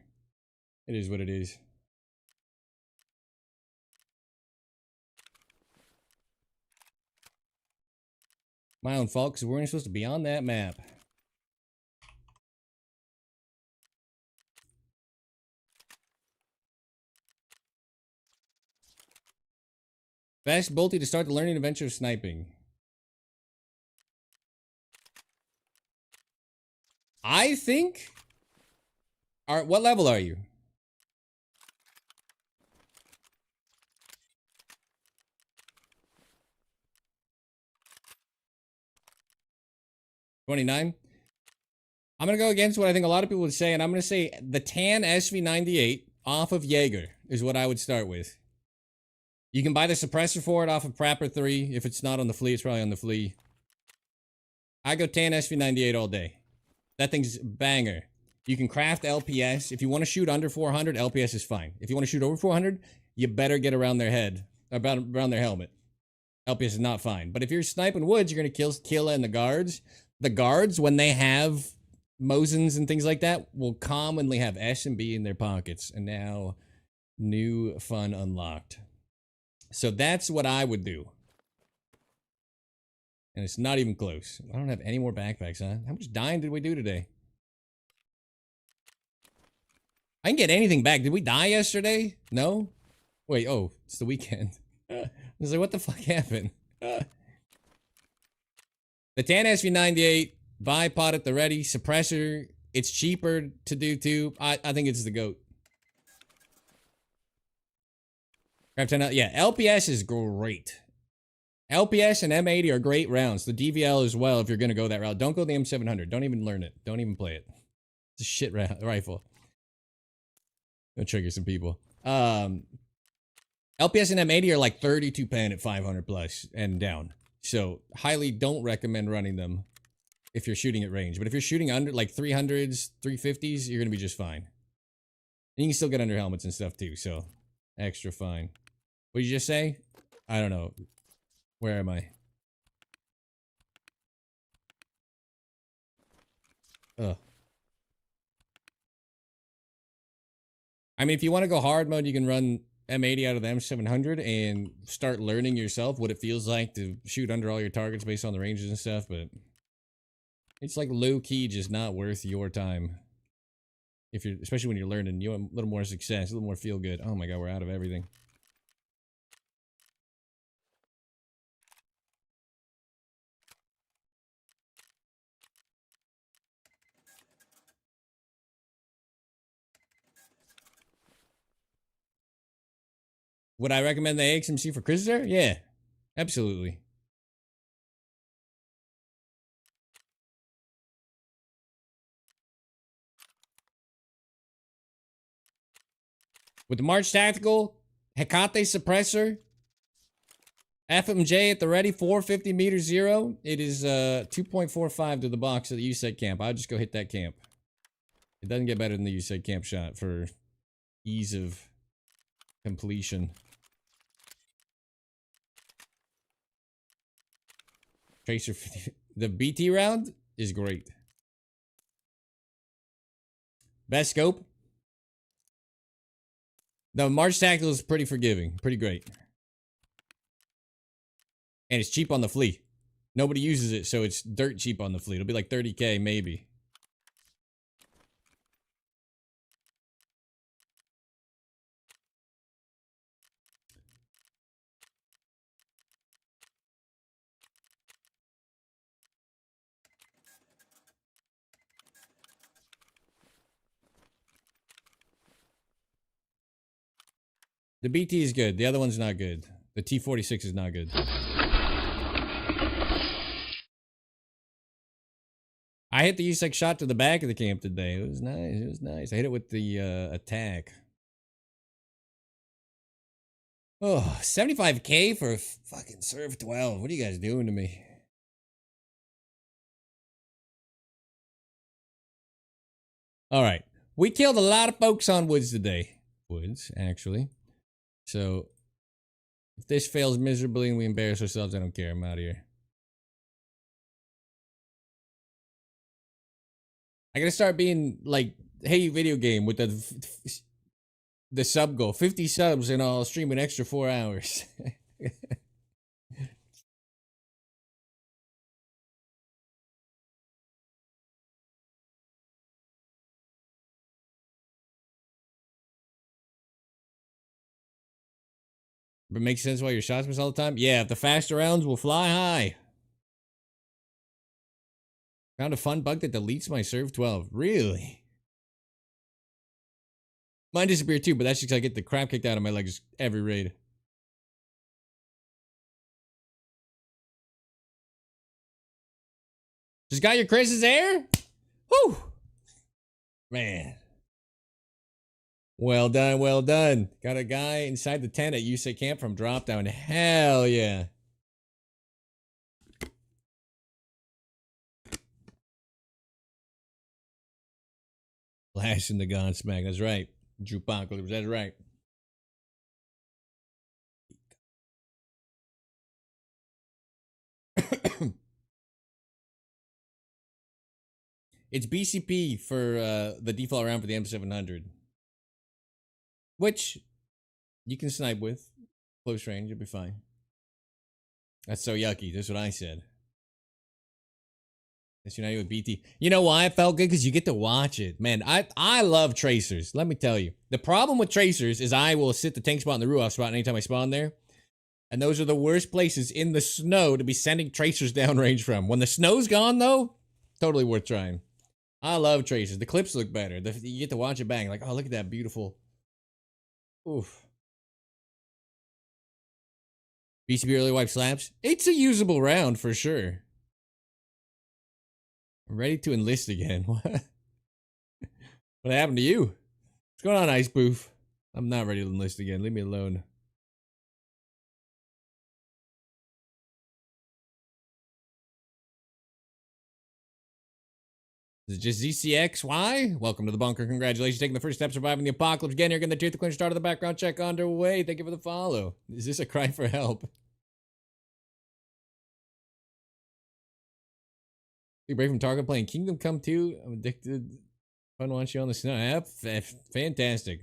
It is what it is. My own fault, because we weren't supposed to be on that map. Fast Bolty to start the learning adventure of sniping. I think... what level are you? $29. I'm going to go against what I think a lot of people would say, and I'm going to say the tan SV98 off of Jaeger is what I would start with. You can buy the suppressor for it off of Prepper 3. If it's not on the flea, it's probably on the flea. I go tan SV98 all day. That thing's banger. You can craft LPS. If you want to shoot under 400, LPS is fine. If you want to shoot over 400, you better get around their head, around their helmet. LPS is not fine. But if you're sniping woods, you're going to kill Killa and the guards. The guards, when they have Mosins and things like that, will commonly have S and B in their pockets. And now, new fun unlocked. So that's what I would do. And it's not even close. I don't have any more backpacks, huh? How much dying did we do today? I can get anything back. Did we die yesterday? No? Wait, oh, it's the weekend. I was like, what the fuck happened? The Tan SV98, bipod at the ready, suppressor. It's cheaper to do too. I think it's the GOAT. Yeah, LPS is great. LPS and M80 are great rounds. The DVL as well if you're going to go that route. Don't go the M700. Don't even learn it. Don't even play it. It's a shit rifle. Gonna trigger some people. LPS and M80 are like 32 pen at 500 plus and down. So highly don't recommend running them if you're shooting at range. But if you're shooting under like 300s, 350s, you're gonna be just fine. And you can still get under helmets and stuff too. So extra fine. What did you just say? I don't know. Where am I? Ugh. I mean, if you want to go hard mode, you can run M80 out of the M700 and start learning yourself what it feels like to shoot under all your targets based on the ranges and stuff, but it's like low-key just not worth your time. If you're, especially when you're learning, you want a little more success, a little more feel good. Oh my god, we're out of everything. Would I recommend the AXMC for Cruiser? Yeah, absolutely. With the March Tactical, Hecate Suppressor, FMJ at the ready, 450 meter zero. It is 2.45 to the box at the USEC camp. I'll just go hit that camp. It doesn't get better than the USEC camp shot for ease of completion. Tracer 50. The BT round is great. Best scope. The March Tactical is pretty forgiving. Pretty great. And it's cheap on the flea. Nobody uses it, so it's dirt cheap on the flea. It'll be like 30k maybe. The BT is good. The other one's not good. The T46 is not good. I hit the USEC shot to the back of the camp today. It was nice. It was nice. I hit it with the attack. Oh, 75K for a fucking Serve 12. What are you guys doing to me? All right. We killed a lot of folks on Woods today. Woods, actually. So, if this fails miserably and we embarrass ourselves, I don't care. I'm out of here. I gotta start being like, hey, video game with the sub goal. 50 subs and I'll stream an extra 4 hours. But it makes sense why your shots miss all the time? Yeah, if the faster rounds will fly high. Found a fun bug that deletes my Serve 12. Really? Mine disappeared too, but that's just 'cause I get the crap kicked out of my legs every raid. Just got your Chris's air? Whew! Man. Well done, well done. Got a guy inside the tent at USA Camp from Dropdown. Hell yeah. Flashing the Godsmack. That's right. Jupocalypse. That's right. It's BCP for the default round for the M700. Which you can snipe with. Close range, you'll be fine. That's so yucky. That's what I said. That's united with BT. You know why it felt good? Because you get to watch it. Man, I love tracers. Let me tell you. The problem with tracers is I will sit the tank spot in the Ruoff spot anytime I spawn there. And those are the worst places in the snow to be sending tracers downrange from. When the snow's gone, though, totally worth trying. I love tracers. The clips look better. You get to watch it bang. Like, oh, look at that beautiful. Oof. BCB early wipe slaps. It's a usable round for sure. I'm ready to enlist again. What? What happened to you? What's going on, Ice Boof? I'm not ready to enlist again. Leave me alone. Is it just ZCXY? Welcome to the bunker. Congratulations, taking the first step, surviving the apocalypse. Getting here, getting the tooth to clinch, start of the background check underway. Thank you for the follow. Is this a cry for help? You break from Target playing Kingdom Come 2. I'm addicted. Fun watching you on the snow. Yeah, fantastic.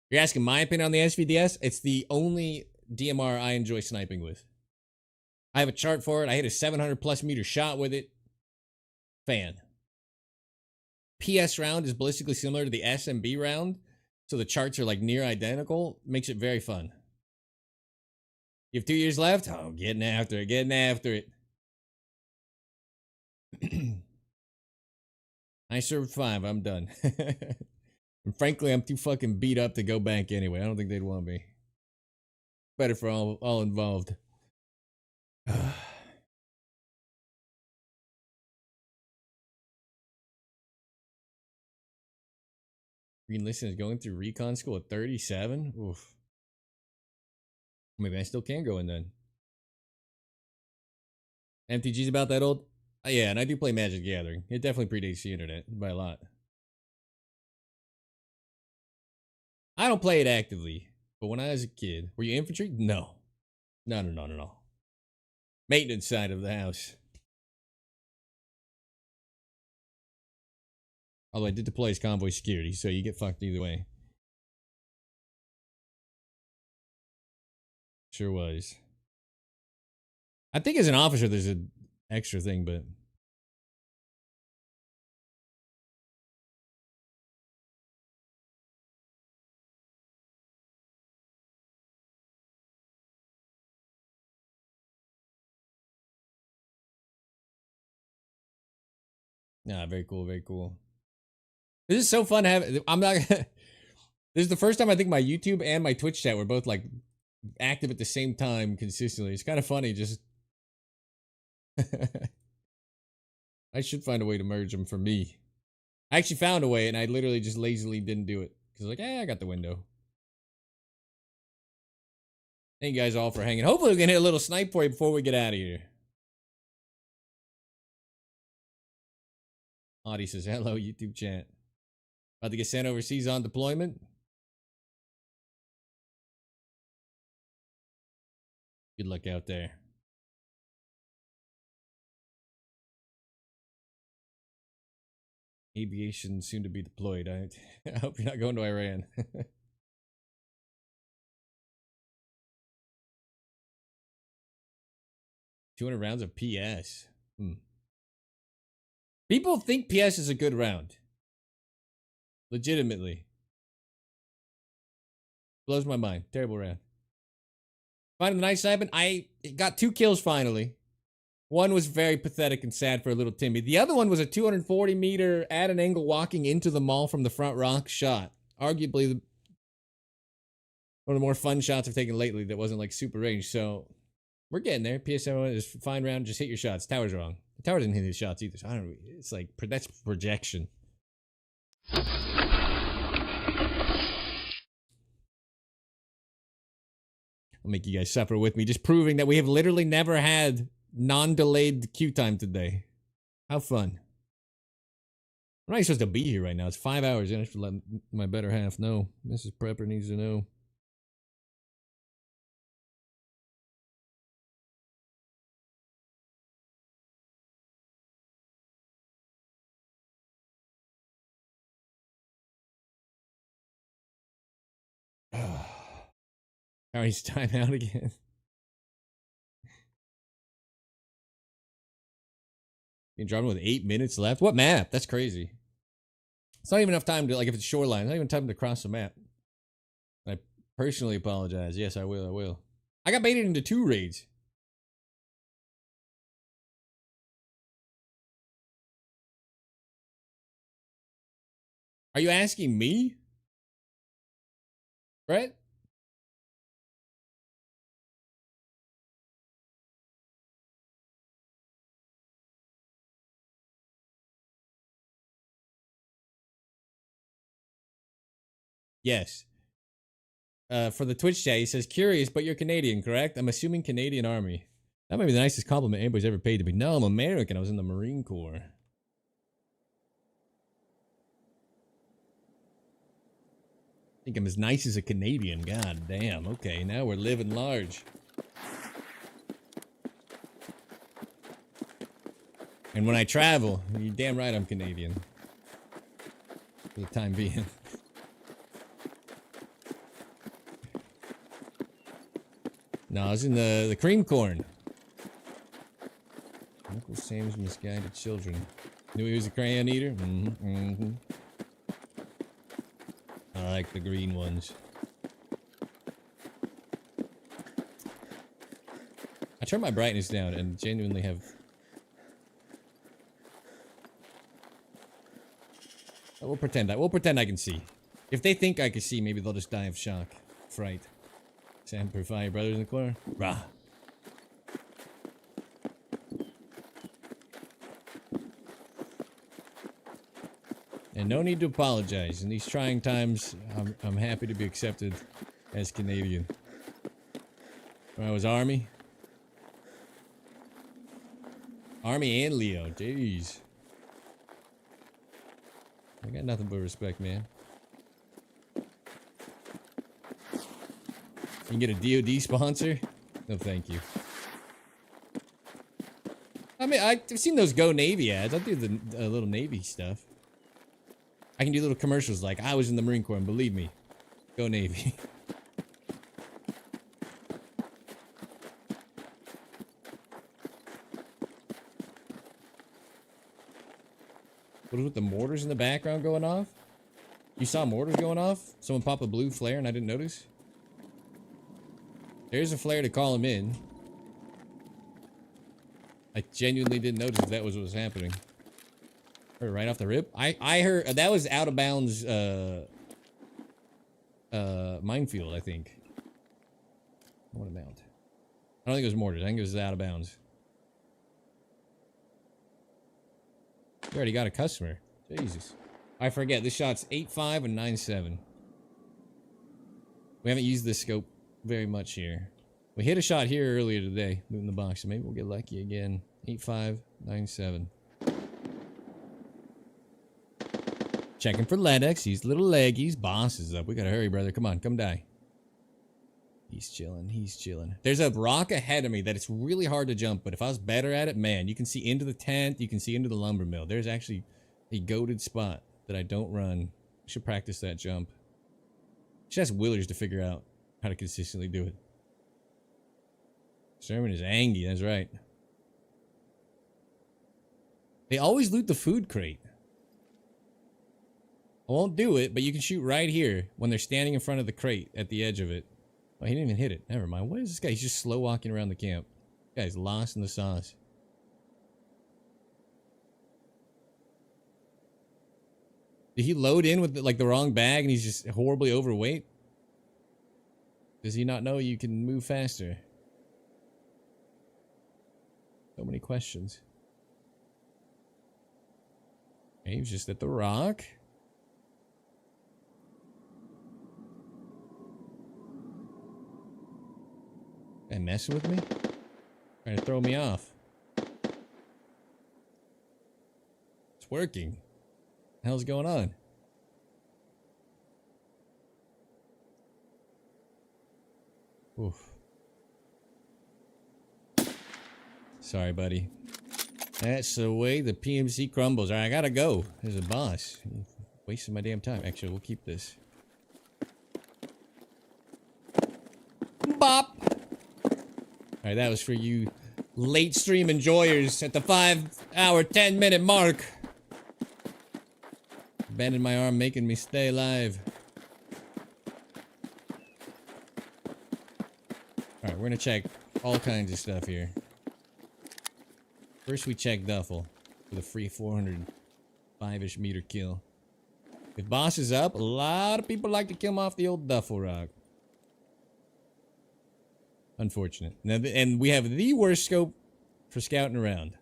You're asking my opinion on the SVDS? It's the only DMR I enjoy sniping with. I have a chart for it. I hit a 700 plus meter shot with it. Fan. PS round is ballistically similar to the SMB round, so the charts are like near identical. Makes it very fun. You have 2 years left? Oh, getting after it, getting after it. I served 5. I'm done. And frankly, I'm too fucking beat up to go back anyway. I don't think they'd want me. Better for all involved. Re-enlisting is going through recon school at 37? Oof. Maybe I still can go in then. MTG's about that old? Yeah, and I do play Magic the Gathering. It definitely predates the internet by a lot. I don't play it actively, but when I was a kid, were you infantry? No. No. Maintenance side of the house. Although I did deploy as convoy security, so you get fucked either way. Sure was. I think as an officer, there's an extra thing, but... Nah, very cool, very cool. This is so fun to have. I'm not... This is the first time I think my YouTube and my Twitch chat were both, like, active at the same time consistently. It's kind of funny, just... I should find a way to merge them for me. I actually found a way, and I literally just lazily didn't do it. Because, like, I got the window. Thank you guys all for hanging. Hopefully we can hit a little snipe for you before we get out of here. Audie says, hello, YouTube chat. About to get sent overseas on deployment. Good luck out there. Aviation soon to be deployed. I hope you're not going to Iran. 200 rounds of PS. People think PS is a good round. Legitimately. Blows my mind. Terrible round. Finding the night sniping. I got 2 kills finally. One was very pathetic and sad for a little Timmy. The other one was a 240 meter at an angle walking into the mall from the front rock shot. Arguably one of the more fun shots I've taken lately that wasn't like super range. So we're getting there. PS7 is fine round. Just hit your shots. Tower's wrong. The tower didn't hit his shots either. So I don't know. It's like, that's projection. I'll make you guys suffer with me. Just proving that we have literally never had non-delayed queue time today. How fun. I'm not even supposed to be here right now. It's 5 hours in. I should let my better half know. Mrs. Prepper needs to know. Harry's time out again. Being dropped with 8 minutes left. What map? That's crazy. It's not even enough time to, like, if it's shoreline, it's not even time to cross the map. I personally apologize. Yes, I will. I will. I got baited into 2 raids. Are you asking me? Brett? Yes. For the Twitch chat, he says, curious, but you're Canadian, correct? I'm assuming Canadian Army. That might be the nicest compliment anybody's ever paid to me. No, I'm American. I was in the Marine Corps. I think I'm as nice as a Canadian. God damn. Okay, now we're living large. And when I travel, you're damn right I'm Canadian. For the time being. No, I was in the cream corn. Uncle Sam's misguided children. Knew he was a crayon eater? I like the green ones. I turned my brightness down and genuinely have... We'll pretend I can see. If they think I can see, maybe they'll just die of shock. Fright. Semper Fi, brothers in the corner. Rah. And no need to apologize. In these trying times, I'm happy to be accepted as Canadian. When I was Army. Army and Leo. Jeez. I got nothing but respect, man. You can get a DOD sponsor? No, thank you. I mean, I've seen those Go Navy ads. I'll do the little Navy stuff. I can do little commercials like, I was in the Marine Corps, and believe me, Go Navy. What is with the mortars in the background going off? You saw mortars going off? Someone pop a blue flare and I didn't notice? There's a flare to call him in. I genuinely didn't notice if that was what was happening. Heard right off the rip. I heard that was out of bounds minefield, I think. What amount? I don't think it was mortars. I think it was out of bounds. We already got a customer. Jesus. I forget. This shot's 8.5 and 9.7. We haven't used this scope very much here. We hit a shot here earlier today, moving the box, so maybe we'll get lucky again. 8597. Checking for Ledex. He's little leggies. Boss is up. We gotta hurry, brother. Come on, come die. He's chilling. He's chilling. There's a rock ahead of me that it's really hard to jump, but if I was better at it, man, you can see into the tent. You can see into the lumber mill. There's actually a goated spot that I don't run. I should practice that jump. Should ask Willers to figure out how to consistently do it. Sherman is angry, that's right. They always loot the food crate. I won't do it, but you can shoot right here when they're standing in front of the crate at the edge of it. Oh, he didn't even hit it. Never mind. What is this guy? He's just slow walking around the camp. This guy's lost in the sauce. Did he load in with like the wrong bag and he's just horribly overweight? Does he not know you can move faster? So many questions. He was just at the rock. And messing with me? Trying to throw me off. It's working. What the hell's going on? Oof. Sorry, buddy. That's the way the PMC crumbles. Alright, I gotta go. There's a boss. Wasting my damn time. Actually, we'll keep this. Bop! Alright, that was for you late stream enjoyers at the 5-hour, 10-minute mark. Bending my arm, making me stay alive. Alright, we're gonna check all kinds of stuff here. First, we check Duffel for the free 405-ish meter kill. If boss is up, a lot of people like to kill him off the old Duffel rock. Unfortunate. Now, and we have the worst scope for scouting around.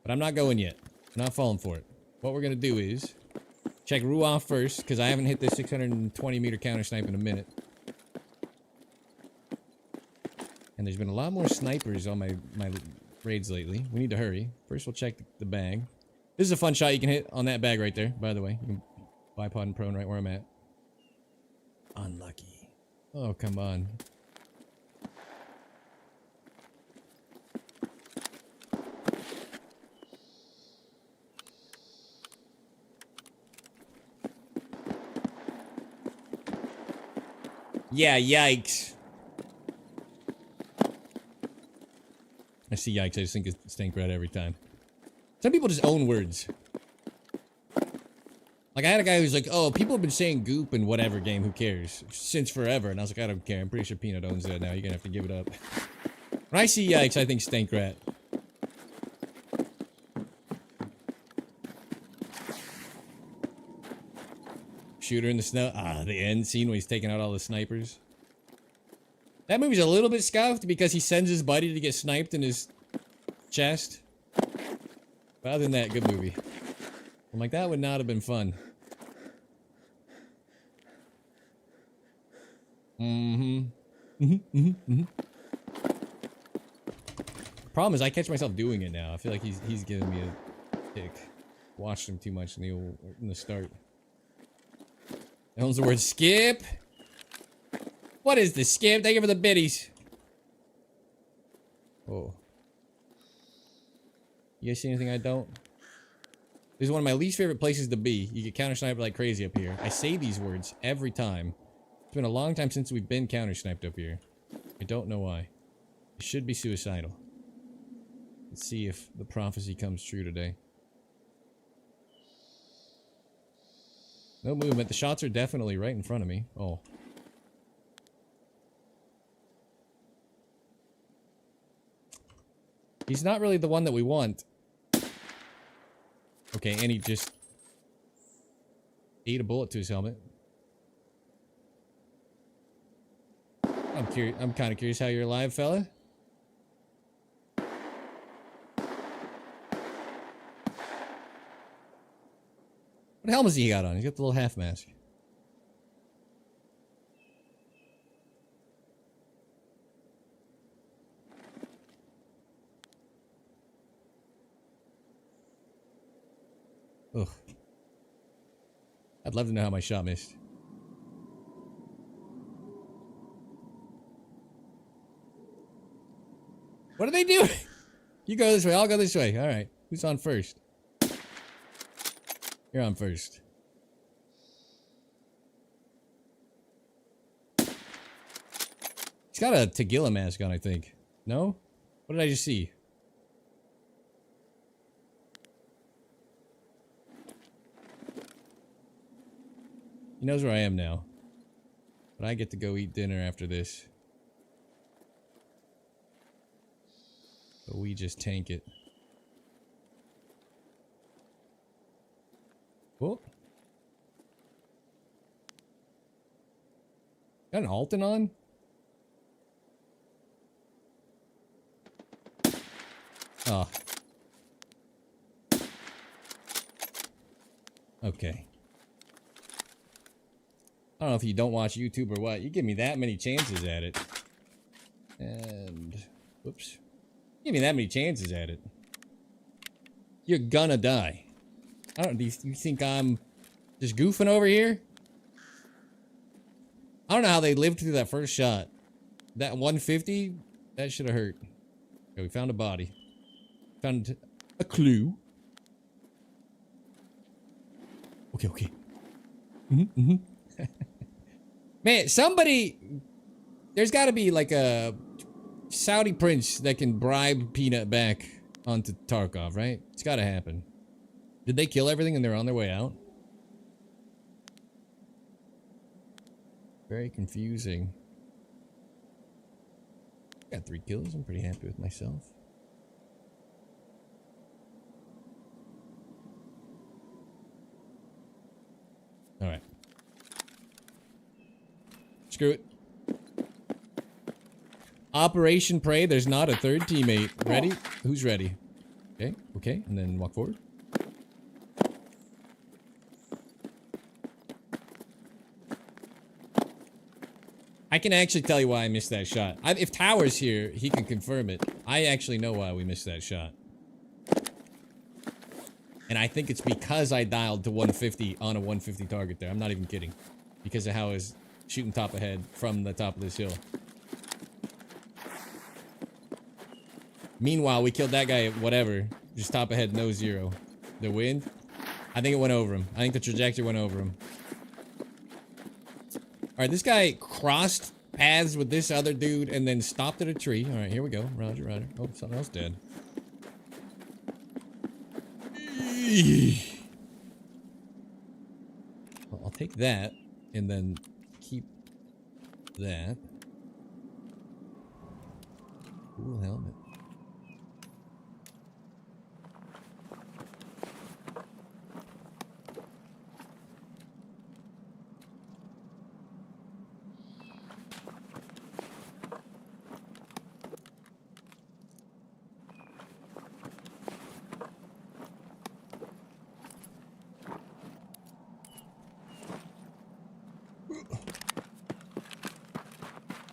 But I'm not going yet. I'm not falling for it. What we're going to do is check Ruoff first, because I haven't hit this 620 meter counter snipe in a minute. And there's been a lot more snipers on my raids lately. We need to hurry. First, we'll check the bag. This is a fun shot you can hit on that bag right there, by the way. You can bipod and prone right where I'm at. Unlucky. Oh, come on. Yeah, yikes. I see yikes, I just think it's stink red every time. Some people just own words. Like, I had a guy who's like, oh, people have been saying goop in whatever game, who cares? Since forever. And I was like, I don't care. I'm pretty sure Peanut owns that now. You're gonna have to give it up. When I see yikes, I think stink rat. Shooter in the snow. Ah, the end scene when he's taking out all the snipers. That movie's a little bit scuffed because he sends his buddy to get sniped in his chest. But other than that, good movie. I'm like, that would not have been fun. Problem is, I catch myself doing it now. I feel like he's giving me a tick. Watched him too much in the start. That owns the word skip. What is this, skip? Thank you for the biddies. Oh. You guys see anything I don't? This is one of my least favorite places to be. You get counter sniped like crazy up here. I say these words every time. It's been a long time since we've been counter sniped up here. I don't know why. It should be suicidal. Let's see if the prophecy comes true today. No movement. The shots are definitely right in front of me. Oh. He's not really the one that we want. Okay, and he just ate a bullet to his helmet. I'm kind of curious how you're alive, fella. What helmet has he got on? He's got the little half mask. Ugh. I'd love to know how my shot missed. What are they doing? You go this way, I'll go this way. Alright. Who's on first? You're on first. He's got a Tagilla mask on, I think. No? What did I just see? He knows where I am now. But I get to go eat dinner after this. So we just tank it. Oh. Got an Alton on? Oh. Okay. I don't know if you don't watch YouTube or what. You give me that many chances at it. And... whoops. Give me that many chances at it. You're gonna die. I don't... do you think I'm just goofing over here? I don't know how they lived through that first shot. That 150? That should have hurt. Okay, we found a body. Found a clue. Okay, okay. Man, somebody... there's gotta be like a Saudi prince that can bribe Peanut back onto Tarkov, right? It's gotta happen. Did they kill everything and they're on their way out? Very confusing. Got 3 kills. I'm pretty happy with myself. Alright. Screw it. Operation Prey. There's not a third teammate. Ready? Who's ready? Okay, okay. And then walk forward. I can actually tell you why I missed that shot. If Tower's here, he can confirm it. I actually know why we missed that shot. And I think it's because I dialed to 150 on a 150 target there. I'm not even kidding. Because of how I was shooting top ahead from the top of this hill. Meanwhile, we killed that guy at whatever. Just top ahead, no zero. The wind? I think it went over him. I think the trajectory went over him. Alright, this guy crossed paths with this other dude and then stopped at a tree. Alright, here we go. Roger, roger. Oh, something else dead. Well, I'll take that and then keep that. Cool helmet.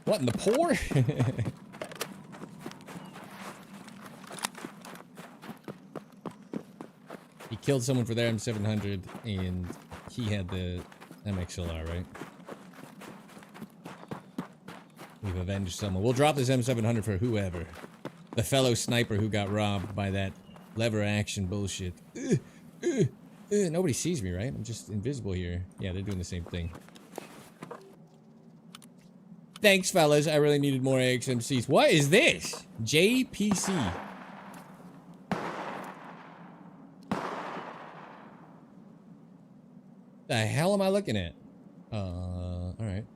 What in the pour? He killed someone for their M700 and he had the MXLR, right? We've avenged someone. We'll drop this M700 for whoever. The fellow sniper who got robbed by that lever action bullshit. Nobody sees me, right? I'm just invisible here. Yeah, they're doing the same thing. Thanks, fellas. I really needed more AXMCs. What is this? JPC. The hell am I looking at? Alright.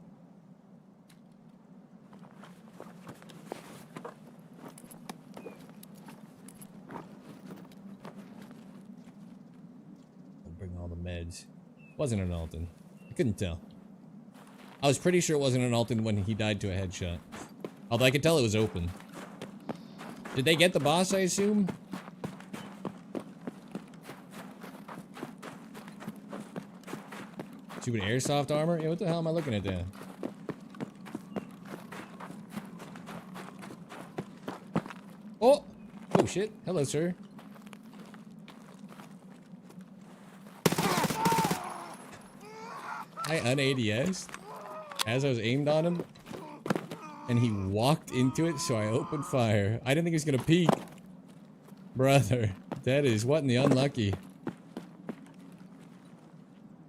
I'll bring all the meds. Wasn't an Alton. I couldn't tell. I was pretty sure it wasn't an Alton when he died to a headshot. Although I could tell it was open. Did they get the boss, I assume? Stupid airsoft armor? Yeah, what the hell am I looking at that? Oh! Oh shit. Hello, sir. I un-ADS'd as I was aimed on him, and he walked into it, so I opened fire. I didn't think he was gonna peek. Brother, that is what in the unlucky.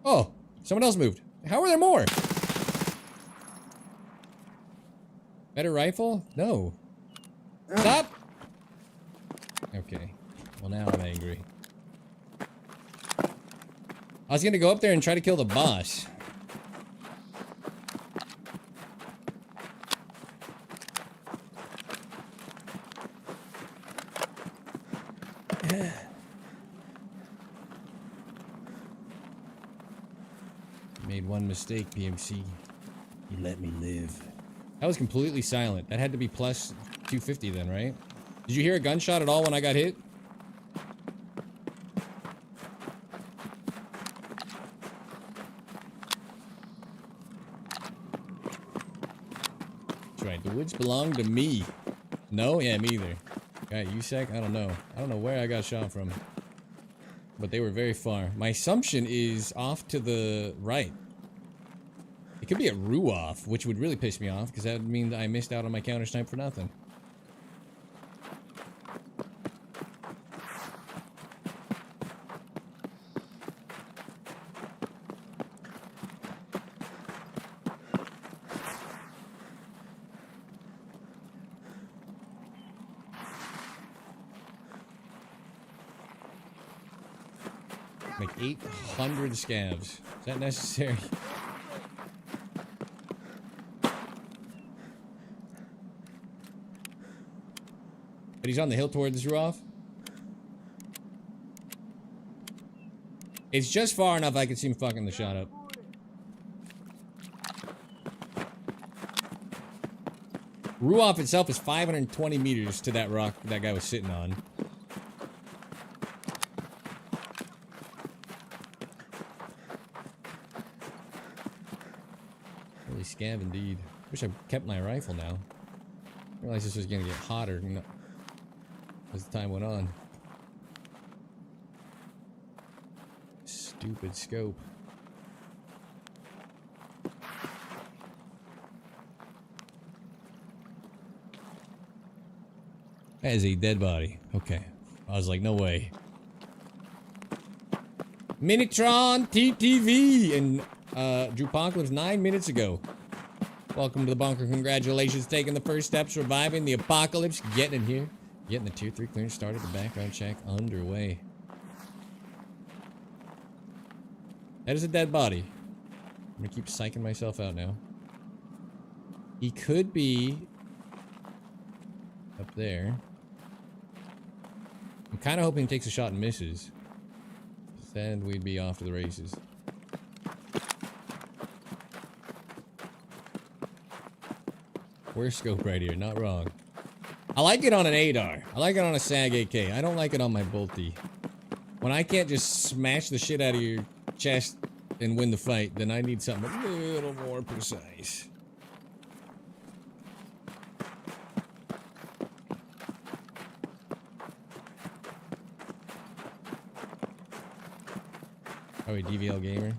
Oh, someone else moved. How are there more? Better rifle? No. Stop! Okay. Well, now I'm angry. I was gonna go up there and try to kill the boss. Made one mistake, PMC. You let me live. That was completely silent. That had to be plus 250 then, right? Did you hear a gunshot at all when I got hit? That's right, the woods belong to me. No? Yeah, me either. Got USEC? I don't know. I don't know where I got shot from. But they were very far. My assumption is off to the right. It could be a Ruoff, which would really piss me off, because that would mean that I missed out on my counter snipe for nothing. Like 800 scavs. Is that necessary? But he's on the hill towards Ruoff. It's just far enough I can see him fucking the shot up. Ruoff itself is 520 meters to that rock that guy was sitting on. Really scav indeed. Wish I kept my rifle now. I realized this was gonna get hotter as the time went on. Stupid scope. That is a dead body. Okay. I was like, no way. Minitron TTV and Drewpocalypse 9 minutes ago. Welcome to the bunker. Congratulations, taking the first steps, surviving the apocalypse, getting in here, getting the tier 3 clearance started, the background check underway. That is a dead body. I'm gonna keep psyching myself out now. He could be up there. I'm kind of hoping he takes a shot and misses. Then we'd be off to the races. Worst scope right here, not wrong. I like it on an ADAR. I like it on a SAG AK. I don't like it on my bolty. When I can't just smash the shit out of your chest and win the fight, then I need something a little more precise. Oh, a DVL gamer.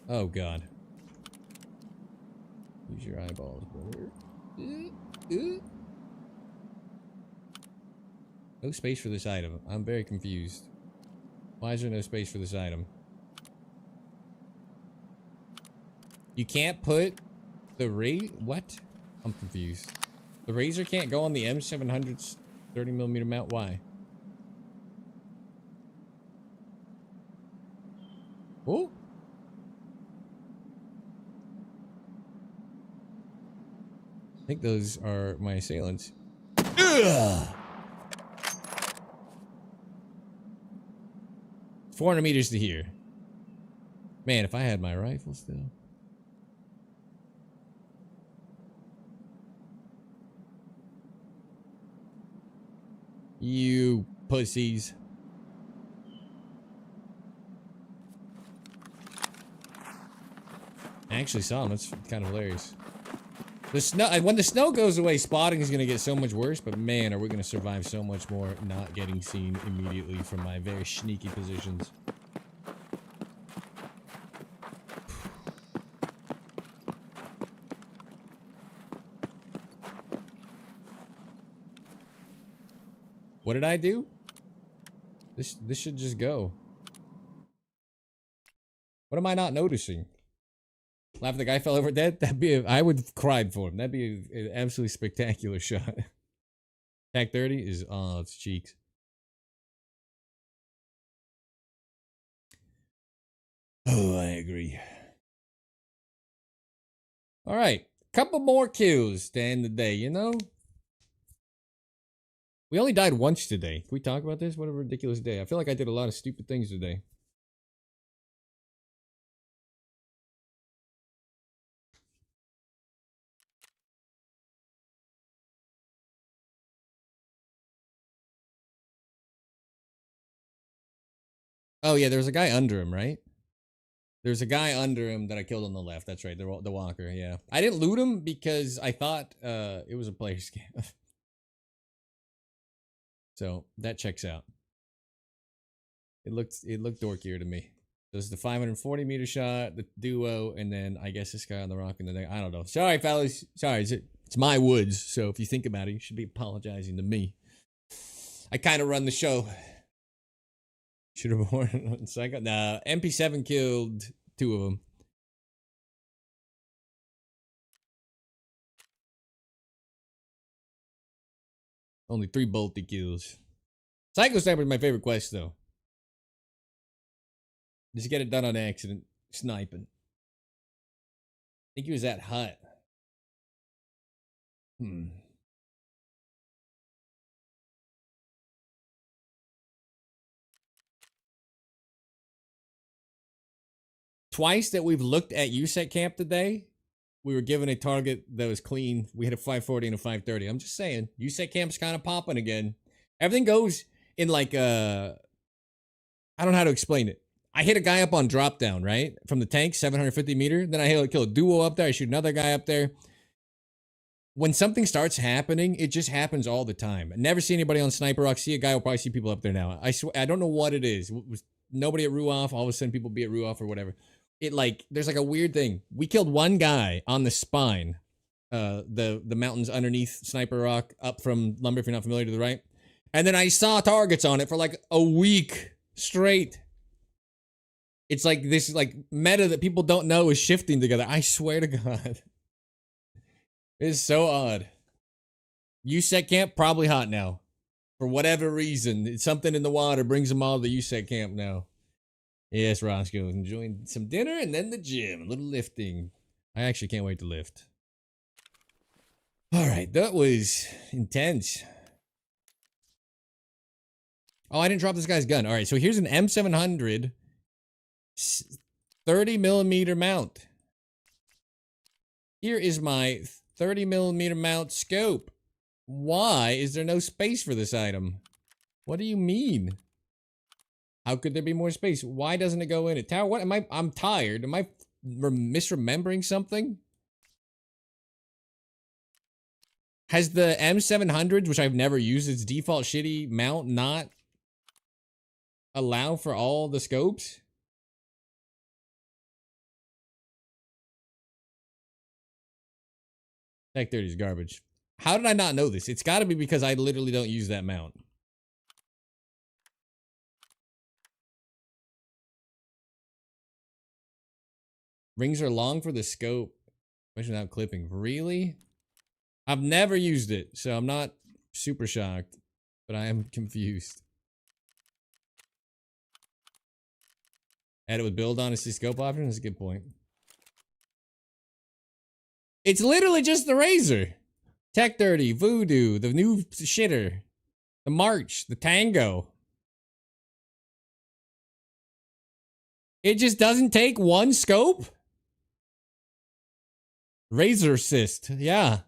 Oh god. Use your eyeballs, brother. No space for this item. I'm very confused. Why is there no space for this item? You can't put the what? I'm confused. The Razor can't go on the M700's 30mm mount. Why? Oh. I think those are my assailants. Ugh! 400 meters to here. Man, if I had my rifle still. You pussies. I actually saw him. That's kind of hilarious. The snow, when the snow goes away, spotting is going to get so much worse, but man, are we going to survive so much more not getting seen immediately from my very sneaky positions. What did I do? This should just go. What am I not noticing? Laugh, the guy fell over dead? That'd be I would have cried for him. That'd be an absolutely spectacular shot. Tag 30 is its cheeks. Oh, I agree. Alright. Couple more kills to end the day, you know? We only died once today. Can we talk about this? What a ridiculous day. I feel like I did a lot of stupid things today. Oh yeah, there was a guy under him, right? There's a guy under him that I killed on the left. That's right, the walker, yeah. I didn't loot him because I thought it was a player scam. So, that checks out. It looked dorkier to me. There's the 540 meter shot, the duo, and then I guess this guy on the rock in the neck. I don't know. Sorry, fellas. Sorry, it's my woods. So if you think about it, you should be apologizing to me. I kind of run the show. Should have worn on second. Nah, MP7 killed 2 of them. Only 3 bolty kills. Psycho Sniper is my favorite quest, though. Just get it done on accident. Sniping. I think he was at hut. Twice that we've looked at USEC camp today, we were given a target that was clean. We had a 540 and a 530. I'm just saying, USEC camp's kind of popping again. Everything goes in like I don't know how to explain it. I hit a guy up on drop down, right? From the tank, 750 meter. Then I kill a duo up there. I shoot another guy up there. When something starts happening, it just happens all the time. I never see anybody on Sniper Rock. See a guy, will probably see people up there now. I swear, I don't know what it is. Nobody at Ruoff. All of a sudden, people be at Ruoff or whatever. It like, there's like a weird thing. We killed one guy on the spine. The mountains underneath Sniper Rock, up from Lumber, if you're not familiar, to the right. And then I saw targets on it for like a week straight. It's like this like meta that people don't know is shifting together. I swear to God. It is so odd. USEC camp, probably hot now. For whatever reason. It's something in the water brings them all to the USEC camp now. Yes, Roscoe. Enjoying some dinner and then the gym. A little lifting. I actually can't wait to lift. Alright, that was intense. Oh, I didn't drop this guy's gun. Alright, so here's an M700 30 millimeter mount. Here is my 30 millimeter mount scope. Why is there no space for this item? What do you mean? How could there be more space? Why doesn't it go in it? Tower, what am I? I'm tired. Am I misremembering something? Has the M700, which I've never used, its default shitty mount not allow for all the scopes? Tech 30 is garbage. How did I not know this? It's got to be because I literally don't use that mount. Rings are long for the scope, especially without clipping. Really? I've never used it, so I'm not super shocked, but I am confused. Add it with build on a scope option? That's a good point. It's literally just the Razor. Tech 30, Voodoo, the new shitter, the March, the Tango. It just doesn't take one scope? Razor assist, yeah.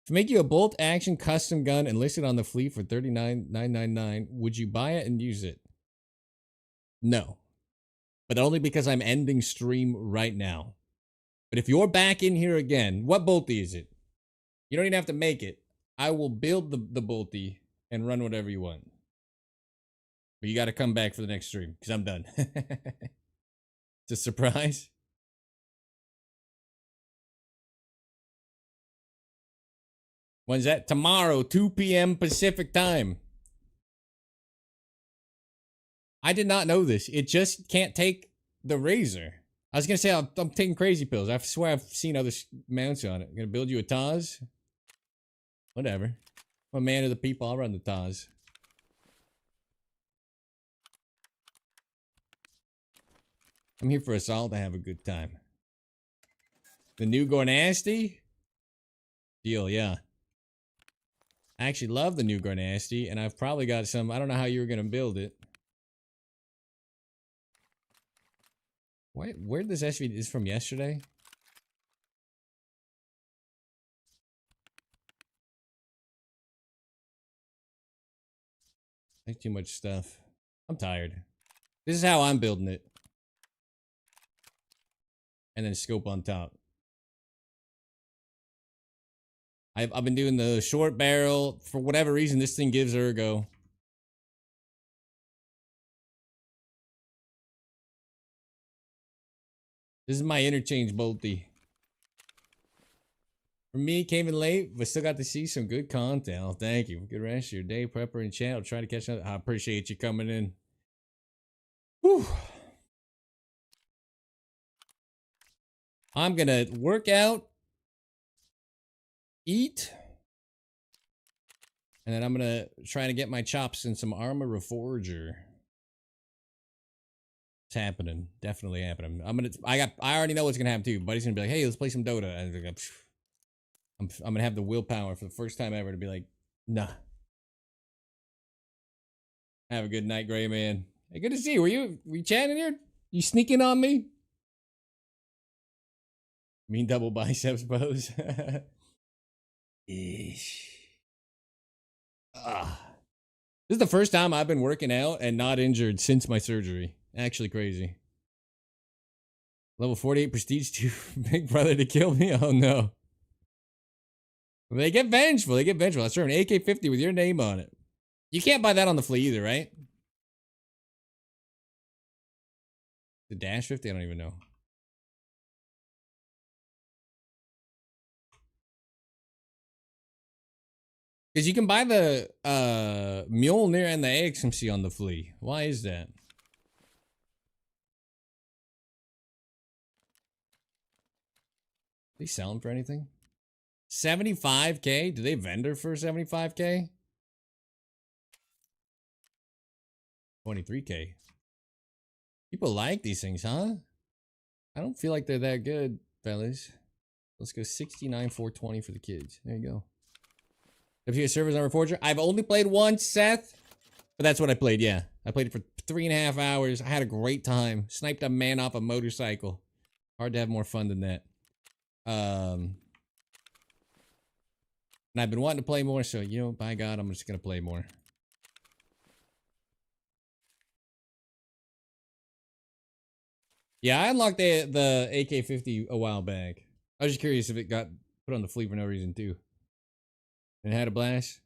To make you a bolt action custom gun and list it on the fleet for $39,999, would you buy it and use it? No. but only because I'm ending stream right now. But if you're back in here again, what bolty is it? You don't even have to make it. I will build the bolty and run whatever you want. But you got to come back for the next stream because I'm done. It's a surprise. When's that? Tomorrow, 2 p.m. Pacific time. I did not know this. It just can't take the razor. I was going to say I'm taking crazy pills. I swear I've seen other mounts on it. I'm going to build you a Taz. Whatever. I'm a man of the people. I'll run the Taz. I'm here for us all to have a good time. The new Gornasty? Deal, yeah. I actually love the new Gornasty, and I've probably got some. I don't know how you were going to build it. Where'd this SV is from yesterday? There's too much stuff. I'm tired. This is how I'm building it. And then scope on top. I've been doing the short barrel. For whatever reason, this thing gives ergo. This is my interchange bolty. For me, came in late, but still got to see some good content. Oh, thank you. Good rest of your day, Prepper and chat. I'll try to catch up. I appreciate you coming in. Whew. I'm gonna work out, eat, and then I'm gonna try to get my chops in some Armor Reforger. It's happening. Definitely happening. I already know what's gonna happen too. Buddy's gonna be like, hey, let's play some Dota. And I'm gonna have the willpower for the first time ever to be like, nah. Have a good night, Gray Man. Hey, good to see you. Were you chatting here? You sneaking on me? Mean double biceps pose. Eesh. This is the first time I've been working out and not injured since my surgery. Actually crazy. Level 48 prestige 2. Big brother to kill me? Oh no. They get vengeful. They get vengeful. I serve an AK-50 with your name on it. You can't buy that on the flea either, right? The Dash 50? I don't even know. Because you can buy the Mjolnir and the AXMC on the flea. Why is that? They sell them for anything? 75K? Do they vendor for 75K? 23K. People like these things, huh? I don't feel like they're that good, fellas. Let's go 69,420 for the kids. There you go. WTF servers on Reforger. I've only played once, Seth. But that's what I played, yeah. I played it for 3.5 hours. I had a great time. Sniped a man off a motorcycle. Hard to have more fun than that. And I've been wanting to play more, so, you know, by God, I'm just going to play more. Yeah, I unlocked the AK-50 a while back. I was just curious if it got put on the fleet for no reason, too. And it had a blast.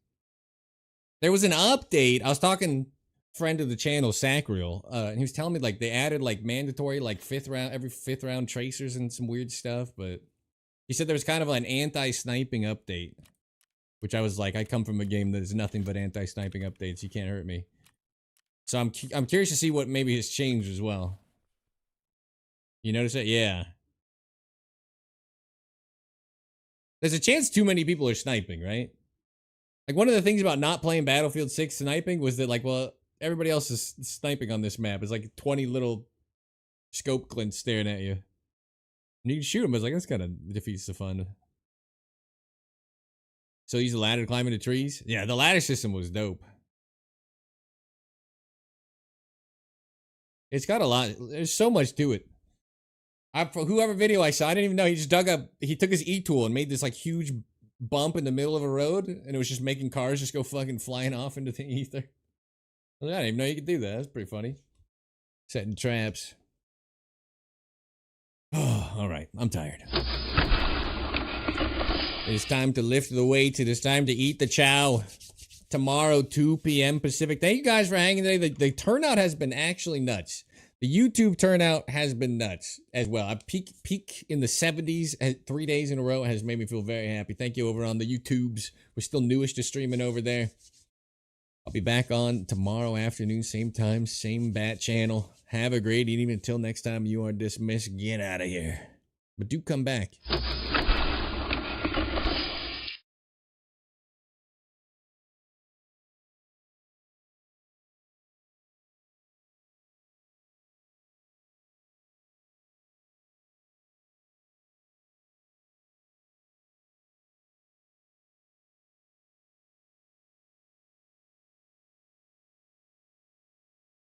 There was an update. I was talking friend of the channel, Sacriel, and he was telling me, like, they added, like, mandatory, like, every fifth round tracers and some weird stuff, but he said there was kind of an anti-sniping update, which I was like, I come from a game that is nothing but anti-sniping updates. You can't hurt me. So I'm curious to see what maybe has changed as well. You notice that? Yeah. There's a chance too many people are sniping, right? Like, one of the things about not playing Battlefield 6 sniping was that, like, well, everybody else is sniping on this map. It's like 20 little scope glints staring at you. And you can shoot them, but it's like, that's kind of defeats the fun. So use the ladder to climb into trees? Yeah, the ladder system was dope. It's got a lot. There's so much to it. Whoever video I saw, I didn't even know. He just he took his E-tool and made this, like, huge bump in the middle of a road, and it was just making cars just go fucking flying off into the ether. I didn't even know you could do that. That's pretty funny. Setting traps. All right, I'm tired. It's time to lift the weights. It is time to eat the chow. Tomorrow, 2 p.m. Pacific. Thank you guys for hanging today. The turnout has been actually nuts. The YouTube turnout has been nuts as well. I peak in the 70s 3 days in a row has made me feel very happy. Thank you over on the YouTubes. We're still newish to streaming over there. I'll be back on tomorrow afternoon, same time, same bat channel. Have a great evening. Until next time, you are dismissed. Get out of here. But do come back.